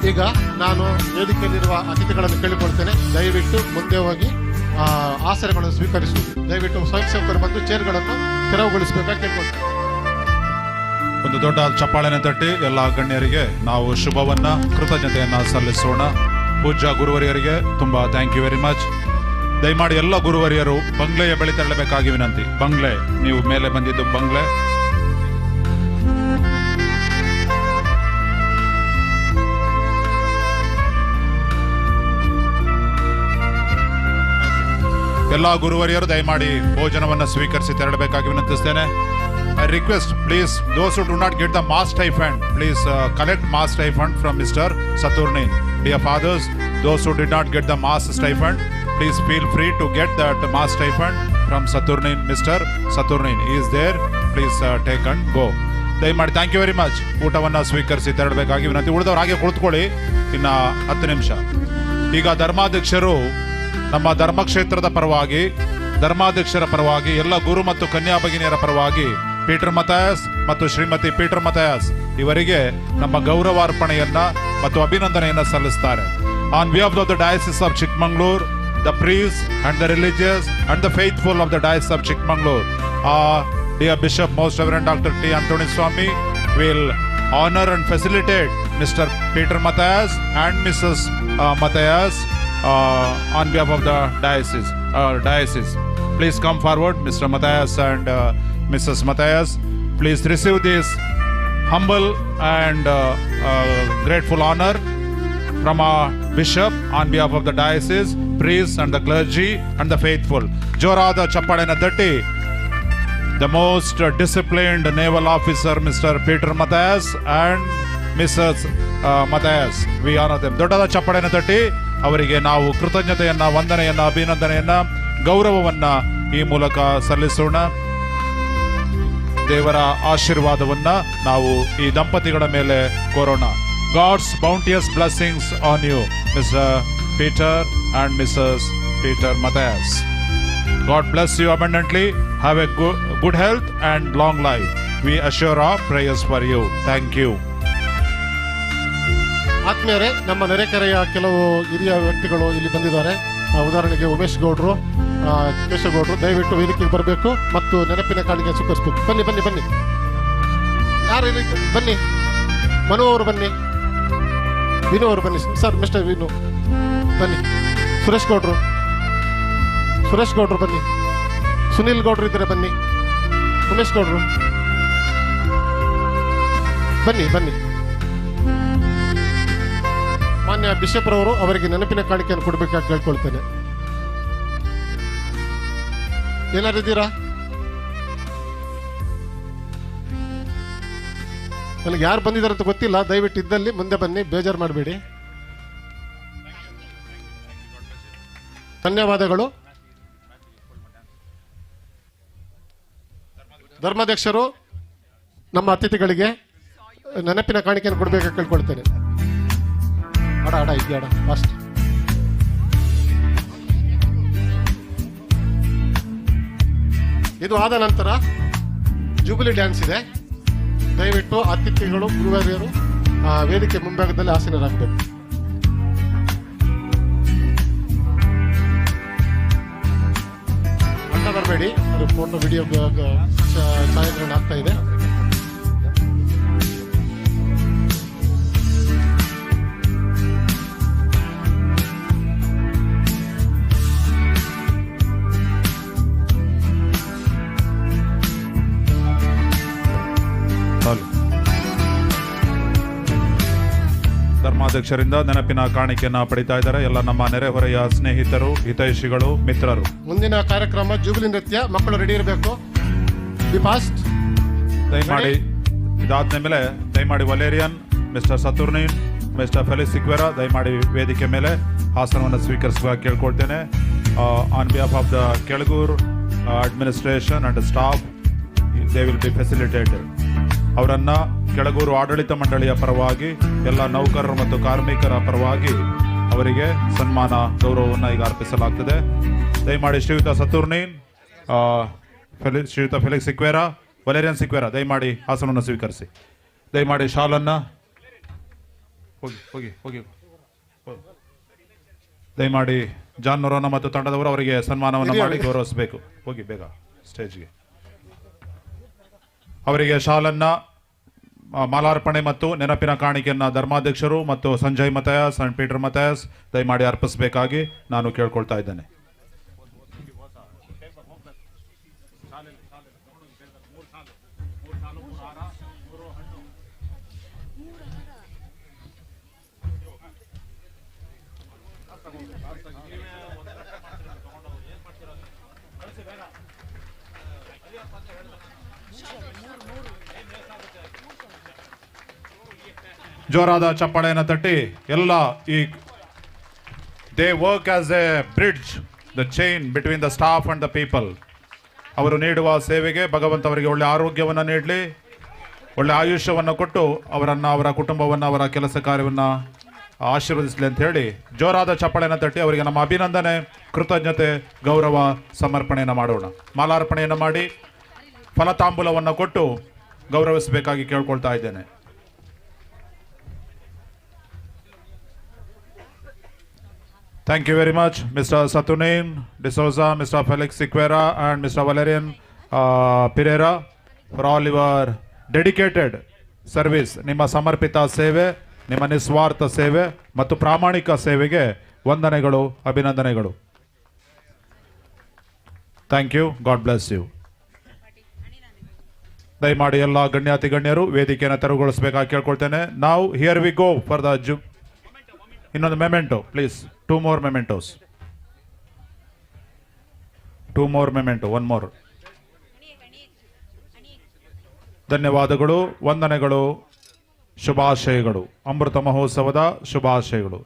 ಈಗ ನಾನು ವೇದಿಕೆಯಲ್ಲಿರುವ ಅತಿಥಿಗಳನ್ನು ಕೇಳಿಕೊಳ್ತೇನೆ, ದಯವಿಟ್ಟು ಮುಂದೆ ಹೋಗಿ ಆಸನಗಳನ್ನು ಸ್ವೀಕರಿಸುವುದು. ದಯವಿಟ್ಟು ಸ್ವಯಂ ಸೇವಕರು ಬಂದು ಚೇರ್ಗಳನ್ನು ತೆರವುಗೊಳಿಸಬೇಕಾಗಿ ಕೇಳ್ಕೊಳ್ತೇನೆ. ಒಂದು ದೊಡ್ಡ ಚಪ್ಪಾಳೆನ ತಟ್ಟಿ ಎಲ್ಲ ಗಣ್ಯರಿಗೆ ನಾವು ಶುಭವನ್ನ ಕೃತಜ್ಞತೆಯನ್ನ ಸಲ್ಲಿಸೋಣ. ಪೂಜ್ಯ ಗುರುವರಿಯರಿಗೆ ತುಂಬಾ ಥ್ಯಾಂಕ್ ಯು ವೆರಿ ಮಚ್. ದಯಮಾಡಿ ಎಲ್ಲ ಗುರುವರಿಯರು ಬಂಗ್ಲೆಯ ಬಳಿ ತೆರಳಬೇಕಾಗಿ ವಿನಂತಿ. ಬಂಗ್ಲೆ, ನೀವು ಮೇಲೆ ಬಂದಿದ್ದು ಬಂಗ್ಲೆ. ಎಲ್ಲ ಗುರುವರಿಯರು ದಯಮಾಡಿ ಭೋಜನವನ್ನು ಸ್ವೀಕರಿಸಿ ತೆರಳಬೇಕಾಗಿ ವಿನಂತಿಸ್ತೇನೆ. I request, please, those who do not get the mass stipend, please collect mass stipend from Mr. Saturnin. Dear fathers, those who did not get the mass stipend, please feel free to get that mass stipend from Saturnin, Mr. Saturnin. He is there. Please take and go. ದಯಮಾಡಿ thank you very much. ಊಟವನ್ನು ಸ್ವೀಕರಿಸಿ ತೆರಳಬೇಕಾಗಿ ವಿನಂತಿ. ಉಳಿದವರು ಹಾಗೆ ಕುಳಿತುಕೊಳ್ಳಿ ಇನ್ನು 10 ನಿಮಿಷ. ಈಗ ಧರ್ಮಾಧ್ಯಕ್ಷರು ನಮ್ಮ ಧರ್ಮಕ್ಷೇತ್ರದ ಪರವಾಗಿ, ಧರ್ಮಾಧ್ಯಕ್ಷರ ಪರವಾಗಿ, ಎಲ್ಲ ಗುರು ಮತ್ತು ಕನ್ಯಾ ಭಗಿನಿಯರ ಪರವಾಗಿ ಪೀಟರ್ ಮತಾಯಸ್ ಮತ್ತು ಶ್ರೀಮತಿ ಪೀಟರ್ ಮತಾಯಸ್ ಇವರಿಗೆ ನಮ್ಮ ಗೌರವಾರ್ಪಣೆಯನ್ನ ಮತ್ತು ಅಭಿನಂದನೆಯನ್ನ ಸಲ್ಲಿಸುತ್ತಾರೆ. On behalf of the diocese of Chikmagalur, the priest and the religious and the faithful of the diocese of Chikmagalur, dear Bishop Most Reverend Dr. T. Anthony Swami will honor and facilitate Mr. Peter Matthias and Mrs. Matthias on behalf of the diocese. Please come forward, Mr. Matthias and Mrs. Matthias. Please receive this humble and grateful honor from our bishop on behalf of the diocese, priests and the clergy and the faithful. Jorada chappalena tatti the most disciplined naval officer, Mr. Peter Matthias and Mrs. Matthias. We honor them. ದೊಡ್ಡದ ಚಪ್ಪಾಳೆಯನ್ನು ತಟ್ಟಿ ಅವರಿಗೆ ನಾವು ಕೃತಜ್ಞತೆಯನ್ನ, ವಂದನೆಯನ್ನ, ಅಭಿನಂದನೆಯನ್ನ, ಗೌರವವನ್ನ ಈ ಮೂಲಕ ಸಲ್ಲಿಸೋಣ. ದೇವರ ಆಶೀರ್ವಾದವನ್ನ ನಾವು ಈ ದಂಪತಿಗಳ ಮೇಲೆ ಕೋರೋಣ. God's bounteous blessings on you, Mr. Peter and Mrs. Peter Matthias. God bless you abundantly. Have a good health and long life. We assure our prayers for you. Thank you. ಆತ್ಮೀಯರೇ, ನಮ್ಮ ನೆರೆಕೆರೆಯ ಕೆಲವು ಹಿರಿಯ ವ್ಯಕ್ತಿಗಳು ಇಲ್ಲಿ ಬಂದಿದ್ದಾರೆ. ಉದಾಹರಣೆಗೆ ಉಮೇಶ್ ಗೌಡ್ರು, ಕೇಶಗೌಡ್ರು, ದಯವಿಟ್ಟು ವೇದಿಕೆಗೆ ಬರಬೇಕು ಮತ್ತು ನೆನಪಿನ ಕಾಣಿಕೆ ಸ್ವೀಕರಿಸಬೇಕು. ಬನ್ನಿ ಬನ್ನಿ ಬನ್ನಿ, ಯಾರು ಬನ್ನಿ. ಮನು ಅವರು ಬನ್ನಿ, ವಿನು ಅವರು ಬನ್ನಿ. ಸರ್, ಮಿಸ್ಟರ್ ವಿನು ಬನ್ನಿ. ಸುರೇಶ್ ಗೌಡ್ರು ಬನ್ನಿ. ಸುನಿಲ್ ಗೌಡ್ರು ಇದ್ದಾರೆ ಬನ್ನಿ. ಉಮೇಶ್ ಗೌಡ್ರು ಬನ್ನಿ ಬನ್ನಿ. ಮಾನ್ಯ ಬಿಷಪ್ ರವರು ಅವರಿಗೆ ನೆನಪಿನ ಕಾಣಿಕೆಯನ್ನು ಕೊಡಬೇಕಾಗಿ ಕೇಳ್ಕೊಳ್ತೇನೆ. ಏನಾರಿದ್ದೀರಾ? ನನಗೆ ಯಾರು ಬಂದಿದ್ದಾರೆ ಅಂತ ಗೊತ್ತಿಲ್ಲ. ದಯವಿಟ್ಟು ಇದ್ದಲ್ಲಿ ಮುಂದೆ ಬನ್ನಿ, ಬೇಜಾರು ಮಾಡಬೇಡಿ. ಧನ್ಯವಾದಗಳು. ಧರ್ಮಾಧ್ಯಕ್ಷರು ನಮ್ಮ ಅತಿಥಿಗಳಿಗೆ ನೆನಪಿನ ಕಾಣಿಕೆಯನ್ನು ಕೊಡಬೇಕಾಗಿ ಕೇಳ್ಕೊಳ್ತೇನೆ. ಅಡ ಇದೆಯಾ ಫಾಸ್ಟ್. ಇದು ಆದ ನಂತರ ಜೂಬಿಲಿ ಡ್ಯಾನ್ಸ್ ಇದೆ. ದಯವಿಟ್ಟು ಅತಿಥಿಗಳು, ಗುರುವಾರಿಯರು ವೇದಿಕೆ ಮುಂಭಾಗದಲ್ಲಿ ಆಸೀನರಾಗಬೇಕು. ಅಡ್ಡ ಬರಬೇಡಿ, ಅದು ಫೋಟೋ ವಿಡಿಯೋ ಛಾಯಾಗ್ರಹಣ ಆಗ್ತಾ ಇದೆ. ಧರ್ಮಾಧ್ಯಕ್ಷರಿಂದ ನೆನಪಿನ ಕಾಣಿಕೆಯನ್ನ ಪಡಿತಾ ಇದ್ದಾರೆ ಎಲ್ಲ ನಮ್ಮ ನೆರೆಹೊರೆಯ ಸ್ನೇಹಿತರು, ಹಿತೈಷಿಗಳು, ಮಿತ್ರರು. ಮುಂದಿನ ಕಾರ್ಯಕ್ರಮ ಜೂಬಿಲಿ ನೃತ್ಯ. ಮಕ್ಕಳು ರೆಡಿ ಇರಬೇಕು. Be fast. ದಯಮಾಡಿ ಇದಾದ ಮೇಲೆ ದಯಮಾಡಿ Valerian, mister Saturnine, mister Felix Sequeira ದಯಮಾಡಿ ವೇದಿಕೆ ಮೇಲೆ ಆಸನವನ್ನು ಸ್ವೀಕರಿಸುವ ಕೇಳ್ಕೊಳ್ತೇನೆ. On behalf of the Kelagur administration and staff, they will be facilitated. ಅವರನ್ನ ಕೆಳಗೂರು ಆಡಳಿತ ಮಂಡಳಿಯ ಪರವಾಗಿ, ಎಲ್ಲ ನೌಕರರು ಮತ್ತು ಕಾರ್ಮಿಕರ ಪರವಾಗಿ ಅವರಿಗೆ ಸನ್ಮಾನ, ಗೌರವವನ್ನು ಈಗ ಅರ್ಪಿಸಲಾಗ್ತದೆ. ದಯಮಾಡಿ ಶ್ರೀಯುತ ಸತುರ್ನಿನ್, ಶ್ರೀಯುತ ಫೆಲಿಕ್ಸ್ ಸಿಕ್ವೆರಾ, ವಲೇರಿಯನ್ ಸಿಕ್ವೆರಾ ದಯಮಾಡಿ ಆಸನವನ್ನು ಸ್ವೀಕರಿಸಿ. ದಯಮಾಡಿ ಶಾಲನ್ನು ಹೋಗಿ ಹೋಗಿ ಹೋಗಿ ದಯಮಾಡಿ ಜಾನ್ ನೊರೋನ ಮತ್ತು ತಂಡದವರು ಅವರಿಗೆ ಸನ್ಮಾನವನ್ನು ಮಾಡಿ ಗೌರವಿಸಬೇಕು. ಹೋಗಿ ಬೇಗ ಸ್ಟೇಜ್ಗೆ. ಅವರಿಗೆ ಶಾಲನ್ನ, ಮಾಲಾರ್ಪಣೆ ಮತ್ತು ನೆನಪಿನ ಕಾಣಿಕೆಯನ್ನ ಧರ್ಮಾಧ್ಯಕ್ಷರು ಮತ್ತು ಸಂಜಯ್ ಮತಯಾಸ್ ಅಂಡ್ ಪೀಟರ್ ಮತಯಾಸ್ ದಯಮಾಡಿ ಅರ್ಪಿಸಬೇಕಾಗಿ ನಾನು ಕೇಳ್ಕೊಳ್ತಾ ಇದ್ದೇನೆ. ಜೋರಾದ ಚಪ್ಪಾಳೆಯನ್ನು ತಟ್ಟಿ ಎಲ್ಲ ಈ they work as A bridge, the chain between the staff and the people. ಅವರು ನೀಡುವ ಸೇವೆಗೆ ಭಗವಂತ ಅವರಿಗೆ ಒಳ್ಳೆ ಆರೋಗ್ಯವನ್ನು ನೀಡಲಿ, ಒಳ್ಳೆ ಆಯುಷ್ಯವನ್ನು ಕೊಟ್ಟು ಅವರನ್ನು, ಅವರ ಕುಟುಂಬವನ್ನು, ಅವರ ಕೆಲಸ ಕಾರ್ಯವನ್ನು ಆಶೀರ್ವದಿಸಲಿ ಅಂತ ಹೇಳಿ ಜೋರಾದ ಚಪ್ಪಾಳೆಯನ್ನು ತಟ್ಟಿ ಅವರಿಗೆ ನಮ್ಮ ಅಭಿನಂದನೆ, ಕೃತಜ್ಞತೆ, ಗೌರವ ಸಮರ್ಪಣೆಯನ್ನು ಮಾಡೋಣ. ಮಾಲಾರ್ಪಣೆಯನ್ನು ಮಾಡಿ ಫಲತಾಂಬೂಲವನ್ನು ಕೊಟ್ಟು ಗೌರವಿಸಬೇಕಾಗಿ ಕೇಳ್ಕೊಳ್ತಾ ಇದ್ದೇನೆ. Thank you very much, Mr. Saturnine D'Souza, Mr. Felix Siqueira, and Mr. Valerian Pereira, for all your dedicated service. ನಿಮ್ಮ ಸಮರ್ಪಿತ ಸೇವೆ, ನಿಮ್ಮ ನಿಸ್ವಾರ್ಥ ಸೇವೆ ಮತ್ತು ಪ್ರಾಮಾಣಿಕ ಸೇವೆಗೆ ವಂದನೆಗಳು, ಅಭಿನಂದನೆಗಳು. Thank you. God bless you. ದಯಮಾಡಿ ಎಲ್ಲ ಗಣ್ಯಾತಿ ಗಣ್ಯರು ವೇದಿಕೆಯನ್ನು ತೆರವುಗೊಳಿಸಬೇಕಾಗಿ ಕೇಳ್ಕೊಳ್ತೇನೆ. ನಾವು here we go for the ಇನ್ನೊಂದು memento, please. 2 more mementos. 2 more memento. 1 more. ಧನ್ಯವಾದಗಳು, ವಂದನೆಗಳು, ಶುಭಾಶಯಗಳು, ಅಮೃತ ಮಹೋತ್ಸವದ ಶುಭಾಶಯಗಳು.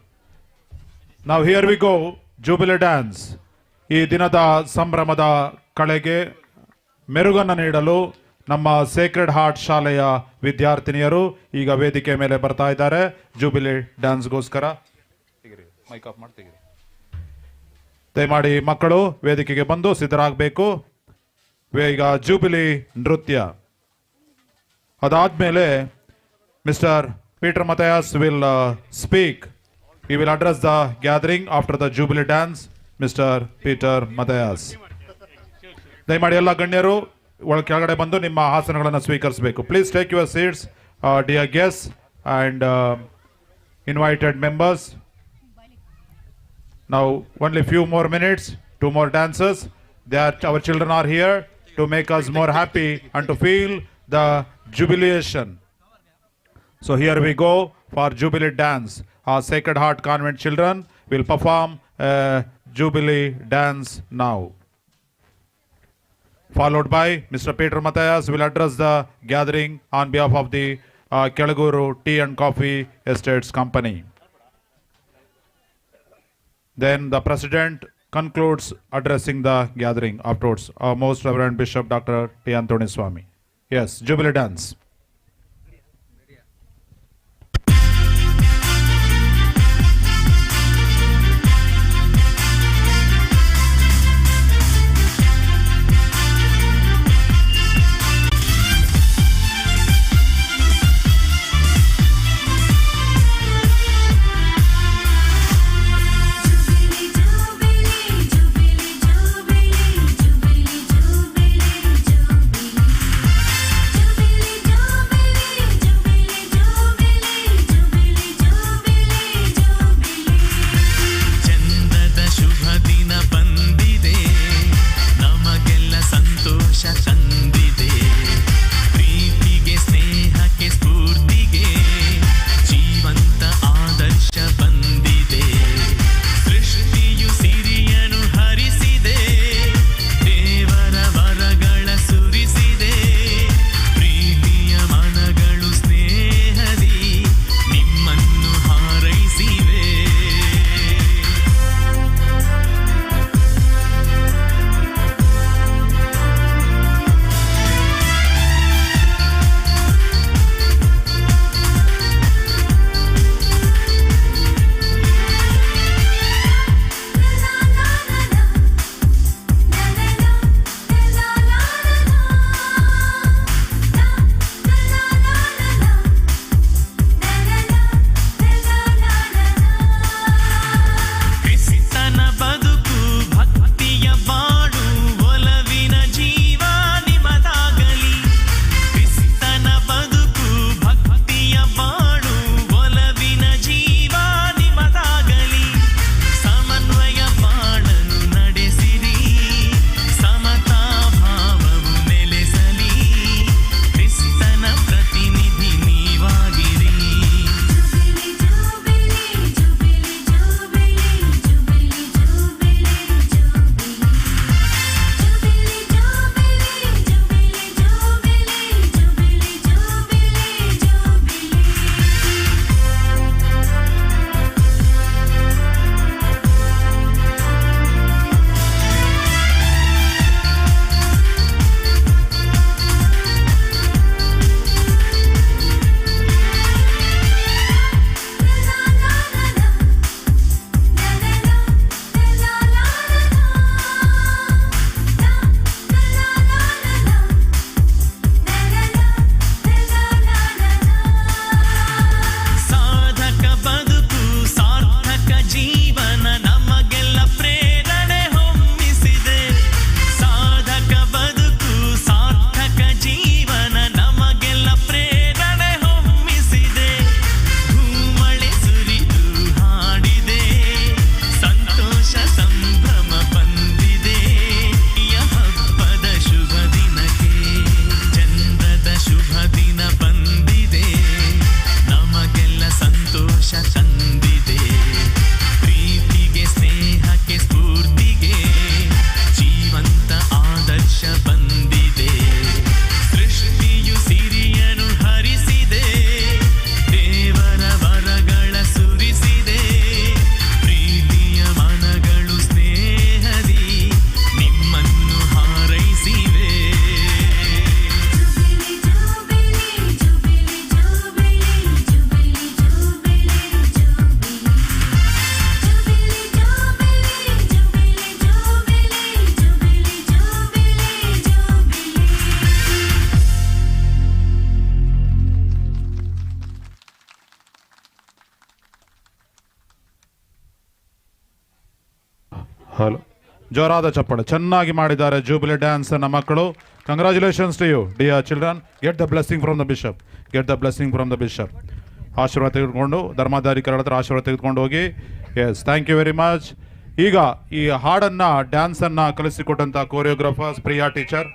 ನಾವು here we go jubilee dance. ಈ ದಿನದ ಸಂಭ್ರಮದ ಕಳೆಗೆ ಮೆರುಗನ್ನು ನೀಡಲು ನಮ್ಮ ಸೇಕ್ರೆಡ್ ಹಾರ್ಟ್ ಶಾಲೆಯ ವಿದ್ಯಾರ್ಥಿನಿಯರು ಈಗ ವೇದಿಕೆ ಮೇಲೆ ಬರ್ತಾ ಇದ್ದಾರೆ ಜೂಬಿಲಿ ಡ್ಯಾನ್ಸ್ಗೋಸ್ಕರ. ಮೈಕ್ ಆಫ್ ಮಾಡ್ತೀವಿ. ದಯಮಾಡಿ ಮಕ್ಕಳು ವೇದಿಕೆಗೆ ಬಂದು ಸಿದ್ಧರಾಗಬೇಕು. ಈಗ ಜೂಬಿಲಿ ನೃತ್ಯ ಅದಾದ್ಮೇಲೆ mister Peter Mathias will speak. He will address the gathering after the Jubilee dance. Mr. Peter Matthias. ದಯಮಾಡಿ ಎಲ್ಲ ಗಣ್ಯರು ಕೆಳಗಡೆ ಬಂದು ನಿಮ್ಮ ಆಸನಗಳನ್ನು ಸ್ವೀಕರಿಸಬೇಕು. Please take your seats, dear guests and invited members. Now only few more minutes, 2 more dances. Our children are here to make us more happy and to feel the jubilation. So here we go for Jubilee dance. Our Sacred Heart Convent children will perform a Jubilee dance now. Followed by Mr. Peter Matthias will address the gathering on behalf of the Kelaguru Tea and Coffee Estates Company. Then the President concludes addressing the gathering afterwards. Our Most Reverend Bishop Dr. T. Anthony Swami. Yes, Jubilee dance. Jubilee, hello, ಜೋರಾದ ಚಪ್ಪಳೆ. ಚೆನ್ನಾಗಿ ಮಾಡಿದ್ದಾರೆ jubilee dance ಅನ್ನ ಮಕ್ಕಳು. Congratulations to you dear children. Get the blessing from the bishop. Get the blessing from the bishop. ಆಶೀರ್ವಾದ ತೆಗೆದುಕೊಂಡು ಧರ್ಮಾಧಿಕಾರಿಗಳ ಹತ್ರ ಆಶೀರ್ವಾದ ತೆಗೆದುಕೊಂಡು ಹೋಗಿ. Yes, thank you very much. ಈಗ ಈ ಹಾಡನ್ನ ಡ್ಯಾನ್ಸನ್ನು ಕಲಿಸಿಕೊಟ್ಟಂಥ ಕೋರಿಯೋಗ್ರಾಫರ್ಸ್ ಪ್ರಿಯಾ ಟೀಚರ್,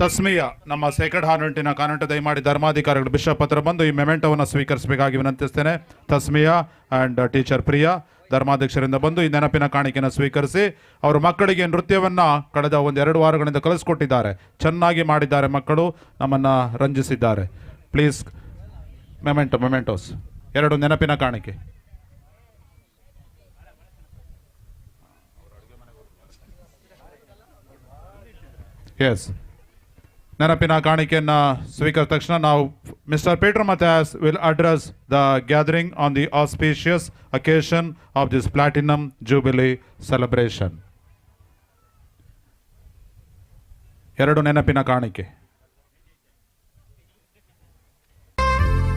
ತಸ್ಮಿಯಾ ನಮ್ಮ ಸೇಕ್ರೆಡ್ ಕಾನ್ವೆಂಟಿನ ಕಾನ್ವೆಂಟ್ ದಯಮಾಡಿ ಧರ್ಮಾಧಿಕಾರಿಗಳು ಬಿಷಪ್ ಹತ್ರ ಬಂದು ಈ ಮೆಮೆಂಟೋವನ್ನು ಸ್ವೀಕರಿಸಬೇಕಾಗಿ ವಿನಂತಿಸ್ತೇನೆ. ತಸ್ಮಿಯಾ ಆ್ಯಂಡ್ ಟೀಚರ್ ಪ್ರಿಯಾ ಧರ್ಮಾಧ್ಯಕ್ಷರಿಂದ ಬಂದು ಈ ನೆನಪಿನ ಕಾಣಿಕೆಯನ್ನು ಸ್ವೀಕರಿಸಿ ಅವರ ಮಕ್ಕಳಿಗೆ ನೃತ್ಯವನ್ನು ಕಳೆದ 1-2 ವಾರಗಳಿಂದ ಕಲಿಸ್ಕೊಟ್ಟಿದ್ದಾರೆ. ಚೆನ್ನಾಗಿ ಮಾಡಿದ್ದಾರೆ ಮಕ್ಕಳು, ನಮ್ಮನ್ನು ರಂಜಿಸಿದ್ದಾರೆ. ಪ್ಲೀಸ್ ಮೆಮೆಂಟೋಸ್ 2 ನೆನಪಿನ ಕಾಣಿಕೆ. ಎಸ್, ನೆನಪಿನ ಕಾಣಿಕೆಯನ್ನು ಸ್ವೀಕರಿಸಿದ ತಕ್ಷಣ ನಾವು mister Peter Mathias will address the gathering on the auspicious occasion of this platinum jubilee celebration. 2 ನೆನಪಿನ ಕಾಣಿಕೆ.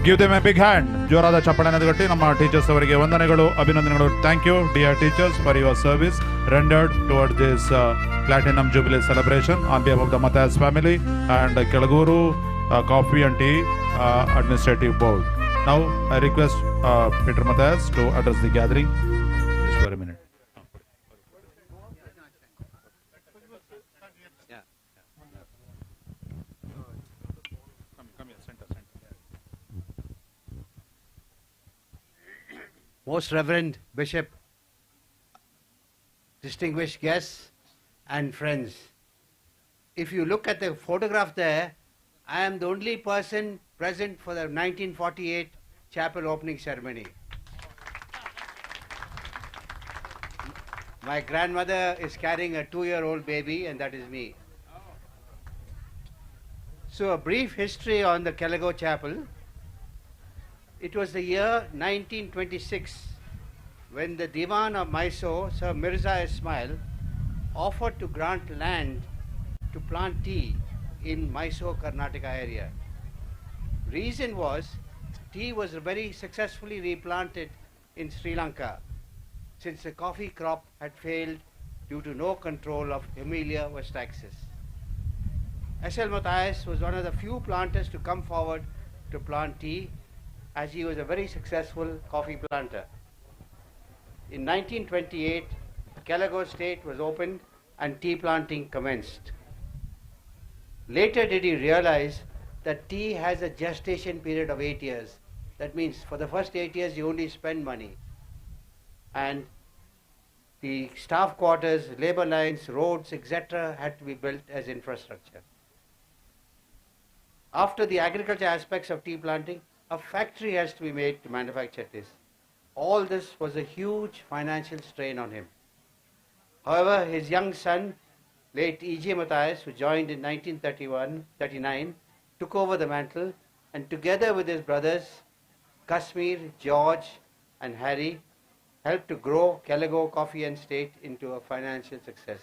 Give them a big hand. ಜೋರಾದ ಚಪ್ಪಾಳೆಯನ್ನು ತಟ್ಟಿ ನಮ್ಮ ಟೀಚರ್ಸ್ ಅವರಿಗೆ ವಂದನೆಗಳು, ಅಭಿನಂದನೆಗಳು. Thank you dear teachers for your service rendered towards this Platinum Jubilee celebration on behalf of the Matthias family and Kelaguru Coffee and Tea Administrative Board. Now I request Peter Matthias to address the gathering. Just for a minute. Most Reverend Bishop, distinguished guests and friends, if you look at the photograph there, I am the only person present for the 1948 chapel opening ceremony. My grandmother is carrying a 2-year-old baby, and that is me. So a brief history on the Kelego Chapel. It was the year 1926 when the Diwan of Mysore, Sir Mirza Ismail, offered to grant land to plant tea in Mysore, Karnataka area. Reason was tea was very successfully replanted in Sri Lanka since the coffee crop had failed due to no control of Emilia West Axis. S.L. Matthias was one of the few planters to come forward to plant tea, as he was a very successful coffee planter. In 1928, Kelego Estate was opened and tea planting commenced. Later did he realize that tea has a gestation period of 8 years. That means for the first 8 years you only spend money. And the staff quarters, labor lines, roads, etc. had to be built as infrastructure. After the agriculture aspects of tea planting, a factory has to be made to manufacture this. All this was a huge financial strain on him. However, his young son, late E.J. Matthias, who joined in 1939, took over the mantle and together with his brothers, Kashmir, George and Harry, helped to grow Kelego Coffee and Estate into a financial success.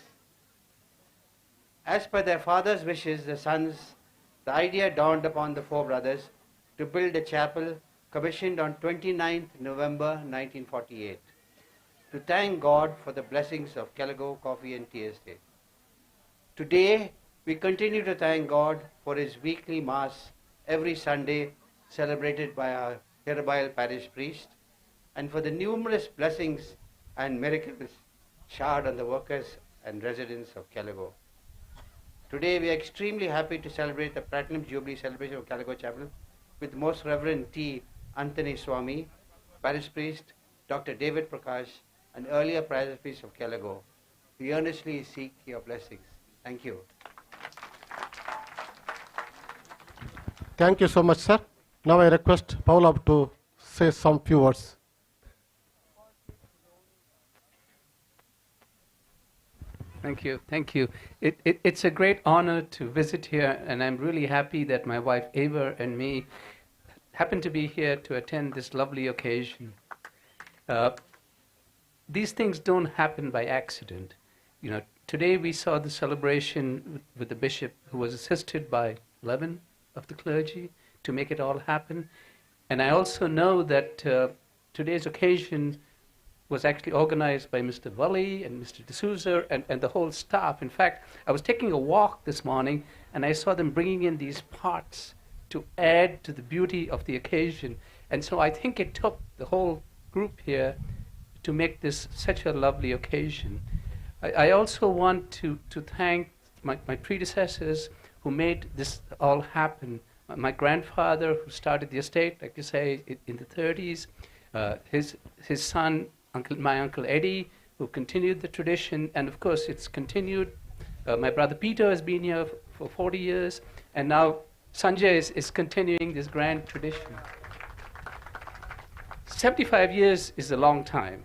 As per their father's wishes, the sons, the idea dawned upon the 4 brothers to build a chapel commissioned on 29th November 1948 to thank God for the blessings of Kelego Coffee and Tea Estate. Today, we continue to thank God for his weekly mass every Sunday celebrated by our Hirabile parish priest and for the numerous blessings and miracles showered on the workers and residents of Kelego. Today, we are extremely happy to celebrate the Platinum Jubilee celebration of Kelego Chapel with Most Reverend T. Anthony Swami, parish priest, Dr. David Prakash, and earlier parish priest of Kelego. We earnestly seek your blessings. Thank you. Thank you so much, sir. Now I request Paula to say some few words. Thank you. Thank you. It's a great honor to visit here, and I'm really happy that my wife Ava and me happen to be here to attend this lovely occasion. These things don't happen by accident. You know, today we saw the celebration with the bishop, who was assisted by 11 of the clergy to make it all happen. And I also know that today's occasion was actually organized by Mr. Wally and Mr. D'Souza and the whole staff. In fact, I was taking a walk this morning and I saw them bringing in these pots to add to the beauty of the occasion. And so I think it took the whole group here to make this such a lovely occasion. I also want to thank my predecessors who made this all happen. My grandfather, who started the estate, like you say, in the 30s, his son, my Uncle Eddie, who continued the tradition, and of course it's continued. My brother Peter has been here for 40 years, and now Sanjay is continuing this grand tradition. 75 years is a long time.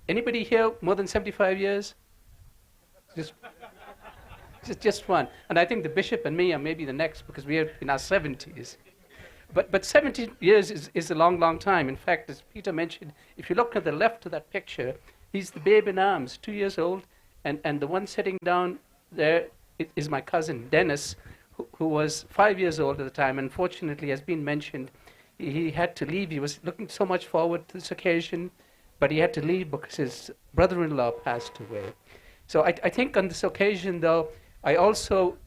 Anybody here more than 75 years? Just one. And I think the bishop and me are maybe the next because we are in our 70s. But 70 years is a long, long time. In fact, as Peter mentioned, if you look at the left of that picture, he's the babe in arms, 2 years old, and the one sitting down there is my cousin, Dennis, who was 5 years old at the time. Unfortunately, as been mentioned, he had to leave. He was looking so much forward to this occasion, but he had to leave because his brother-in-law passed away. So I think on this occasion, though, I also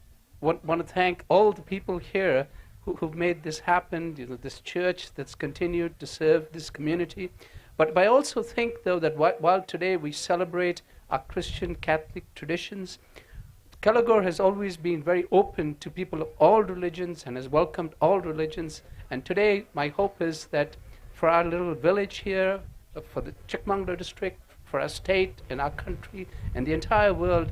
want to thank all the people here who've made this happen, this church that's continued to serve this community. But I also think, though, that while today we celebrate our Christian Catholic traditions, Kelligore has always been very open to people of all religions and has welcomed all religions. And today, my hope is that for our little village here, for the Chikmagalur district, for our state and our country and the entire world,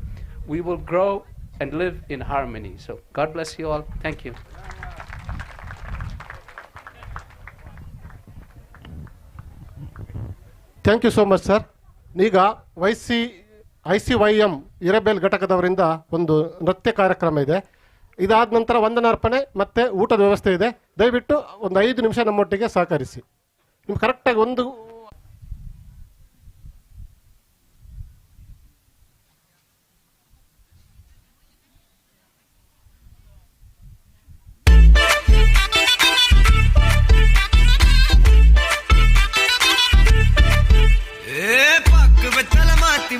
we will grow and live in harmony. So God bless you all. Thank you. Thank you so much sir. ಈಗ ICYM Hirebail ಘಟಕದವರಿಂದ ಒಂದು ನೃತ್ಯ ಕಾರ್ಯಕ್ರಮ ಇದೆ. ಇದಾದ ನಂತರ ವಂದನಾರ್ಪಣೆ ಮತ್ತು ಊಟದ ವ್ಯವಸ್ಥೆ ಇದೆ. ದಯವಿಟ್ಟು ಒಂದು 5 ನಿಮಿಷ ನಮ್ಮೊಟ್ಟಿಗೆ ಸಹಕರಿಸಿ. ನಿಮ್ಗೆ ಕರೆಕ್ಟಾಗಿ ಒಂದು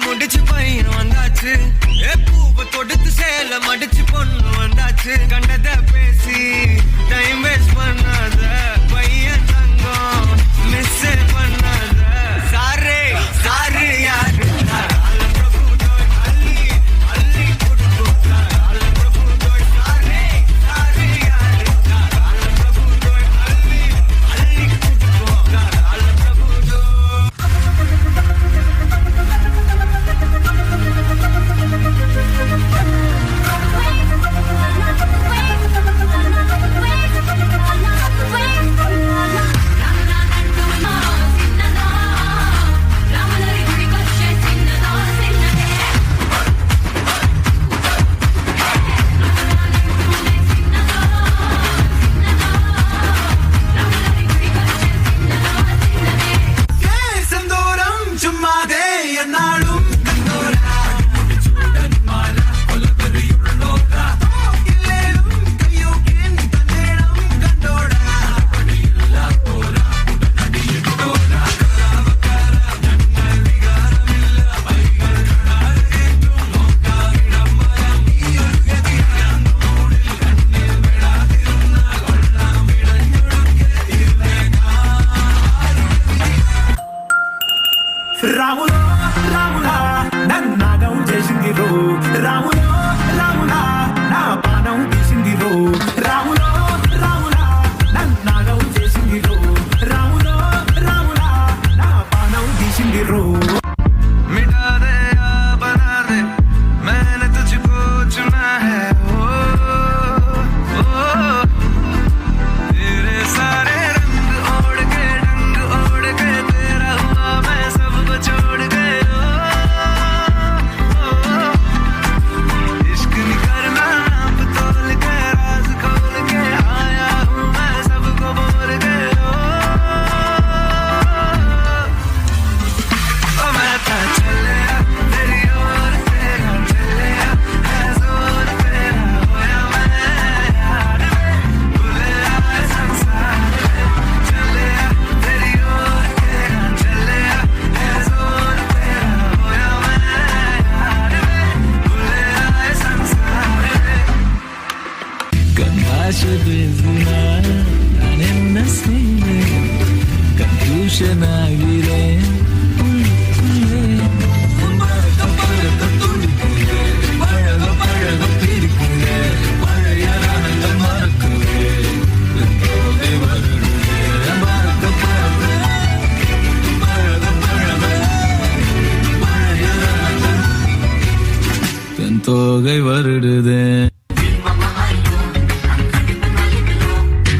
முடிச்சு பையன் வந்தாச்சு, பூவை தொடுத்து சேல மடிச்சு பொண்ணு வந்தாச்சு. கண்டத பேசி டைம் வேஸ்ட் பண்ணாத பையன் தங்கம், மிஸ் பண்ணாத. சாரே சாரு யாரு Wait, Kangasha bezina nanemna sine Katusha nagire தோகை வருடுதே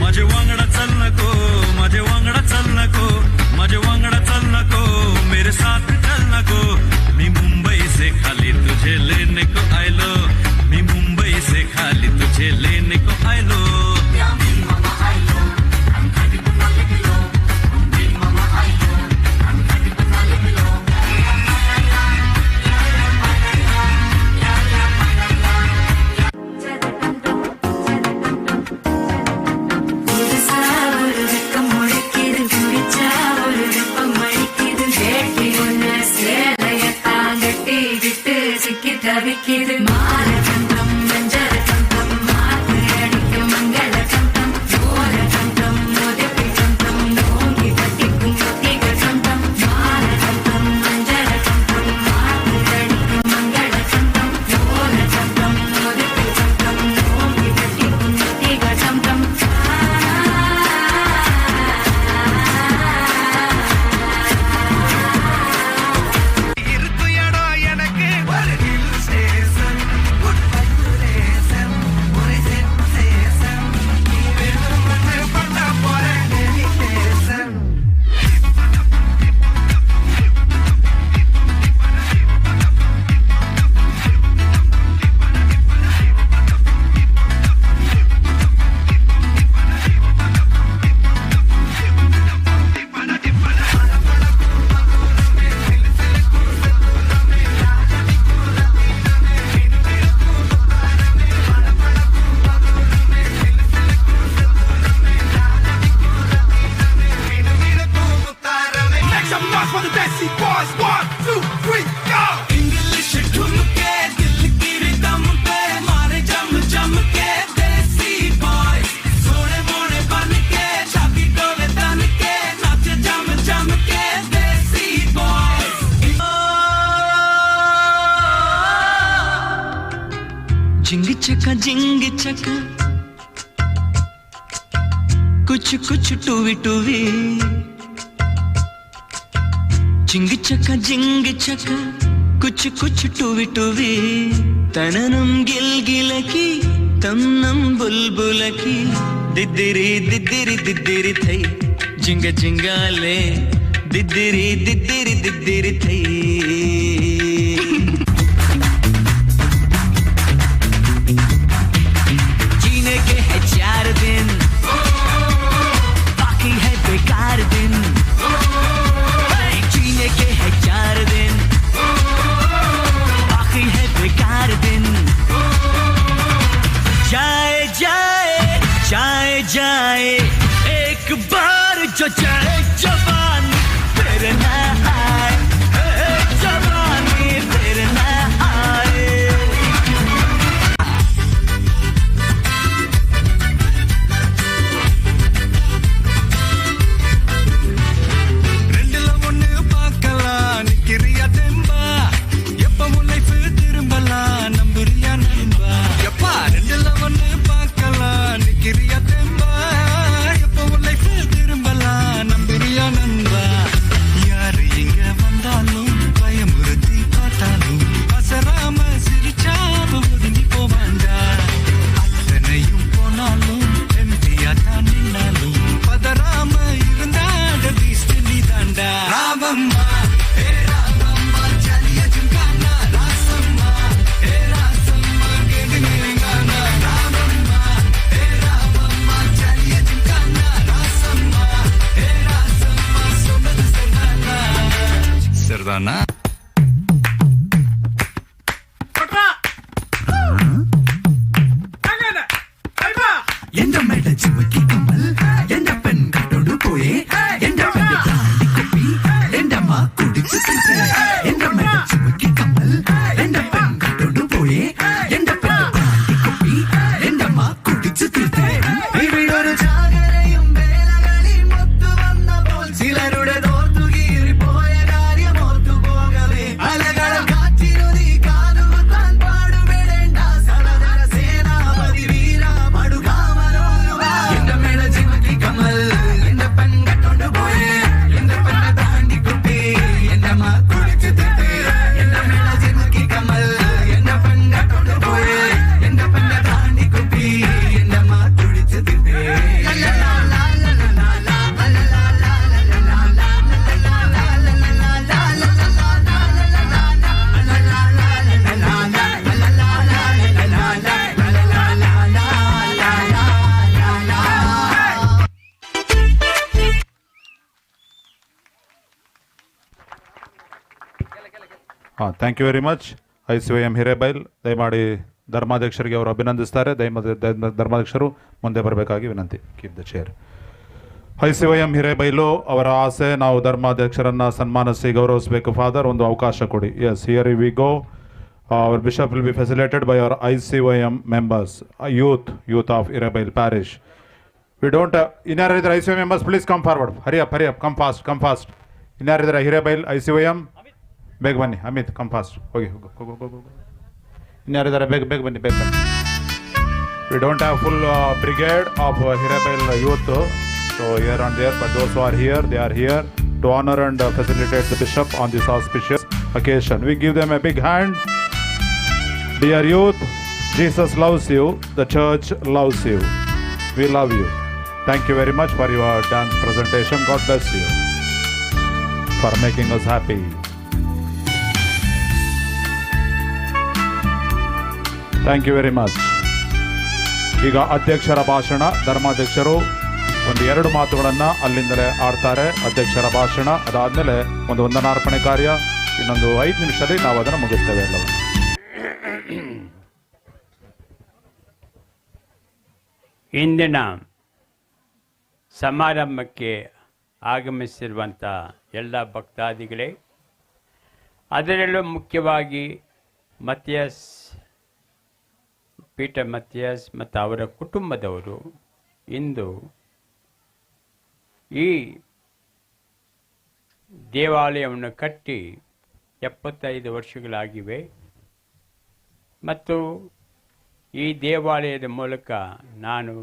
माझे वांगडा चल नको माझे वांगडा चल नको माझे वांगडा चल नको मेरे साथ चल नको मी मुंबई से खाली तुझे लेने को आयलो मी मुंबई से खाली तुझे लेने को आयलो தவிக்கிது மாற கண்டம் மஞ்சள் கண்டம் மாத்து அடிக்கும் மங்கள கண்டம் ஓர கண்டம் மோதப்பி கண்டம் நோங்கி பட்டிக்கும் முத்திக கண்டம் மாற கண்டம் மஞ்சள் கண்டம் மாத்து அடிக்கும் மங்கள கண்டம் ஓர கண்டம் மோதப்பி கண்டம் நோங்கி பட்டிக்கும் முத்திக கண்டம் जिंग चका कुछ कुछ टूवी टूवी जिंग चका कुछ कुछ टूवी टूवी तननम गिलगिलकी तन्नम बुलबुलकी दिद्दिरी दिद्दिरी दिद्दिरी थई जिंग जिंगाले दिद्दिरी दिद्दिरी दिद्दिरी थई बाकी है बेकार दिन जीने के है 4 दिन बाकी है बेकार दिन जाए जाए जाए जाए एक बार जो जाए जवानी फिर ना आए जवानी फिर ना आए Sardana எந்த மேட சிமுக்கி கமல் எந்த பெண் கட்டோடு போயே எந்த குப்பி எந்த மா குடிச்சு எந்த மேட சிமுக்கி கமல் எந்த பெண் கட்டோடு போயே எந்த பெண் குப்பி எந்த மா குடிச்சு thank you very much. ICYM Hirebail ದಯಮಾಡಿ ಧರ್ಮಾಧ್ಯಕ್ಷರಿಗೆ ಅವರು ಅಭಿನಂದಿಸ್ತಾರೆ. ಧರ್ಮಾಧ್ಯಕ್ಷರು ಮುಂದೆ ಬರಬೇಕಾಗಿ ವಿನಂತಿ. Keep the chair. ICYM Hirebail ಅವರ ಆಸೆ, ನಾವು ಧರ್ಮಾಧ್ಯಕ್ಷರನ್ನ ಸನ್ಮಾನಿಸಿ ಗೌರವಿಸಬೇಕು. ಫಾದರ್, ಒಂದು ಅವಕಾಶ ಕೊಡಿ. Yes, here we go. Our bishop will be facilitated by our ICYM members, youth of Irabel Parish. We don't, ಇನ್ಯಾರಿದ್ರೆ ICYM members, please come forward. Hurry up, come fast. ಇನ್ಯಾರಿದ್ರೆ ಹಿರೇಬೈಲ್ ICYM? ಬೇಗ ಬನ್ನಿ. Amit, come fast. ಹೋಗಿ. ಇನ್ಯಾರಿದ್ದಾರೆ? ಬೇಗ ಬನ್ನಿ. We don't have full brigade of Hirabel youth, so here and there, but those who are here, they are here to honor and facilitate the bishop on this auspicious occasion. We give them a big hand. Dear youth, Jesus loves you, the church loves you. We love you. Thank you very much for your dance presentation. God bless you for making us happy. Thank you very much. ಈಗ ಅಧ್ಯಕ್ಷರ ಭಾಷಣ. ಧರ್ಮಾಧ್ಯಕ್ಷರು ಒಂದು 2 ಮಾತುಗಳನ್ನು ಅಲ್ಲಿಂದಲೇ ಆಡ್ತಾರೆ. ಅಧ್ಯಕ್ಷರ ಭಾಷಣ ಅದಾದಮೇಲೆ ಒಂದು ವಂದನಾರ್ಪಣೆ ಕಾರ್ಯ. ಇನ್ನೊಂದು 5 ನಿಮಿಷದಲ್ಲಿ ನಾವು ಅದನ್ನು ಮುಗಿಸ್ತೇವೆ ಎಲ್ಲವನ್ನು. ಇಂದಿನ ಸಮಾರಂಭಕ್ಕೆ ಆಗಮಿಸಿರುವಂಥ ಎಲ್ಲ ಭಕ್ತಾದಿಗಳೇ, ಅದರಲ್ಲೂ ಮುಖ್ಯವಾಗಿ ಪೀಟರ್ ಮಥಿಯಾಸ್ ಮತ್ತು ಅವರ ಕುಟುಂಬದವರು ಇಂದು ಈ ದೇವಾಲಯವನ್ನು ಕಟ್ಟಿ 75 ವರ್ಷಗಳಾಗಿವೆ. ಮತ್ತು ಈ ದೇವಾಲಯದ ಮೂಲಕ ನಾನು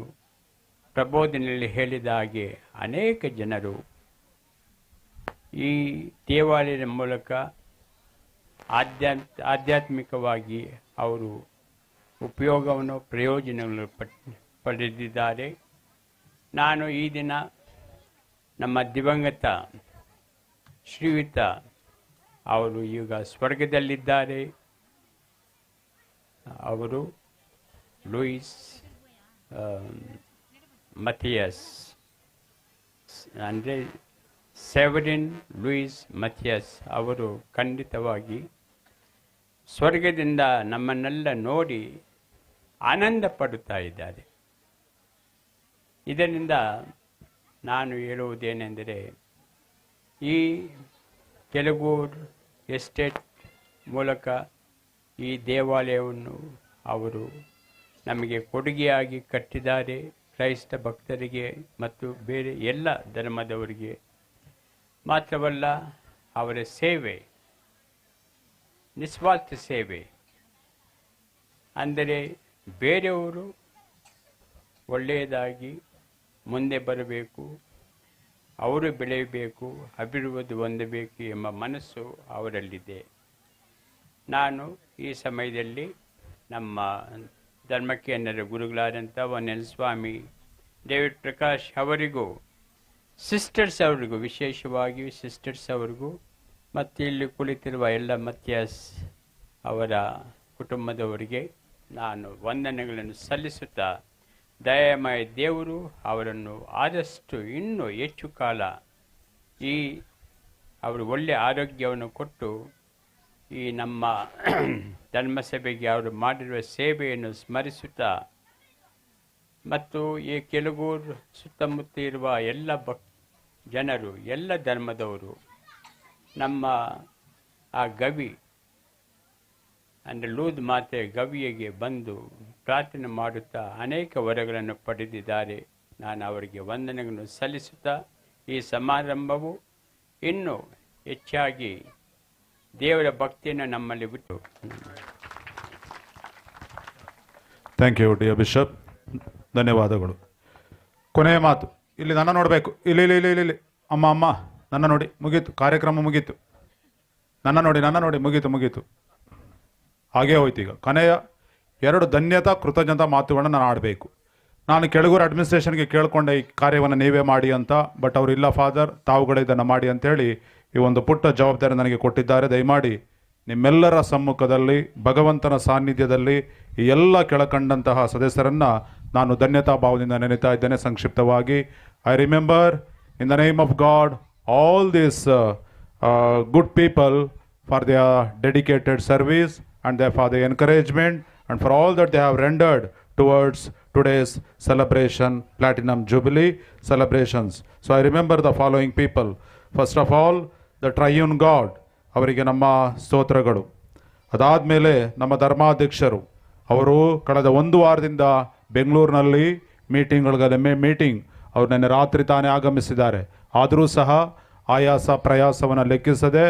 ಪ್ರಬೋಧನೆಯಲ್ಲಿ ಹೇಳಿದ ಹಾಗೆ ಅನೇಕ ಜನರು ಈ ದೇವಾಲಯದ ಮೂಲಕ ಆಧ್ಯಾತ್ಮಿಕವಾಗಿ ಅವರು ಉಪಯೋಗವನ್ನು ಪ್ರಯೋಜನಗಳನ್ನು ಪಡೆದಿದ್ದಾರೆ. ನಾನು ಈ ದಿನ ನಮ್ಮ ದಿವಂಗತ ಶ್ರೀಯುತ ಅವರು ಈಗ ಸ್ವರ್ಗದಲ್ಲಿದ್ದಾರೆ. ಅವರು ಲೂಯಿಸ್ ಮಥಿಯಾಸ್, ಅಂದರೆ ಸೆವೆರಿನ್ ಲೂಯಿಸ್ ಮಥಿಯಾಸ್ ಅವರು ಖಂಡಿತವಾಗಿ ಸ್ವರ್ಗದಿಂದ ನಮ್ಮನ್ನೆಲ್ಲ ನೋಡಿ ಆನಂದ ಪಡುತ್ತಾ ಇದ್ದಾರೆ. ಇದರಿಂದ ನಾನು ಹೇಳುವುದೇನೆಂದರೆ, ಈ ಕೆಲಗೂರು ಎಸ್ಟೇಟ್ ಮೂಲಕ ಈ ದೇವಾಲಯವನ್ನು ಅವರು ನಮಗೆ ಕೊಡುಗೆಯಾಗಿ ಕಟ್ಟಿದ್ದಾರೆ. ಕ್ರೈಸ್ತ ಭಕ್ತರಿಗೆ ಮತ್ತು ಬೇರೆ ಎಲ್ಲ ಧರ್ಮದವರಿಗೆ ಮಾತ್ರವಲ್ಲ, ಅವರ ಸೇವೆ ನಿಸ್ವಾರ್ಥ ಸೇವೆ. ಅಂದರೆ ಬೇರೆಯವರು ಒಳ್ಳೆಯದಾಗಿ ಮುಂದೆ ಬರಬೇಕು, ಅವರು ಬೆಳೆಯಬೇಕು, ಅಭಿವೃದ್ಧಿ ಹೊಂದಬೇಕು ಎಂಬ ಮನಸ್ಸು ಅವರಲ್ಲಿದೆ. ನಾನು ಈ ಸಮಯದಲ್ಲಿ ನಮ್ಮ ಧರ್ಮಕೇಂದ್ರದ ಗುರುಗಳಾದಂಥ ವನ್ಯಲ್ ಸ್ವಾಮಿ ಡೇವಿಡ್ ಪ್ರಕಾಶ್ ಅವರಿಗೂ, ಸಿಸ್ಟರ್ಸ್ ಅವರಿಗೂ, ವಿಶೇಷವಾಗಿ ಸಿಸ್ಟರ್ಸ್ ಅವರಿಗೂ ಮತ್ತು ಇಲ್ಲಿ ಕುಳಿತಿರುವ ಎಲ್ಲ ಮಥಿಯಾಸ್ ಅವರ ಕುಟುಂಬದವರಿಗೆ ನಾನು ವಂದನೆಗಳನ್ನು ಸಲ್ಲಿಸುತ್ತಾ, ದಯಾಮಯ ದೇವರು ಅವರನ್ನು ಆದಷ್ಟು ಇನ್ನೂ ಹೆಚ್ಚು ಕಾಲ ಅವರು ಒಳ್ಳೆಯ ಆರೋಗ್ಯವನ್ನು ಕೊಟ್ಟು ಈ ನಮ್ಮ ಧರ್ಮಸಭೆಗೆ ಅವರು ಮಾಡಿರುವ ಸೇವೆಯನ್ನು ಸ್ಮರಿಸುತ್ತಾ, ಮತ್ತು ಈ ಕೆಲಗೂರು ಸುತ್ತಮುತ್ತ ಇರುವ ಎಲ್ಲ ಜನರು, ಎಲ್ಲ ಧರ್ಮದವರು ನಮ್ಮ ಆ ಗವಿ ಅಂದರೆ ಲೂದ್ ಮಾತೆ ಗವಿಯಗೆ ಬಂದು ಪ್ರಾರ್ಥನೆ ಮಾಡುತ್ತಾ ಅನೇಕ ವರಗಳನ್ನು ಪಡೆದಿದ್ದಾರೆ. ನಾನು ಅವರಿಗೆ ವಂದನೆಗಳನ್ನು ಸಲ್ಲಿಸುತ್ತಾ, ಈ ಸಮಾರಂಭವು ಇನ್ನೂ ಹೆಚ್ಚಾಗಿ ದೇವರ ಭಕ್ತಿಯನ್ನು ನಮ್ಮಲ್ಲಿ ಬಿಟ್ಟು. ಥ್ಯಾಂಕ್ ಯು ಡಿಯರ್ ಬಿಷಪ್, ಧನ್ಯವಾದಗಳು. ಕೊನೆಯ ಮಾತು. ಇಲ್ಲಿ ನನ್ನ ನೋಡಬೇಕು. ಇಲ್ಲಿ ಅಮ್ಮ ನನ್ನ ನೋಡಿ. ಮುಗೀತು, ಕಾರ್ಯಕ್ರಮ ಮುಗೀತು. ನನ್ನ ನೋಡಿ ಮುಗೀತು. ಹಾಗೇ ಹೋಯ್ತು. ಈಗ ಕೊನೆಯ 2 ಧನ್ಯತಾ ಕೃತಜ್ಞತಾ ಮಾತುಗಳನ್ನು ನಾನು ಆಡಬೇಕು. ನಾನು ಕೆಳಗೂರು ಅಡ್ಮಿನಿಸ್ಟ್ರೇಷನ್ಗೆ ಕೇಳಿಕೊಂಡೆ ಈ ಕಾರ್ಯವನ್ನು ನೀವೇ ಮಾಡಿ ಅಂತ. ಬಟ್ ಅವರು ಇಲ್ಲ ಫಾದರ್, ತಾವುಗಳೇ ಇದನ್ನು ಮಾಡಿ ಅಂತೇಳಿ ಈ ಒಂದು ಪುಟ್ಟ ಜವಾಬ್ದಾರಿ ನನಗೆ ಕೊಟ್ಟಿದ್ದಾರೆ. ದಯಮಾಡಿ ನಿಮ್ಮೆಲ್ಲರ ಸಮ್ಮುಖದಲ್ಲಿ, ಭಗವಂತನ ಸಾನ್ನಿಧ್ಯದಲ್ಲಿ ಈ ಎಲ್ಲ ಕೆಳಕಂಡಂತಹ ಸದಸ್ಯರನ್ನು ನಾನು ಧನ್ಯತಾ ಭಾವದಿಂದ ನೆನೆತಾ ಇದ್ದೇನೆ. ಸಂಕ್ಷಿಪ್ತವಾಗಿ, I remember in the name of god all these good people for their dedicated service and for the encouragement and for all that they have rendered towards today's celebration, Platinum Jubilee celebrations. So I remember the following people. First of all, the Triune God, ಅವರಿಗೆ ನಮ್ಮ ಸ್ತೋತ್ರಗಳು. ಅದಾದಮೇಲೆ ನಮ್ಮ ಧರ್ಮಾಧ್ಯಕ್ಷರು, ಅವರು ಕಳೆದ ಒಂದು ವಾರದಿಂದ ಬೆಂಗಳೂರಿನಲ್ಲಿ meeting ಅವ್ರು ನೆನ್ನೆ ರಾತ್ರಿ ತಾನೇ ಆಗಮಿಸಿದ್ದಾರೆ. ಆದರೂ ಸಹ ಆಯಾಸ ಪ್ರಯಾಸವನ್ನು ಲೆಕ್ಕಿಸದೆ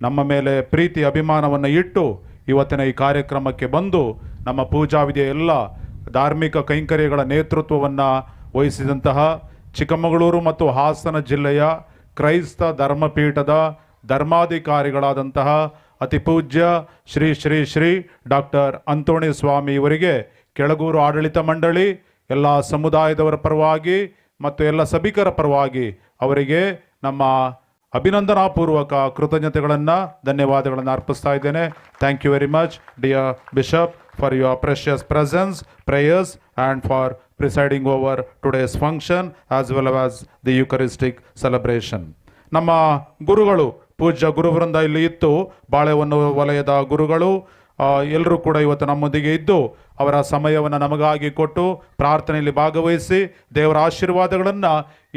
ನಮ್ಮ ಮೇಲೆ ಪ್ರೀತಿ ಅಭಿಮಾನವನ್ನು ಇಟ್ಟು ಇವತ್ತಿನ ಈ ಕಾರ್ಯಕ್ರಮಕ್ಕೆ ಬಂದು ನಮ್ಮ ಪೂಜಾ ವಿಧಿಯ ಎಲ್ಲ ಧಾರ್ಮಿಕ ಕೈಂಕರ್ಯಗಳ ನೇತೃತ್ವವನ್ನು ವಹಿಸಿದಂತಹ ಚಿಕ್ಕಮಗಳೂರು ಮತ್ತು ಹಾಸನ ಜಿಲ್ಲೆಯ ಕ್ರೈಸ್ತ ಧರ್ಮಪೀಠದ ಧರ್ಮಾಧಿಕಾರಿಗಳಾದಂತಹ ಅತಿ ಪೂಜ್ಯ ಶ್ರೀ ಶ್ರೀ ಶ್ರೀ ಡಾಕ್ಟರ್ ಅಂತೋಣಿ ಸ್ವಾಮಿ ಇವರಿಗೆ ಕೆಳಗೂರು ಆಡಳಿತ ಮಂಡಳಿ ಎಲ್ಲ ಸಮುದಾಯದವರ ಪರವಾಗಿ ಮತ್ತು ಎಲ್ಲ ಸಭಿಕರ ಪರವಾಗಿ ಅವರಿಗೆ ನಮ್ಮ ಅಭಿನಂದನಾಪೂರ್ವಕ ಕೃತಜ್ಞತೆಗಳನ್ನು ಧನ್ಯವಾದಗಳನ್ನು ಅರ್ಪಿಸ್ತಾ ಇದ್ದೇನೆ. Thank you very much dear bishop for your precious presence, prayers and for presiding over today's function as well as the eucharistic celebration. ನಮ್ಮ ಗುರುಗಳು, ಪೂಜ್ಯ ಗುರುವೃಂದ ಇಲ್ಲಿ ಇತ್ತು, ಬಾಳೆಹೊನ್ನು ವಲಯದ ಗುರುಗಳು ಎಲ್ಲರೂ ಕೂಡ ಇವತ್ತು ನಮ್ಮೊಂದಿಗೆ ಇದ್ದು ಅವರ ಸಮಯವನ್ನು ನಮಗಾಗಿ ಕೊಟ್ಟು ಪ್ರಾರ್ಥನೆಯಲ್ಲಿ ಭಾಗವಹಿಸಿ ದೇವರ ಆಶೀರ್ವಾದಗಳನ್ನು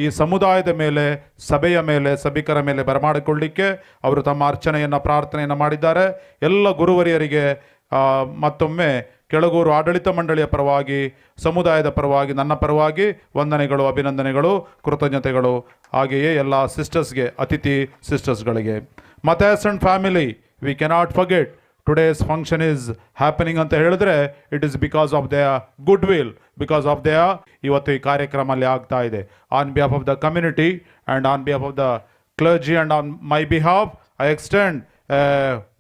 ಈ ಸಮುದಾಯದ ಮೇಲೆ, ಸಭೆಯ ಮೇಲೆ, ಸಭಿಕರ ಮೇಲೆ ಬರಮಾಡಿಕೊಳ್ಳಿಕ್ಕೆ ಅವರು ತಮ್ಮ ಅರ್ಚನೆಯನ್ನು ಪ್ರಾರ್ಥನೆಯನ್ನು ಮಾಡಿದ್ದಾರೆ. ಎಲ್ಲ ಗುರುವರಿಯರಿಗೆ ಮತ್ತೊಮ್ಮೆ ಕೆಳಗೂರು ಆಡಳಿತ ಮಂಡಳಿಯ ಪರವಾಗಿ, ಸಮುದಾಯದ ಪರವಾಗಿ, ನನ್ನ ಪರವಾಗಿ ವಂದನೆಗಳು, ಅಭಿನಂದನೆಗಳು, ಕೃತಜ್ಞತೆಗಳು. ಹಾಗೆಯೇ ಎಲ್ಲ ಸಿಸ್ಟರ್ಸ್ಗೆ, ಅತಿಥಿ ಸಿಸ್ಟರ್ಸ್ಗಳಿಗೆ. Mathias and family, we cannot forget today's function is happening ಅಂತ ಹೇಳಿದ್ರೆ it is because of their good will, because of their ಇವತ್ತು ಈ ಕಾರ್ಯಕ್ರಮ ಅಲ್ಲಿ ಆಗ್ತಾ ಇದೆ. On behalf of the community and on behalf of the clergy and on my behalf I extend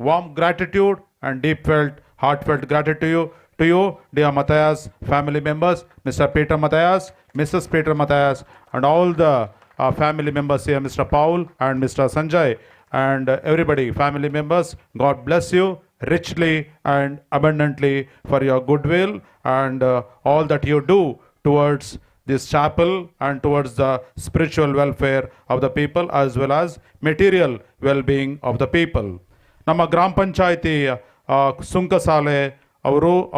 warm gratitude and deep felt, heartfelt gratitude to you, dear Matthias family members, Mr. Peter Matthias, Mrs. Peter Matthias, and all the family members here, Mr. Paul and Mr. Sanjay, and everybody, family members. God bless you richly and abundantly for your goodwill and all that you do towards this chapel and towards the spiritual welfare of the people as well as material well-being of the people. ನಮ್ಮ ಗ್ರಾಮ ಪಂಚಾಯಿತಿ ಸುಂಕಸಾಲೆ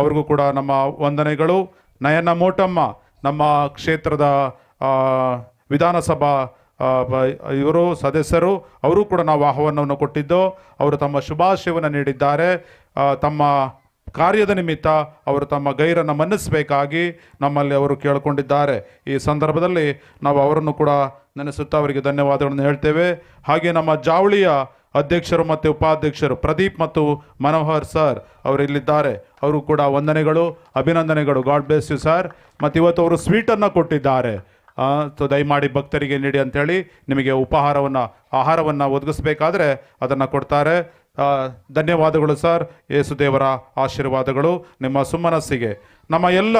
ಅವ್ರಿಗೂ ಕೂಡ ನಮ್ಮ ವಂದನೆಗಳು. ನಯನ ಮೋಟಮ್ಮ, ನಮ್ಮ ಕ್ಷೇತ್ರದ ವಿಧಾನಸಭಾ ಇವರು ಸದಸ್ಯರು, ಅವರು ಕೂಡ ನಾವು ಆಹ್ವಾನವನ್ನು ಕೊಟ್ಟಿದ್ದು, ಅವರು ತಮ್ಮ ಶುಭಾಶಯವನ್ನು ನೀಡಿದ್ದಾರೆ. ತಮ್ಮ ಕಾರ್ಯದ ನಿಮಿತ್ತ ಅವರು ತಮ್ಮ ಗೈರನ್ನು ಮನ್ನಿಸಬೇಕಾಗಿ ನಮ್ಮಲ್ಲಿ ಅವರು ಕೇಳಿಕೊಂಡಿದ್ದಾರೆ. ಈ ಸಂದರ್ಭದಲ್ಲಿ ನಾವು ಅವರನ್ನು ಕೂಡ ನೆನೆಸುತ್ತಾ ಅವರಿಗೆ ಧನ್ಯವಾದಗಳನ್ನು ಹೇಳ್ತೇವೆ. ಹಾಗೆ ನಮ್ಮ ಜಾವಳಿಯ ಅಧ್ಯಕ್ಷರು ಮತ್ತು ಉಪಾಧ್ಯಕ್ಷರು ಪ್ರದೀಪ್ ಮತ್ತು ಮನೋಹರ್ ಸರ್ ಅವರು ಇಲ್ಲಿದ್ದಾರೆ, ಅವರು ಕೂಡ ವಂದನೆಗಳು, ಅಭಿನಂದನೆಗಳು. God bless you sir. ಮತ್ತು ಇವತ್ತು ಅವರು ಸ್ವೀಟನ್ನು ಕೊಟ್ಟಿದ್ದಾರೆ. ದಯಮಾಡಿ ಭಕ್ತರಿಗೆ ನೀಡಿ ಅಂಥೇಳಿ ನಿಮಗೆ ಆಹಾರವನ್ನು ಒದಗಿಸಬೇಕಾದ್ರೆ ಅದನ್ನು ಕೊಡ್ತಾರೆ. ಧನ್ಯವಾದಗಳು ಸರ್. ಯೇಸುದೇವರ ಆಶೀರ್ವಾದಗಳು ನಿಮ್ಮ ಸುಮನಸ್ಸಿಗೆ. ನಮ್ಮ ಎಲ್ಲ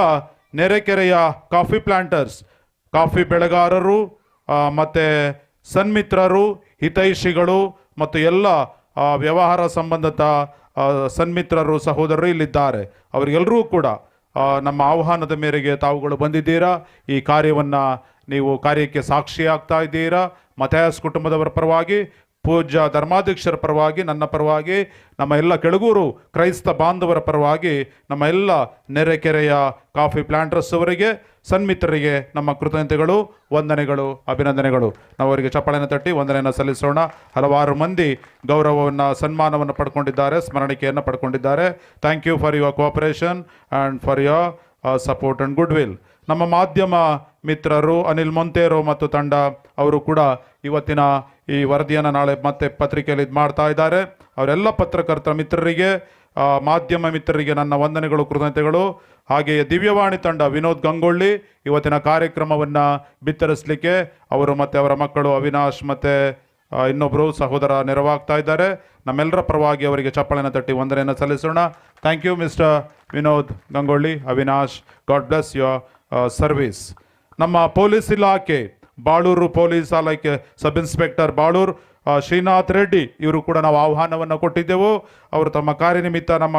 ನೆರೆಕೆರೆಯ ಕಾಫಿ ಪ್ಲಾಂಟರ್ಸ್, ಕಾಫಿ ಬೆಳೆಗಾರರು ಮತ್ತು ಸನ್ಮಿತ್ರರು, ಹಿತೈಷಿಗಳು ಮತ್ತು ಎಲ್ಲ ವ್ಯವಹಾರ ಸಂಬಂಧಿತ ಸನ್ಮಿತ್ರರು, ಸಹೋದರರು ಇಲ್ಲಿದ್ದಾರೆ. ಅವರಿಗೆಲ್ಲರೂ ಕೂಡ ನಮ್ಮ ಆಹ್ವಾನದ ಮೇರೆಗೆ ತಾವುಗಳು ಬಂದಿದ್ದೀರಾ. ಈ ಕಾರ್ಯಕ್ಕೆ ಸಾಕ್ಷಿಯಾಗ್ತಾ ಇದ್ದೀರಾ. ಮಥಾಯಸ್ ಕುಟುಂಬದವರ ಪರವಾಗಿ, ಪೂಜ್ಯ ಧರ್ಮಾಧ್ಯಕ್ಷರ ಪರವಾಗಿ, ನನ್ನ ಪರವಾಗಿ, ನಮ್ಮ ಎಲ್ಲ ಕೆಳಗೂರು ಕ್ರೈಸ್ತ ಬಾಂಧವರ ಪರವಾಗಿ, ನಮ್ಮ ಎಲ್ಲ ನೆರೆಕೆರೆಯ ಕಾಫಿ ಪ್ಲಾಂಟರ್ಸ್ ಅವರಿಗೆ, ಸನ್ಮಿತ್ರರಿಗೆ ನಮ್ಮ ಕೃತಜ್ಞತೆಗಳು, ವಂದನೆಗಳು, ಅಭಿನಂದನೆಗಳು. ನಾವು ಅವರಿಗೆ ಚಪ್ಪಾಳೆಯನ್ನು ತಟ್ಟಿ ವಂದನೆಯನ್ನು ಸಲ್ಲಿಸೋಣ. ಹಲವಾರು ಮಂದಿ ಗೌರವವನ್ನು, ಸನ್ಮಾನವನ್ನು ಪಡ್ಕೊಂಡಿದ್ದಾರೆ, ಸ್ಮರಣಿಕೆಯನ್ನು ಪಡ್ಕೊಂಡಿದ್ದಾರೆ. Thank you for your cooperation and for your support and good will. ನಮ್ಮ ಮಾಧ್ಯಮ ಮಿತ್ರರು ಅನಿಲ್ ಮೊಂತೇರೋ ಮತ್ತು ತಂಡ ಅವರು ಕೂಡ ಇವತ್ತಿನ ಈ ವರದಿಯನ್ನು ನಾಳೆ ಮತ್ತೆ ಪತ್ರಿಕೆಯಲ್ಲಿ ಮಾಡ್ತಾ ಇದ್ದಾರೆ. ಅವರೆಲ್ಲ ಪತ್ರಕರ್ತರ ಮಿತ್ರರಿಗೆ, ಮಾಧ್ಯಮ ಮಿತ್ರರಿಗೆ ನನ್ನ ವಂದನೆಗಳು, ಕೃತಜ್ಞತೆಗಳು. ಹಾಗೆಯೇ ದಿವ್ಯವಾಣಿ ತಂಡ ವಿನೋದ್ ಗಂಗೊಳ್ಳಿ ಇವತ್ತಿನ ಕಾರ್ಯಕ್ರಮವನ್ನು ಬಿತ್ತರಿಸಲಿಕ್ಕೆ ಅವರು ಮತ್ತು ಅವರ ಮಕ್ಕಳು ಅವಿನಾಶ್ ಮತ್ತು ಇನ್ನೊಬ್ಬರು ಸಹೋದರ ನೆರವಾಗ್ತಾ ಇದ್ದಾರೆ. ನಮ್ಮೆಲ್ಲರ ಪರವಾಗಿ ಅವರಿಗೆ ಚಪ್ಪಾಳೆಯನ್ನು ತಟ್ಟಿ ವಂದನೆಯನ್ನು ಸಲ್ಲಿಸೋಣ. Thank you mister Vinod Gangolli, Avinash. God bless your service. ನಮ್ಮ ಪೊಲೀಸ್ ಇಲಾಖೆ, ಬಾಳೂರು ಪೊಲೀಸ್ ಇಲಾಖೆ ಸಬ್ ಇನ್ಸ್ಪೆಕ್ಟರ್ ಬಾಳೂರು ಶ್ರೀನಾಥ್ ರೆಡ್ಡಿ ಇವರು ಕೂಡ ನಾವು ಆಹ್ವಾನವನ್ನು ಕೊಟ್ಟಿದ್ದೆವು. ಅವರು ತಮ್ಮ ಕಾರ್ಯನಿಮಿತ್ತ ನಮ್ಮ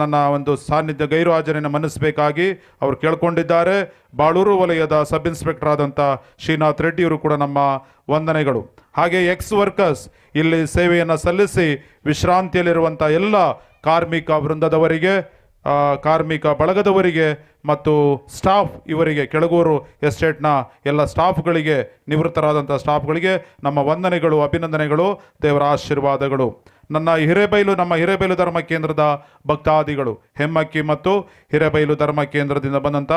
ನನ್ನ ಒಂದು ಸಾನ್ನಿಧ್ಯ ಗೈರು ಹಾಜರಿನ ಮನ್ನಿಸಬೇಕಾಗಿ ಅವರು ಕೇಳ್ಕೊಂಡಿದ್ದಾರೆ. ಬಾಳೂರು ವಲಯದ ಸಬ್ ಇನ್ಸ್ಪೆಕ್ಟರ್ ಆದಂಥ ಶ್ರೀನಾಥ್ ರೆಡ್ಡಿ ಇವರು ಕೂಡ ನಮ್ಮ ವಂದನೆಗಳು. ಹಾಗೆ ಎಕ್ಸ್ ವರ್ಕರ್ಸ್ ಇಲ್ಲಿ ಸೇವೆಯನ್ನು ಸಲ್ಲಿಸಿ ವಿಶ್ರಾಂತಿಯಲ್ಲಿರುವಂಥ ಎಲ್ಲ ಕಾರ್ಮಿಕ ವೃಂದದವರಿಗೆ, ಕಾರ್ಮಿಕ ಬಳಗದವರಿಗೆ ಮತ್ತು ಸ್ಟಾಫ್ ಇವರಿಗೆ, ಕೆಳಗೂರು ಎಸ್ಟೇಟ್ನ ಎಲ್ಲ ಸ್ಟಾಫ್ಗಳಿಗೆ, ನಿವೃತ್ತರಾದಂಥ ಸ್ಟಾಫ್ಗಳಿಗೆ ನಮ್ಮ ವಂದನೆಗಳು, ಅಭಿನಂದನೆಗಳು, ದೇವರ ಆಶೀರ್ವಾದಗಳು. ನಮ್ಮ ಹಿರೇಬೈಲು ಧರ್ಮ ಕೇಂದ್ರದ ಭಕ್ತಾದಿಗಳು, ಹೆಮ್ಮಕ್ಕಿ ಮತ್ತು ಹಿರೇಬೈಲು ಧರ್ಮ ಕೇಂದ್ರದಿಂದ ಬಂದಂಥ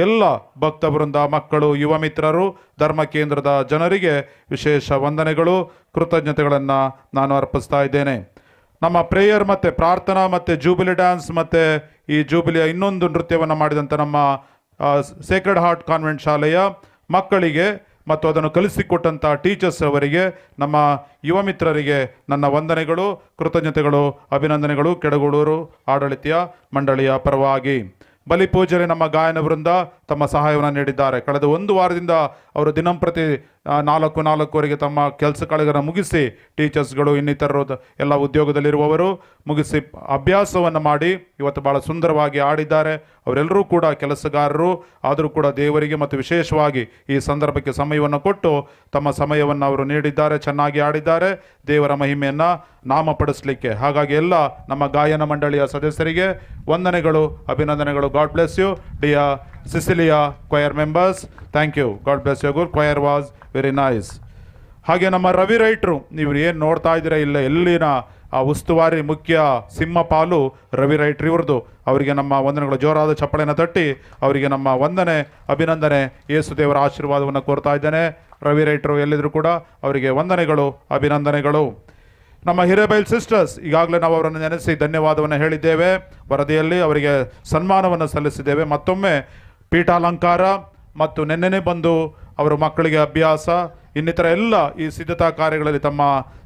ಎಲ್ಲ ಭಕ್ತ ವೃಂದ, ಮಕ್ಕಳು, ಯುವ ಮಿತ್ರರು, ಧರ್ಮ ಕೇಂದ್ರದ ಜನರಿಗೆ ವಿಶೇಷ ವಂದನೆಗಳು, ಕೃತಜ್ಞತೆಗಳನ್ನು ನಾನು ಅರ್ಪಿಸ್ತಾ ಇದ್ದೇನೆ. ನಮ್ಮ ಪ್ರೇಯರ್ ಮತ್ತು ಪ್ರಾರ್ಥನಾ ಮತ್ತು ಜೂಬಿಲಿ ಡ್ಯಾನ್ಸ್ ಮತ್ತು ಈ ಜೂಬಿಲಿಯ ಇನ್ನೊಂದು ನೃತ್ಯವನ್ನು ಮಾಡಿದಂಥ ನಮ್ಮ ಸೇಕ್ರೆಡ್ ಹಾರ್ಟ್ ಕಾನ್ವೆಂಟ್ ಶಾಲೆಯ ಮಕ್ಕಳಿಗೆ ಮತ್ತು ಅದನ್ನು ಕಲಿಸಿಕೊಟ್ಟಂಥ ಟೀಚರ್ಸ್ ಅವರಿಗೆ, ನಮ್ಮ ಯುವ ಮಿತ್ರರಿಗೆ ನನ್ನ ವಂದನೆಗಳು, ಕೃತಜ್ಞತೆಗಳು, ಅಭಿನಂದನೆಗಳು ಕೆಳಗೂಡೂರು ಆಡಳಿತ ಮಂಡಳಿಯ ಪರವಾಗಿ. ಬಲಿಪೂಜೆಯಲ್ಲಿ ನಮ್ಮ ಗಾಯನ ವೃಂದ ತಮ್ಮ ಸಹಾಯವನ್ನು ನೀಡಿದ್ದಾರೆ. ಕಳೆದ ಒಂದು ವಾರದಿಂದ ಅವರು ದಿನಂಪ್ರತಿ 4:04ವರೆಗೆ ತಮ್ಮ ಕೆಲಸಗಳನ್ನು ಮುಗಿಸಿ, ಟೀಚರ್ಸ್ಗಳು ಇನ್ನಿತರರು ಎಲ್ಲ ಉದ್ಯೋಗದಲ್ಲಿರುವವರು ಮುಗಿಸಿ ಅಭ್ಯಾಸವನ್ನು ಮಾಡಿ ಇವತ್ತು ಭಾಳ ಸುಂದರವಾಗಿ ಆಡಿದ್ದಾರೆ. ಅವರೆಲ್ಲರೂ ಕೂಡ ಕೆಲಸಗಾರರು, ಆದರೂ ಕೂಡ ದೇವರಿಗೆ ಮತ್ತು ವಿಶೇಷವಾಗಿ ಈ ಸಂದರ್ಭಕ್ಕೆ ಸಮಯವನ್ನು ಕೊಟ್ಟು ತಮ್ಮ ಸಮಯವನ್ನು ಅವರು ನೀಡಿದ್ದಾರೆ, ಚೆನ್ನಾಗಿ ಆಡಿದ್ದಾರೆ, ದೇವರ ಮಹಿಮೆಯನ್ನು ನಾಮಪಡಿಸಲಿಕ್ಕೆ. ಹಾಗಾಗಿ ಎಲ್ಲ ನಮ್ಮ ಗಾಯನ ಮಂಡಳಿಯ ಸದಸ್ಯರಿಗೆ ವಂದನೆಗಳು, ಅಭಿನಂದನೆಗಳು. God bless you dear Cecilia choir members. Thank you. God bless you. Good choir was very nice. ಹಾಗೆ ನಮ್ಮ ರವಿ ರೈಟ್ರು, ನೀವು ಏನು ನೋಡ್ತಾ ಇದ್ದೀರಾ ಇಲ್ಲ, ಎಲ್ಲಿನ ಆ ಉಸ್ತುವಾರಿ ಮುಖ್ಯ ಸಿಂಹಪಾಲು ರವಿ ರೈಟ್ರು ಇವ್ರದ್ದು. ಅವರಿಗೆ ನಮ್ಮ ವಂದನೆಗಳು. ಜೋರಾದ ಚಪ್ಪಳೆನ ತಟ್ಟಿ ಅವರಿಗೆ ನಮ್ಮ ವಂದನೆ, ಅಭಿನಂದನೆ, ಯೇಸು ದೇವರ ಆಶೀರ್ವಾದವನ್ನು ಕೋರ್ತಾ ಇದ್ದೇನೆ. ರವಿ ರೈಟ್ರು ಎಲ್ಲಿದ್ರು ಕೂಡ ಅವರಿಗೆ ವಂದನೆಗಳು, ಅಭಿನಂದನೆಗಳು. ನಮ್ಮ ಹಿರೇಬೈಲ್ ಸಿಸ್ಟರ್ಸ್, ಈಗಾಗಲೇ ನಾವು ಅವರನ್ನು ನೆನೆಸಿ ಧನ್ಯವಾದವನ್ನು ಹೇಳಿದ್ದೇವೆ. ವರದಿಯಲ್ಲಿ ಅವರಿಗೆ ಸನ್ಮಾನವನ್ನು ಸಲ್ಲಿಸಿದ್ದೇವೆ. ಮತ್ತೊಮ್ಮೆ ಪೀಠಾಲಂಕಾರ ಮತ್ತು ನೆನ್ನೆನೆ ಬಂದು ಅವರ ಮಕ್ಕಳಿಗೆ ಅಭ್ಯಾಸ, ಇನ್ನಿತರ ಎಲ್ಲ ಈ ಸಿದ್ಧತಾ ಕಾರ್ಯಗಳಲ್ಲಿ ತಮ್ಮ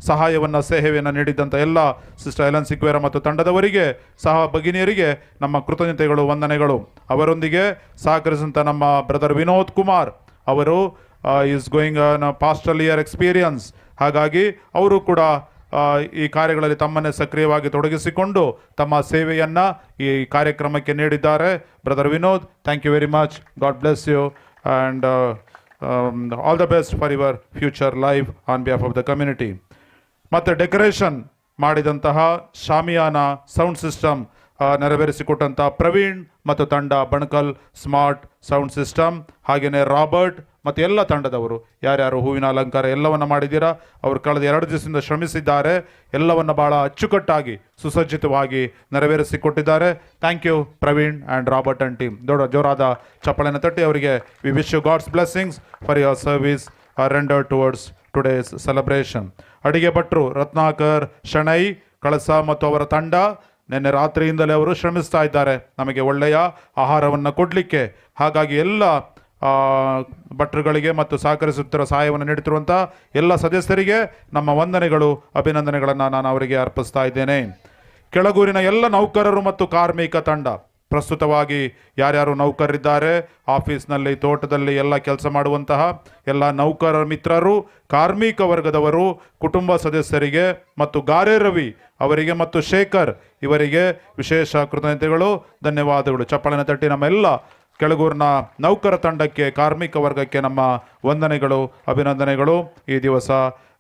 ಸಹಾಯವನ್ನು, ಸೇವೆಯನ್ನು ನೀಡಿದ್ದಂಥ ಎಲ್ಲ ಸಿಸ್ಟರ್ ಎಲನ್ ಸಿಕ್ವೇರ ಮತ್ತು ತಂಡದವರಿಗೆ, ಸಹ ಭಗಿನಿಯರಿಗೆ ನಮ್ಮ ಕೃತಜ್ಞತೆಗಳು, ವಂದನೆಗಳು. ಅವರೊಂದಿಗೆ ಸಹಕರಿಸಿದಂಥ ನಮ್ಮ ಬ್ರದರ್ ವಿನೋದ್ ಕುಮಾರ್ ಅವರು ಈಸ್ ಗೋಯಿಂಗ್ ಪಾಸ್ಟಲ್ ಇಯರ್ ಎಕ್ಸ್ಪೀರಿಯನ್ಸ್. ಹಾಗಾಗಿ ಅವರು ಕೂಡ ಈ ಕಾರ್ಯಗಳಲ್ಲಿ ತಮ್ಮನ್ನೇ ಸಕ್ರಿಯವಾಗಿ ತೊಡಗಿಸಿಕೊಂಡು ತಮ್ಮ ಸೇವೆಯನ್ನು ಈ ಕಾರ್ಯಕ್ರಮಕ್ಕೆ ನೀಡಿದ್ದಾರೆ. Brother Vinod, thank you very much. God bless you and all the best for your future life on behalf of the community. ಮತ್ತು ಡೆಕೋರೇಷನ್ ಮಾಡಿದಂತಹ ಶಾಮಿಯಾನ ಸೌಂಡ್ ಸಿಸ್ಟಮ್ ನೆರವೇರಿಸಿಕೊಟ್ಟಂಥ ಪ್ರವೀಣ್ ಮತ್ತು ತಂಡ, ಬಣಕಲ್ ಸ್ಮಾರ್ಟ್ ಸೌಂಡ್ ಸಿಸ್ಟಮ್, ಹಾಗೆಯೇ ರಾಬರ್ಟ್ ಮತ್ತು ಎಲ್ಲ ತಂಡದವರು ಯಾರ್ಯಾರು ಹೂವಿನ ಅಲಂಕಾರ ಎಲ್ಲವನ್ನು ಮಾಡಿದ್ದೀರಾ, ಅವರು ಕಳೆದ 2 ದಿವಸದಿಂದ ಶ್ರಮಿಸಿದ್ದಾರೆ. ಎಲ್ಲವನ್ನು ಭಾಳ ಅಚ್ಚುಕಟ್ಟಾಗಿ ಸುಸಜ್ಜಿತವಾಗಿ ನೆರವೇರಿಸಿಕೊಟ್ಟಿದ್ದಾರೆ. Thank you Praveen and Robert and team. ಜೋರಾದ ಚಪ್ಪಳೆಯನ್ನು ತಟ್ಟಿ ಅವರಿಗೆ we wish you God's blessings for your service rendered towards today's celebration. ಅಡಿಗೆ ಭಟ್ರು ರತ್ನಾಕರ್, ಶಣೈ, ಕಳಸ ಮತ್ತು ಅವರ ತಂಡ ನಿನ್ನೆ ರಾತ್ರಿಯಿಂದಲೇ ಅವರು ಶ್ರಮಿಸ್ತಾ ಇದ್ದಾರೆ ನಮಗೆ ಒಳ್ಳೆಯ ಆಹಾರವನ್ನು ಕೊಡಲಿಕ್ಕೆ. ಹಾಗಾಗಿ ಎಲ್ಲ ಭಟ್ರುಗಳಿಗೆ ಮತ್ತು ಸಹಕರಿಸುತ್ತಿರುವ ಸಹಾಯವನ್ನು ನೀಡುತ್ತಿರುವಂಥ ಎಲ್ಲ ಸದಸ್ಯರಿಗೆ ನಮ್ಮ ವಂದನೆಗಳು, ಅಭಿನಂದನೆಗಳನ್ನು ನಾನು ಅವರಿಗೆ ಅರ್ಪಿಸ್ತಾ ಇದ್ದೇನೆ. ಕೆಳಗೂರಿನ ಎಲ್ಲ ನೌಕರರು ಮತ್ತು ಕಾರ್ಮಿಕ ತಂಡ, ಪ್ರಸ್ತುತವಾಗಿ ಯಾರ್ಯಾರು ನೌಕರರಿದ್ದಾರೆ, ಆಫೀಸ್ನಲ್ಲಿ, ತೋಟದಲ್ಲಿ ಎಲ್ಲ ಕೆಲಸ ಮಾಡುವಂತಹ ಎಲ್ಲ ನೌಕರ ಮಿತ್ರರು, ಕಾರ್ಮಿಕ ವರ್ಗದವರು, ಕುಟುಂಬ ಸದಸ್ಯರಿಗೆ ಮತ್ತು ಗಾರೆ ರವಿ ಅವರಿಗೆ ಮತ್ತು ಶೇಖರ್ ಇವರಿಗೆ ವಿಶೇಷ ಕೃತಜ್ಞತೆಗಳು, ಧನ್ಯವಾದಗಳು. ಚಪ್ಪಾಳೆನ ತಟ್ಟಿ ನಮ್ಮ ಎಲ್ಲ ಕೆಳಗೂರಿನ ನೌಕರ ತಂಡಕ್ಕೆ, ಕಾರ್ಮಿಕ ವರ್ಗಕ್ಕೆ ನಮ್ಮ ವಂದನೆಗಳು, ಅಭಿನಂದನೆಗಳು. ಈ ದಿವಸ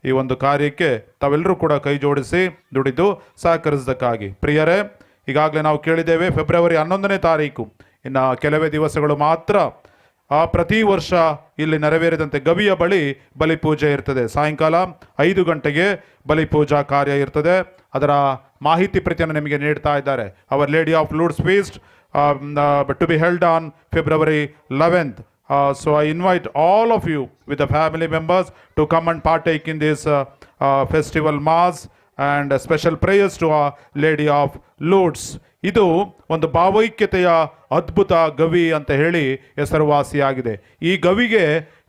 ಈ ಒಂದು ಕಾರ್ಯಕ್ಕೆ ತಾವೆಲ್ಲರೂ ಕೂಡ ಕೈ ಜೋಡಿಸಿ ದುಡಿದು ಸಹಕರಿಸಿದ್ದಕ್ಕಾಗಿ. ಪ್ರಿಯರೇ, ಈಗಾಗಲೇ ನಾವು ಕೇಳಿದ್ದೇವೆ ಫೆಬ್ರವರಿ 11ನೇ ತಾರೀಕು, ಇನ್ನು ಕೆಲವೇ ದಿವಸಗಳು ಮಾತ್ರ. ಪ್ರತಿ ವರ್ಷ ಇಲ್ಲಿ ನೆರವೇರಿದಂತೆ ಗವಿಯ ಬಳಿ ಬಲಿಪೂಜೆ ಇರ್ತದೆ. ಸಾಯಂಕಾಲ 5 ಗಂಟೆಗೆ ಬಲಿಪೂಜಾ ಕಾರ್ಯ ಇರ್ತದೆ. ಅದರ ಮಾಹಿತಿ ಪ್ರತಿಯನ್ನು ನಿಮಗೆ ನೀಡ್ತಾ ಇದ್ದಾರೆ. Our Lady of Lourdes feast to be held on February 11th. So I invite all of you with the family members to come and partake in this festival mass and special prayers to our Lady of Lourdes. ಇದು ಒಂದು ಭಾವೈಕ್ಯತೆಯ ಅದ್ಭುತ ಗವಿ ಅಂತ ಹೇಳಿ ಹೆಸರುವಾಸಿಯಾಗಿದೆ. ಈ ಗವಿಗೆ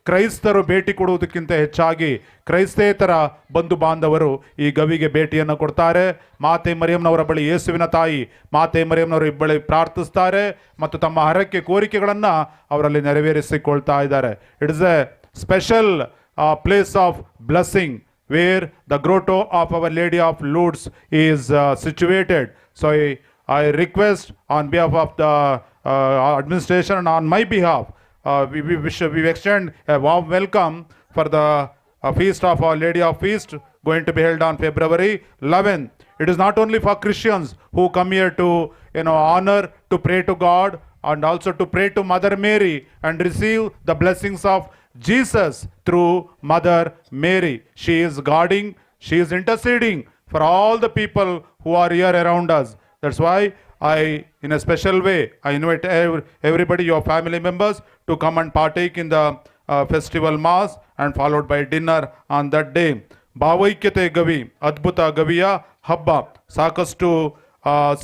ಕ್ರೈಸ್ತರು ಭೇಟಿ ಕೊಡುವುದಕ್ಕಿಂತ ಹೆಚ್ಚಾಗಿ ಕ್ರೈಸ್ತೇತರ ಬಂಧು ಬಾಂಧವರು ಈ ಗವಿಗೆ ಭೇಟಿಯನ್ನು ಕೊಡ್ತಾರೆ. ಮಾತೆ ಮರಿಯಂನವರ ಬಳಿ, ಯೇಸುವಿನ ತಾಯಿ ಮಾತೆ ಮರಿಯಂನವರ ಬಳಿ ಪ್ರಾರ್ಥಿಸ್ತಾರೆ ಮತ್ತು ತಮ್ಮ ಹರಕೆ ಕೋರಿಕೆಗಳನ್ನು ಅವರಲ್ಲಿ ನೆರವೇರಿಸಿಕೊಳ್ತಾ ಇದ್ದಾರೆ. It is A special place of blessing where the grotto of Our Lady of Lourdes is situated. So I request on behalf of the administration and on my behalf, we extend a warm welcome for the feast of Our Lady of Feast, going to be held on February 11th. It is not only for Christians who come here to honor, to pray to God, and also to pray to Mother Mary and receive the blessings of Jesus through Mother Mary. She is guarding, she is interceding for all the people who are here around us. That's why in a special way, I invite everybody, your family members, to come and partake in the festival mass and followed by dinner on that day. ಭಾವೈಕ್ಯತೆ ಗವಿ, ಅದ್ಭುತ ಗವಿಯ ಹಬ್ಬ. ಸಾಕಷ್ಟು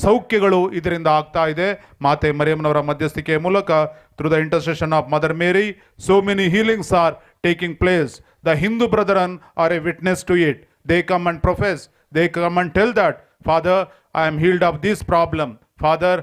ಸೌಖ್ಯಗಳು ಇದರಿಂದ ಆಗ್ತಾ ಇದೆ. ಮಾತೆ ಮರಿಯಮ್ಮನವರ ಮಧ್ಯಸ್ಥಿಕೆಯ ಮೂಲಕ, through the intercession of mother Mary, so many healings are taking place. The Hindu brethren are a witness to it. They come and profess, they come and tell that, Father, I am healed of this problem. Father,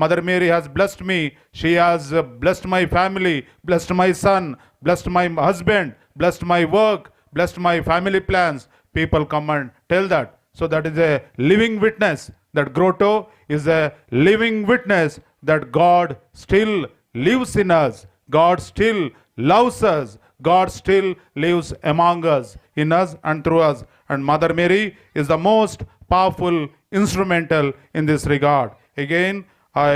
Mother Mary has blessed me. She has blessed my family, blessed my son, blessed my husband, blessed my work, blessed my family plans. People come and tell that. So that is a living witness. That grotto is a living witness that God still lives in us. God still loves us. God still lives among us, in us and through us. And Mother Mary is the most powerful instrumental in this regard. Again, I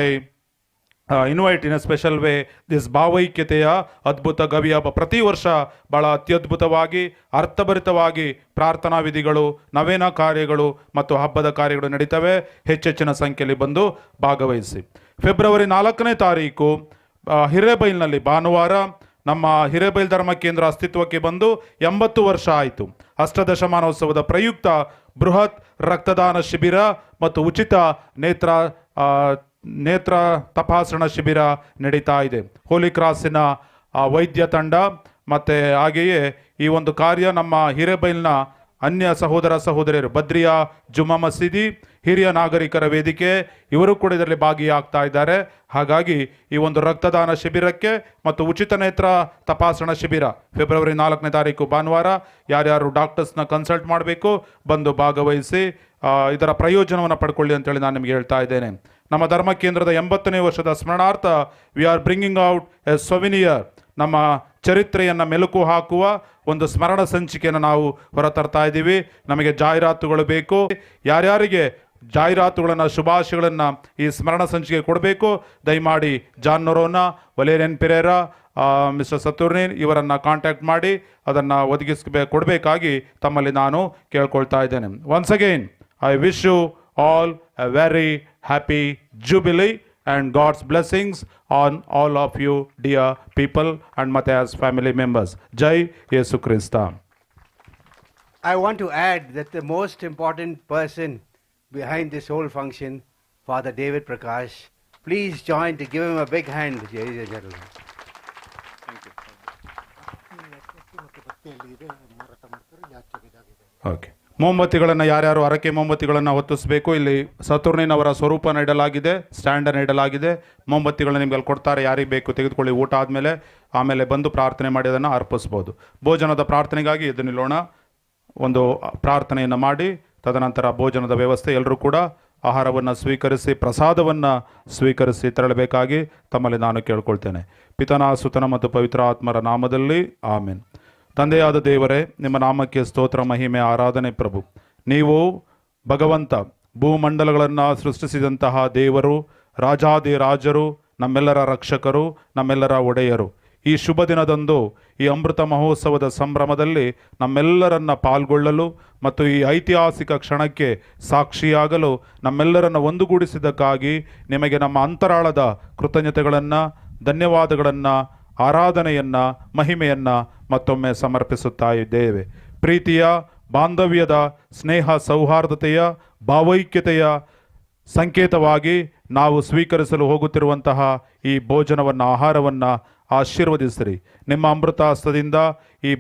invite in a special way this ಭಾವೈಕ್ಯತೆಯ ಅದ್ಭುತ ಗವಿ ಹಬ್ಬ. ಪ್ರತಿ ವರ್ಷ ಬಹಳ ಅತ್ಯದ್ಭುತವಾಗಿ, ಅರ್ಥಭರಿತವಾಗಿ ಪ್ರಾರ್ಥನಾ ವಿಧಿಗಳು, ನವೇನ ಕಾರ್ಯಗಳು ಮತ್ತು ಹಬ್ಬದ ಕಾರ್ಯಗಳು ನಡೀತವೆ. ಹೆಚ್ಚೆಚ್ಚಿನ ಸಂಖ್ಯೆಯಲ್ಲಿ ಬಂದು ಭಾಗವಹಿಸಿ. ಫೆಬ್ರವರಿ 4ನೇ ತಾರೀಕು ಹಿರೇಬೈಲ್ನಲ್ಲಿ ಭಾನುವಾರ ನಮ್ಮ ಹಿರೇಬೈಲ್ ಧರ್ಮ ಕೇಂದ್ರ ಅಸ್ತಿತ್ವಕ್ಕೆ ಬಂದು 80 ವರ್ಷ ಆಯಿತು. ಅಷ್ಟದಶಮಾನೋತ್ಸವದ ಪ್ರಯುಕ್ತ ಬೃಹತ್ ರಕ್ತದಾನ ಶಿಬಿರ ಮತ್ತು ಉಚಿತ ನೇತ್ರ ತಪಾಸಣಾ ಶಿಬಿರ ನಡೀತಾ ಇದೆ. ಹೋಲಿ ಕ್ರಾಸಿನ ವೈದ್ಯ ತಂಡ ಮತ್ತು ಹಾಗೆಯೇ ಈ ಒಂದು ಕಾರ್ಯ ನಮ್ಮ ಹಿರೇಬೈಲ್ನ ಅನ್ಯ ಸಹೋದರ ಸಹೋದರಿಯರು, ಬದ್ರಿಯಾ ಜುಮ್ಮಾ ಮಸೀದಿ, ಹಿರಿಯ ನಾಗರಿಕರ ವೇದಿಕೆ, ಇವರು ಕೂಡ ಇದರಲ್ಲಿ ಭಾಗಿಯಾಗ್ತಾ ಇದ್ದಾರೆ. ಹಾಗಾಗಿ ಈ ಒಂದು ರಕ್ತದಾನ ಶಿಬಿರಕ್ಕೆ ಮತ್ತು ಉಚಿತ ನೇತ್ರ ತಪಾಸಣಾ ಶಿಬಿರ ಫೆಬ್ರವರಿ 4ನೇ ತಾರೀಕು ಭಾನುವಾರ, ಯಾರ್ಯಾರು ಡಾಕ್ಟರ್ಸ್ನ ಕನ್ಸಲ್ಟ್ ಮಾಡಬೇಕು ಬಂದು ಭಾಗವಹಿಸಿ ಇದರ ಪ್ರಯೋಜನವನ್ನು ಪಡ್ಕೊಳ್ಳಿ ಅಂತೇಳಿ ನಾನು ನಿಮಗೆ ಹೇಳ್ತಾ ಇದ್ದೇನೆ. ನಮ್ಮ ಧರ್ಮ ಕೇಂದ್ರದ 80ನೇ ವರ್ಷದ ಸ್ಮರಣಾರ್ಥ we are bringing out a souvenir. ನಮ್ಮ ಚರಿತ್ರೆಯನ್ನು ಮೆಲುಕು ಹಾಕುವ ಒಂದು ಸ್ಮರಣ ಸಂಚಿಕೆಯನ್ನು ನಾವು ಹೊರತರ್ತಾ ಇದ್ದೀವಿ. ನಮಗೆ ಜಾಹೀರಾತುಗಳು ಬೇಕು. ಯಾರ್ಯಾರಿಗೆ ಜಾಹೀರಾತುಗಳನ್ನು, ಶುಭಾಶಯಗಳನ್ನು ಈ ಸ್ಮರಣ ಸಂಚಿಕೆ ಕೊಡಬೇಕು, ದಯಮಾಡಿ John Noronha, Valerian Pereira, mister Saturnin ಇವರನ್ನು ಕಾಂಟ್ಯಾಕ್ಟ್ ಮಾಡಿ ಅದನ್ನು ಕೊಡಬೇಕಾಗಿ ತಮ್ಮಲ್ಲಿ ನಾನು ಕೇಳ್ಕೊಳ್ತಾ ಇದ್ದೇನೆ. Once again I wish you all a very happy jubilee and God's blessings on all of you dear people and Matthias family members. Jai Yesu Christa. I want to add that the most important person behind this whole function, Father David Prakash, please join to give him a big hand, ladies and gentlemen. Okay. ಮೊಂಬತ್ತಿಗಳನ್ನು ಯಾರ್ಯಾರು ಹರಕೆ ಮೊಂಬತ್ತಿಗಳನ್ನು ಹೊತ್ತಿಸಬೇಕು. ಇಲ್ಲಿ ಸತುರ್ನಿನವರ ಸ್ವರೂಪನ ಇಡಲಾಗಿದೆ, ಸ್ಟ್ಯಾಂಡನ್ನು ಇಡಲಾಗಿದೆ. ಮೊಂಬತ್ತಿಗಳನ್ನು ನಿಮ್ಗೆ ಅಲ್ಲಿ ಕೊಡ್ತಾರೆ, ಯಾರಿಗೆ ಬೇಕು ತೆಗೆದುಕೊಳ್ಳಿ. ಊಟ ಆಮೇಲೆ ಬಂದು ಪ್ರಾರ್ಥನೆ ಮಾಡಿ ಅದನ್ನು ಅರ್ಪಿಸ್ಬೋದು. ಭೋಜನದ ಪ್ರಾರ್ಥನೆಗಾಗಿ ಎದ್ದು ನಿಲ್ಲೋಣ. ಒಂದು ಪ್ರಾರ್ಥನೆಯನ್ನು ಮಾಡಿ ತದನಂತರ ಭೋಜನದ ವ್ಯವಸ್ಥೆ, ಎಲ್ಲರೂ ಕೂಡ ಆಹಾರವನ್ನು ಸ್ವೀಕರಿಸಿ ಪ್ರಸಾದವನ್ನು ಸ್ವೀಕರಿಸಿ ತೆರಳಬೇಕಾಗಿ ತಮ್ಮಲ್ಲಿ ನಾನು ಕೇಳ್ಕೊಳ್ತೇನೆ. ಪಿತನ, ಸುತನ ಮತ್ತು ಪವಿತ್ರ ಆತ್ಮರ ನಾಮದಲ್ಲಿ ಆಮೆನ್. ತಂದೆಯಾದ ದೇವರೇ, ನಿಮ್ಮ ನಾಮಕ್ಕೆ ಸ್ತೋತ್ರ, ಮಹಿಮೆ, ಆರಾಧನೆ ಪ್ರಭು. ನೀವು ಭಗವಂತ, ಭೂಮಂಡಲಗಳನ್ನು ಸೃಷ್ಟಿಸಿದಂತಹ ದೇವರು, ರಾಜಾದಿರಾಜರು, ನಮ್ಮೆಲ್ಲರ ರಕ್ಷಕರು, ನಮ್ಮೆಲ್ಲರ ಒಡೆಯರು. ಈ ಶುಭ ದಿನದಂದು ಈ ಅಮೃತ ಮಹೋತ್ಸವದ ಸಂಭ್ರಮದಲ್ಲಿ ನಮ್ಮೆಲ್ಲರನ್ನ ಪಾಲ್ಗೊಳ್ಳಲು ಮತ್ತು ಈ ಐತಿಹಾಸಿಕ ಕ್ಷಣಕ್ಕೆ ಸಾಕ್ಷಿಯಾಗಲು ನಮ್ಮೆಲ್ಲರನ್ನು ಒಂದುಗೂಡಿಸಿದ್ದಕ್ಕಾಗಿ ನಿಮಗೆ ನಮ್ಮ ಅಂತರಾಳದ ಕೃತಜ್ಞತೆಗಳನ್ನು, ಧನ್ಯವಾದಗಳನ್ನು, ಆರಾಧನೆಯನ್ನು, ಮಹಿಮೆಯನ್ನು ಮತ್ತೊಮ್ಮೆ ಸಮರ್ಪಿಸುತ್ತಾ ಇದ್ದೇವೆ. ಪ್ರೀತಿಯ, ಬಾಂಧವ್ಯದ, ಸ್ನೇಹ, ಸೌಹಾರ್ದತೆಯ, ಭಾವೈಕ್ಯತೆಯ ಸಂಕೇತವಾಗಿ ನಾವು ಸ್ವೀಕರಿಸಲು ಹೋಗುತ್ತಿರುವಂತಹ ಈ ಭೋಜನವನ್ನು, ಆಹಾರವನ್ನು ಆಶೀರ್ವದಿಸಿರಿ. ನಿಮ್ಮ ಅಮೃತ ಹಸ್ತದಿಂದ ಈ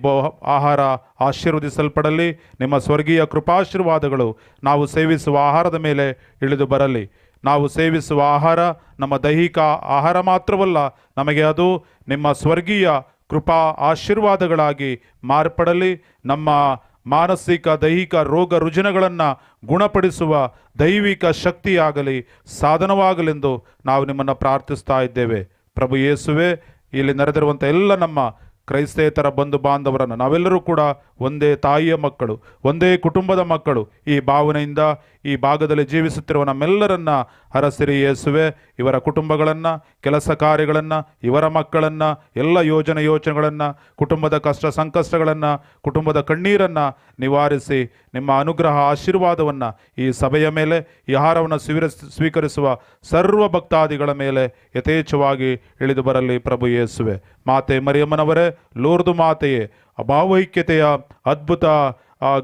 ಆಹಾರ ಆಶೀರ್ವದಿಸಲ್ಪಡಲಿ. ನಿಮ್ಮ ಸ್ವರ್ಗೀಯ ಕೃಪಾಶೀರ್ವಾದಗಳು ನಾವು ಸೇವಿಸುವ ಆಹಾರದ ಮೇಲೆ ಇಳಿದು ಬರಲಿ. ನಾವು ಸೇವಿಸುವ ಆಹಾರ ನಮ್ಮ ದೈಹಿಕ ಆಹಾರ ಮಾತ್ರವಲ್ಲ, ನಮಗೆ ಅದು ನಿಮ್ಮ ಸ್ವರ್ಗೀಯ ಕೃಪಾ ಆಶೀರ್ವಾದಗಳಾಗಿ ಮಾರ್ಪಡಲಿ. ನಮ್ಮ ಮಾನಸಿಕ ದೈಹಿಕ ರೋಗ ರುಜಿನಗಳನ್ನು ಗುಣಪಡಿಸುವ ದೈವಿಕ ಶಕ್ತಿಯಾಗಲಿ ಸಾಧನವಾಗಲೆಂದು ನಾವು ನಿಮ್ಮನ್ನು ಪ್ರಾರ್ಥಿಸ್ತಾ ಇದ್ದೇವೆ. ಪ್ರಭು ಯೇಸುವೆ, ಇಲ್ಲಿ ನೆರೆದಿರುವಂಥ ಎಲ್ಲ ನಮ್ಮ ಕ್ರೈಸ್ತೇತರ ಬಂಧು ಬಾಂಧವರನ್ನು, ನಾವೆಲ್ಲರೂ ಕೂಡ ಒಂದೇ ತಾಯಿಯ ಮಕ್ಕಳು, ಒಂದೇ ಕುಟುಂಬದ ಮಕ್ಕಳು, ಈ ಭಾವನೆಯಿಂದ ಈ ಭಾಗದಲ್ಲಿ ಜೀವಿಸುತ್ತಿರುವ ನಮ್ಮೆಲ್ಲರನ್ನ ಹರಸಿರಿ ಯೇಸುವೆ. ಇವರ ಕುಟುಂಬಗಳನ್ನು, ಕೆಲಸ ಕಾರ್ಯಗಳನ್ನು, ಇವರ ಮಕ್ಕಳನ್ನು, ಎಲ್ಲ ಯೋಚನೆಗಳನ್ನು, ಕುಟುಂಬದ ಕಷ್ಟ ಸಂಕಷ್ಟಗಳನ್ನು, ಕುಟುಂಬದ ಕಣ್ಣೀರನ್ನು ನಿವಾರಿಸಿ ನಿಮ್ಮ ಅನುಗ್ರಹ ಆಶೀರ್ವಾದವನ್ನು ಈ ಸಭೆಯ ಮೇಲೆ, ಈ ಆಹಾರವನ್ನು ಸ್ವೀಕರಿಸುವ ಸರ್ವ ಭಕ್ತಾದಿಗಳ ಮೇಲೆ ಯಥೇಚ್ಛವಾಗಿ ಇಳಿದು ಬರಲಿ ಪ್ರಭು ಯೇಸುವೆ. ಮಾತೆ ಮರಿಯಮ್ಮನವರೇ, ಲೂರ್ದು ಮಾತೆಯೇ, ಭಾವೈಕ್ಯತೆಯ ಅದ್ಭುತ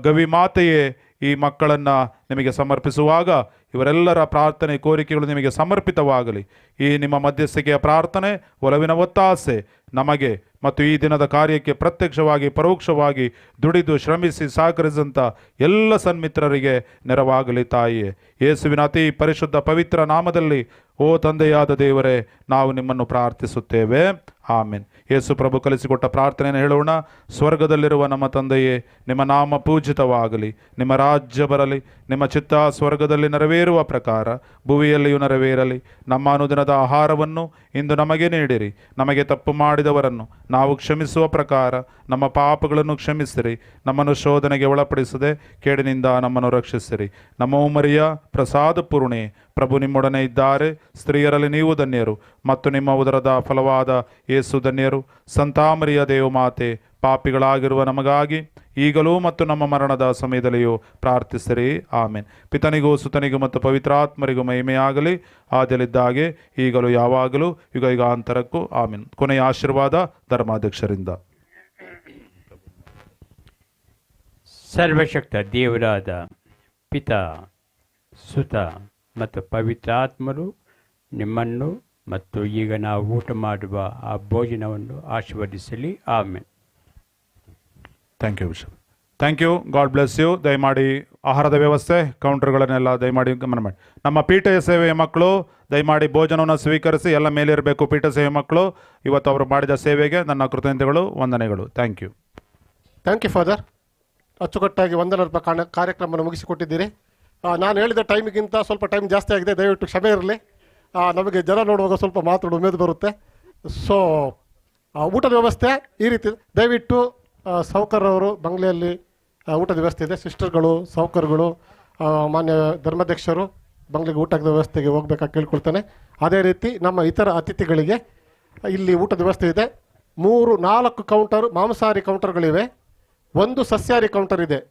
ಗವಿ ಮಾತೆಯೇ, ಈ ಮಕ್ಕಳನ್ನು ನಿಮಗೆ ಸಮರ್ಪಿಸುವಾಗ ಇವರೆಲ್ಲರ ಪ್ರಾರ್ಥನೆ ಕೋರಿಕೆಗಳು ನಿಮಗೆ ಸಮರ್ಪಿತವಾಗಲಿ. ಈ ನಿಮ್ಮ ಮಧ್ಯಸ್ಥಿಕೆಯ ಪ್ರಾರ್ಥನೆ, ಒಲವಿನ ಒತ್ತಾಸೆ ನಮಗೆ ಮತ್ತು ಈ ದಿನದ ಕಾರ್ಯಕ್ಕೆ ಪ್ರತ್ಯಕ್ಷವಾಗಿ ಪರೋಕ್ಷವಾಗಿ ದುಡಿದು ಶ್ರಮಿಸಿ ಸಹಕರಿಸಿದಂಥ ಎಲ್ಲ ಸನ್ಮಿತ್ರರಿಗೆ ನೆರವಾಗಲಿ ತಾಯಿಯೇ. ಯೇಸುವಿನ ಅತಿ ಪರಿಶುದ್ಧ ಪವಿತ್ರ ನಾಮದಲ್ಲಿ ಓ ತಂದೆಯಾದ ದೇವರೇ, ನಾವು ನಿಮ್ಮನ್ನು ಪ್ರಾರ್ಥಿಸುತ್ತೇವೆ. ಆಮೆನ್. ಯೇಸು ಪ್ರಭು ಕಲಿಸಿಕೊಟ್ಟ ಪ್ರಾರ್ಥನೆಯನ್ನು ಹೇಳೋಣ. ಸ್ವರ್ಗದಲ್ಲಿರುವ ನಮ್ಮ ತಂದೆಯೇ, ನಿಮ್ಮ ನಾಮ ಪೂಜಿತವಾಗಲಿ, ನಿಮ್ಮ ರಾಜ್ಯ ಬರಲಿ, ನಿಮ್ಮ ಚಿತ್ತ ಸ್ವರ್ಗದಲ್ಲಿ ನೆರವೇರುವ ಪ್ರಕಾರ ಭುವಿಯಲ್ಲಿಯೂ ನೆರವೇರಲಿ. ನಮ್ಮ ಅನುದಿನದ ಆಹಾರವನ್ನು ಇಂದು ನಮಗೆ ನೀಡಿರಿ. ನಮಗೆ ತಪ್ಪು ಮಾಡಿದವರನ್ನು ನಾವು ಕ್ಷಮಿಸುವ ಪ್ರಕಾರ ನಮ್ಮ ಪಾಪಗಳನ್ನು ಕ್ಷಮಿಸಿರಿ. ನಮ್ಮನ್ನು ಶೋಧನೆಗೆ ಒಳಪಡಿಸದೆ ಕೇಡಿನಿಂದ ನಮ್ಮನ್ನು ರಕ್ಷಿಸಿರಿ. ನಮೋ ಮರಿಯ ಪ್ರಸಾದ ಪೂರ್ಣೆ, ಪ್ರಭು ನಿಮ್ಮೊಡನೆ ಇದ್ದಾರೆ. ಸ್ತ್ರೀಯರಲ್ಲಿ ನೀವು ಧನ್ಯರು ಮತ್ತು ನಿಮ್ಮ ಉದರದ ಫಲವಾದ ಯೇಸು ಧನ್ಯರು. ಸಂತಾಮರಿಯ ದೇವಮಾತೆ, ಪಾಪಿಗಳಾಗಿರುವ ನಮಗಾಗಿ ಈಗಲೂ ಮತ್ತು ನಮ್ಮ ಮರಣದ ಸಮಯದಲ್ಲಿಯೂ ಪ್ರಾರ್ಥಿಸಿರಿ. ಆಮೇನ್. ಪಿತನಿಗೂ ಸುತನಿಗೂ ಮತ್ತು ಪವಿತ್ರಾತ್ಮರಿಗೂ ಮಹಿಮೆಯಾಗಲಿ, ಆದಲಿದ್ದಾಗೆ ಈಗಲೂ ಯಾವಾಗಲೂ ಯುಗ ಯುಗಾಂತರಕ್ಕೂ. ಆಮೇನ್. ಕೊನೆಯ ಆಶೀರ್ವಾದ ಧರ್ಮಾಧ್ಯಕ್ಷರಿಂದ. ಸರ್ವಶಕ್ತ ದೇವರಾದ ಪಿತಾ, ಸುತ ಮತ್ತು ಪವಿತ್ರಾತ್ಮರು ನಿಮ್ಮನ್ನು ಮತ್ತು ಈಗ ನಾವು ಊಟ ಮಾಡುವ ಆ ಭೋಜನವನ್ನು ಆಶೀರ್ವದಿಸಲಿ. ಆಮೇಲೆ. Thank you bishop. Thank you. God bless you. ದಯಮಾಡಿ ಆಹಾರದ ವ್ಯವಸ್ಥೆ ಕೌಂಟರ್ಗಳನ್ನೆಲ್ಲ ದಯಮಾಡಿ ಗಮನ ಮಾಡಿ. ನಮ್ಮ ಪೀಠ ಸೇವೆಯ ಮಕ್ಕಳು ದಯಮಾಡಿ ಭೋಜನವನ್ನು ಸ್ವೀಕರಿಸಿ. ಎಲ್ಲ ಮೇಲಿರಬೇಕು ಪೀಠ ಸೇವೆ ಮಕ್ಕಳು. ಇವತ್ತು ಅವರು ಮಾಡಿದ ಸೇವೆಗೆ ನನ್ನ ಕೃತಜ್ಞತೆಗಳು, ವಂದನೆಗಳು. Thank you. Thank you father. ಅಚ್ಚುಕಟ್ಟಾಗಿ ವಂದನರ್ಪ ಕಾರ್ಯಕ್ರಮವನ್ನು ಮುಗಿಸಿಕೊಟ್ಟಿದ್ದೀರಿ. ನಾನು ಹೇಳಿದ ಟೈಮಿಗಿಂತ ಸ್ವಲ್ಪ ಟೈಮ್ ಜಾಸ್ತಿ ಆಗಿದೆ, ದಯವಿಟ್ಟು ಕ್ಷಮೆ ಇರಲಿ. ನಮಗೆ ಜನ ನೋಡುವಾಗ ಸ್ವಲ್ಪ ಮಾತಾಡೋ ಉಮೇದು ಬರುತ್ತೆ. ಸೊ ಊಟದ ವ್ಯವಸ್ಥೆ ಈ ರೀತಿ, ದಯವಿಟ್ಟು ಸಾವುಕಾರವರು ಬಂಗ್ಲೆಯಲ್ಲಿ ಊಟದ ವ್ಯವಸ್ಥೆ ಇದೆ. ಸಿಸ್ಟರ್ಗಳು, ಸಾವುಕಾರಗಳು, ಮಾನ್ಯ ಧರ್ಮಾಧ್ಯಕ್ಷರು ಬಂಗ್ಲೆಗೆ ಊಟದ ವ್ಯವಸ್ಥೆಗೆ ಹೋಗ್ಬೇಕಾಗಿ ಕೇಳ್ಕೊಳ್ತೇನೆ. ಅದೇ ರೀತಿ ನಮ್ಮ ಇತರ ಅತಿಥಿಗಳಿಗೆ ಇಲ್ಲಿ ಊಟದ ವ್ಯವಸ್ಥೆ ಇದೆ. 3-4 ಕೌಂಟರ್ ಮಾಂಸಾಹಾರಿ ಕೌಂಟರ್ಗಳಿವೆ, 1 ಸಸ್ಯಾಹಾರಿ ಕೌಂಟರ್ ಇದೆ.